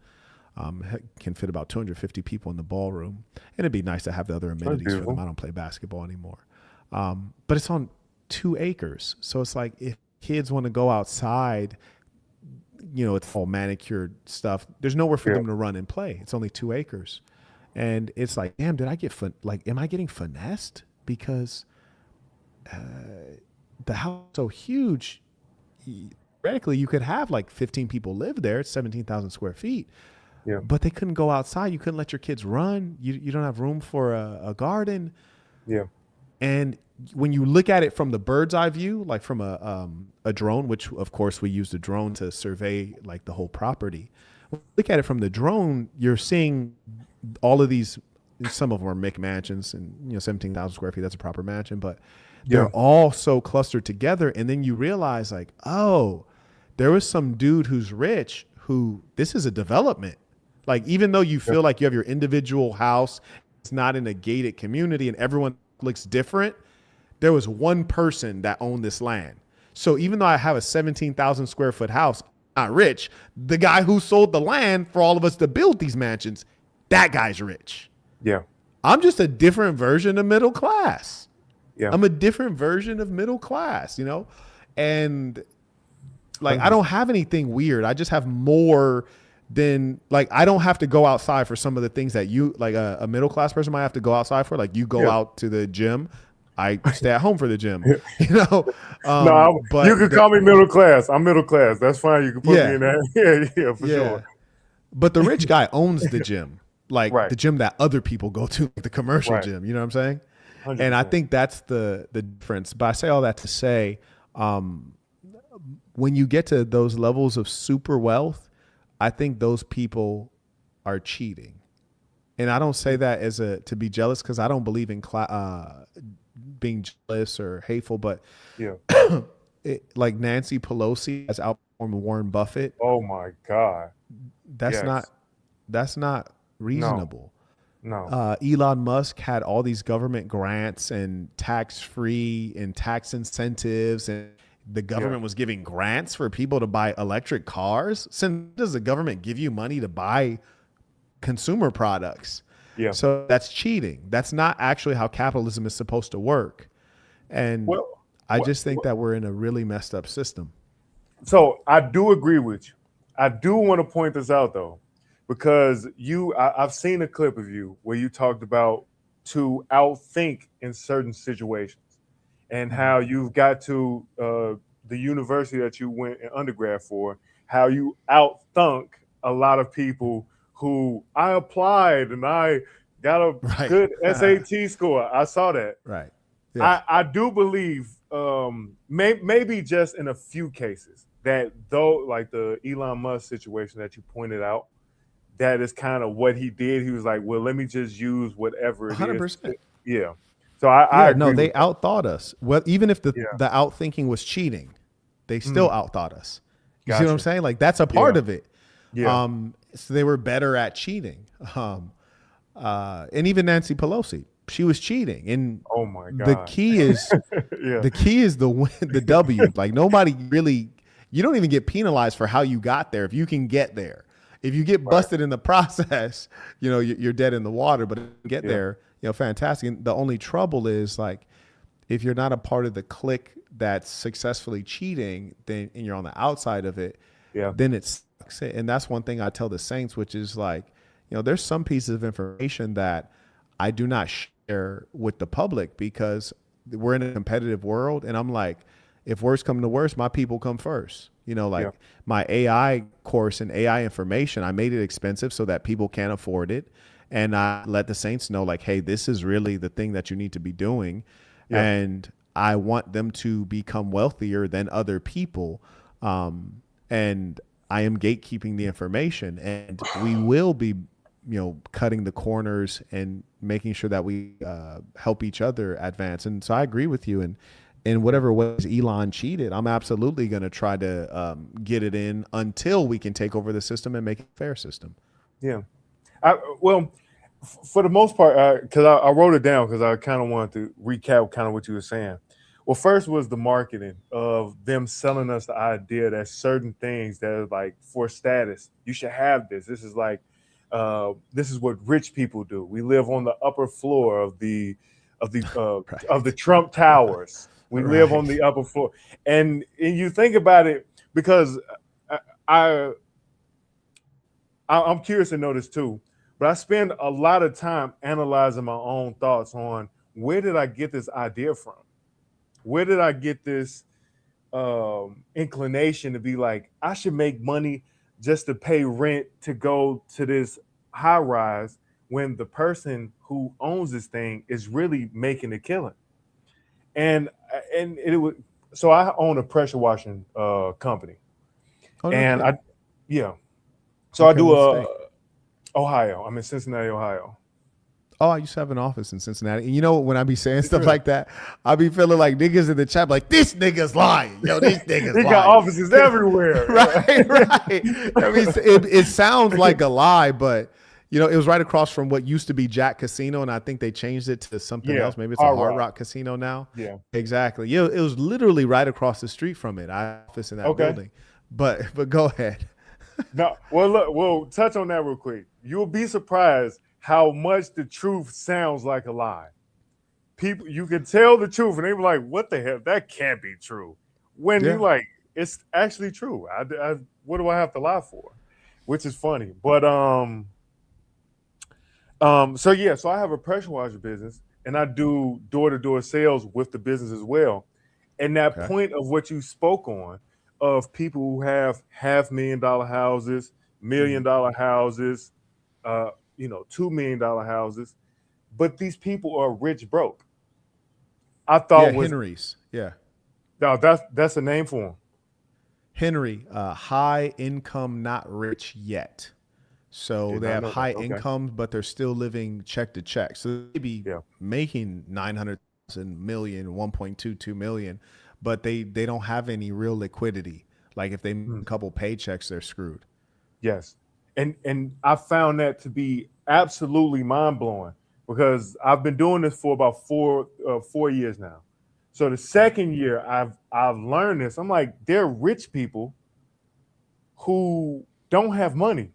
Can fit about 250 people in the ballroom. And it'd be nice to have the other amenities for them. I don't play basketball anymore. But it's on 2 acres. So it's like if kids want to go outside, it's all manicured stuff. There's nowhere for them to run and play. It's only 2 acres. And it's like, damn, did I get am I getting finessed? Because the house is so huge. Theoretically, you could have 15 people live there. It's 17,000 square feet. Yeah. But they couldn't go outside. You couldn't let your kids run. You don't have room for a garden. Yeah. And when you look at it from the bird's eye view, like from a drone, which of course we used a drone to survey the whole property. When you look at it from the drone, you're seeing all of these. Some of them are McMansions, and 17,000 square feet. That's a proper mansion, but they're all so clustered together. And then you realize oh, there was some dude who's rich who this is a development. Even though you feel like you have your individual house, it's not in a gated community and everyone looks different. There was one person that owned this land. So even though I have a 17,000 square foot house, not rich, the guy who sold the land for all of us to build these mansions, that guy's rich. Yeah. I'm just a different version of middle class. Yeah. I'm a different version of middle class, and I don't have anything weird. I just have more than I don't have to go outside for some of the things that you a middle class person might have to go outside for. You go out to the gym. I stay at home for the gym, No, but you can call me middle class. I'm middle class. That's fine. You can put me in there. Yeah, for sure. But the rich guy owns the gym. like Right. the gym that other people go to, like the commercial Right. gym. You know what I'm saying? 100%. And I think that's the difference. But I say all that to say, when you get to those levels of super wealth, I think those people are cheating. And I don't say that as to be jealous, because I don't believe in being jealous or hateful. But Yeah. like Nancy Pelosi has outperformed Warren Buffett. Oh my God. That's Yes. not reasonable. No. Elon Musk had all these government grants and tax-free and tax incentives, and the government was giving grants for people to buy electric cars. Since does the government give you money to buy consumer products? Yeah. So that's cheating. That's not actually how capitalism is supposed to work. And I just think that we're in a really messed up system. So I do agree with you. I do want to point this out though, because I've seen a clip of you where you talked about to outthink in certain situations, and how you've got to the university that you went in undergrad for, how you outthunk a lot of people who I applied and I got a good SAT score. I saw that. Right. Yes. I do believe maybe just in a few cases that, though, like the Elon Musk situation that you pointed out, that is kind of what he did. He was like, well, let me just use whatever it 100%. is. Yeah. So I agree no, they with that. outthought us. Well, even if the outthinking was cheating, they still outthought us. You see what I'm Gotcha. saying? Like that's a part Yeah. of it. Yeah. So they were better at cheating. And even Nancy Pelosi, she was cheating. And Oh my God. the key is Yeah. the key is the win, the W. Like nobody really, you don't even get penalized for how you got there if you can get there. If you get busted in the process, you know, you're dead in the water. But if you get there, you know, fantastic. And the only trouble is like if you're not a part of the clique that's successfully cheating, then and you're on the outside of it, then it sucks. And that's one thing I tell the Saints, which is like, you know, there's some pieces of information that I do not share with the public because we're in a competitive world. And I'm like, if worse come to worse, my people come first. You know, like my AI course and AI information, I made it expensive so that people can't afford it. And I let the Saints know, like, hey, this is really the thing that you need to be doing. And I want them to become wealthier than other people. And I am gatekeeping the information. And we will be, you know, cutting the corners and making sure that we help each other advance. And so I agree with you. And in whatever ways Elon cheated, I'm absolutely going to try to get it in until we can take over the system and make it a fair system. Yeah. Well, for the most part, because I wrote it down because I kind of wanted to recap kind of what you were saying. Well, first was the marketing of them selling us the idea that certain things that are like for status, you should have this. This is like, this is what rich people do. We live on the upper floor of the Trump Towers. We live on the upper floor, and you think about it because I'm curious to know this too. But I spend a lot of time analyzing my own thoughts on where did I get this idea from? Where did I get this inclination to be like, I should make money just to pay rent to go to this high rise when the person who owns this thing is really making a killing? And it was, so I own a pressure washing company. Oh, no and kidding. So I Okay, do what state? Ohio. I'm in Cincinnati, Ohio. Oh, I used to have an office in Cincinnati. And you know, when I be saying stuff like that, I be feeling like niggas in the chat, like, this nigga's lying. Yo, these niggas They lying. got offices everywhere. right. I mean, it sounds like a lie, but, you know, it was right across from what used to be Jack Casino, and I think they changed it to something else. Maybe it's a Hard Rock Casino now. Yeah. Exactly. Yeah, it was literally right across the street from it. I have an office in that building. But go ahead. No, well, look, we'll touch on that real quick. You'll be surprised how much the truth sounds like a lie. People, you can tell the truth, and they were like, "What the hell? That can't be true." When you're like, "It's actually true." What do I have to lie for? Which is funny, but so I have a pressure washer business, and I do door-to-door sales with the business as well. And that point of what you spoke on, of people who have $500,000 houses, $1 million houses, $2 million houses, but these people are rich broke. I Yeah, thought was Henry's. Yeah. no, that's a name for them. Henry, high income, not rich yet. So Did they not have know that. high Okay. incomes, but they're still living check to check. So they be Yeah. making 900,000 million, 1.22 million, but they don't have any real liquidity. Like if they make a couple paychecks, they're screwed. Yes. And I found that to be absolutely mind blowing because I've been doing this for about 4 years now. So the second year I've learned this. I'm like, they're rich people who don't have money.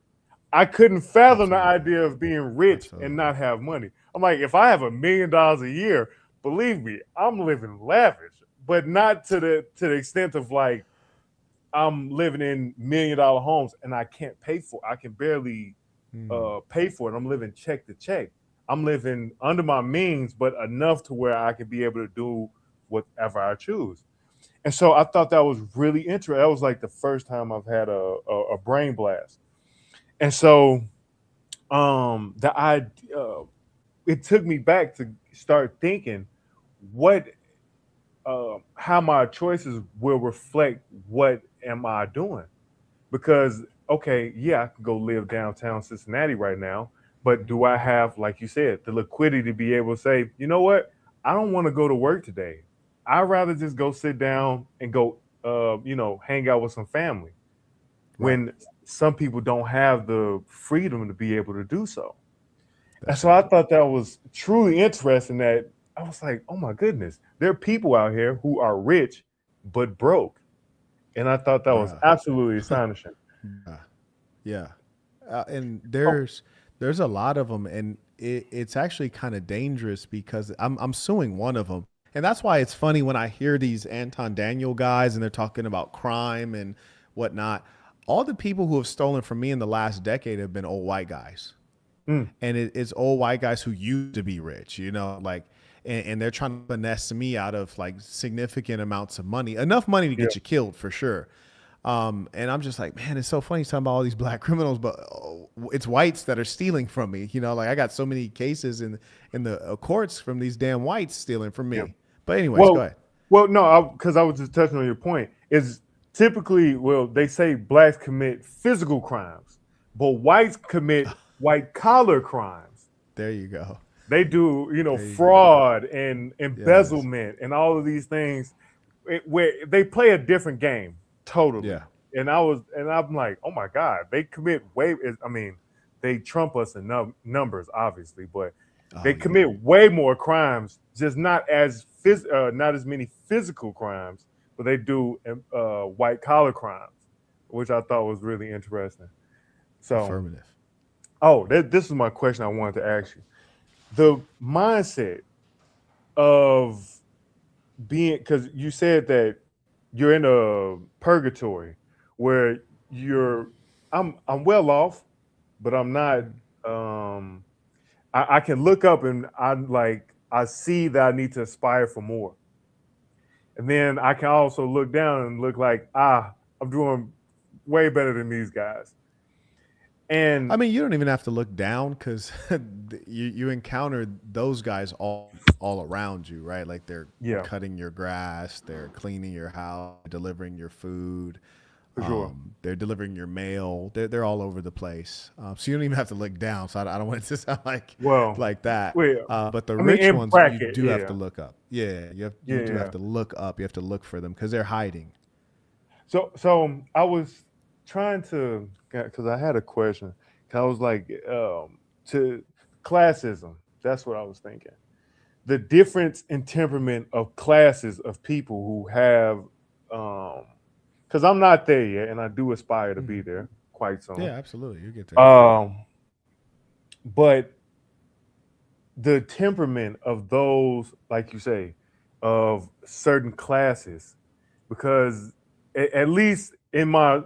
I couldn't fathom the idea of being rich and not have money. I'm like, if I have $1 million a year, believe me, I'm living lavish, but not to the extent of like I'm living in $1 million homes and I can't pay for. I can barely pay for it. I'm living check to check. I'm living under my means, but enough to where I can be able to do whatever I choose. And so I thought that was really interesting. That was like the first time I've had a brain blast. And so it took me back to start thinking what how my choices will reflect what am I doing. Because okay, yeah, I can go live downtown Cincinnati right now, but do I have, like you said, the liquidity to be able to say, you know what, I don't want to go to work today. I'd rather just go sit down and go hang out with some family. Right. When some people don't have the freedom to be able to do so. And That's so I thought that was truly interesting that I was like, oh my goodness, there are people out here who are rich but broke. And I thought that was bruh. absolutely astonishing. Yeah. And Oh, there's a lot of them, and it's actually kind of dangerous because I'm suing one of them, and that's why it's funny when I hear these Anton Daniel guys and they're talking about crime and whatnot. All the people who have stolen from me in the last decade have been old white guys, mm, and it's old white guys who used to be rich, like, and they're trying to finesse me out of like significant amounts of money, enough money to yeah, get you killed for sure. And I'm just like, man, it's so funny talking about all these black criminals, but it's whites that are stealing from me. Like I got so many cases in the courts from these damn whites stealing from yeah. me. But anyways, go Well, ahead. well, no, because I was just touching on your point. Is typically, well, they say blacks commit physical crimes, but whites commit white collar crimes. There you go. They do, There you go. fraud and Yes. embezzlement and all of these things where they play a different game totally. Yeah. And I'm like, oh my God, they commit way. I mean, they trump us in numbers, obviously, but Oh they yeah. commit way more crimes, just not as many physical crimes, but they do white collar crimes, which I thought was really interesting. So, Affirmative. this is my question I wanted to ask you. The mindset of being, because you said that you're in a purgatory where I'm well off, but I'm not. Um, I can look up and I see that I need to aspire for more, and then I can also look down and look like I'm doing way better than these guys. I And mean, you don't even have to look down because you encounter those guys all around you, right? Like they're yeah, cutting your grass, they're cleaning your house, delivering your food, for sure. they're delivering your mail. They're all over the place, so you don't even have to look down. So I don't want it to sound Well, like that. well, But the I mean, rich in ones, you bracket, do have to yeah, look up. Yeah, you do have yeah. to look up. You have to look for them because they're hiding. So I was trying to, because I had a question. 'Cause I was like, to classism. That's what I was thinking. The difference in temperament of classes of people who have, because I'm not there yet, and I do aspire to be Mhm. there quite Yeah, soon. absolutely. You get there. Um, but the temperament of those, like you say, of certain classes, because at least in my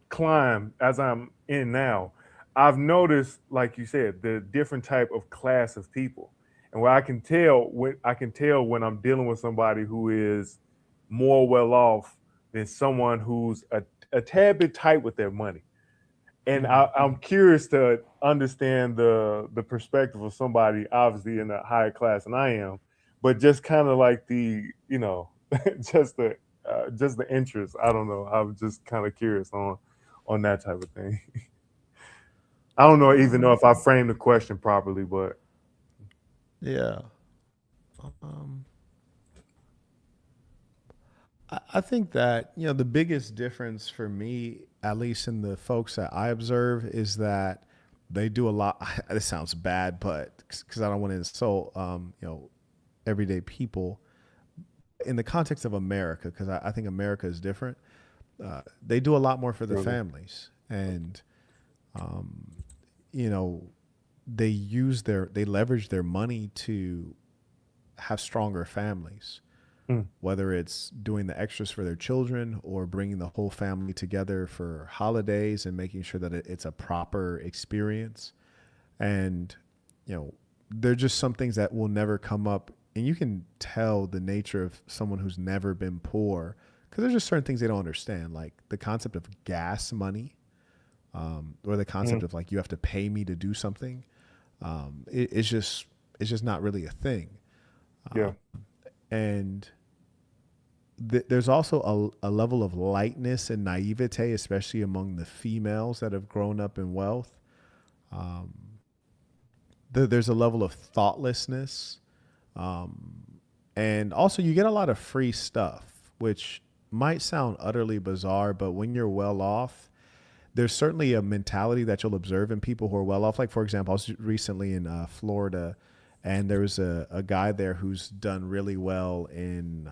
climb as I'm in now, I've noticed, like you said, the different type of class of people, and where I can tell when I'm dealing with somebody who is more well off than someone who's a tad bit tight with their money. And I'm curious to understand the perspective of somebody obviously in a higher class than I am, but just kind of like the, you know, just the interest. I don't know. I'm just kind of curious on that type of thing. I don't know even know if I framed the question properly, but Yeah. I think that, you know, the biggest difference for me, at least in the folks that I observe, is that they do a lot. This sounds bad, but because I don't want to insult, you know, everyday people in the context of America, because I think America is different. They do a lot more for the families, and you know, they leverage their money to have stronger families. Whether it's doing the extras for their children or bringing the whole family together for holidays and making sure that it's a proper experience. And, you know, they're just some things that will never come up. And you can tell the nature of someone who's never been poor, because there's just certain things they don't understand, like the concept of gas money, or the concept of like, you have to pay me to do something. It's just not really a thing. yeah. And there's also a level of lightness and naivete, especially among the females that have grown up in wealth. There's a level of thoughtlessness. And also you get a lot of free stuff, which might sound utterly bizarre, but when you're well off, there's certainly a mentality that you'll observe in people who are well off. Like, for example, I was recently in Florida, and there was a guy there who's done really well in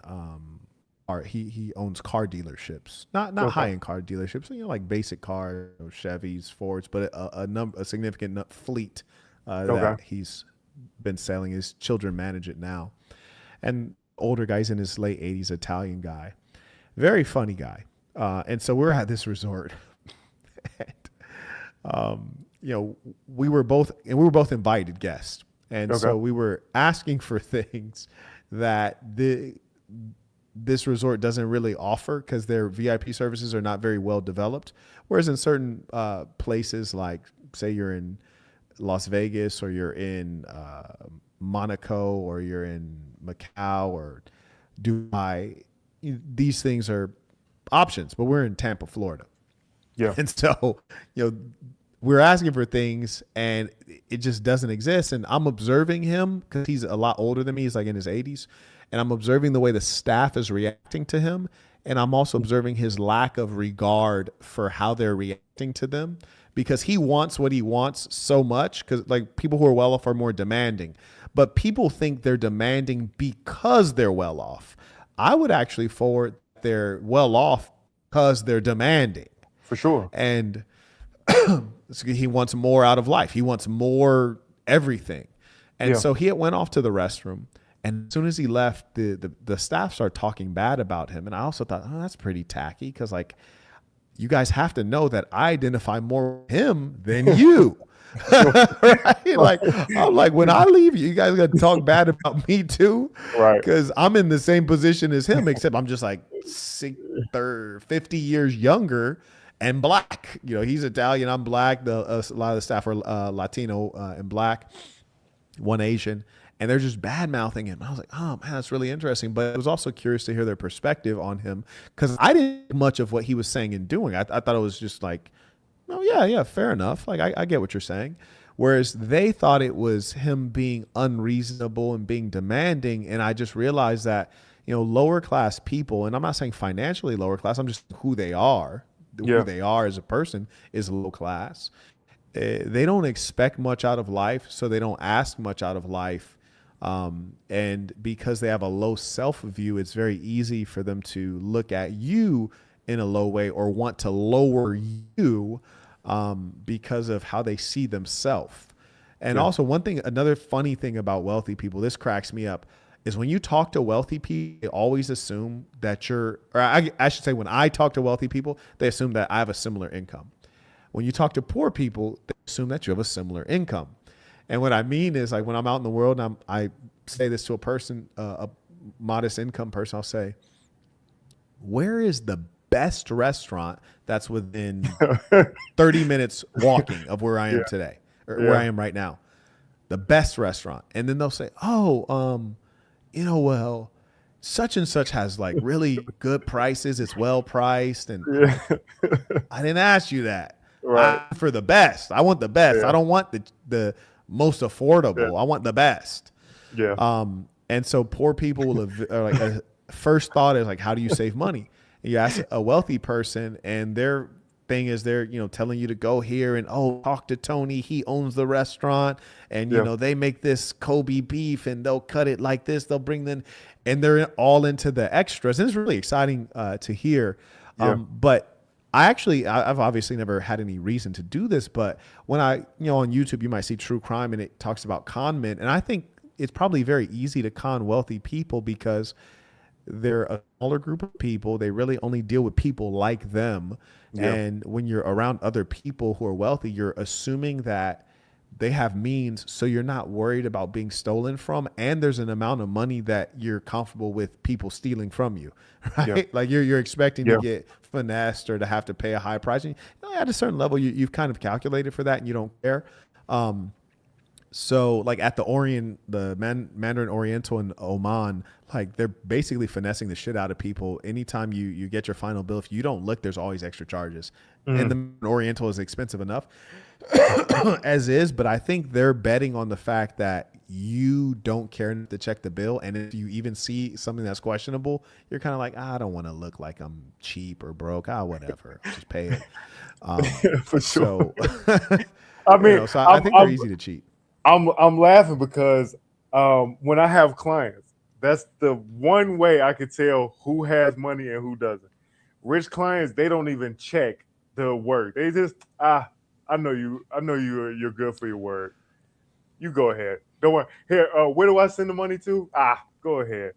he owns car dealerships, not high end car dealerships, you know, like basic cars, you know, Chevys, Fords, but a significant fleet that he's been selling. His children manage it now, and older guy's in his late 80s, Italian guy, very funny guy, and so we're at this resort, and you know, we were both invited guests. And so we were asking for things that this resort doesn't really offer, because their VIP services are not very well developed. Whereas in certain places, like say you're in Las Vegas, or you're in Monaco, or you're in Macau or Dubai, these things are options. But we're in Tampa, Florida. Yeah. And so, you know, we're asking for things and it just doesn't exist. And I'm observing him, because he's a lot older than me. He's like in his 80s. And I'm observing the way the staff is reacting to him. And I'm also observing his lack of regard for how they're reacting to them, because he wants what he wants so much. Because like, people who are well off are more demanding, but people think they're demanding because they're well off. I would actually forward they're well off because they're demanding. For sure. And he wants more out of life. He wants more everything. And so he went off to the restroom. And as soon as he left, the staff started talking bad about him. And I also thought, oh, that's pretty tacky, because like, you guys have to know that I identify more with him than you. Right? Like, I'm like, when I leave, you guys got to talk bad about me too, right? Because I'm in the same position as him, except I'm just like 50 years younger and black. You know, he's Italian, I'm black. A lot of the staff are Latino and black, one Asian. And they're just bad mouthing him. I was like, oh man, that's really interesting. But I was also curious to hear their perspective on him, because I didn't think much of what he was saying and doing. I thought it was just like, oh yeah, fair enough. Like I get what you're saying. Whereas they thought it was him being unreasonable and being demanding. And I just realized that, you know, lower class people, and I'm not saying financially lower class, I'm just who they are. Who they are as a person is low class. They don't expect much out of life, so they don't ask much out of life. And because they have a low self-view, it's very easy for them to look at you in a low way or want to lower you because of how they see themselves. And also another funny thing about wealthy people, this cracks me up, is when you talk to wealthy people, they always assume that I should say when I talk to wealthy people, they assume that I have a similar income. When you talk to poor people, they assume that you have a similar income. And what I mean is, like, when I'm out in the world and I say this to a modest income person, I'll say, where is the best restaurant that's within 30 minutes walking of where I am today, or where I am right now. The best restaurant. And then they'll say, oh, well, such and such has like really good prices. It's well priced. And I didn't ask you that. Right. I'm for the best. I want the best. Yeah. I don't want the most affordable. Yeah. I want the best. Yeah. And so poor people will are like a first thought is like, how do you save money? And you ask a wealthy person, and their thing is they're telling you to go here and talk to Tony. He owns the restaurant, and they make this Kobe beef, and they'll cut it like this. They'll bring them, and they're all into the extras. And it's really exciting to hear. But I've obviously never had any reason to do this, but when on YouTube, you might see true crime and it talks about con men. And I think it's probably very easy to con wealthy people because they're a smaller group of people. They really only deal with people like them. Yeah. And when you're around other people who are wealthy, you're assuming that they have means. So you're not worried about being stolen from. And there's an amount of money that you're comfortable with people stealing from you, right? Yeah. Like you're expecting to get finessed or to have to pay a high price. And at a certain level, you've kind of calculated for that and you don't care. So like at the Mandarin Oriental in Oman, like they're basically finessing the shit out of people. Anytime you get your final bill, if you don't look, there's always extra charges. And the Oriental is expensive enough as is, but I think they're betting on the fact that you don't care enough to check the bill. And if you even see something that's questionable, you're kind of like, I don't want to look like I'm cheap or broke. Whatever, just pay it. For sure. So, I mean, so I think they're easy to cheat. I'm laughing because when I have clients, that's the one way I could tell who has money and who doesn't. Rich clients, they don't even check the work. They just I know you're good for your word. You go ahead. Don't worry. Here, where do I send the money to? Go ahead.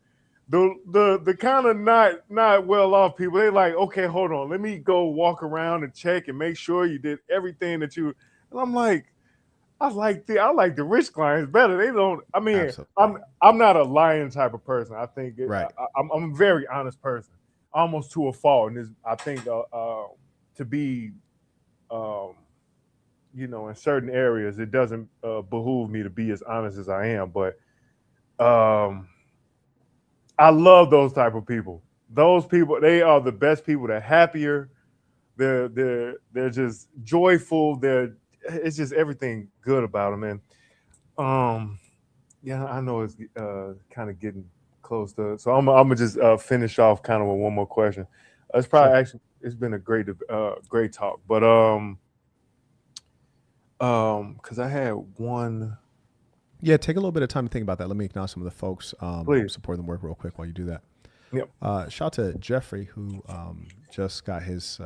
The kind of not well off people, they like, okay, hold on, let me go walk around and check and make sure you did everything that you. And I'm like, I like the rich clients better. They don't. I mean, absolutely. I'm not a lying type of person. I think right. I'm a very honest person, almost to a fault. And I think to be, in certain areas, it doesn't behoove me to be as honest as I am. But I love those type of people. Those people, they are the best people. They're happier. They're just joyful. It's just everything good about them. And I know it's kind of getting close to, so I'm gonna just finish off kind of with one more question. It's probably actually, it's been a great talk, but because I had one. Yeah, take a little bit of time to think about that. Let me acknowledge some of the folks supporting the work real quick while you do that. Yep. Shout out to Jeffrey, who just got his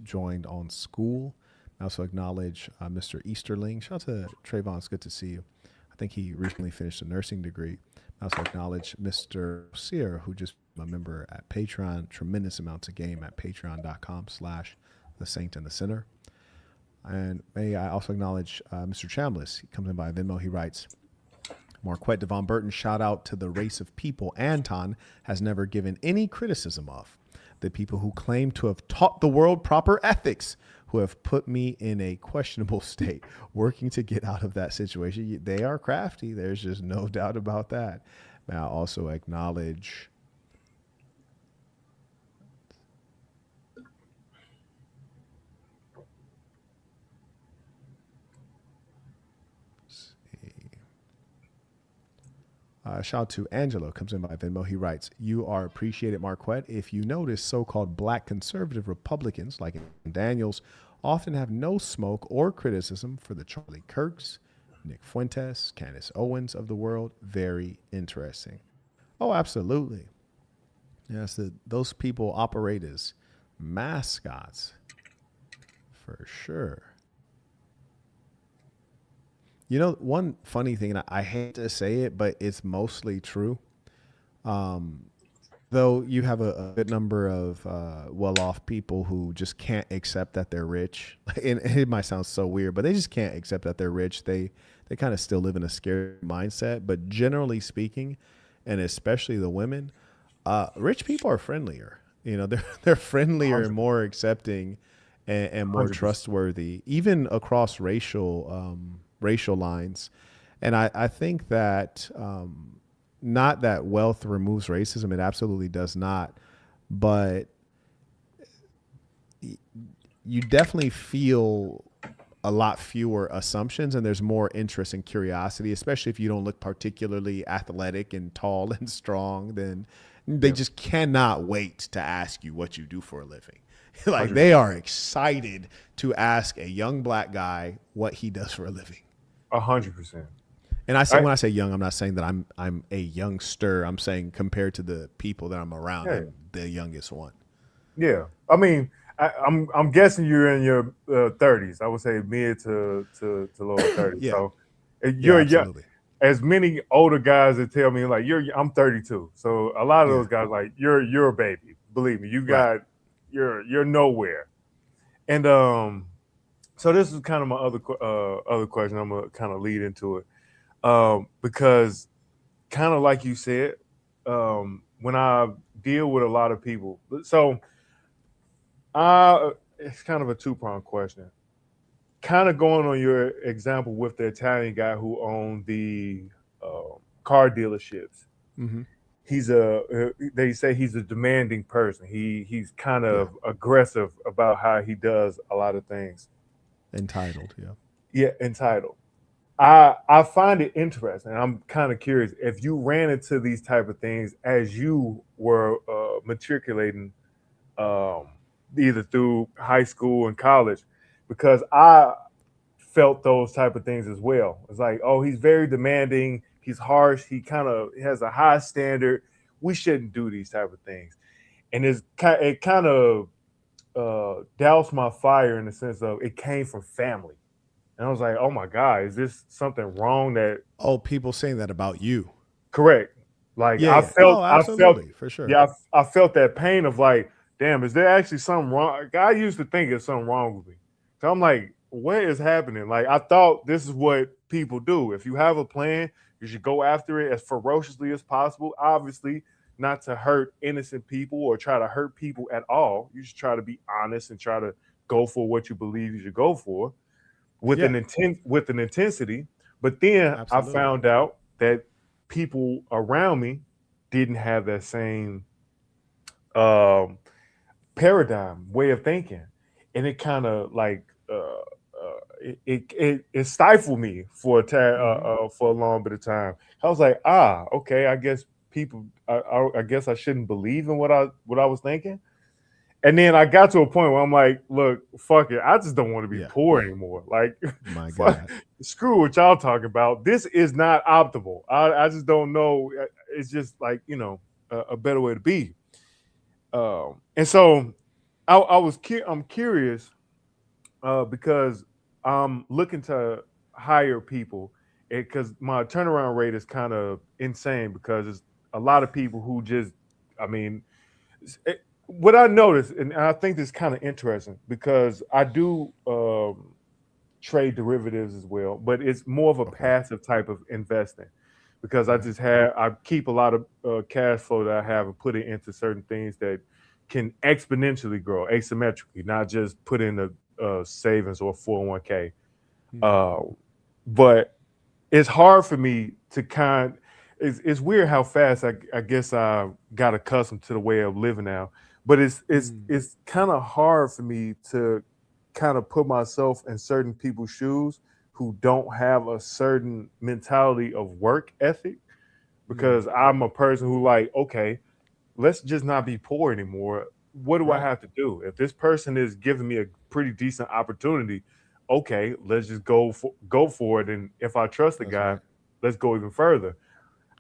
joined on school. I also acknowledge Mr. Easterling. Shout out to Trayvon. It's good to see you. I think he recently finished a nursing degree. I also acknowledge Mr. Sear, who just became a member at Patreon. Tremendous amounts of game at patreon.com/The Saint and the Sinner. And may I also acknowledge Mr. Chambliss. He comes in by Venmo. He writes, Marquette Devon Burton, shout out to the race of people Anton has never given any criticism of. The people who claim to have taught the world proper ethics, who have put me in a questionable state, working to get out of that situation. They are crafty. There's just no doubt about that. May I also acknowledge shout out to Angelo, comes in by Venmo. He writes, you are appreciated, Marquette. If you notice, so-called black conservative Republicans like Daniels often have no smoke or criticism for the Charlie Kirks, Nick Fuentes, Candace Owens of the world. Very interesting. Oh, absolutely. Yes, those people operate as mascots for sure. You know, one funny thing, and I hate to say it, but it's mostly true. Though you have a good number of well-off people who just can't accept that they're rich. And it might sound so weird, but they just can't accept that they're rich. They kind of still live in a scared mindset. But generally speaking, and especially the women, rich people are friendlier. You know, they're friendlier and 100%. more accepting and more 100%. trustworthy, even across racial lines. And I think that not that wealth removes racism, it absolutely does not, but you definitely feel a lot fewer assumptions and there's more interest and curiosity, especially if you don't look particularly athletic and tall and strong, then they just cannot wait to ask you what you do for a living. Like 100%. they are excited to ask a young black guy what he does for a living. 100%. And when I say young, I'm not saying that I'm a youngster. I'm saying compared to the people that I'm around, I'm the youngest one. Yeah. I mean, I'm guessing you're in your 30s. I would say mid to lower 30s. Yeah. So Yeah, absolutely. as many older guys that tell me like I'm 32. So a lot of those guys like you're a baby. Believe me, you're nowhere. And so this is kind of my other question. I'm gonna kind of lead into it because kind of like you said, when I deal with a lot of people, so it's kind of a two-pronged question. Kind of going on your example with the Italian guy who owned the car dealerships. Mm-hmm. They say he's a demanding person. He's kind of aggressive about how he does a lot of things. Entitled, entitled. I find it interesting. I'm kind of curious if you ran into these type of things as you were matriculating either through high school and college, because I felt those type of things as well. It's like, oh, he's very demanding. He's harsh. He kind of has a high standard. We shouldn't do these type of things. And it kind of doused my fire in the sense of it came from family. And I was like, oh my God, is this something wrong that... Oh, people saying that about you. Correct. Like I felt for sure. Yeah, I felt that pain of like, damn, is there actually something wrong? I used to think there's something wrong with me. So I'm like, what is happening? Like, I thought this is what people do. If you have a plan, you should go after it as ferociously as possible. Obviously, not to hurt innocent people or try to hurt people at all. You should try to be honest and try to go for what you believe you should go for with an intensity. But then I found out that people around me didn't have that same paradigm, way of thinking, and it kind of like it stifled me for a long bit of time. I was like, okay, I guess people, I guess I shouldn't believe in what I was thinking. And then I got to a point where I'm like, look, fuck it, I just don't want to be poor anymore. Like, my God, screw what y'all talking about. This is not optimal. I just don't know. It's just like, a better way to be. And so I'm curious because I'm looking to hire people, because my turnaround rate is kind of insane, because it's a lot of people who just, what I noticed, and I think this is kind of interesting, because I do trade derivatives as well, but it's more of a passive type of investing, because I keep a lot of cash flow that I have and put it into certain things that can exponentially grow asymmetrically, not just put in a savings or 401k. But it's hard for me to it's weird how fast I guess I got accustomed to the way of living now. But it's kind of hard for me to kind of put myself in certain people's shoes who don't have a certain mentality of work ethic, because I'm a person who like, okay, let's just not be poor anymore. What do I have to do? If this person is giving me a pretty decent opportunity, okay, let's just go for it. And if I trust the guy, let's go even further.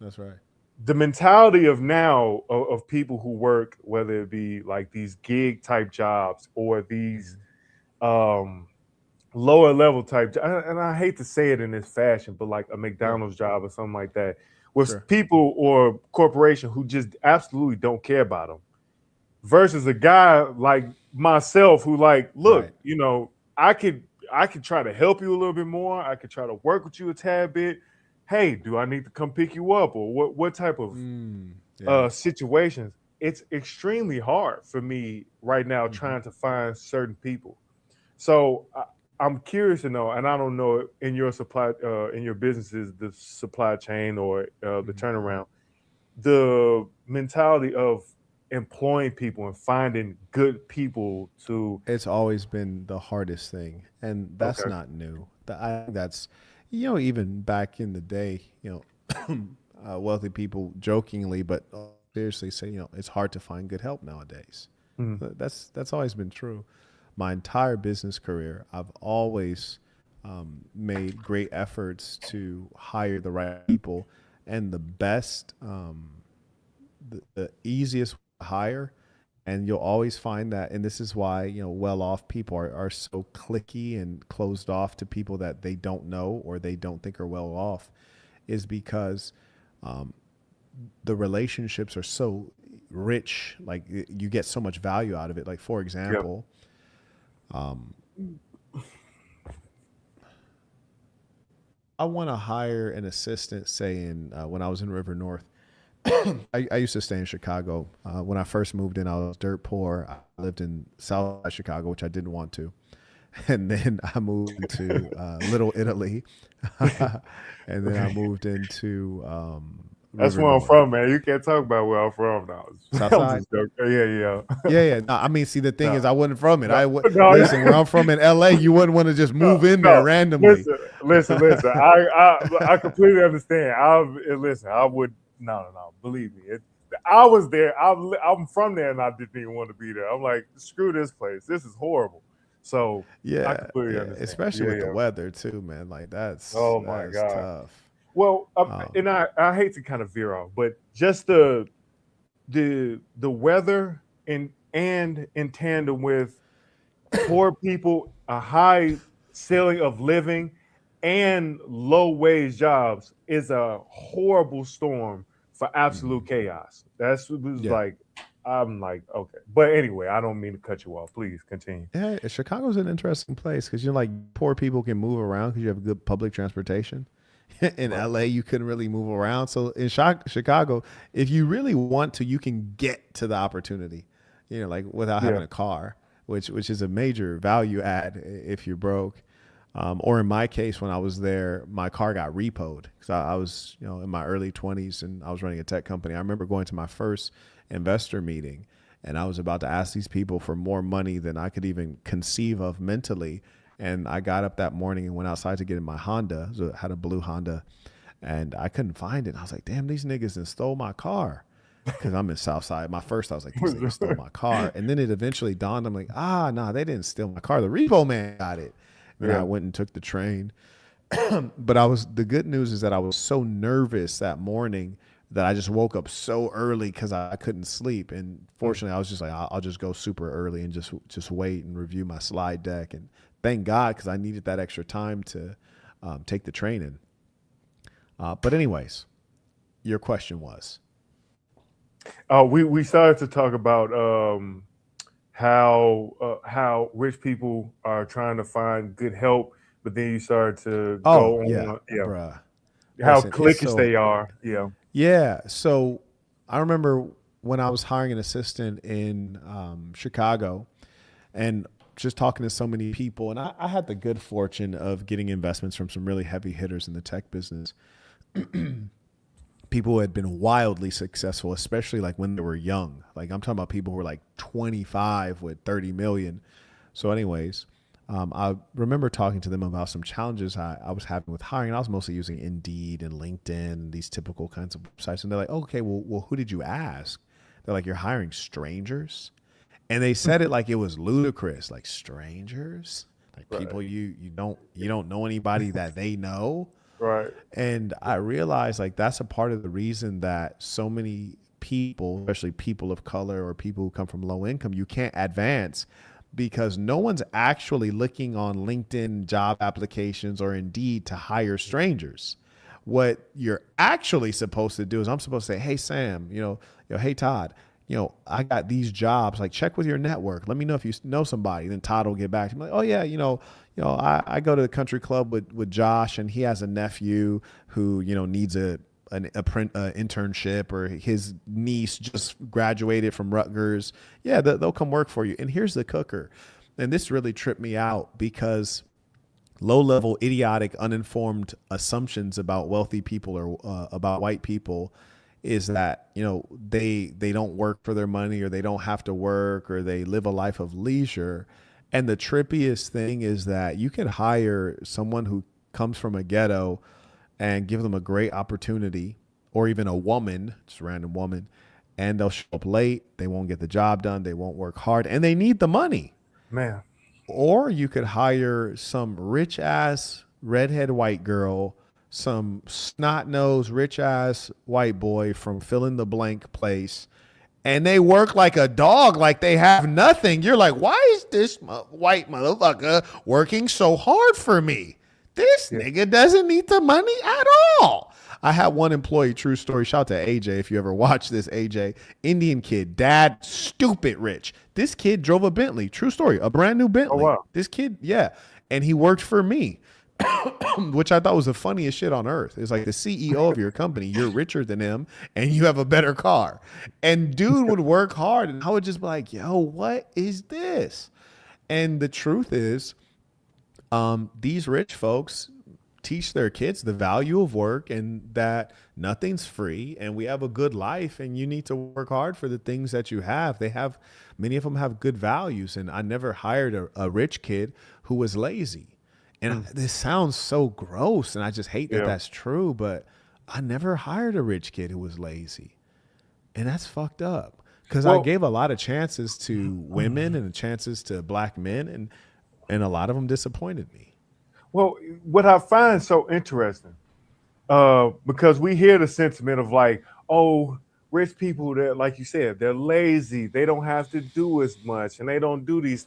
That's right. The mentality of now of people who work, whether it be like these gig type jobs or these lower level type, and I hate to say it in this fashion, but like a McDonald's job or something like that, with people or corporation who just absolutely don't care about them, versus a guy like myself who like, look, I could try to help you a little bit more. I could try to work with you a tad bit. Hey, do I need to come pick you up, or what type of situations? it's extremely hard for me right now trying to find certain people. So I'm curious to know, and I don't know in your in your businesses, the supply chain or the turnaround, the mentality of employing people and finding good people to. It's always been the hardest thing, and that's Okay. not new. I think that's, even back in the day, wealthy people jokingly, but seriously say, it's hard to find good help nowadays. Mhm. That's always been true. My entire business career, I've always made great efforts to hire the right people, and the best, the easiest to hire. And you'll always find that, and this is why, well-off people are so cliquey and closed off to people that they don't know or they don't think are well off, is because the relationships are so rich. Like you get so much value out of it. Like, for example, I want to hire an assistant, say when I was in River North. I used to stay in Chicago. When I first moved in, I was dirt poor. I lived in South Chicago, which I didn't want to. And then I moved into Little Italy. And then I moved into That's River where I'm North. from, man. You can't talk about where I'm from now. Southside? Yeah. Yeah. No, I mean, see, the thing is, I wasn't from it. No, Listen, where I'm from in LA, you wouldn't want to just move in there randomly. Listen. I completely understand. I would. No. Believe me. I was there. I'm from there, and I didn't even want to be there. I'm like, screw this place. This is horrible. So I completely understand. Especially with the weather too, man. Like that's my God. tough. Well, and I hate to kind of veer off, but just the weather and in tandem with poor people, a high ceiling of living, and low wage jobs is a horrible storm for absolute chaos. That's like, I'm like, okay. But anyway, I don't mean to cut you off. Please continue. Yeah, Chicago's an interesting place because like poor people can move around because you have good public transportation. In LA, you couldn't really move around. So in Chicago, if you really want to, you can get to the opportunity, like without having a car, which is a major value add if you're broke. Or in my case, when I was there, my car got repoed because I was, in my early 20s and I was running a tech company. I remember going to my first investor meeting and I was about to ask these people for more money than I could even conceive of mentally. And I got up that morning and went outside to get in my Honda. So I had a blue Honda and I couldn't find it. And I was like, damn, these niggas done stole my car. Because I'm in Southside. I was like, these niggas stole my car. And then it eventually dawned, I'm like, nah, they didn't steal my car. The repo man got it. And I went and took the train. But the good news is that I was so nervous that morning that I just woke up so early because I couldn't sleep. And fortunately, I was just like, I'll just go super early and just wait and review my slide deck. And thank God, because I needed that extra time to take the train in. But anyways, your question was? We started to talk about how rich people are trying to find good help, but then you started to go on, bruh. How Listen, cliquish they are. Yeah. So I remember when I was hiring an assistant in Chicago and just talking to so many people, and I had the good fortune of getting investments from some really heavy hitters in the tech business. People who had been wildly successful, especially like when they were young. Like I'm talking about people who were like 25 with 30 million. So anyways, I remember talking to them about some challenges I was having with hiring. I was mostly using Indeed and LinkedIn and these typical kinds of websites. And they're like, okay, well, who did you ask? They're like, you're hiring strangers? And they said it like it was ludicrous, like strangers, like people you don't know anybody that they know. Right. And I realized like that's a part of the reason that so many people, especially people of color or people who come from low income, you can't advance because no one's actually looking on LinkedIn job applications or Indeed to hire strangers. What you're actually supposed to do is I'm supposed to say, hey, Sam, hey, Todd, I got these jobs, like check with your network. Let me know if you know somebody. Then Todd will get back to me like, oh yeah, I go to the country club with Josh and he has a nephew who, needs a an internship, or his niece just graduated from Rutgers. Yeah, they'll come work for you. And here's the cooker. And this really tripped me out because low-level, idiotic, uninformed assumptions about wealthy people or about white people is that, you know, they don't work for their money, or they don't have to work, or they live a life of leisure. And the trippiest thing is that you can hire someone who comes from a ghetto and give them a great opportunity, or even a woman, just a random woman, and they'll show up late. They won't get the job done. They won't work hard, and they need the money. Man. Or you could hire some rich ass redhead white girl, some snot-nosed rich ass white boy from fill in the blank place, and they work like a dog, like they have nothing. You're like, why is this white motherfucker working so hard for me? This nigga doesn't need the money at all. I had one employee, true story. Shout out to AJ if you ever watch this. AJ, Indian kid, dad, stupid rich. This kid drove a Bentley. True story, a brand new Bentley. Oh, wow. This kid, yeah. And he worked for me, which I thought was the funniest shit on earth. It's like the CEO of your company, you're richer than him, and you have a better car. And dude would work hard, and I would just be like, yo, what is this? And the truth is, these rich folks teach their kids the value of work, and that nothing's free, and we have a good life, and you need to work hard for the things that you have. Many of them have good values, and I never hired a rich kid who was lazy. And this sounds so gross, and I just hate that that's true, but I never hired a rich kid who was lazy. And that's fucked up, because I gave a lot of chances to women and chances to black men, and a lot of them disappointed me. Well, what I find so interesting, because we hear the sentiment of like, oh, rich people, that, like you said, they're lazy. They don't have to do as much, and they don't do these.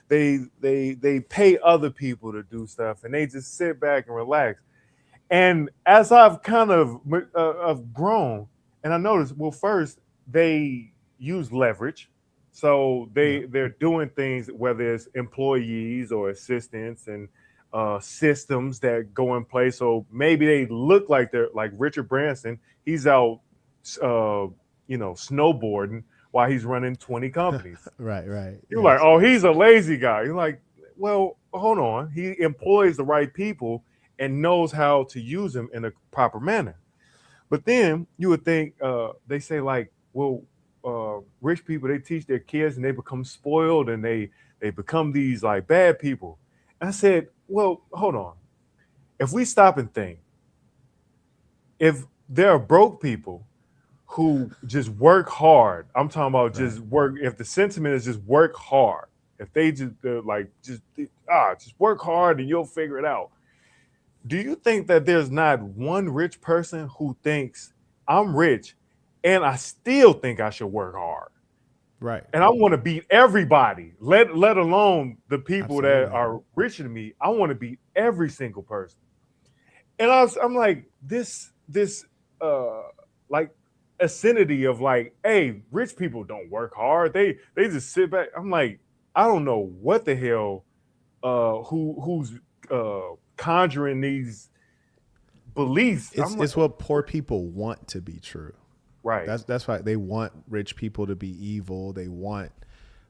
They pay other people to do stuff, and they just sit back and relax. And as I've kind of grown, and I noticed, well, first they use leverage. So they're doing things, whether it's employees or assistants and systems that go in place. So maybe they look like they're like Richard Branson. He's out, snowboarding while he's running 20 companies. Right. You're like, oh, he's a lazy guy. You're like, well, hold on. He employs the right people and knows how to use them in a proper manner. But then you would think they say like, well, rich people, they teach their kids and they become spoiled, and they become these like bad people. And I said, well, hold on. If we stop and think, if there are broke people who just work hard, I'm talking about just work. If the sentiment is just work hard, if they just just work hard and you'll figure it out. Do you think that there's not one rich person who thinks I'm rich and I still think I should work hard? Right. And I want to beat everybody, let alone the people that are richer than me. I want to beat every single person. And I'm like, this like acidity of like, hey, rich people don't work hard. They just sit back. I'm like, I don't know what the hell who's conjuring these beliefs. It's what poor people want to be true. Right. That's why they want rich people to be evil. They want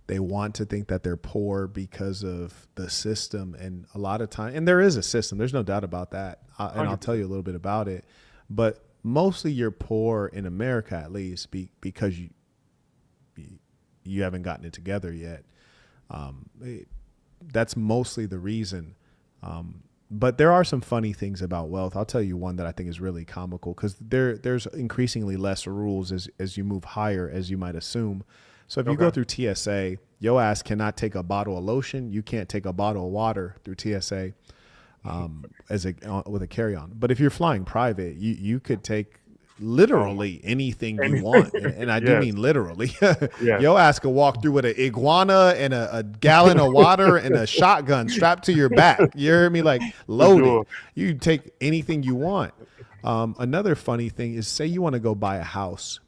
to think that they're poor because of the system. And a lot of time, and there is a system, there's no doubt about that. And I'll tell you a little bit about it. But mostly you're poor in America, at least, because you haven't gotten it together yet. That's mostly the reason. But there are some funny things about wealth. I'll tell you one that I think is really comical, because there's increasingly less rules as you move higher, as you might assume. So if you go through TSA, your ass cannot take a bottle of lotion. You can't take a bottle of water through TSA with a carry-on. But if you're flying private, you could take literally anything you want. And I do mean literally. Your ass could walk through with an iguana and a gallon of water and a shotgun strapped to your back. You hear me? Like loaded. You take anything you want. Another funny thing is, say you want to go buy a house.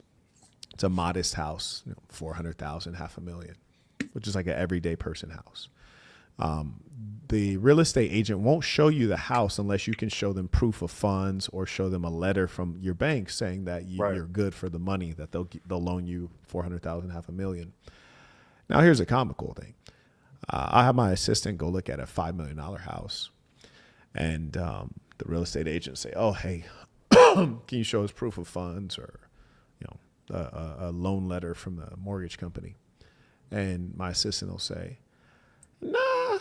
It's a modest house, $400,000, $500,000, which is like an everyday person house. The real estate agent won't show you the house unless you can show them proof of funds or show them a letter from your bank saying that you're good for the money, that they'll loan you $400,000, $500,000. Now, here's a comical thing. I have my assistant go look at a $5 million house, and the real estate agent say, "Oh, hey, can you show us proof of funds or, a loan letter from the mortgage company?" And my assistant will say, "Nah,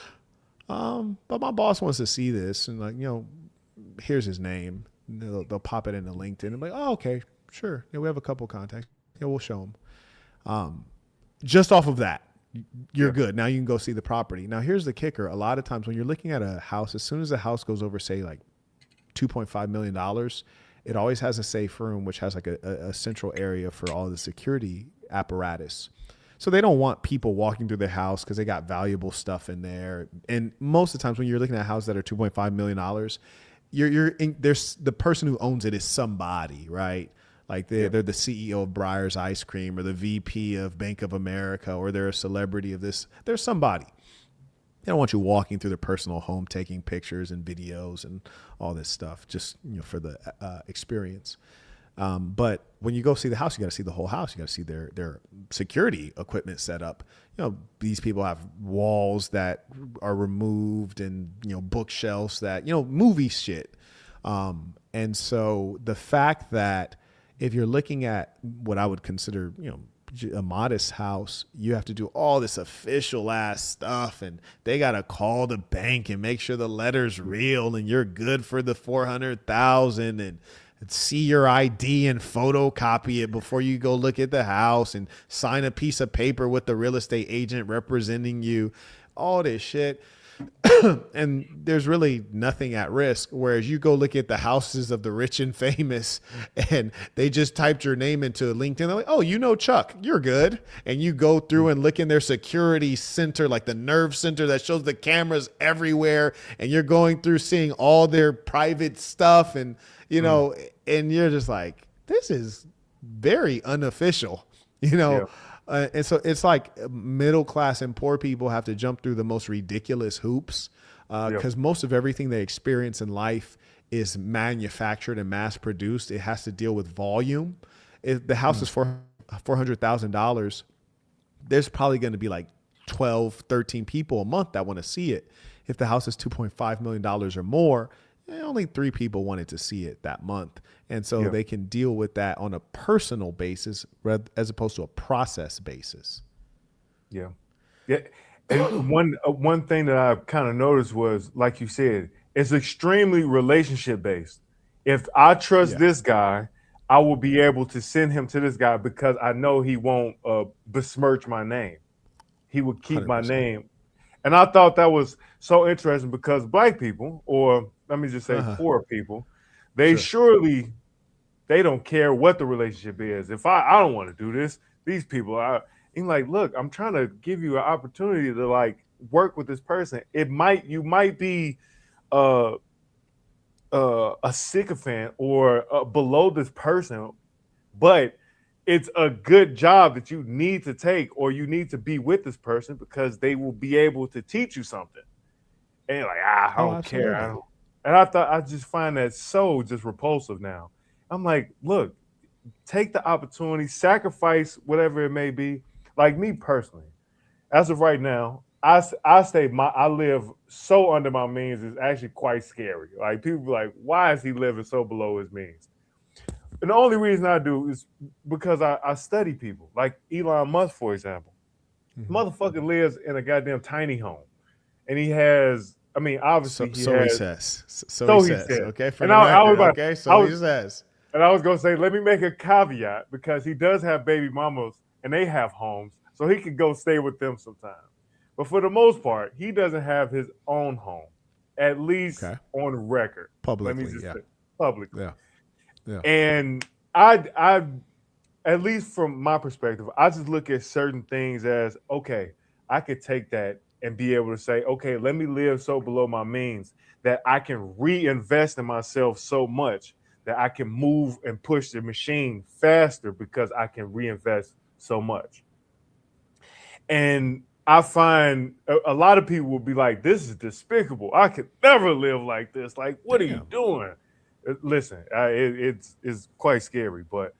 but my boss wants to see this, and here's his name." And they'll pop it into LinkedIn and be like, "Oh, okay, sure. Yeah, we have a couple contacts. Yeah, we'll show them." Just off of that, you're good. Now you can go see the property. Now here's the kicker. A lot of times when you're looking at a house, as soon as the house goes over, say like $2.5 million, it always has a safe room, which has like a central area for all the security apparatus. So they don't want people walking through their house because they got valuable stuff in there. And most of the times when you're looking at houses that are $2.5 million, there's the person who owns it is somebody, right? Like they're the CEO of Breyer's Ice Cream or the VP of Bank of America, or they're a celebrity of this. There's somebody. They don't want you walking through their personal home, taking pictures and videos and all this stuff, just for the experience. But when you go see the house, you got to see the whole house. You got to see their security equipment set up. These people have walls that are removed and bookshelves that movie shit. And so the fact that if you're looking at what I would consider, a modest house, you have to do all this official ass stuff, and they got to call the bank and make sure the letter's real and you're good for the 400,000 and see your ID and photocopy it before you go look at the house and sign a piece of paper with the real estate agent representing you, all this shit. And there's really nothing at risk. Whereas you go look at the houses of the rich and famous and they just typed your name into LinkedIn. They're like, "Oh, Chuck, you're good." And you go through and look in their security center, like the nerve center that shows the cameras everywhere. And you're going through seeing all their private stuff. And, and you're just like, this is very unofficial, Yeah. And so it's like middle class and poor people have to jump through the most ridiculous hoops because most of everything they experience in life is manufactured and mass produced. It has to deal with volume. If the house is $400,000, there's probably going to be like 12, 13 people a month that want to see it. If the house is $2.5 million or more, only 3 people wanted to see it that month. And so they can deal with that on a personal basis as opposed to a process basis. Yeah. And one thing that I kind of noticed was, like you said, it's extremely relationship based. If I trust this guy, I will be able to send him to this guy because I know he won't besmirch my name. He will keep 100%. My name. And I thought that was so interesting because Black people, or let me just say poor people, they surely, they don't care what the relationship is. If I don't want to do this, these people are like, look, I'm trying to give you an opportunity to like work with this person. You might be a sycophant or below this person, but it's a good job that you need to take, or you need to be with this person because they will be able to teach you something. And you're like, I don't care. And I just find that so just repulsive now. I'm like, look, take the opportunity, sacrifice whatever it may be. Like me personally, as of right now, I live so under my means. It's actually quite scary. Like people be like, why is he living so below his means? And the only reason I do is because I study people. Like Elon Musk, for example. Motherfucker lives in a goddamn tiny home. And he has, obviously he says. So he says. Okay, for the record. Okay, so he says. And I was going to say, let me make a caveat, because he does have baby mamas and they have homes, so he could go stay with them sometime. But for the most part, he doesn't have his own home, at least on record. Publicly, let me just say, publicly. Yeah. And I, at least from my perspective, I just look at certain things as, okay, I could take that and be able to say, okay, let me live so below my means that I can reinvest in myself so much that I can move and push the machine faster because I can reinvest so much. And I find a lot of people will be like, "This is despicable. I could never live like this. Like, what are you doing?" Listen, it's quite scary, but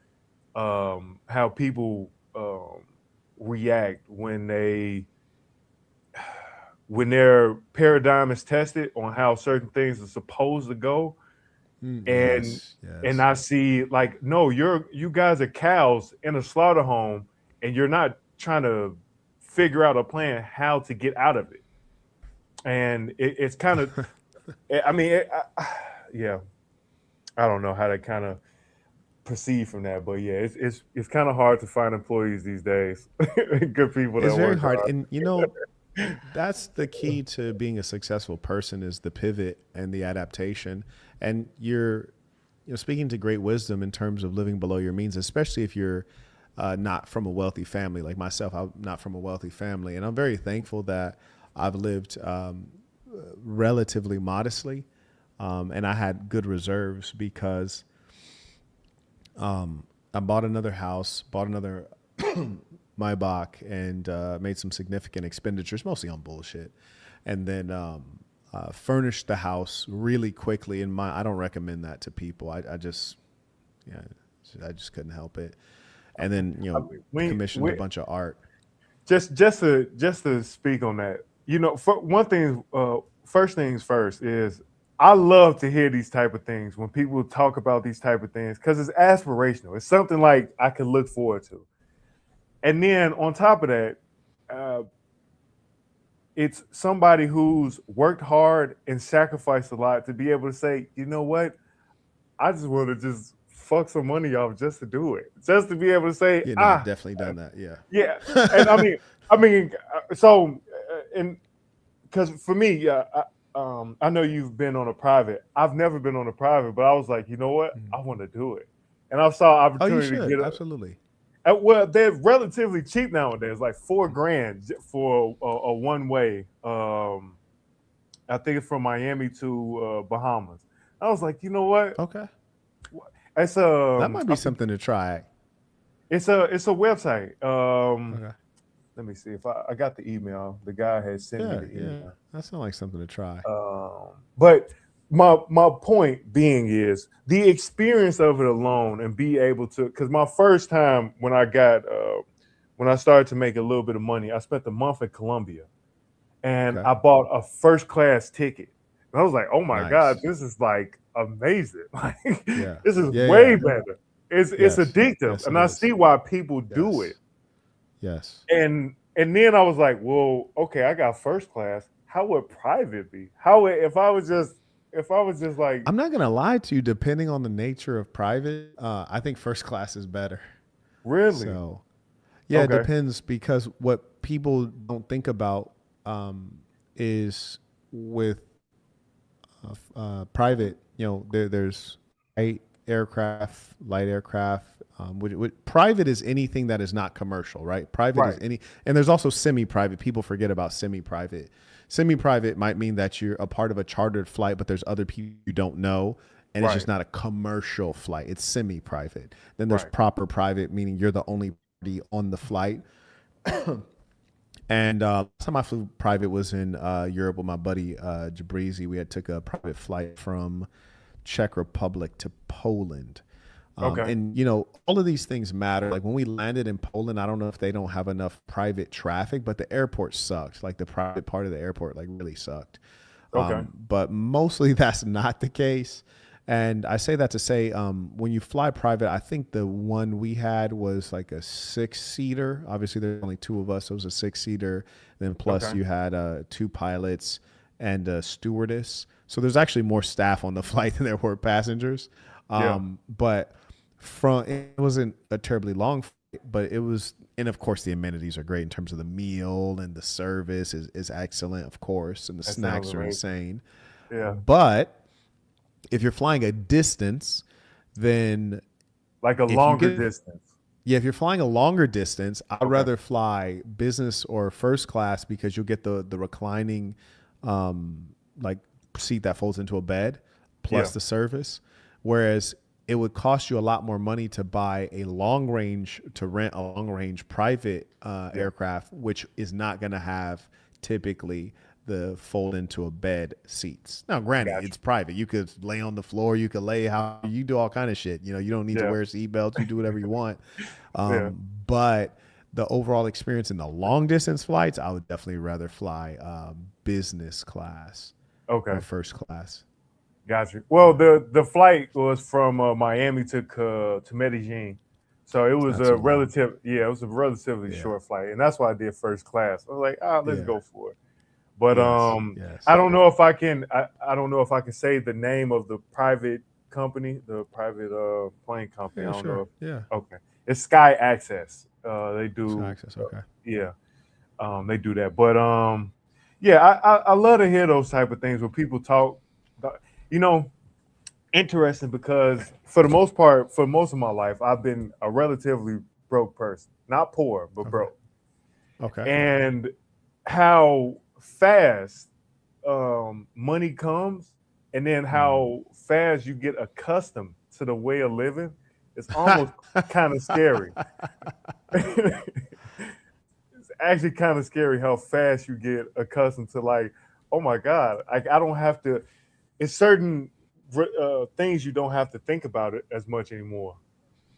how people react when their paradigm is tested on how certain things are supposed to go, and I see like, no, you guys are cows in a slaughter home, and you're not trying to figure out a plan how to get out of it, and it's kind of, I mean, yeah, I don't know how to kind of proceed from that, but yeah, it's kind of hard to find employees these days. Good people that It's very work hard, hard. and that's the key to being a successful person is the pivot and the adaptation. And you're speaking to great wisdom in terms of living below your means, especially if you're not from a wealthy family like myself. I'm not from a wealthy family, and I'm very thankful that I've lived relatively modestly, and I had good reserves because I bought another house, bought another Maybach, and made some significant expenditures, mostly on bullshit, and then furnished the house really quickly. And I don't recommend that to people. I just couldn't help it. And then commissioned a bunch of art. Just to speak on that, for one thing, first things first is I love to hear these type of things when people talk about these type of things because it's aspirational. It's something like I can look forward to. And then on top of that, it's somebody who's worked hard and sacrificed a lot to be able to say, you know what, I just want to just fuck some money off just to do it, just to be able to say, I've definitely done that. Yeah. And I mean, so, and because for me, I know you've been on a private. I've never been on a private, but I was like, you know what, I want to do it, and I saw opportunity to get absolutely. Well, they're relatively cheap nowadays, like $4,000 for a one way. I think it's from Miami to Bahamas. I was like, you know what? Okay. It's that might be something to try. It's a website. Okay. Let me see if I got the email. The guy had sent me the email. Yeah, that sounds like something to try. But my point being is the experience of it alone, and be able to, because my first time when I started to make a little bit of money, I spent a month in Colombia, and I bought a first class ticket. And I was like, oh my God, this is like amazing. Like this is way better. It's addictive. Yes, and I see why people do it. Yes. And then I was like, well, okay, I got first class. How would private be? If I was just like, I'm not gonna lie to you, depending on the nature of private, I think first class is better. Really? So yeah, it depends, because what people don't think about is with private, there's light aircraft. Private is anything that is not commercial, right? Private is and there's also semi-private. People forget about semi-private. Semi-private might mean that you're a part of a chartered flight, but there's other people you don't know, and it's just not a commercial flight. It's semi-private. Then there's proper private, meaning you're the only party on the flight. And last time I flew private was in Europe with my buddy Jabrizi. We took a private flight from Czech Republic to Poland. And all of these things matter. Like when we landed in Poland, I don't know if they don't have enough private traffic, but the airport sucked. Like the private part of the airport really sucked. But mostly that's not the case. And I say that to say, when you fly private, I think the one we had was like a 6-seater. Obviously there's only 2 of us, so it was a 6-seater. Then plus you had 2 pilots and a stewardess. So there's actually more staff on the flight than there were passengers. But it wasn't a terribly long flight, but it was, and of course the amenities are great in terms of the meal, and the service is excellent, of course, and the snacks are insane. Yeah. But if you're flying a distance, then like a longer distance. Yeah, if you're flying a longer distance, I'd rather fly business or first class, because you'll get the reclining seat that folds into a bed plus the service. Whereas it would cost you a lot more money to buy to rent a long range private aircraft, which is not going to have typically the fold into a bed seats. Now, granted, it's private. You could lay on the floor. You could lay you do all kind of shit. You don't need to wear seatbelts. You do whatever you want. But the overall experience in the long distance flights, I would definitely rather fly business class or first class. Gotcha. Well, the flight was from Miami to Medellin, so it was a relatively short flight, and that's why I did first class. I was like, let's go for it. But I don't know if I can. I don't know if I can say the name of the private company, the private plane company. I don't know. Okay. It's Sky Access. They do. Sky Access. Okay. They do that. But I love to hear those type of things where people talk. Interesting, because for the most part, for most of my life, I've been a relatively broke person, not poor, but broke. Okay. And how fast money comes, and then how fast you get accustomed to the way of living, it's almost kind of scary. It's actually kind of scary how fast you get accustomed to, like, oh my God, I don't have to. It's certain things you don't have to think about it as much anymore.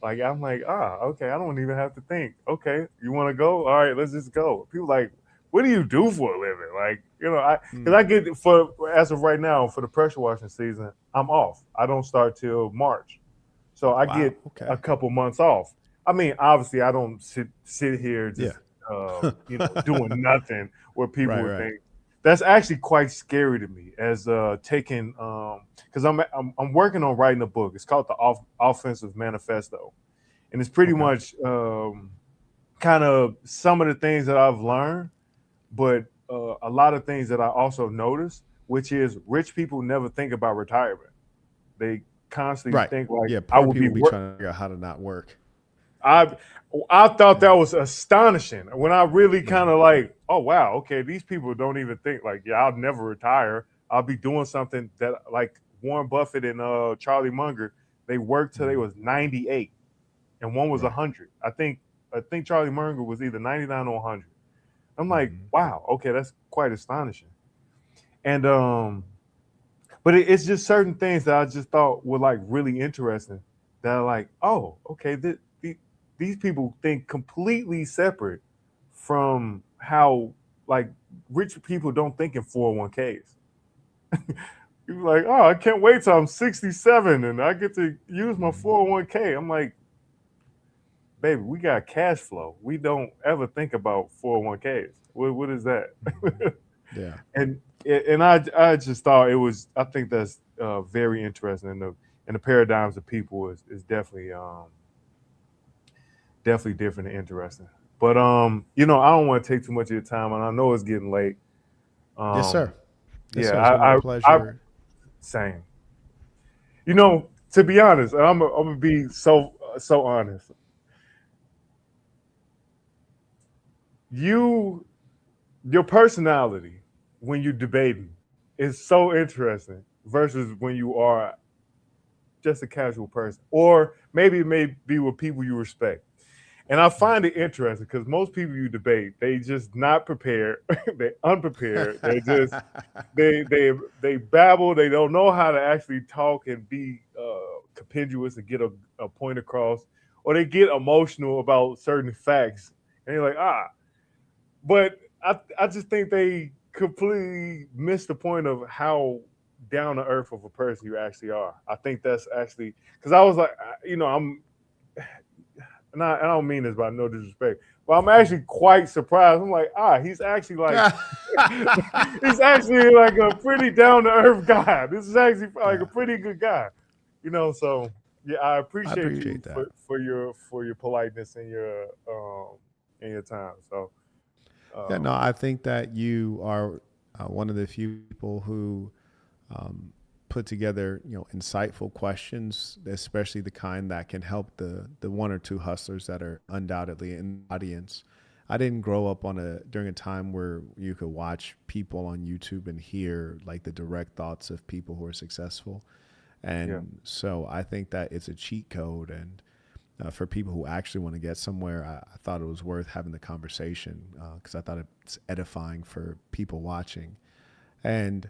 Like, I'm like, okay, I don't even have to think. Okay, you want to go? All right, let's just go. People like, what do you do for a living? Like, because I get as of right now for the pressure washing season, I'm off. I don't start till March, so I get a couple months off. I mean, obviously, I don't sit here just doing nothing where people would think. That's actually quite scary to me as taking because I'm working on writing a book. It's called the Offensive Manifesto, and it's pretty much kind of some of the things that I've learned, but a lot of things that I also noticed, which is rich people never think about retirement. They constantly think like, I would be trying to figure out how to not work. I thought that was astonishing when I really kind of like, oh wow, okay, these people don't even think like, I'll never retire. I'll be doing something that, like Warren Buffett and Charlie Munger, they worked till they was 98, and one was 100. I think Charlie Munger was either 99 or 100. I'm like, wow, okay, that's quite astonishing. And but it's just certain things that I just thought were like really interesting. That are like, oh, okay, these people think completely separate from how, like, rich people don't think in 401ks. You're like, oh, I can't wait till I'm 67 and I get to use my 401k. I'm like, baby, we got cash flow. We don't ever think about 401ks. What is that? Yeah. And I just thought it was. I think that's very interesting. And the paradigms of people is definitely definitely different and interesting. But I don't want to take too much of your time, and I know it's getting late. Yes, sir. Yes, yeah, sir. It's been a pleasure. Same. To be honest, I'm gonna be so honest. Your personality when you're debating is so interesting versus when you are just a casual person, or maybe it may be with people you respect. And I find it interesting because most people you debate, they just not prepared. They're unprepared. They just they babble. They don't know how to actually talk and be compendious and get a point across, or they get emotional about certain facts. And you're like, But I just think they completely miss the point of how down to earth of a person you actually are. I think that's actually because I was like, and I don't mean this by no disrespect, but I'm actually quite surprised. I'm like, he's actually like, he's actually like a pretty down to earth guy. This is actually like a pretty good guy, So yeah, I appreciate you that. for your politeness and your time. So no, I think that you are one of the few people who put together, insightful questions, especially the kind that can help the one or two hustlers that are undoubtedly in the audience. I didn't grow up during a time where you could watch people on YouTube and hear like the direct thoughts of people who are successful. And so I think that it's a cheat code. And for people who actually want to get somewhere, I thought it was worth having the conversation because I thought it's edifying for people watching. And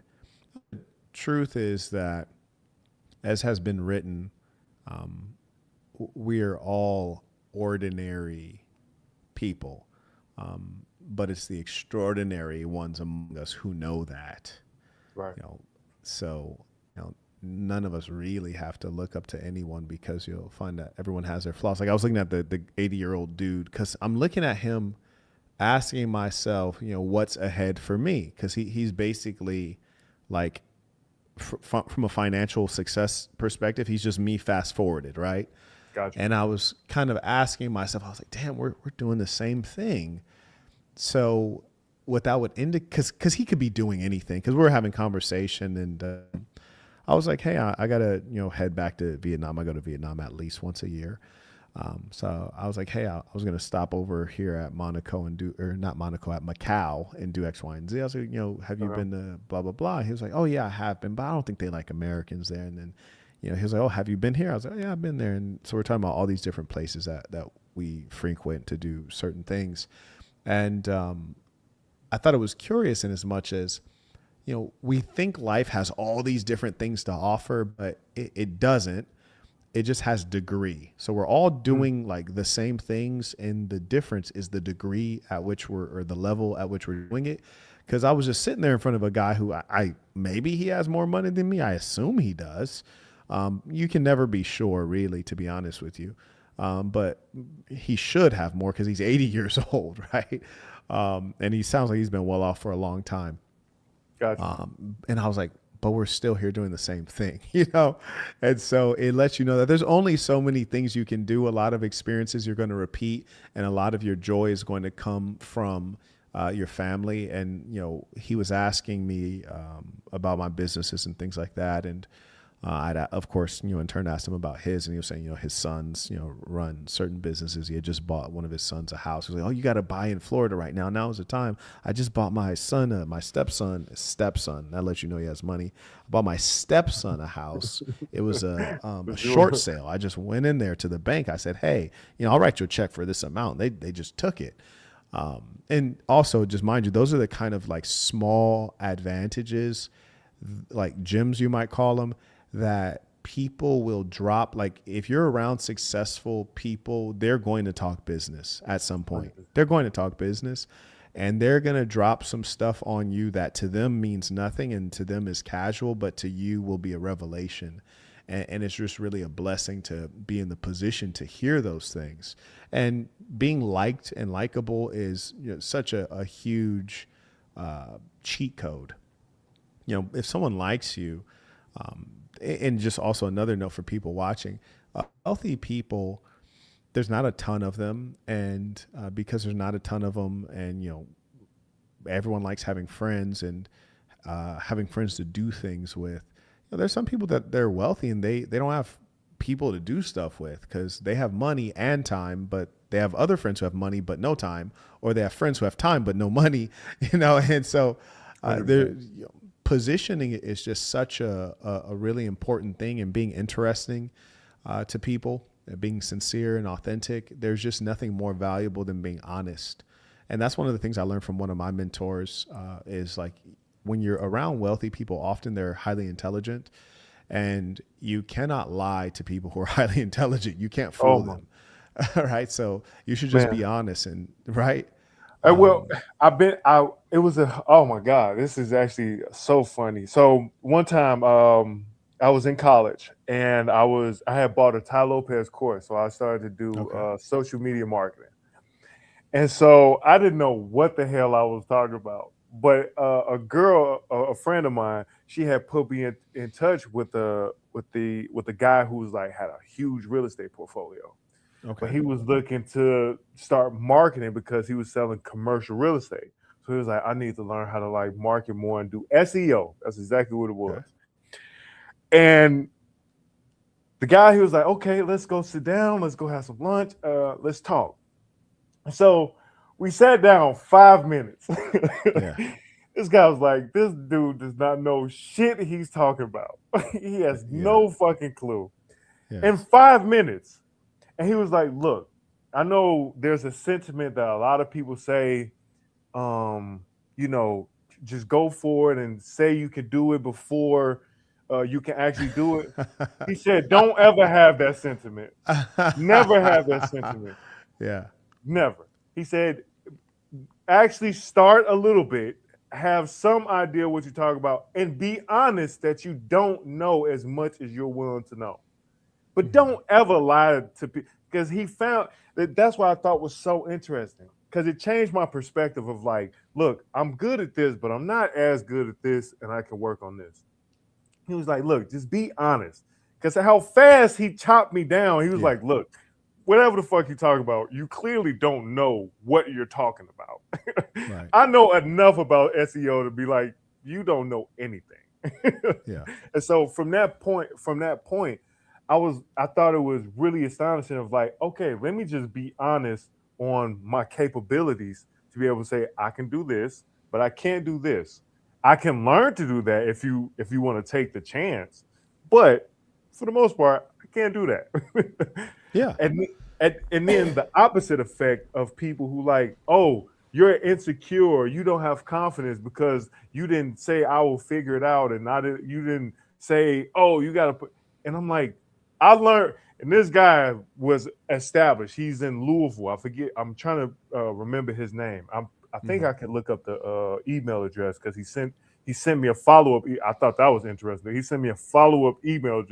truth is that, as has been written, we are all ordinary people, but it's the extraordinary ones among us who know that. Right. So none of us really have to look up to anyone, because you'll find that everyone has their flaws. Like I was looking at the 80-year-old dude, because I'm looking at him asking myself, what's ahead for me? Because he's basically like, from a financial success perspective, he's just me fast forwarded, right? Gotcha. And I was kind of asking myself, I was like, damn, we're doing the same thing. So what that would indicate, because he could be doing anything, because we're having conversation, and I was like, hey, I gotta head back to Vietnam. I go to Vietnam at least once a year. So I was like, hey, I was going to stop over here at Monaco and at Macau and do X, Y, and Z. I was like, have you been to blah, blah, blah? He was like, oh yeah, I have been, but I don't think they like Americans there. And then, he was like, oh, have you been here? I was like, oh, yeah, I've been there. And so we're talking about all these different places that we frequent to do certain things. And, I thought it was curious in as much as, we think life has all these different things to offer, but it doesn't. It just has degree. So we're all doing like the same things, and the difference is the degree at which or the level at which we're doing it. Because I was just sitting there in front of a guy who I maybe he has more money than me. I assume he does. You can never be sure, really, to be honest with you. But he should have more because he's 80 years old, right? And he sounds like he's been well off for a long time. Gotcha. And I was like, but we're still here doing the same thing, And so it lets you know that there's only so many things you can do. A lot of experiences you're going to repeat, and a lot of your joy is going to come from your family. And, he was asking me about my businesses and things like that. And I'd, of course, in turn asked him about his, and he was saying, his sons, run certain businesses. He had just bought one of his sons a house. He was like, oh, you got to buy in Florida right now. Now's the time. I just bought my son, my stepson. That lets you know he has money. I bought my stepson a house. It was a short sale. I just went in there to the bank. I said, hey, I'll write you a check for this amount. They just took it. And also, just mind you, those are the kind of like small advantages, like gems you might call them, that people will drop. Like if you're around successful people, they're going to talk business at some point. They're going to talk business, and they're going to drop some stuff on you that to them means nothing and to them is casual, but to you will be a revelation. And it's just really a blessing to be in the position to hear those things. And being liked and likable is such a huge cheat code. If someone likes you, and just also another note for people watching, wealthy people, there's not a ton of them. And because there's not a ton of them, and, everyone likes having friends and having friends to do things with. There's some people that they're wealthy and they don't have people to do stuff with because they have money and time, but they have other friends who have money but no time, or they have friends who have time but no money, And so they're positioning it is just such a really important thing, and being interesting to people, being sincere and authentic. There's just nothing more valuable than being honest. And that's one of the things I learned from one of my mentors is like, when you're around wealthy people, often they're highly intelligent, and you cannot lie to people who are highly intelligent. You can't fool them. Right. So you should just be honest and right. Well, oh my God, this is actually so funny. So one time I was in college, and I had bought a Ty Lopez course. So I started to do social media marketing. And so I didn't know what the hell I was talking about. But a friend of mine, she had put me in touch with the guy who was like had a huge real estate portfolio. Okay. But he was looking to start marketing because he was selling commercial real estate. So he was like, I need to learn how to like market more and do SEO. That's exactly what it was. Okay. And the guy, he was like, okay, let's go sit down. Let's go have some lunch. Let's talk. So we sat down 5 minutes. This guy was like, this dude does not know shit he's talking about. He has no fucking clue. Yeah. In 5 minutes. And he was like, look, I know there's a sentiment that a lot of people say, you know, just go for it and say you can do it before you can actually do it. He said, don't ever have that sentiment. Never have that sentiment. Yeah. Never. He said, actually start a little bit, have some idea what you're talking about, and be honest that you don't know as much as you're willing to know. But don't ever lie to people, because he found that's what I thought was so interesting, because it changed my perspective of like, look, I'm good at this, but I'm not as good at this, and I can work on this. He was like, look, just be honest, because how fast he chopped me down. He was like, look, whatever the fuck you talk about, you clearly don't know what you're talking about. Right. I know enough about SEO to be like, you don't know anything. Yeah. And so from that point, I thought it was really astonishing of like, okay, let me just be honest on my capabilities to be able to say I can do this, but I can't do this. I can learn to do that if you want to take the chance, but for the most part, I can't do that. Yeah. And then the opposite effect of people who like, oh, you're insecure, you don't have confidence because you didn't say I will figure it out, and you didn't say, oh, you got to put. And I'm like, I learned, and this guy was established. He's in Louisville. I forget. I'm trying to remember his name. I think I can look up the email address because he sent me a follow up. I thought that was interesting. He sent me a follow up email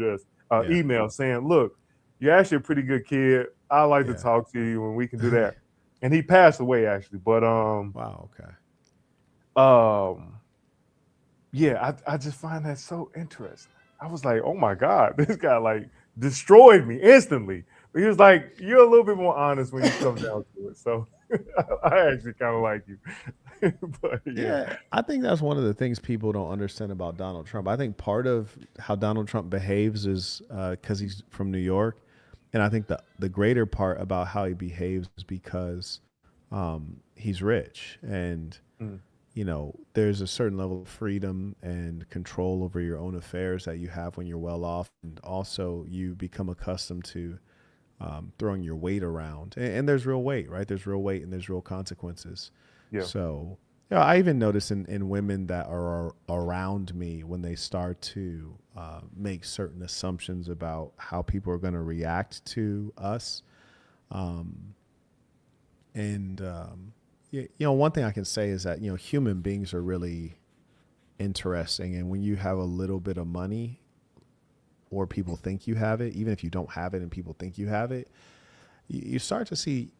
saying, "Look, you're actually a pretty good kid. I like to talk to you, and we can do that." And he passed away actually. But wow. Okay. Yeah, I just find that so interesting. I was like, oh my God, this guy like destroyed me instantly. But he was like, you're a little bit more honest when you come down to it. So I actually kind of like you. But Yeah, I think that's one of the things people don't understand about Donald Trump. I think part of how Donald Trump behaves is because he's from New York, and I think the greater part about how he behaves is because he's rich, and you know, there's a certain level of freedom and control over your own affairs that you have when you're well off, and also you become accustomed to throwing your weight around, and there's real weight, right? There's real weight and there's real consequences. Yeah. So, you know, I even notice in women that are around me when they start to make certain assumptions about how people are going to react to us. You know, one thing I can say is that, you know, human beings are really interesting. And when you have a little bit of money or people think you have it, even if you don't have it and people think you have it, you start to see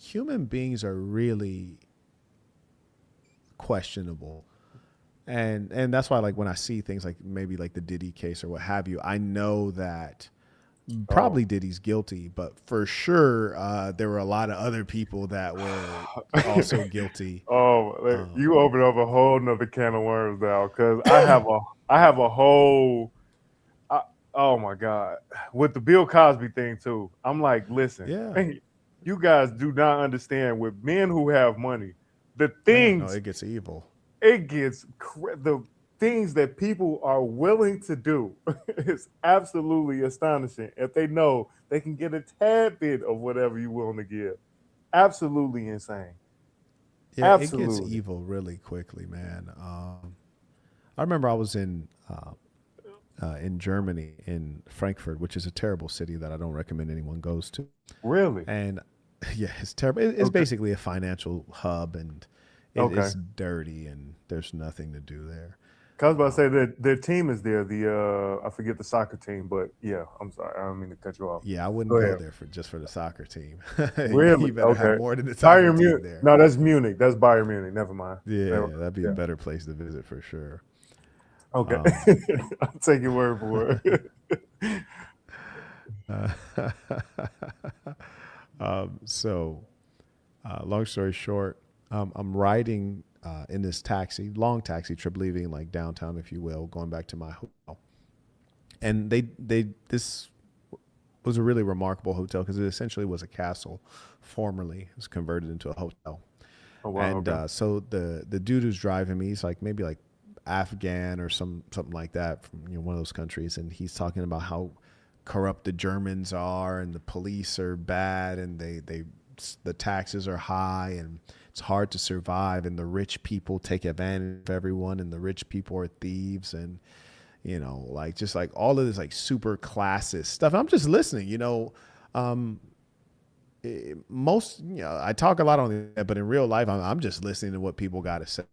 human beings are really questionable. And that's why, like, when I see things like maybe like the Diddy case or what have you, I know that probably Diddy's guilty, but for sure there were a lot of other people that were also guilty. You open up a whole nother can of worms now, because I have a whole oh my God, with the Bill Cosby thing too. I'm like, listen, you guys do not understand, with men who have money, the things no, it gets evil. It gets the things that people are willing to do is absolutely astonishing. If they know they can get a tad bit of whatever you're willing to give, absolutely insane. Yeah, Absolutely. it gets evil really quickly, man. I remember I was in Germany, in Frankfurt, which is a terrible city that I don't recommend anyone goes to. Really? And yeah, it's terrible. It's basically a financial hub, and it's dirty, and there's nothing to do there. I was about to say that their team is there. I forget the soccer team, but yeah, I'm sorry, I don't mean to cut you off. Yeah, I wouldn't go there just for the soccer team. Really? You better have more than the soccer team there. No, that's Munich. That's Bayern Munich. Never mind. Yeah, that'd be a better place to visit for sure. Okay. I'll take your word for it. So, long story short, I'm riding in this long taxi trip, leaving like downtown, if you will, going back to my hotel. And this was a really remarkable hotel because it essentially was a castle. Formerly, it was converted into a hotel. Oh wow. And Okay. so the dude who's driving me, he's like maybe like Afghan or something like that from one of those countries, and he's talking about how corrupt the Germans are and the police are bad and the taxes are high and it's hard to survive and the rich people take advantage of everyone and the rich people are thieves and like just like all of this like super classist stuff. I'm just listening, most I talk a lot on the, but in real life I'm just listening to what people got to say.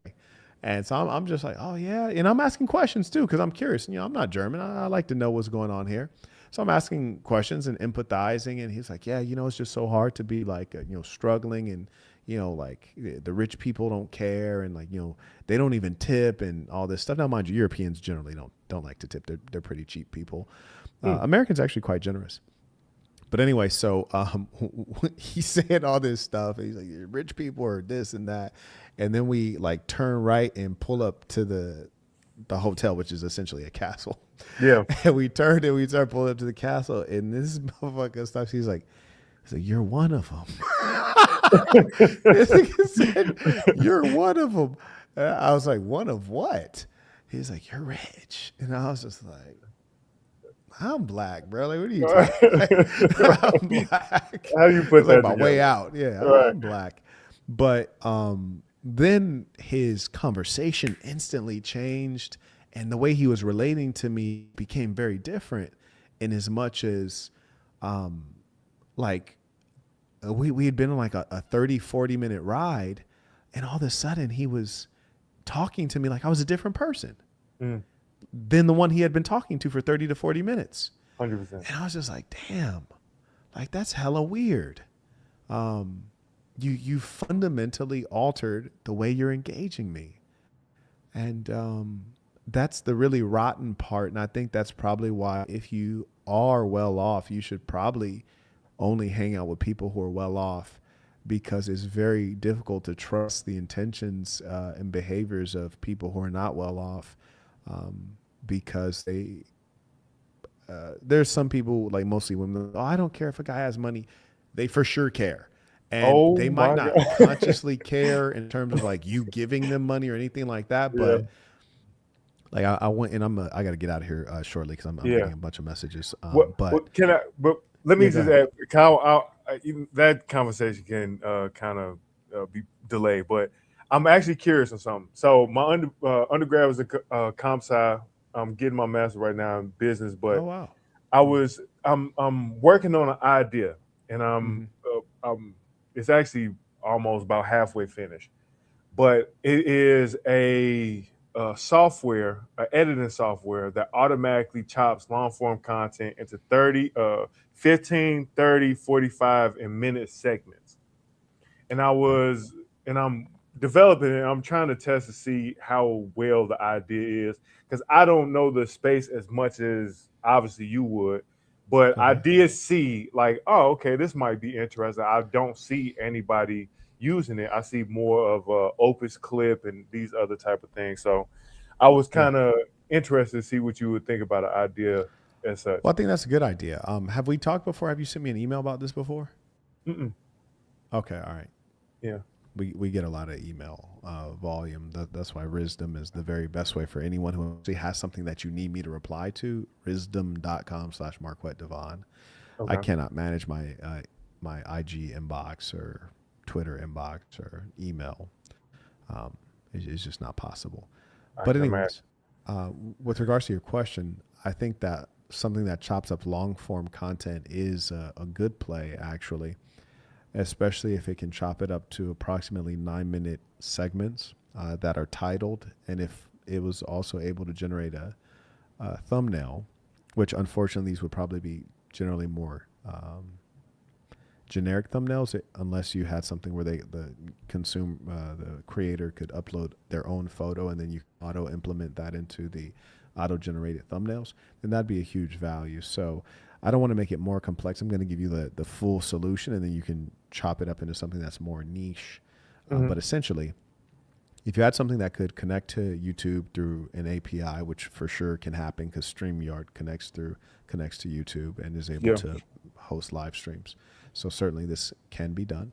And so I'm just like, oh yeah, and I'm asking questions too because I'm curious. I'm not German. I like to know what's going on here. So I'm asking questions and empathizing, and he's like, yeah, it's just so hard to be like, struggling, and like the rich people don't care, and like they don't even tip and all this stuff. Now, mind you, Europeans generally don't like to tip. They're pretty cheap people. Americans are actually quite generous. But anyway, so he said all this stuff. He's like, rich people are this and that. And then we like turn right and pull up to the hotel, which is essentially a castle. Yeah. And we turned and we started pulling up to the castle. And this motherfucker stops. He's like, you're one of them. This nigga said, you're one of them. And I was like, one of what? He's like, you're rich. And I was just like, I'm black, bro. Like, what are you talking about? I'm black. How do you put that like my together? way out? Yeah, Right. I'm black. But then his conversation instantly changed, and the way he was relating to me became very different. In as much as, like, we had been on like a 30, 40-minute ride, and all of a sudden he was talking to me like I was a different person. Than the one he had been talking to for 30 to 40 minutes. 100%. And I was just like, damn, like that's hella weird. You fundamentally altered the way you're engaging me. And that's the really rotten part. And I think that's probably why if you are well off, you should probably only hang out with people who are well off, because it's very difficult to trust the intentions and behaviors of people who are not well off. Because there's some people, like mostly women, I don't care if a guy has money. They for sure care. And they might not consciously care in terms of like you giving them money or anything like that. But like I went, and I got to get out of here shortly because I'm getting a bunch of messages. But let me just add, Kyle, that conversation can kind of be delayed, but I'm actually curious on something. So my undergrad was a comp sci. I'm getting my master right now in business, but oh, wow. I'm working on an idea, and it's actually almost about halfway finished. But it is a software, an editing software that automatically chops long form content into 15, 30, 45, and minute segments. And I'm developing it. I'm trying to test to see how well the idea is, because I don't know the space as much as obviously you would, but I did see like, oh, okay, this might be interesting. I don't see anybody using it. I see more of Opus Clip and these other type of things. So I was kind of interested to see what you would think about an idea as such. Well, I think that's a good idea. Have we talked before? Have you sent me an email about this before? Mm-mm. Okay, all right. Yeah. We get a lot of email volume. That's why Risdom is the very best way for anyone who actually has something that you need me to reply to. Risdom.com/MarquetteDevon. Okay. I cannot manage my my IG inbox or Twitter inbox or email. It's just not possible. But anyways, with regards to your question, I think that something that chops up long form content is a good play, actually. Especially if it can chop it up to approximately 9-minute segments that are titled. And if it was also able to generate a thumbnail, which unfortunately these would probably be generally more generic thumbnails, unless you had something where the creator could upload their own photo and then you auto implement that into the auto generated thumbnails, then that'd be a huge value. So I don't want to make it more complex. I'm going to give you the full solution, and then you can chop it up into something that's more niche. But essentially, if you had something that could connect to YouTube through an API, which for sure can happen because StreamYard connects to YouTube and is able to host live streams. So certainly this can be done.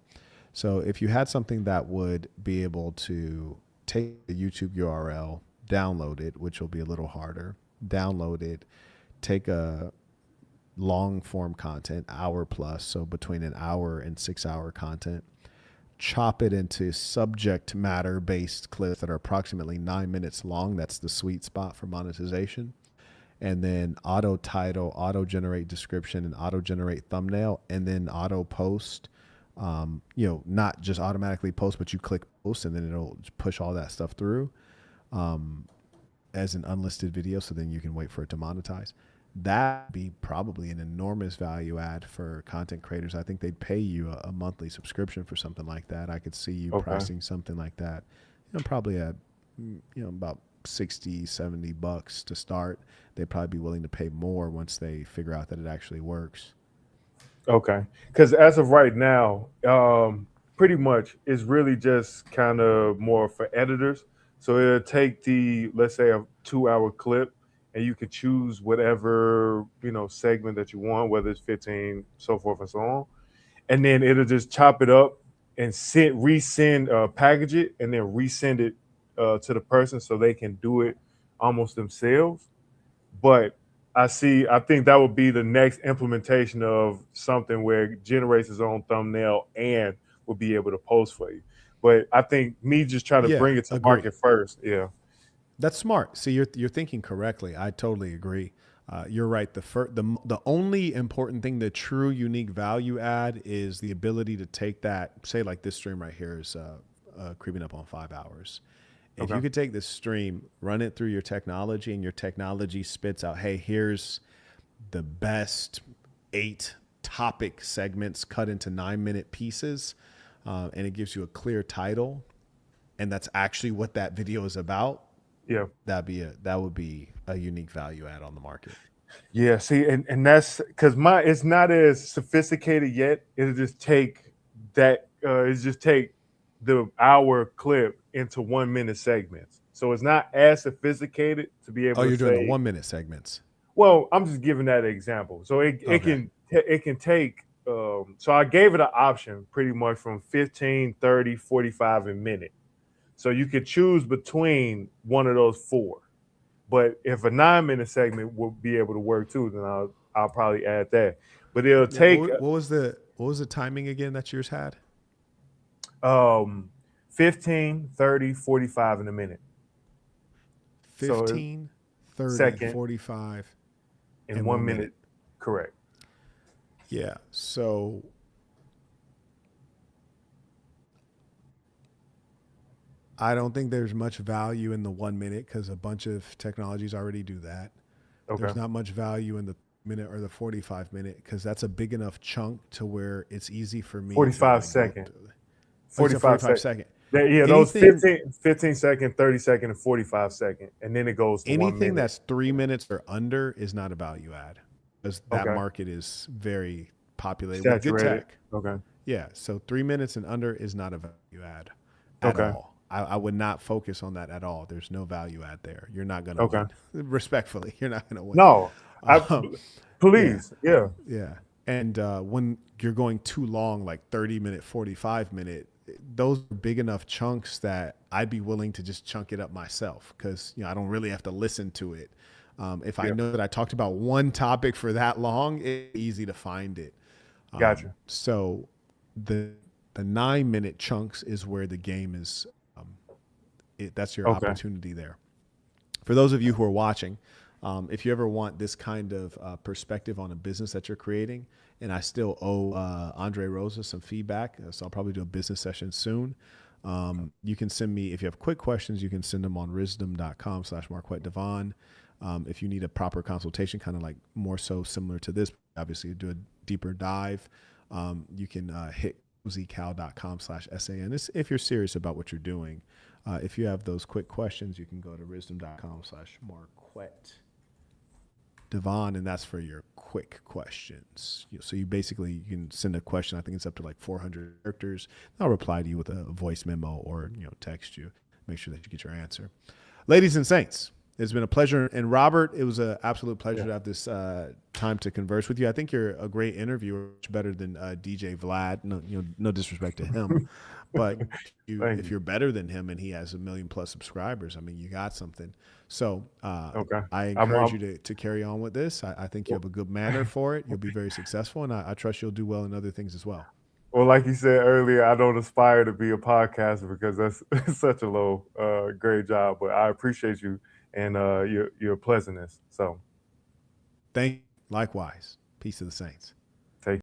So if you had something that would be able to take the YouTube URL, download it, which will be a little harder, download it, take a long form content, hour plus, so between an hour and 6 hour content, chop it into subject matter based clips that are approximately 9 minutes long. That's the sweet spot for monetization. And then auto title, auto generate description, and auto generate thumbnail, and then auto post. Not just automatically post, but you click post and then it'll push all that stuff through as an unlisted video. So then you can wait for it to monetize. That'd be probably an enormous value add for content creators. I think they'd pay you a monthly subscription for something like that. I could see you pricing something like that, probably at, about $60-$70 to start. They'd probably be willing to pay more once they figure out that it actually works. Okay. Because as of right now, pretty much it's really just kind of more for editors. So it'll take let's say a 2-hour clip, and you can choose whatever, segment that you want, whether it's 15, so forth and so on. And then it'll just chop it up and package it, and then resend it to the person so they can do it almost themselves. But I think that would be the next implementation of something where it generates its own thumbnail and will be able to post for you. But I think me just trying to bring it to market first. Yeah. That's smart. See, you're thinking correctly. I totally agree. You're right. The only important thing, the true unique value add, is the ability to take that, say like this stream right here is creeping up on 5 hours. If you could take this stream, run it through your technology, and your technology spits out, hey, here's the best 8 topic segments cut into 9-minute pieces, and it gives you a clear title, and that's actually what that video is about. Yeah, that would be a unique value add on the market. Yeah, see, and that's because it's not as sophisticated yet. It'll just take the hour clip into 1-minute segments. So it's not as sophisticated to be able to you're doing the 1-minute segments. Well, I'm just giving that an example. So it can take, so I gave it an option pretty much from 15, 30, 45, and minute. So you could choose between one of those 4. But if a 9-minute segment will be able to work too, then I'll probably add that. But it'll take. What was the timing again that yours had? 15, 30, 45 in a minute. 15, 30, second, 45 in 1 minute. Correct. Yeah. So I don't think there's much value in the 1 minute because a bunch of technologies already do that. Okay. There's not much value in the minute or the 45 minute because that's a big enough chunk to where it's easy for me. 45 second. 45 second. Yeah, those 15 second, 30 second, and 45 second. And then it goes to anything that's 3 minutes or under is not a value add because that market is very populated with good tech. Okay. Yeah. So 3 minutes and under is not a value add at all. I would not focus on that at all. There's no value add there. You're not going to win. Respectfully, you're not going to win. No. Please. Yeah. Yeah. And when you're going too long, like 30 minute, 45 minute, those are big enough chunks that I'd be willing to just chunk it up myself because I don't really have to listen to it. If I know that I talked about one topic for that long, it's easy to find it. Gotcha. So the 9-minute chunks is where the game is. That's your opportunity there. For those of you who are watching, if you ever want this kind of perspective on a business that you're creating, and I still owe Andre Rosa some feedback, so I'll probably do a business session soon. You can send me, if you have quick questions, you can send them on wisdom.com/MarquetteDevon. If you need a proper consultation, kind of like more so similar to this, obviously do a deeper dive, you can hit cozycow.com/SAN. If you're serious about what you're doing. If you have those quick questions, you can go to wisdom.com/MarquetteDevon, and that's for your quick questions. So you can send a question. I think it's up to like 400 characters. I'll reply to you with a voice memo or text you. Make sure that you get your answer. Ladies and saints, It's been a pleasure. And Robert, it was an absolute pleasure to have this time to converse with you. I think you're a great interviewer, much better than DJ Vlad. No, no disrespect to him, but if you're better than him and he has 1 million+ subscribers, I mean, you got something. So I encourage you to carry on with this. I think you have a good manner for it. You'll be very successful, and I trust you'll do well in other things as well. Well, like you said earlier, I don't aspire to be a podcaster because that's such a low grade job. But I appreciate you and your pleasantness. So, thank you. Likewise. Peace to the saints.